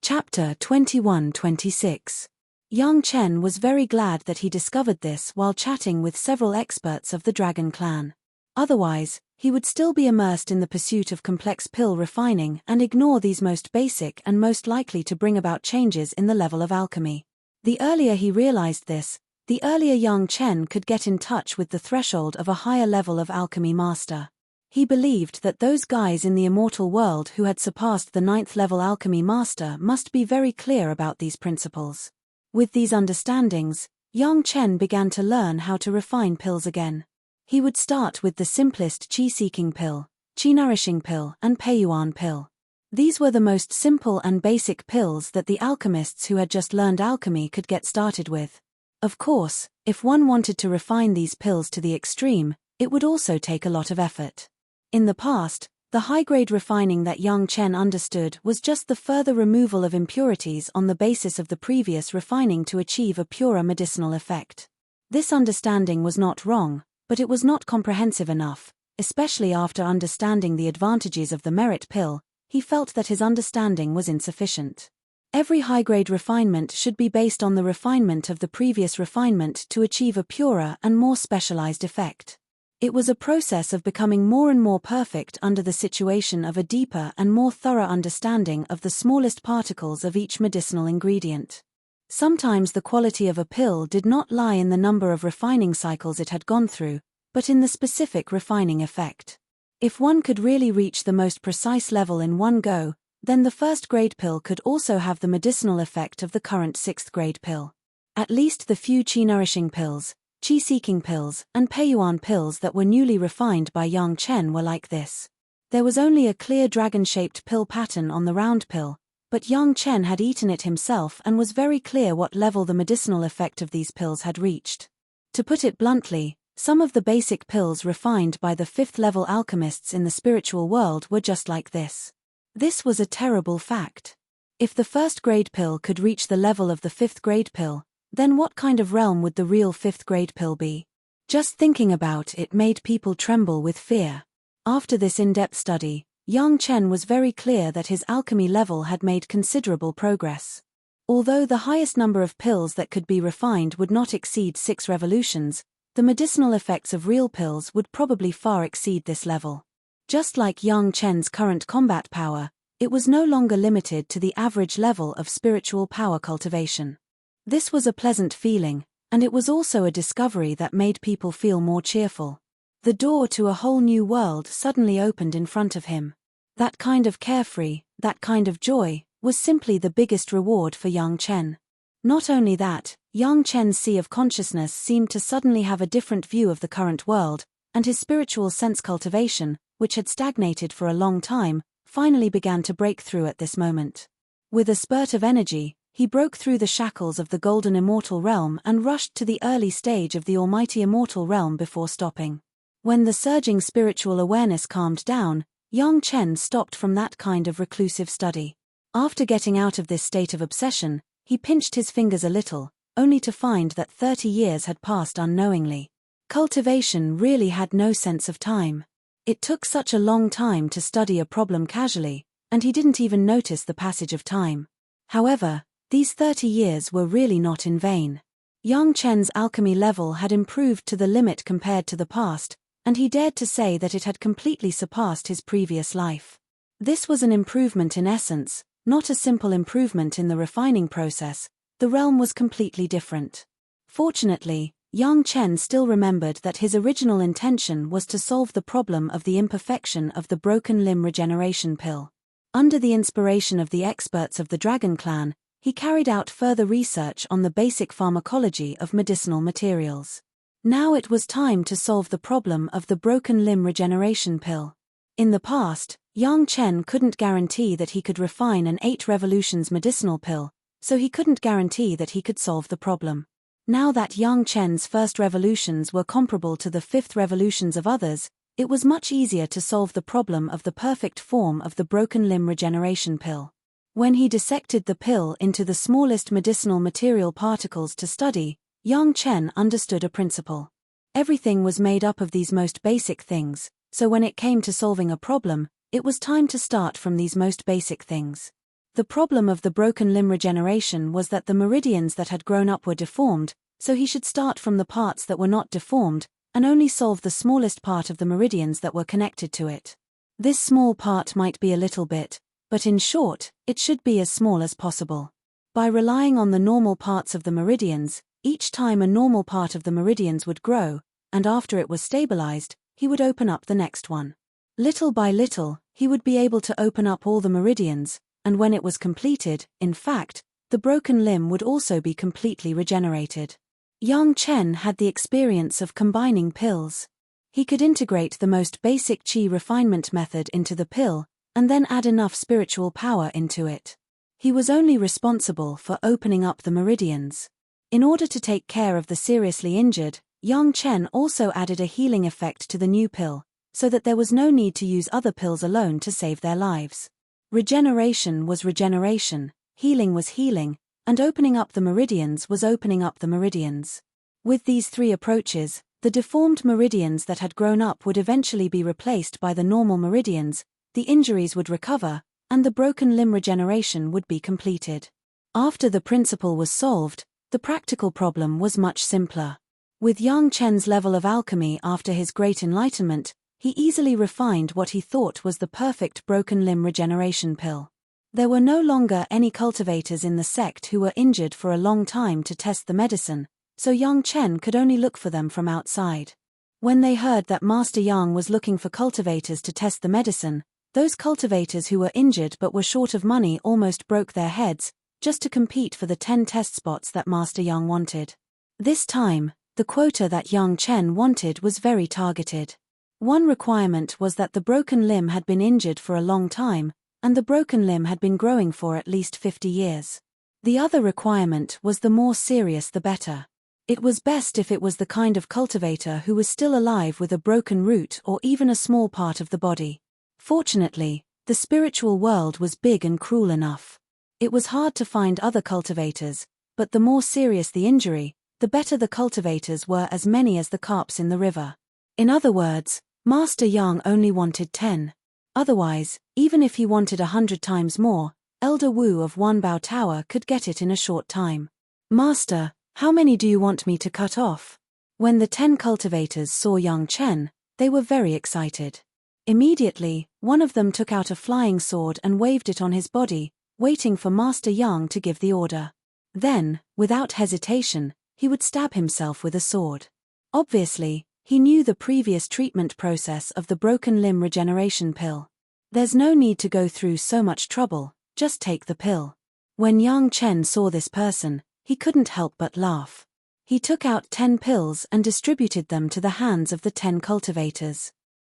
Chapter 21-26. Yang Chen was very glad that he discovered this while chatting with several experts of the Dragon Clan. Otherwise, he would still be immersed in the pursuit of complex pill refining and ignore these most basic and most likely to bring about changes in the level of alchemy. The earlier he realized this, the earlier Yang Chen could get in touch with the threshold of a higher level of alchemy master. He believed that those guys in the immortal world who had surpassed the 9th level alchemy master must be very clear about these principles. With these understandings, Yang Chen began to learn how to refine pills again. He would start with the simplest qi-seeking pill, qi-nourishing pill, and peiyuan pill. These were the most simple and basic pills that the alchemists who had just learned alchemy could get started with. Of course, if one wanted to refine these pills to the extreme, it would also take a lot of effort. In the past, the high-grade refining that Yang Chen understood was just the further removal of impurities on the basis of the previous refining to achieve a purer medicinal effect. This understanding was not wrong, but it was not comprehensive enough. Especially after understanding the advantages of the Merit pill, he felt that his understanding was insufficient. Every high-grade refinement should be based on the refinement of the previous refinement to achieve a purer and more specialized effect. It was a process of becoming more and more perfect under the situation of a deeper and more thorough understanding of the smallest particles of each medicinal ingredient. Sometimes the quality of a pill did not lie in the number of refining cycles it had gone through, but in the specific refining effect. If one could really reach the most precise level in one go, then the first-grade pill could also have the medicinal effect of the current 6th-grade pill. At least the few qi-nourishing pills, qi-seeking pills, and peiyuan pills that were newly refined by Yang Chen were like this. There was only a clear dragon-shaped pill pattern on the round pill, But Yang Chen had eaten it himself and was very clear what level the medicinal effect of these pills had reached. To put it bluntly, some of the basic pills refined by the fifth-level alchemists in the spiritual world were just like this. This was a terrible fact. If the first-grade pill could reach the level of the fifth-grade pill, then what kind of realm would the real fifth-grade pill be? Just thinking about it made people tremble with fear. After this in-depth study, Yang Chen was very clear that his alchemy level had made considerable progress. Although the highest number of pills that could be refined would not exceed 6 revolutions, the medicinal effects of real pills would probably far exceed this level. Just like Yang Chen's current combat power, it was no longer limited to the average level of spiritual power cultivation. This was a pleasant feeling, and it was also a discovery that made people feel more cheerful. The door to a whole new world suddenly opened in front of him. That kind of carefree, that kind of joy, was simply the biggest reward for Yang Chen. Not only that, Yang Chen's sea of consciousness seemed to suddenly have a different view of the current world, and his spiritual sense cultivation, which had stagnated for a long time, finally began to break through at this moment. With a spurt of energy, he broke through the shackles of the golden immortal realm and rushed to the early stage of the almighty immortal realm before stopping. When the surging spiritual awareness calmed down, Yang Chen stopped from that kind of reclusive study. After getting out of this state of obsession, he pinched his fingers a little, only to find that 30 years had passed unknowingly. Cultivation really had no sense of time. It took such a long time to study a problem casually, and he didn't even notice the passage of time. However, these 30 years were really not in vain. Yang Chen's alchemy level had improved to the limit compared to the past, and he dared to say that it had completely surpassed his previous life. This was an improvement in essence, not a simple improvement in the refining process. The realm was completely different. Fortunately, Yang Chen still remembered that his original intention was to solve the problem of the imperfection of the broken limb regeneration pill. Under the inspiration of the experts of the Dragon Clan, he carried out further research on the basic pharmacology of medicinal materials. Now it was time to solve the problem of the broken limb regeneration pill. In the past, Yang Chen couldn't guarantee that he could refine an 8 revolutions medicinal pill, so he couldn't guarantee that he could solve the problem. Now that Yang Chen's first revolutions were comparable to the 5th revolutions of others, it was much easier to solve the problem of the perfect form of the broken limb regeneration pill. When he dissected the pill into the smallest medicinal material particles to study, Yang Chen understood a principle. Everything was made up of these most basic things, so when it came to solving a problem, it was time to start from these most basic things. The problem of the broken limb regeneration was that the meridians that had grown up were deformed, so he should start from the parts that were not deformed, and only solve the smallest part of the meridians that were connected to it. This small part might be a little bit, but in short, it should be as small as possible. By relying on the normal parts of the meridians, each time a normal part of the meridians would grow, and after it was stabilized, he would open up the next one. Little by little, he would be able to open up all the meridians, and when it was completed, in fact, the broken limb would also be completely regenerated. Yang Chen had the experience of combining pills. He could integrate the most basic qi refinement method into the pill, and then add enough spiritual power into it. He was only responsible for opening up the meridians. In order to take care of the seriously injured, Yang Chen also added a healing effect to the new pill, so that there was no need to use other pills alone to save their lives. Regeneration was regeneration, healing was healing, and opening up the meridians was opening up the meridians. With these 3 approaches, the deformed meridians that had grown up would eventually be replaced by the normal meridians, the injuries would recover, and the broken limb regeneration would be completed. After the principle was solved, the practical problem was much simpler. With Yang Chen's level of alchemy after his great enlightenment, he easily refined what he thought was the perfect broken limb regeneration pill. There were no longer any cultivators in the sect who were injured for a long time to test the medicine, so Yang Chen could only look for them from outside. When they heard that Master Yang was looking for cultivators to test the medicine, those cultivators who were injured but were short of money almost broke their heads, just to compete for the 10 test spots that Master Yang wanted. This time, the quota that Yang Chen wanted was very targeted. One requirement was that the broken limb had been injured for a long time, and the broken limb had been growing for at least 50 years. The other requirement was the more serious the better. It was best if it was the kind of cultivator who was still alive with a broken root or even a small part of the body. Fortunately, the spiritual world was big and cruel enough. It was hard to find other cultivators, but the more serious the injury, the better the cultivators were, as many as the carps in the river. In other words, Master Yang only wanted 10. Otherwise, even if he wanted 100 times more, Elder Wu of Wanbao Tower could get it in a short time. Master, how many do you want me to cut off? When the 10 cultivators saw Yang Chen, they were very excited. Immediately, one of them took out a flying sword and waved it on his body, waiting for Master Yang to give the order. Then, without hesitation, he would stab himself with a sword. Obviously, he knew the previous treatment process of the broken limb regeneration pill. There's no need to go through so much trouble, just take the pill. When Yang Chen saw this person, he couldn't help but laugh. He took out 10 pills and distributed them to the hands of the 10 cultivators.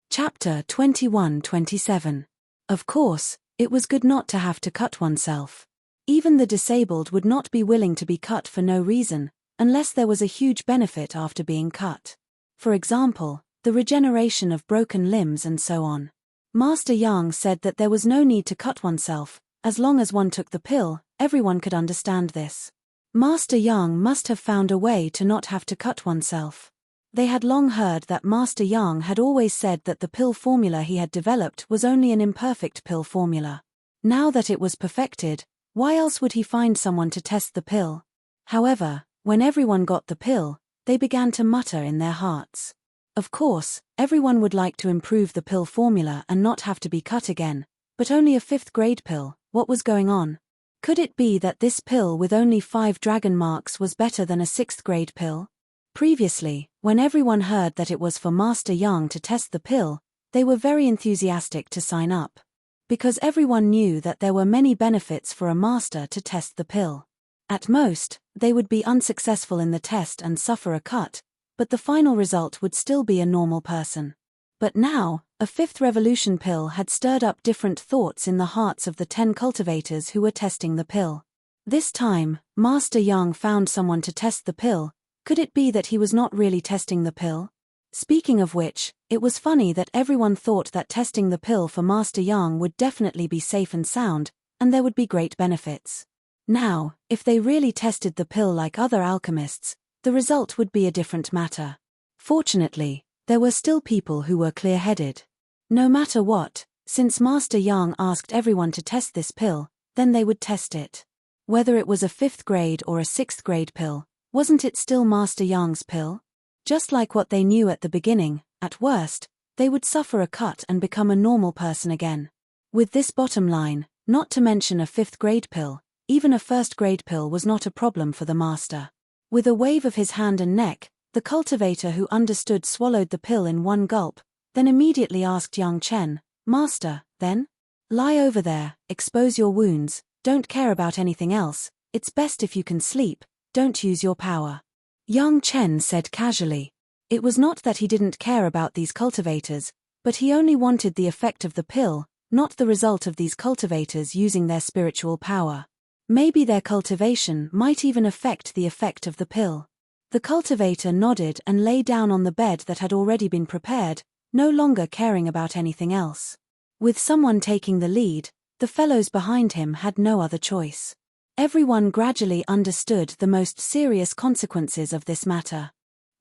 Chapter 21-27. Of course, it was good not to have to cut oneself. Even the disabled would not be willing to be cut for no reason, unless there was a huge benefit after being cut. For example, the regeneration of broken limbs and so on. Master Yang said that there was no need to cut oneself, as long as one took the pill. Everyone could understand this. Master Yang must have found a way to not have to cut oneself. They had long heard that Master Yang had always said that the pill formula he had developed was only an imperfect pill formula. Now that it was perfected, why else would he find someone to test the pill? However, when everyone got the pill, they began to mutter in their hearts. Of course, everyone would like to improve the pill formula and not have to be cut again, but only a 5th grade pill. What was going on? Could it be that this pill with only 5 dragon marks was better than a 6th grade pill? Previously, when everyone heard that it was for Master Yang to test the pill, they were very enthusiastic to sign up. Because everyone knew that there were many benefits for a master to test the pill. At most, they would be unsuccessful in the test and suffer a cut, but the final result would still be a normal person. But now, a 5th revolution pill had stirred up different thoughts in the hearts of the 10 cultivators who were testing the pill. This time, Master Yang found someone to test the pill. Could it be that he was not really testing the pill? Speaking of which, it was funny that everyone thought that testing the pill for Master Yang would definitely be safe and sound, and there would be great benefits. Now, if they really tested the pill like other alchemists, the result would be a different matter. Fortunately, there were still people who were clear-headed. No matter what, since Master Yang asked everyone to test this pill, then they would test it. Whether it was a 5th grade or a 6th grade pill, wasn't it still Master Yang's pill? Just like what they knew at the beginning, at worst, they would suffer a cut and become a normal person again. With this bottom line, not to mention a 5th grade pill, even a 1st grade pill was not a problem for the master. With a wave of his hand and neck, the cultivator who understood swallowed the pill in one gulp, then immediately asked Yang Chen, "Master, then? Lie over there, expose your wounds, don't care about anything else, it's best if you can sleep, don't use your power." Yang Chen said casually. It was not that he didn't care about these cultivators, but he only wanted the effect of the pill, not the result of these cultivators using their spiritual power. Maybe their cultivation might even affect the effect of the pill. The cultivator nodded and lay down on the bed that had already been prepared, no longer caring about anything else. With someone taking the lead, the fellows behind him had no other choice. Everyone gradually understood the most serious consequences of this matter.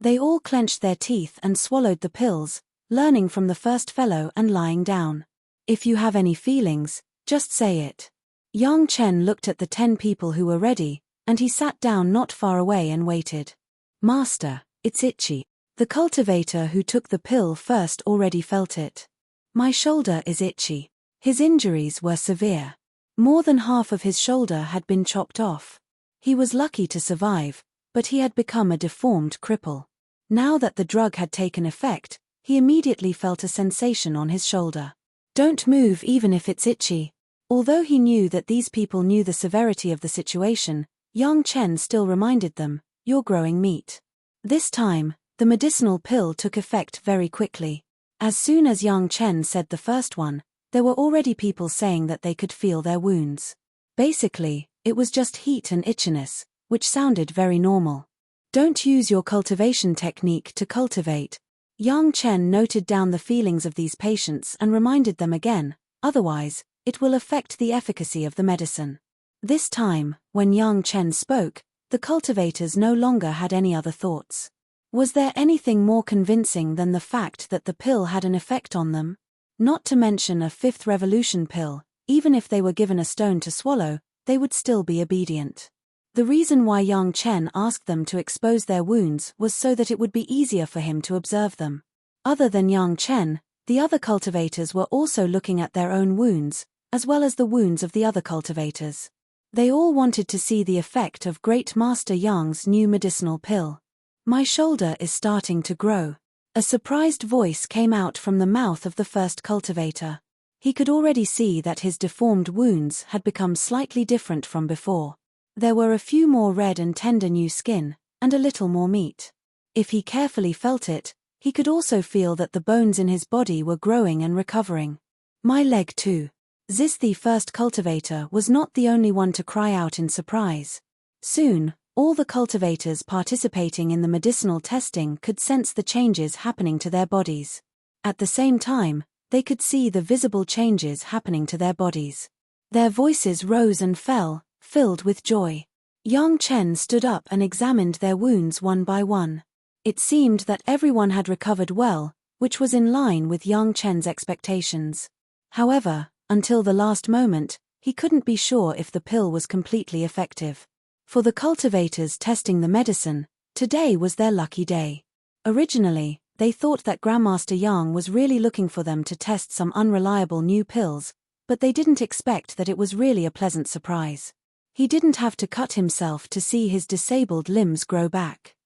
They all clenched their teeth and swallowed the pills, learning from the first fellow and lying down. If you have any feelings, just say it. Yang Chen looked at the 10 people who were ready, and he sat down not far away and waited. "Master, it's itchy." The cultivator who took the pill first already felt it. "My shoulder is itchy." His injuries were severe. More than half of his shoulder had been chopped off. He was lucky to survive, but he had become a deformed cripple. Now that the drug had taken effect, he immediately felt a sensation on his shoulder. "Don't move even if it's itchy." Although he knew that these people knew the severity of the situation, Yang Chen still reminded them, "You're growing meat." This time, the medicinal pill took effect very quickly. As soon as Yang Chen said the first one, There were already people saying that they could feel their wounds. Basically, it was just heat and itchiness, which sounded very normal. Don't use your cultivation technique to cultivate. Yang Chen noted down the feelings of these patients and reminded them again, otherwise, it will affect the efficacy of the medicine. This time, when Yang Chen spoke, the cultivators no longer had any other thoughts. Was there anything more convincing than the fact that the pill had an effect on them? Not to mention a fifth revolution pill, even if they were given a stone to swallow, they would still be obedient. The reason why Yang Chen asked them to expose their wounds was so that it would be easier for him to observe them. Other than Yang Chen, the other cultivators were also looking at their own wounds, as well as the wounds of the other cultivators. They all wanted to see the effect of Great Master Yang's new medicinal pill. My shoulder is starting to grow. A surprised voice came out from the mouth of the first cultivator. He could already see that his deformed wounds had become slightly different from before. There were a few more red and tender new skin, and a little more meat. If he carefully felt it, he could also feel that the bones in his body were growing and recovering. My leg too. The first cultivator was not the only one to cry out in surprise. Soon, all the cultivators participating in the medicinal testing could sense the changes happening to their bodies. At the same time, they could see the visible changes happening to their bodies. Their voices rose and fell, filled with joy. Yang Chen stood up and examined their wounds one by one. It seemed that everyone had recovered well, which was in line with Yang Chen's expectations. However, until the last moment, he couldn't be sure if the pill was completely effective. For the cultivators testing the medicine, today was their lucky day. Originally, they thought that Grandmaster Yang was really looking for them to test some unreliable new pills, but they didn't expect that it was really a pleasant surprise. He didn't have to cut himself to see his disabled limbs grow back.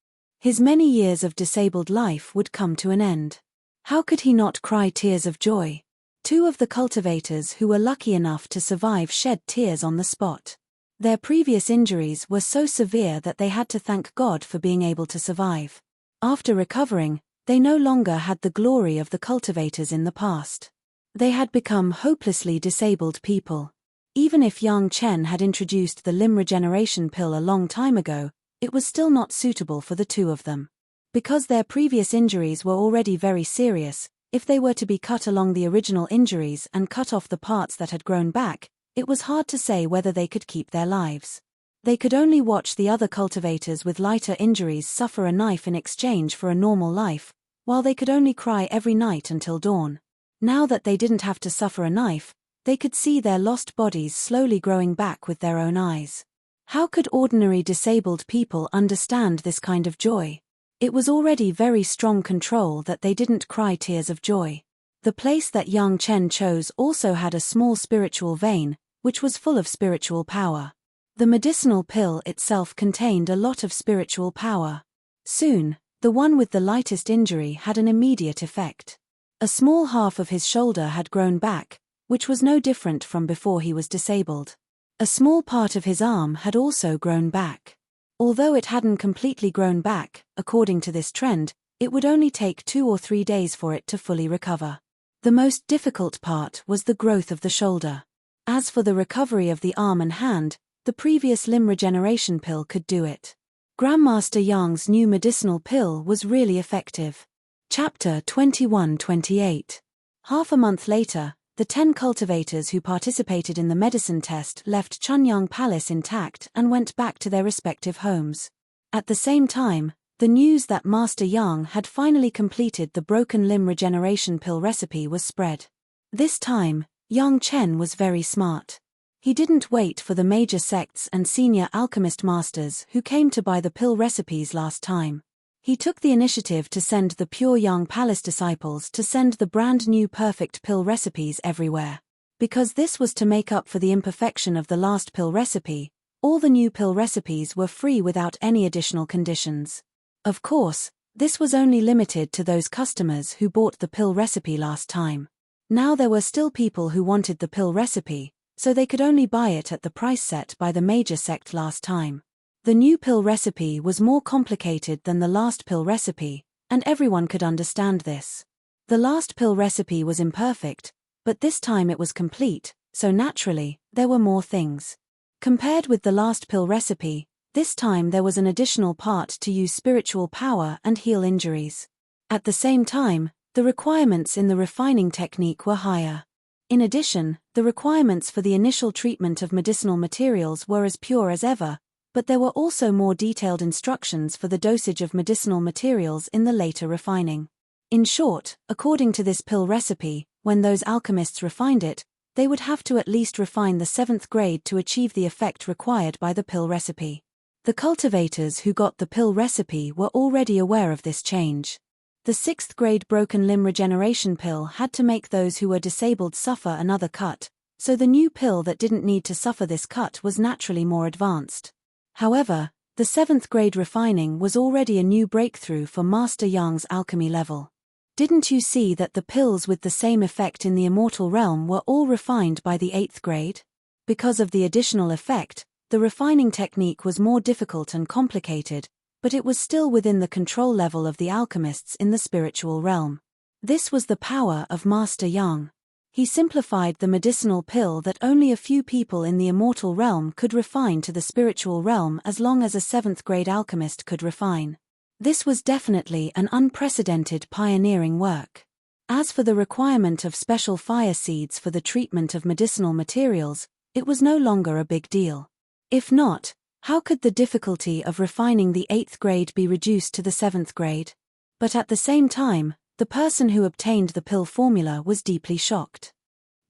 His many years of disabled life would come to an end. How could he not cry tears of joy? Two of the cultivators who were lucky enough to survive shed tears on the spot. Their previous injuries were so severe that they had to thank God for being able to survive. After recovering, they no longer had the glory of the cultivators in the past. They had become hopelessly disabled people. Even if Yang Chen had introduced the limb regeneration pill a long time ago, it was still not suitable for the two of them. Because their previous injuries were already very serious, if they were to be cut along the original injuries and cut off the parts that had grown back, it was hard to say whether they could keep their lives. They could only watch the other cultivators with lighter injuries suffer a knife in exchange for a normal life, while they could only cry every night until dawn. Now that they didn't have to suffer a knife, they could see their lost bodies slowly growing back with their own eyes. How could ordinary disabled people understand this kind of joy? It was already very strong control that they didn't cry tears of joy. The place that Yang Chen chose also had a small spiritual vein, which was full of spiritual power. The medicinal pill itself contained a lot of spiritual power. Soon, the one with the lightest injury had an immediate effect. A small half of his shoulder had grown back, which was no different from before he was disabled. A small part of his arm had also grown back. Although it hadn't completely grown back, according to this trend, it would only take 2 or 3 days for it to fully recover. The most difficult part was the growth of the shoulder. As for the recovery of the arm and hand, the previous limb regeneration pill could do it. Grandmaster Yang's new medicinal pill was really effective. Chapter 21-28. Half a month later, the 10 cultivators who participated in the medicine test left Chunyang Palace intact and went back to their respective homes. At the same time, the news that Master Yang had finally completed the broken limb regeneration pill recipe was spread. This time, Yang Chen was very smart. He didn't wait for the major sects and senior alchemist masters who came to buy the pill recipes last time. He took the initiative to send the pure Yang Palace disciples to send the brand new perfect pill recipes everywhere. Because this was to make up for the imperfection of the last pill recipe, all the new pill recipes were free without any additional conditions. Of course, this was only limited to those customers who bought the pill recipe last time. Now there were still people who wanted the pill recipe, so they could only buy it at the price set by the major sect last time. The new pill recipe was more complicated than the last pill recipe, and everyone could understand this. The last pill recipe was imperfect, But this time it was complete, so naturally, there were more things. Compared with the last pill recipe, this time there was an additional part to use spiritual power and heal injuries. At the same time, the requirements in the refining technique were higher. In addition, the requirements for the initial treatment of medicinal materials were as pure as ever, but there were also more detailed instructions for the dosage of medicinal materials in the later refining. In short, according to this pill recipe, when those alchemists refined it, they would have to at least refine the 7th grade to achieve the effect required by the pill recipe. The cultivators who got the pill recipe were already aware of this change. The 6th grade broken limb regeneration pill had to make those who were disabled suffer another cut, so the new pill that didn't need to suffer this cut was naturally more advanced. However, the 7th grade refining was already a new breakthrough for Master Yang's alchemy level. Didn't you see that the pills with the same effect in the immortal realm were all refined by the 8th grade? Because of the additional effect, the refining technique was more difficult and complicated, but it was still within the control level of the alchemists in the spiritual realm. This was the power of Master Yang. He simplified the medicinal pill that only a few people in the immortal realm could refine to the spiritual realm as long as a 7th grade alchemist could refine. This was definitely an unprecedented pioneering work. As for the requirement of special fire seeds for the treatment of medicinal materials, it was no longer a big deal. If not, how could the difficulty of refining the 8th grade be reduced to the 7th grade? But at the same time, the person who obtained the pill formula was deeply shocked.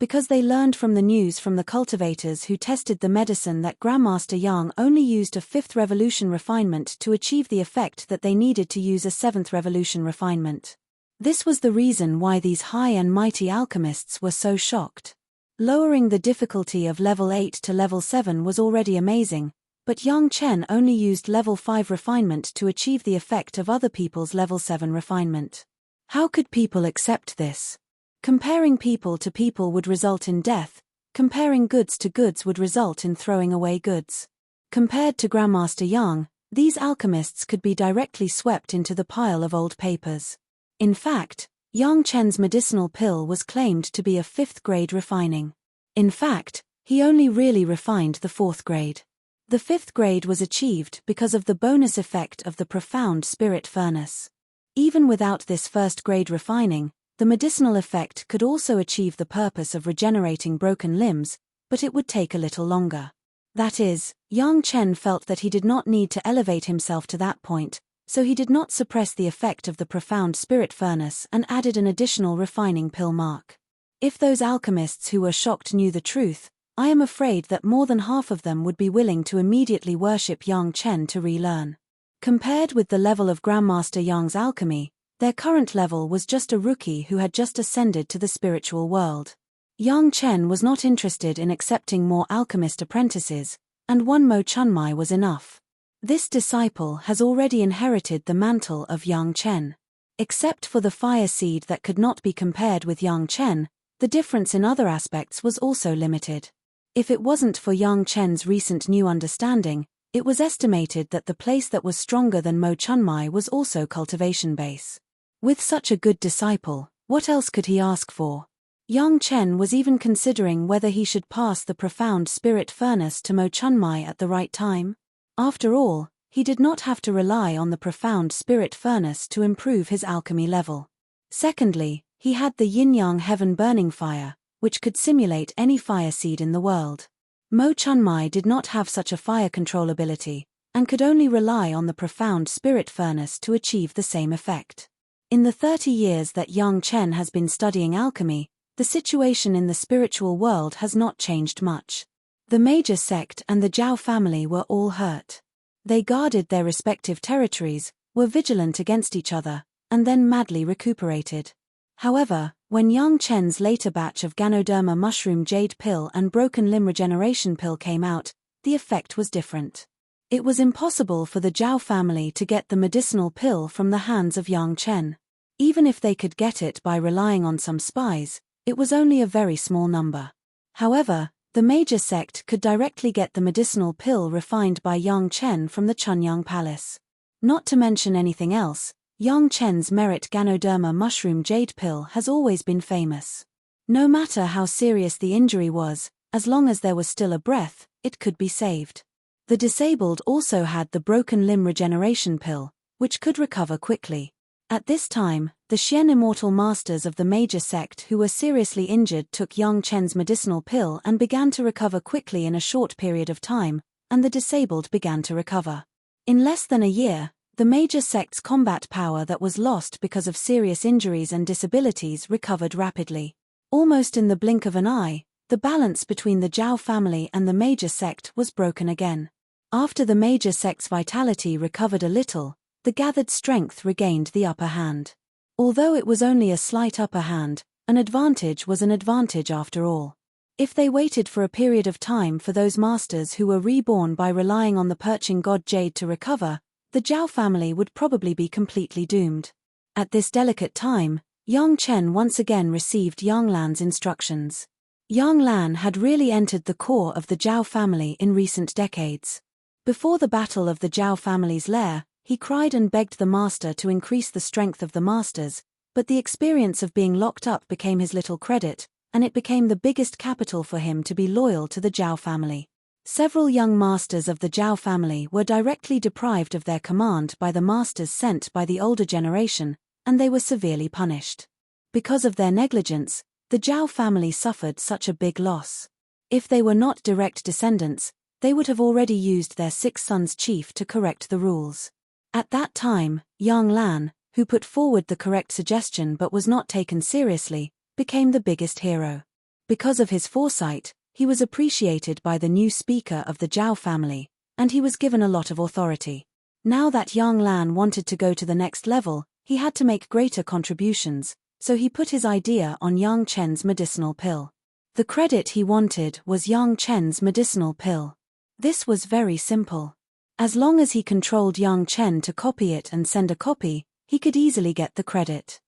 Because they learned from the news from the cultivators who tested the medicine that Grandmaster Yang only used a 5th revolution refinement to achieve the effect that they needed to use a 7th revolution refinement. This was the reason why these high and mighty alchemists were so shocked. Lowering the difficulty of level 8 to level 7 was already amazing, but Yang Chen only used level 5 refinement to achieve the effect of other people's level 7 refinement. How could people accept this? Comparing people to people would result in death, comparing goods to goods would result in throwing away goods. Compared to Grandmaster Yang, these alchemists could be directly swept into the pile of old papers. In fact, Yang Chen's medicinal pill was claimed to be a 5th grade refining. In fact, he only really refined the 4th grade. The 5th grade was achieved because of the bonus effect of the profound spirit furnace. Even without this 1st grade refining, the medicinal effect could also achieve the purpose of regenerating broken limbs, but it would take a little longer. That is, Yang Chen felt that he did not need to elevate himself to that point, so he did not suppress the effect of the profound spirit furnace and added an additional refining pill mark. If those alchemists who were shocked knew the truth, I am afraid that more than half of them would be willing to immediately worship Yang Chen to relearn. Compared with the level of Grandmaster Yang's alchemy, their current level was just a rookie who had just ascended to the spiritual world. Yang Chen was not interested in accepting more alchemist apprentices, and one Mo Chunmai was enough. This disciple has already inherited the mantle of Yang Chen. Except for the fire seed that could not be compared with Yang Chen, the difference in other aspects was also limited. If it wasn't for Yang Chen's recent new understanding, it was estimated that the place that was stronger than Mo Chunmai was also cultivation base. With such a good disciple, what else could he ask for? Yang Chen was even considering whether he should pass the profound spirit furnace to Mo Chunmai at the right time. After all, he did not have to rely on the profound spirit furnace to improve his alchemy level. Secondly, he had the yin-yang heaven burning fire, which could simulate any fire seed in the world. Mo Chunmai did not have such a fire control ability, and could only rely on the profound spirit furnace to achieve the same effect. In the 30 years that Yang Chen has been studying alchemy, the situation in the spiritual world has not changed much. The major sect and the Zhao family were all hurt. They guarded their respective territories, were vigilant against each other, and then madly recuperated. However, when Yang Chen's later batch of Ganoderma mushroom jade pill and broken limb regeneration pill came out, the effect was different. It was impossible for the Zhao family to get the medicinal pill from the hands of Yang Chen. Even if they could get it by relying on some spies, it was only a very small number. However, the major sect could directly get the medicinal pill refined by Yang Chen from the Chunyang Palace. Not to mention anything else, Yang Chen's merit Ganoderma mushroom jade pill has always been famous. No matter how serious the injury was, as long as there was still a breath, it could be saved. The disabled also had the broken limb regeneration pill, which could recover quickly. At this time, the Xian immortal masters of the major sect who were seriously injured took Yang Chen's medicinal pill and began to recover quickly in a short period of time, and the disabled began to recover. In less than a year, the major sect's combat power that was lost because of serious injuries and disabilities recovered rapidly. Almost in the blink of an eye, the balance between the Zhao family and the major sect was broken again. After the major sect's vitality recovered a little, the gathered strength regained the upper hand. Although it was only a slight upper hand, an advantage was an advantage after all. If they waited for a period of time for those masters who were reborn by relying on the perching god Jade to recover, the Zhao family would probably be completely doomed. At this delicate time, Yang Chen once again received Yang Lan's instructions. Yang Lan had really entered the core of the Zhao family in recent decades. Before the battle of the Zhao family's lair, he cried and begged the master to increase the strength of the masters, but the experience of being locked up became his little credit, and it became the biggest capital for him to be loyal to the Zhao family. Several young masters of the Zhao family were directly deprived of their command by the masters sent by the older generation, and they were severely punished. Because of their negligence, the Zhao family suffered such a big loss. If they were not direct descendants, they would have already used their 6 sons' chief to correct the rules. At that time, Yang Lan, who put forward the correct suggestion but was not taken seriously, became the biggest hero. Because of his foresight, he was appreciated by the new speaker of the Zhao family, and he was given a lot of authority. Now that Yang Lan wanted to go to the next level, he had to make greater contributions, so he put his idea on Yang Chen's medicinal pill. The credit he wanted was Yang Chen's medicinal pill. This was very simple. As long as he controlled Yang Chen to copy it and send a copy, he could easily get the credit.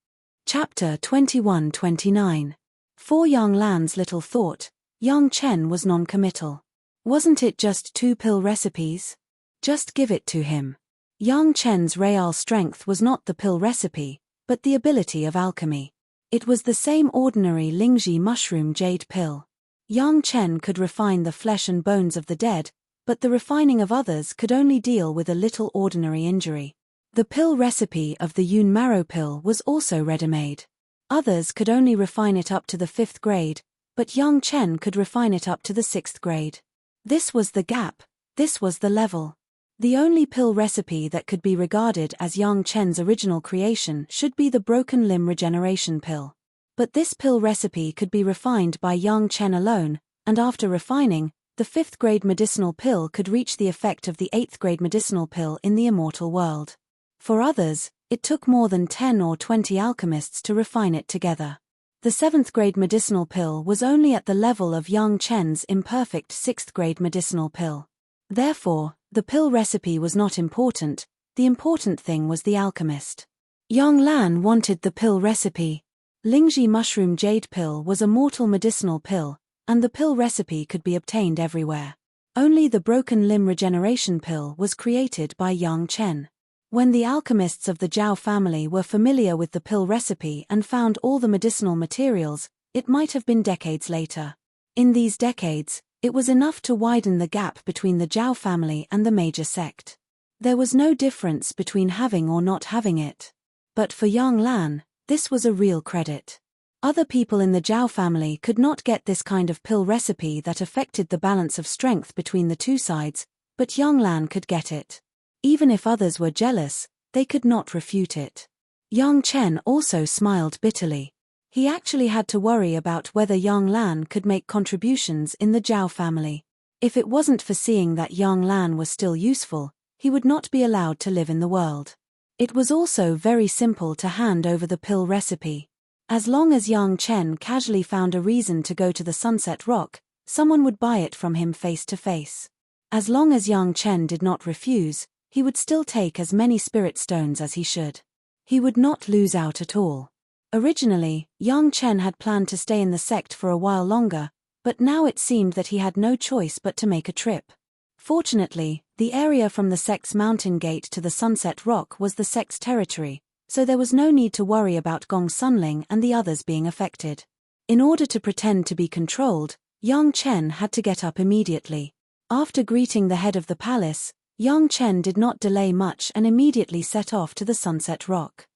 Chapter 21-29. For Yang Lan's little thought, Yang Chen was non-committal. Wasn't it just 2 pill recipes? Just give it to him. Yang Chen's real strength was not the pill recipe, but the ability of alchemy. It was the same ordinary Lingji mushroom jade pill. Yang Chen could refine the flesh and bones of the dead, but the refining of others could only deal with a little ordinary injury. The pill recipe of the Yun marrow pill was also ready-made. Others could only refine it up to the 5th grade, but Yang Chen could refine it up to the 6th grade. This was the gap, this was the level. The only pill recipe that could be regarded as Yang Chen's original creation should be the broken limb regeneration pill. But this pill recipe could be refined by Yang Chen alone, and after refining, the 5th grade medicinal pill could reach the effect of the 8th grade medicinal pill in the immortal world. For others, it took more than 10 or 20 alchemists to refine it together. The 7th grade medicinal pill was only at the level of Yang Chen's imperfect 6th grade medicinal pill. Therefore, the pill recipe was not important, the important thing was the alchemist. Yang Lan wanted the pill recipe. Lingji mushroom jade pill was a mortal medicinal pill, and the pill recipe could be obtained everywhere. Only the broken limb regeneration pill was created by Yang Chen. When the alchemists of the Zhao family were familiar with the pill recipe and found all the medicinal materials, it might have been decades later. In these decades, it was enough to widen the gap between the Zhao family and the major sect. There was no difference between having or not having it. But for Yang Lan, this was a real credit. Other people in the Zhao family could not get this kind of pill recipe that affected the balance of strength between the 2 sides, but Yang Lan could get it. Even if others were jealous, they could not refute it. Yang Chen also smiled bitterly. He actually had to worry about whether Yang Lan could make contributions in the Zhao family. If it wasn't for seeing that Yang Lan was still useful, he would not be allowed to live in the world. It was also very simple to hand over the pill recipe. As long as Yang Chen casually found a reason to go to the Sunset Rock, someone would buy it from him face to face. As long as Yang Chen did not refuse, he would still take as many spirit stones as he should. He would not lose out at all. Originally, Yang Chen had planned to stay in the sect for a while longer, but now it seemed that he had no choice but to make a trip. Fortunately, the area from the sect's mountain gate to the Sunset Rock was the sect's territory, so there was no need to worry about Gong Sunling and the others being affected. In order to pretend to be controlled, Yang Chen had to get up immediately. After greeting the head of the palace, Yang Chen did not delay much and immediately set off to the Sunset Rock.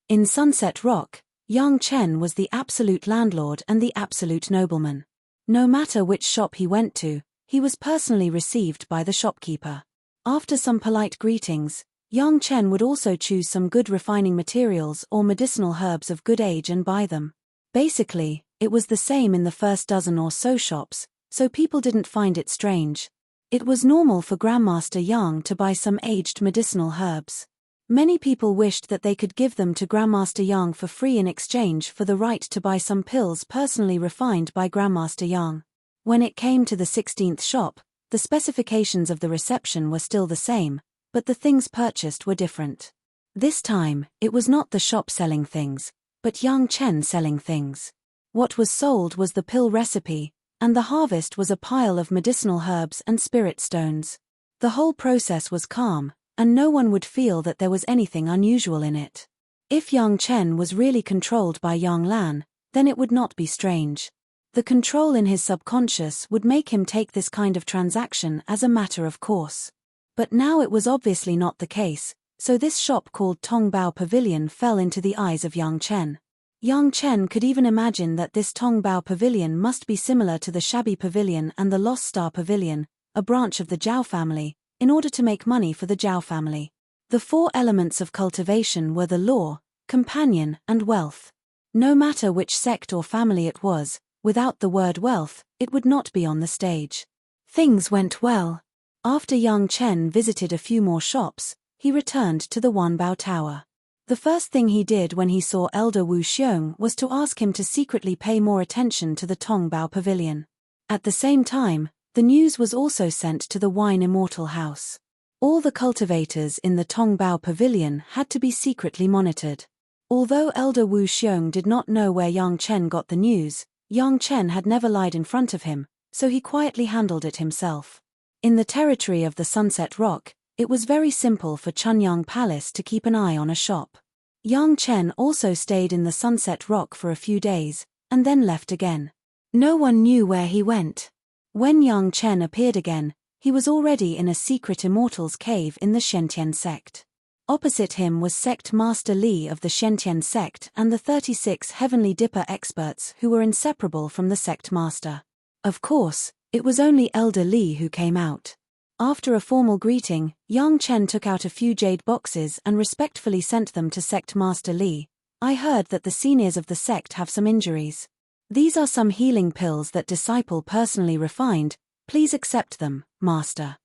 In Sunset Rock, Yang Chen was the absolute landlord and the absolute nobleman. No matter which shop he went to, he was personally received by the shopkeeper. After some polite greetings, Yang Chen would also choose some good refining materials or medicinal herbs of good age and buy them. Basically, it was the same in the first dozen or so shops, so people didn't find it strange. It was normal for Grandmaster Yang to buy some aged medicinal herbs. Many people wished that they could give them to Grandmaster Yang for free in exchange for the right to buy some pills personally refined by Grandmaster Yang. When it came to the 16th shop, the specifications of the reception were still the same, but the things purchased were different. This time, it was not the shop selling things, but Yang Chen selling things. What was sold was the pill recipe, and the harvest was a pile of medicinal herbs and spirit stones. The whole process was calm, and no one would feel that there was anything unusual in it. If Yang Chen was really controlled by Yang Lan, then it would not be strange. The control in his subconscious would make him take this kind of transaction as a matter of course. But now it was obviously not the case, so this shop called Tongbao Pavilion fell into the eyes of Yang Chen. Yang Chen could even imagine that this Tongbao Pavilion must be similar to the Shabby Pavilion and the Lost Star Pavilion, a branch of the Zhao family, in order to make money for the Zhao family. The four elements of cultivation were the law, companion, and wealth. No matter which sect or family it was, without the word wealth, it would not be on the stage. Things went well. After Yang Chen visited a few more shops, he returned to the Wanbao Tower. The first thing he did when he saw Elder Wu Xiong was to ask him to secretly pay more attention to the Tongbao Pavilion. At the same time, the news was also sent to the Wine Immortal House. All the cultivators in the Tongbao Pavilion had to be secretly monitored. Although Elder Wu Xiong did not know where Yang Chen got the news, Yang Chen had never lied in front of him, so he quietly handled it himself. In the territory of the Sunset Rock, it was very simple for Chunyang Palace to keep an eye on a shop. Yang Chen also stayed in the Sunset Rock for a few days, and then left again. No one knew where he went. When Yang Chen appeared again, he was already in a secret Immortals cave in the Shentian sect. Opposite him was Sect Master Li of the Shentian sect and the 36 Heavenly Dipper experts who were inseparable from the sect master. Of course, it was only Elder Li who came out. After a formal greeting, Yang Chen took out a few jade boxes and respectfully sent them to Sect Master Li. I heard that the seniors of the sect have some injuries. These are some healing pills that Disciple personally refined, please accept them, Master.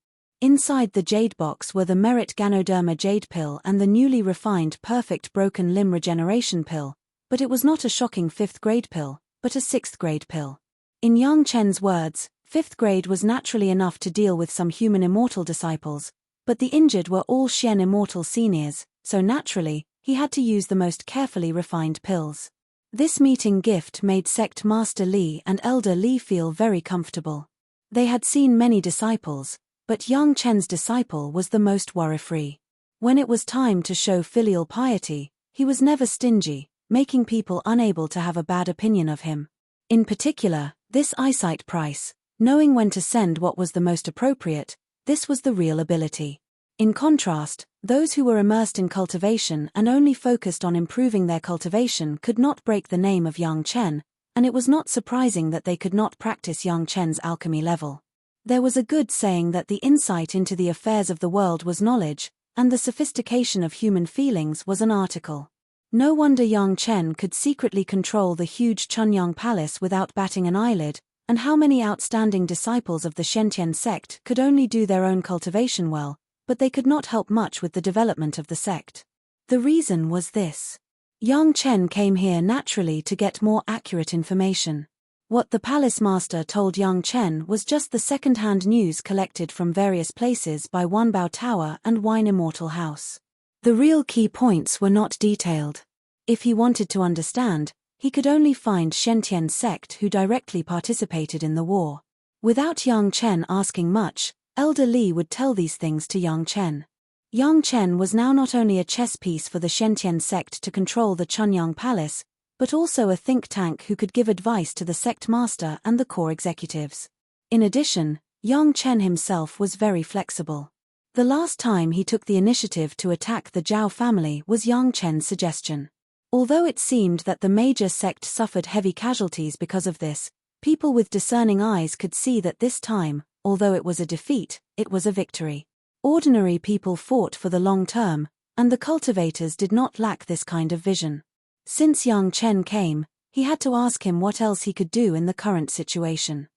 Inside the jade box were the Merit Ganoderma jade pill and the newly refined Perfect Broken Limb Regeneration pill, but it was not a shocking 5th grade pill, but a 6th grade pill. In Yang Chen's words, 5th grade was naturally enough to deal with some human immortal disciples, but the injured were all Xian immortal seniors, so naturally, he had to use the most carefully refined pills. This meeting gift made Sect Master Li and Elder Li feel very comfortable. They had seen many disciples, but Yang Chen's disciple was the most worry-free. When it was time to show filial piety, he was never stingy, making people unable to have a bad opinion of him. In particular, this eyesight price, knowing when to send what was the most appropriate, this was the real ability. In contrast, those who were immersed in cultivation and only focused on improving their cultivation could not break the name of Yang Chen, and it was not surprising that they could not practice Yang Chen's alchemy level. There was a good saying that the insight into the affairs of the world was knowledge, and the sophistication of human feelings was an article. No wonder Yang Chen could secretly control the huge Chunyang Palace without batting an eyelid, and how many outstanding disciples of the Shentian sect could only do their own cultivation well, but they could not help much with the development of the sect. The reason was this. Yang Chen came here naturally to get more accurate information. What the palace master told Yang Chen was just the second-hand news collected from various places by Wanbao Tower and Wine Immortal House. The real key points were not detailed. If he wanted to understand, he could only find Shentian sect who directly participated in the war. Without Yang Chen asking much, Elder Li would tell these things to Yang Chen. Yang Chen was now not only a chess piece for the Shentian sect to control the Chunyang Palace, but also a think tank who could give advice to the sect master and the core executives. In addition, Yang Chen himself was very flexible. The last time he took the initiative to attack the Zhao family was Yang Chen's suggestion. Although it seemed that the major sect suffered heavy casualties because of this, people with discerning eyes could see that this time, although it was a defeat, it was a victory. Ordinary people fought for the long term, and the cultivators did not lack this kind of vision. Since Yang Chen came, he had to ask him what else he could do in the current situation.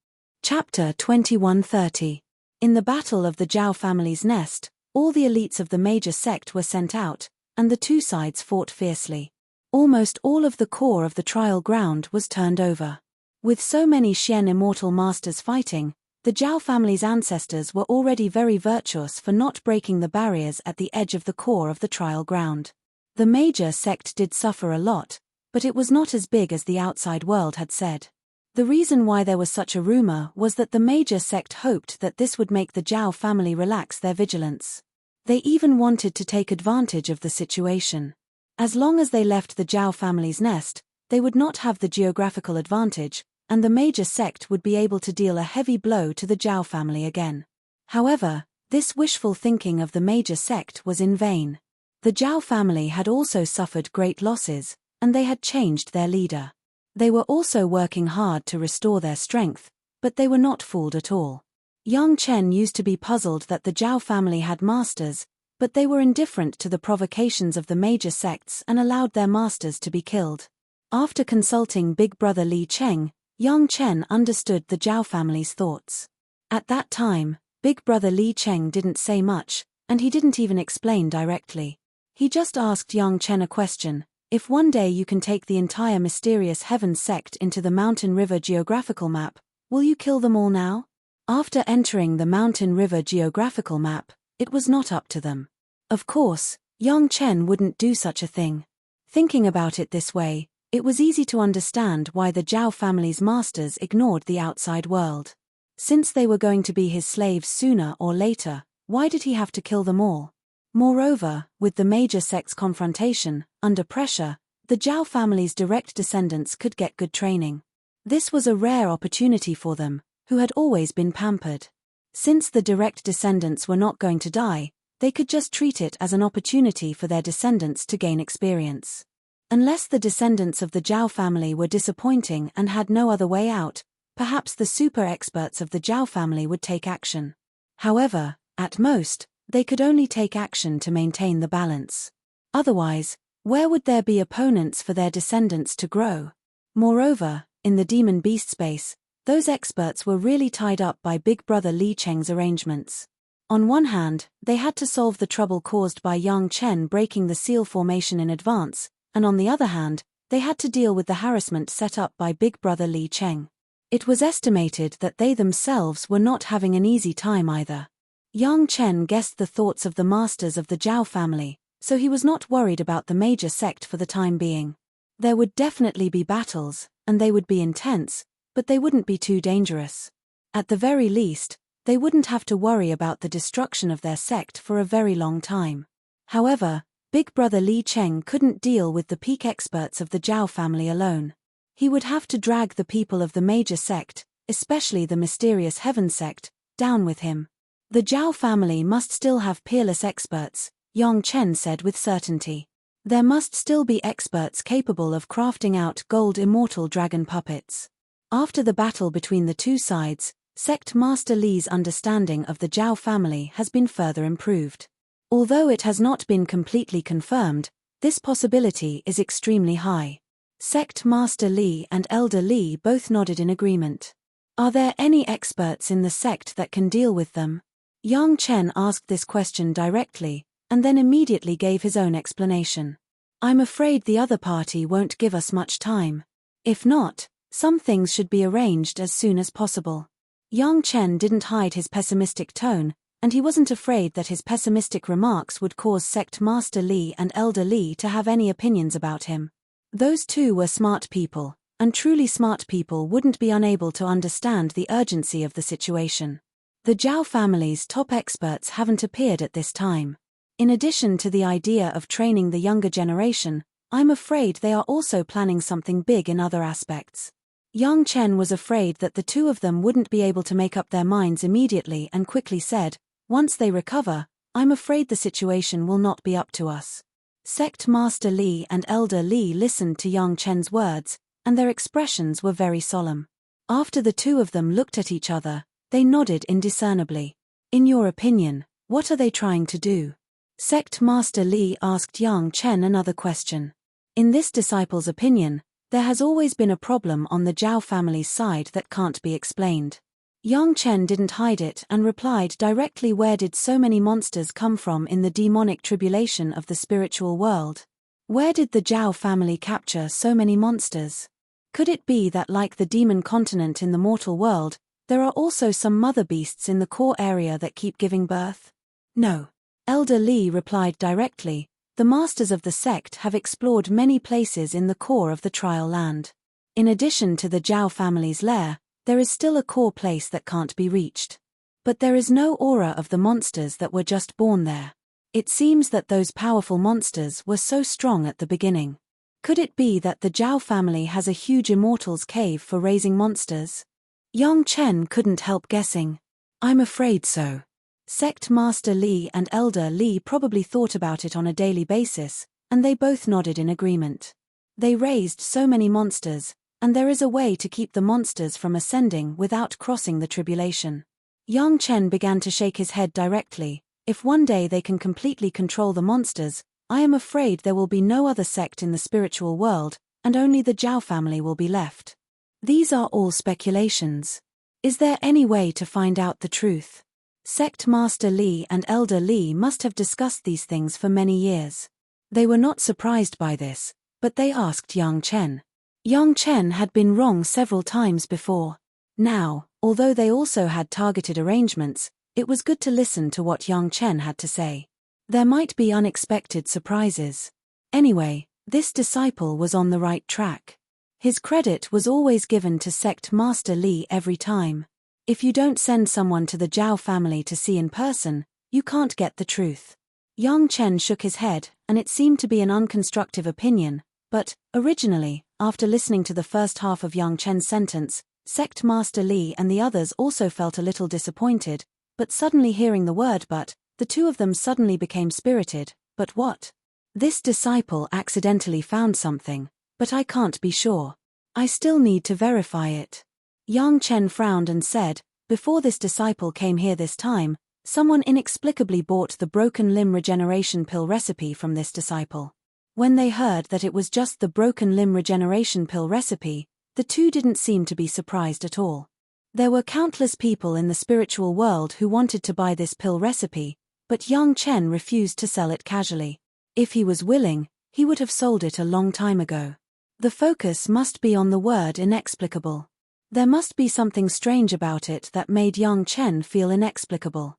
Chapter 2130. In the Battle of the Zhao family's nest, all the elites of the major sect were sent out, and the two sides fought fiercely. Almost all of the core of the trial ground was turned over. With so many Xian immortal masters fighting, the Zhao family's ancestors were already very virtuous for not breaking the barriers at the edge of the core of the trial ground. The major sect did suffer a lot, but it was not as big as the outside world had said. The reason why there was such a rumor was that the major sect hoped that this would make the Zhao family relax their vigilance. They even wanted to take advantage of the situation. As long as they left the Zhao family's nest, they would not have the geographical advantage, and the major sect would be able to deal a heavy blow to the Zhao family again. However, this wishful thinking of the major sect was in vain. The Zhao family had also suffered great losses, and they had changed their leader. They were also working hard to restore their strength, but they were not fooled at all. Yang Chen used to be puzzled that the Zhao family had masters, but they were indifferent to the provocations of the major sects and allowed their masters to be killed. After consulting Big Brother Li Cheng, Yang Chen understood the Zhao family's thoughts. At that time, Big Brother Li Cheng didn't say much, and he didn't even explain directly. He just asked Yang Chen a question: if one day you can take the entire mysterious heaven sect into the Mountain River geographical map, will you kill them all now? After entering the Mountain River geographical map, it was not up to them. Of course, Yang Chen wouldn't do such a thing. Thinking about it this way, it was easy to understand why the Zhao family's masters ignored the outside world. Since they were going to be his slaves sooner or later, why did he have to kill them all? Moreover, with the major sect's confrontation, under pressure, the Zhao family's direct descendants could get good training. This was a rare opportunity for them, who had always been pampered. Since the direct descendants were not going to die, they could just treat it as an opportunity for their descendants to gain experience. Unless the descendants of the Zhao family were disappointing and had no other way out, perhaps the super experts of the Zhao family would take action. However, at most, they could only take action to maintain the balance. Otherwise, where would there be opponents for their descendants to grow? Moreover, in the demon beast space, those experts were really tied up by Big Brother Li Cheng's arrangements. On one hand, they had to solve the trouble caused by Yang Chen breaking the seal formation in advance, and on the other hand, they had to deal with the harassment set up by Big Brother Li Cheng. It was estimated that they themselves were not having an easy time either. Yang Chen guessed the thoughts of the masters of the Zhao family, so he was not worried about the major sect for the time being. There would definitely be battles, and they would be intense, but they wouldn't be too dangerous. At the very least, they wouldn't have to worry about the destruction of their sect for a very long time. However, Big Brother Li Cheng couldn't deal with the peak experts of the Zhao family alone. He would have to drag the people of the major sect, especially the mysterious heaven sect, down with him. The Zhao family must still have peerless experts, Yang Chen said with certainty. There must still be experts capable of crafting out gold immortal dragon puppets. After the battle between the two sides, Sect Master Li's understanding of the Zhao family has been further improved. Although it has not been completely confirmed, this possibility is extremely high. Sect Master Li and Elder Li both nodded in agreement. Are there any experts in the sect that can deal with them? Yang Chen asked this question directly, and then immediately gave his own explanation. I'm afraid the other party won't give us much time. If not, some things should be arranged as soon as possible. Yang Chen didn't hide his pessimistic tone, and he wasn't afraid that his pessimistic remarks would cause Sect Master Li and Elder Li to have any opinions about him. Those two were smart people, and truly smart people wouldn't be unable to understand the urgency of the situation. The Zhao family's top experts haven't appeared at this time. In addition to the idea of training the younger generation, I'm afraid they are also planning something big in other aspects. Yang Chen was afraid that the two of them wouldn't be able to make up their minds immediately and quickly said, "Once they recover, I'm afraid the situation will not be up to us." Sect Master Li and Elder Li listened to Yang Chen's words, and their expressions were very solemn. After the two of them looked at each other, they nodded indiscernibly. "In your opinion, what are they trying to do?" Sect Master Li asked Yang Chen another question. In this disciple's opinion, there has always been a problem on the Zhao family's side that can't be explained. Yang Chen didn't hide it and replied directly, "Where did so many monsters come from in the demonic tribulation of the spiritual world? Where did the Zhao family capture so many monsters? Could it be that, like the demon continent in the mortal world, there are also some mother beasts in the core area that keep giving birth?" "No." Elder Li replied directly, "The masters of the sect have explored many places in the core of the trial land. In addition to the Zhao family's lair, there is still a core place that can't be reached. But there is no aura of the monsters that were just born there. It seems that those powerful monsters were so strong at the beginning. Could it be that the Zhao family has a huge immortal's cave for raising monsters?" Yang Chen couldn't help guessing. "I'm afraid so." Sect Master Li and Elder Li probably thought about it on a daily basis, and they both nodded in agreement. They raised so many monsters, and there is a way to keep the monsters from ascending without crossing the tribulation. Yang Chen began to shake his head directly. "If one day they can completely control the monsters, I am afraid there will be no other sect in the spiritual world, and only the Zhao family will be left. These are all speculations. Is there any way to find out the truth?" Sect Master Li and Elder Li must have discussed these things for many years. They were not surprised by this, but they asked Yang Chen. Yang Chen had been wrong several times before. Now, although they also had targeted arrangements, it was good to listen to what Yang Chen had to say. There might be unexpected surprises. Anyway, this disciple was on the right track. His credit was always given to Sect Master Li every time. If you don't send someone to the Zhao family to see in person, you can't get the truth. Yang Chen shook his head, and it seemed to be an unconstructive opinion, but, originally, after listening to the first half of Yang Chen's sentence, Sect Master Li and the others also felt a little disappointed, but suddenly hearing the word "but," the two of them suddenly became spirited. "But what?" "This disciple accidentally found something, but I can't be sure. I still need to verify it." Yang Chen frowned and said, "Before this disciple came here this time, someone inexplicably bought the broken limb regeneration pill recipe from this disciple. When they heard that it was just the broken limb regeneration pill recipe, the two didn't seem to be surprised at all. There were countless people in the spiritual world who wanted to buy this pill recipe, but Yang Chen refused to sell it casually. If he was willing, he would have sold it a long time ago. The focus must be on the word inexplicable. There must be something strange about it that made Yang Chen feel inexplicable.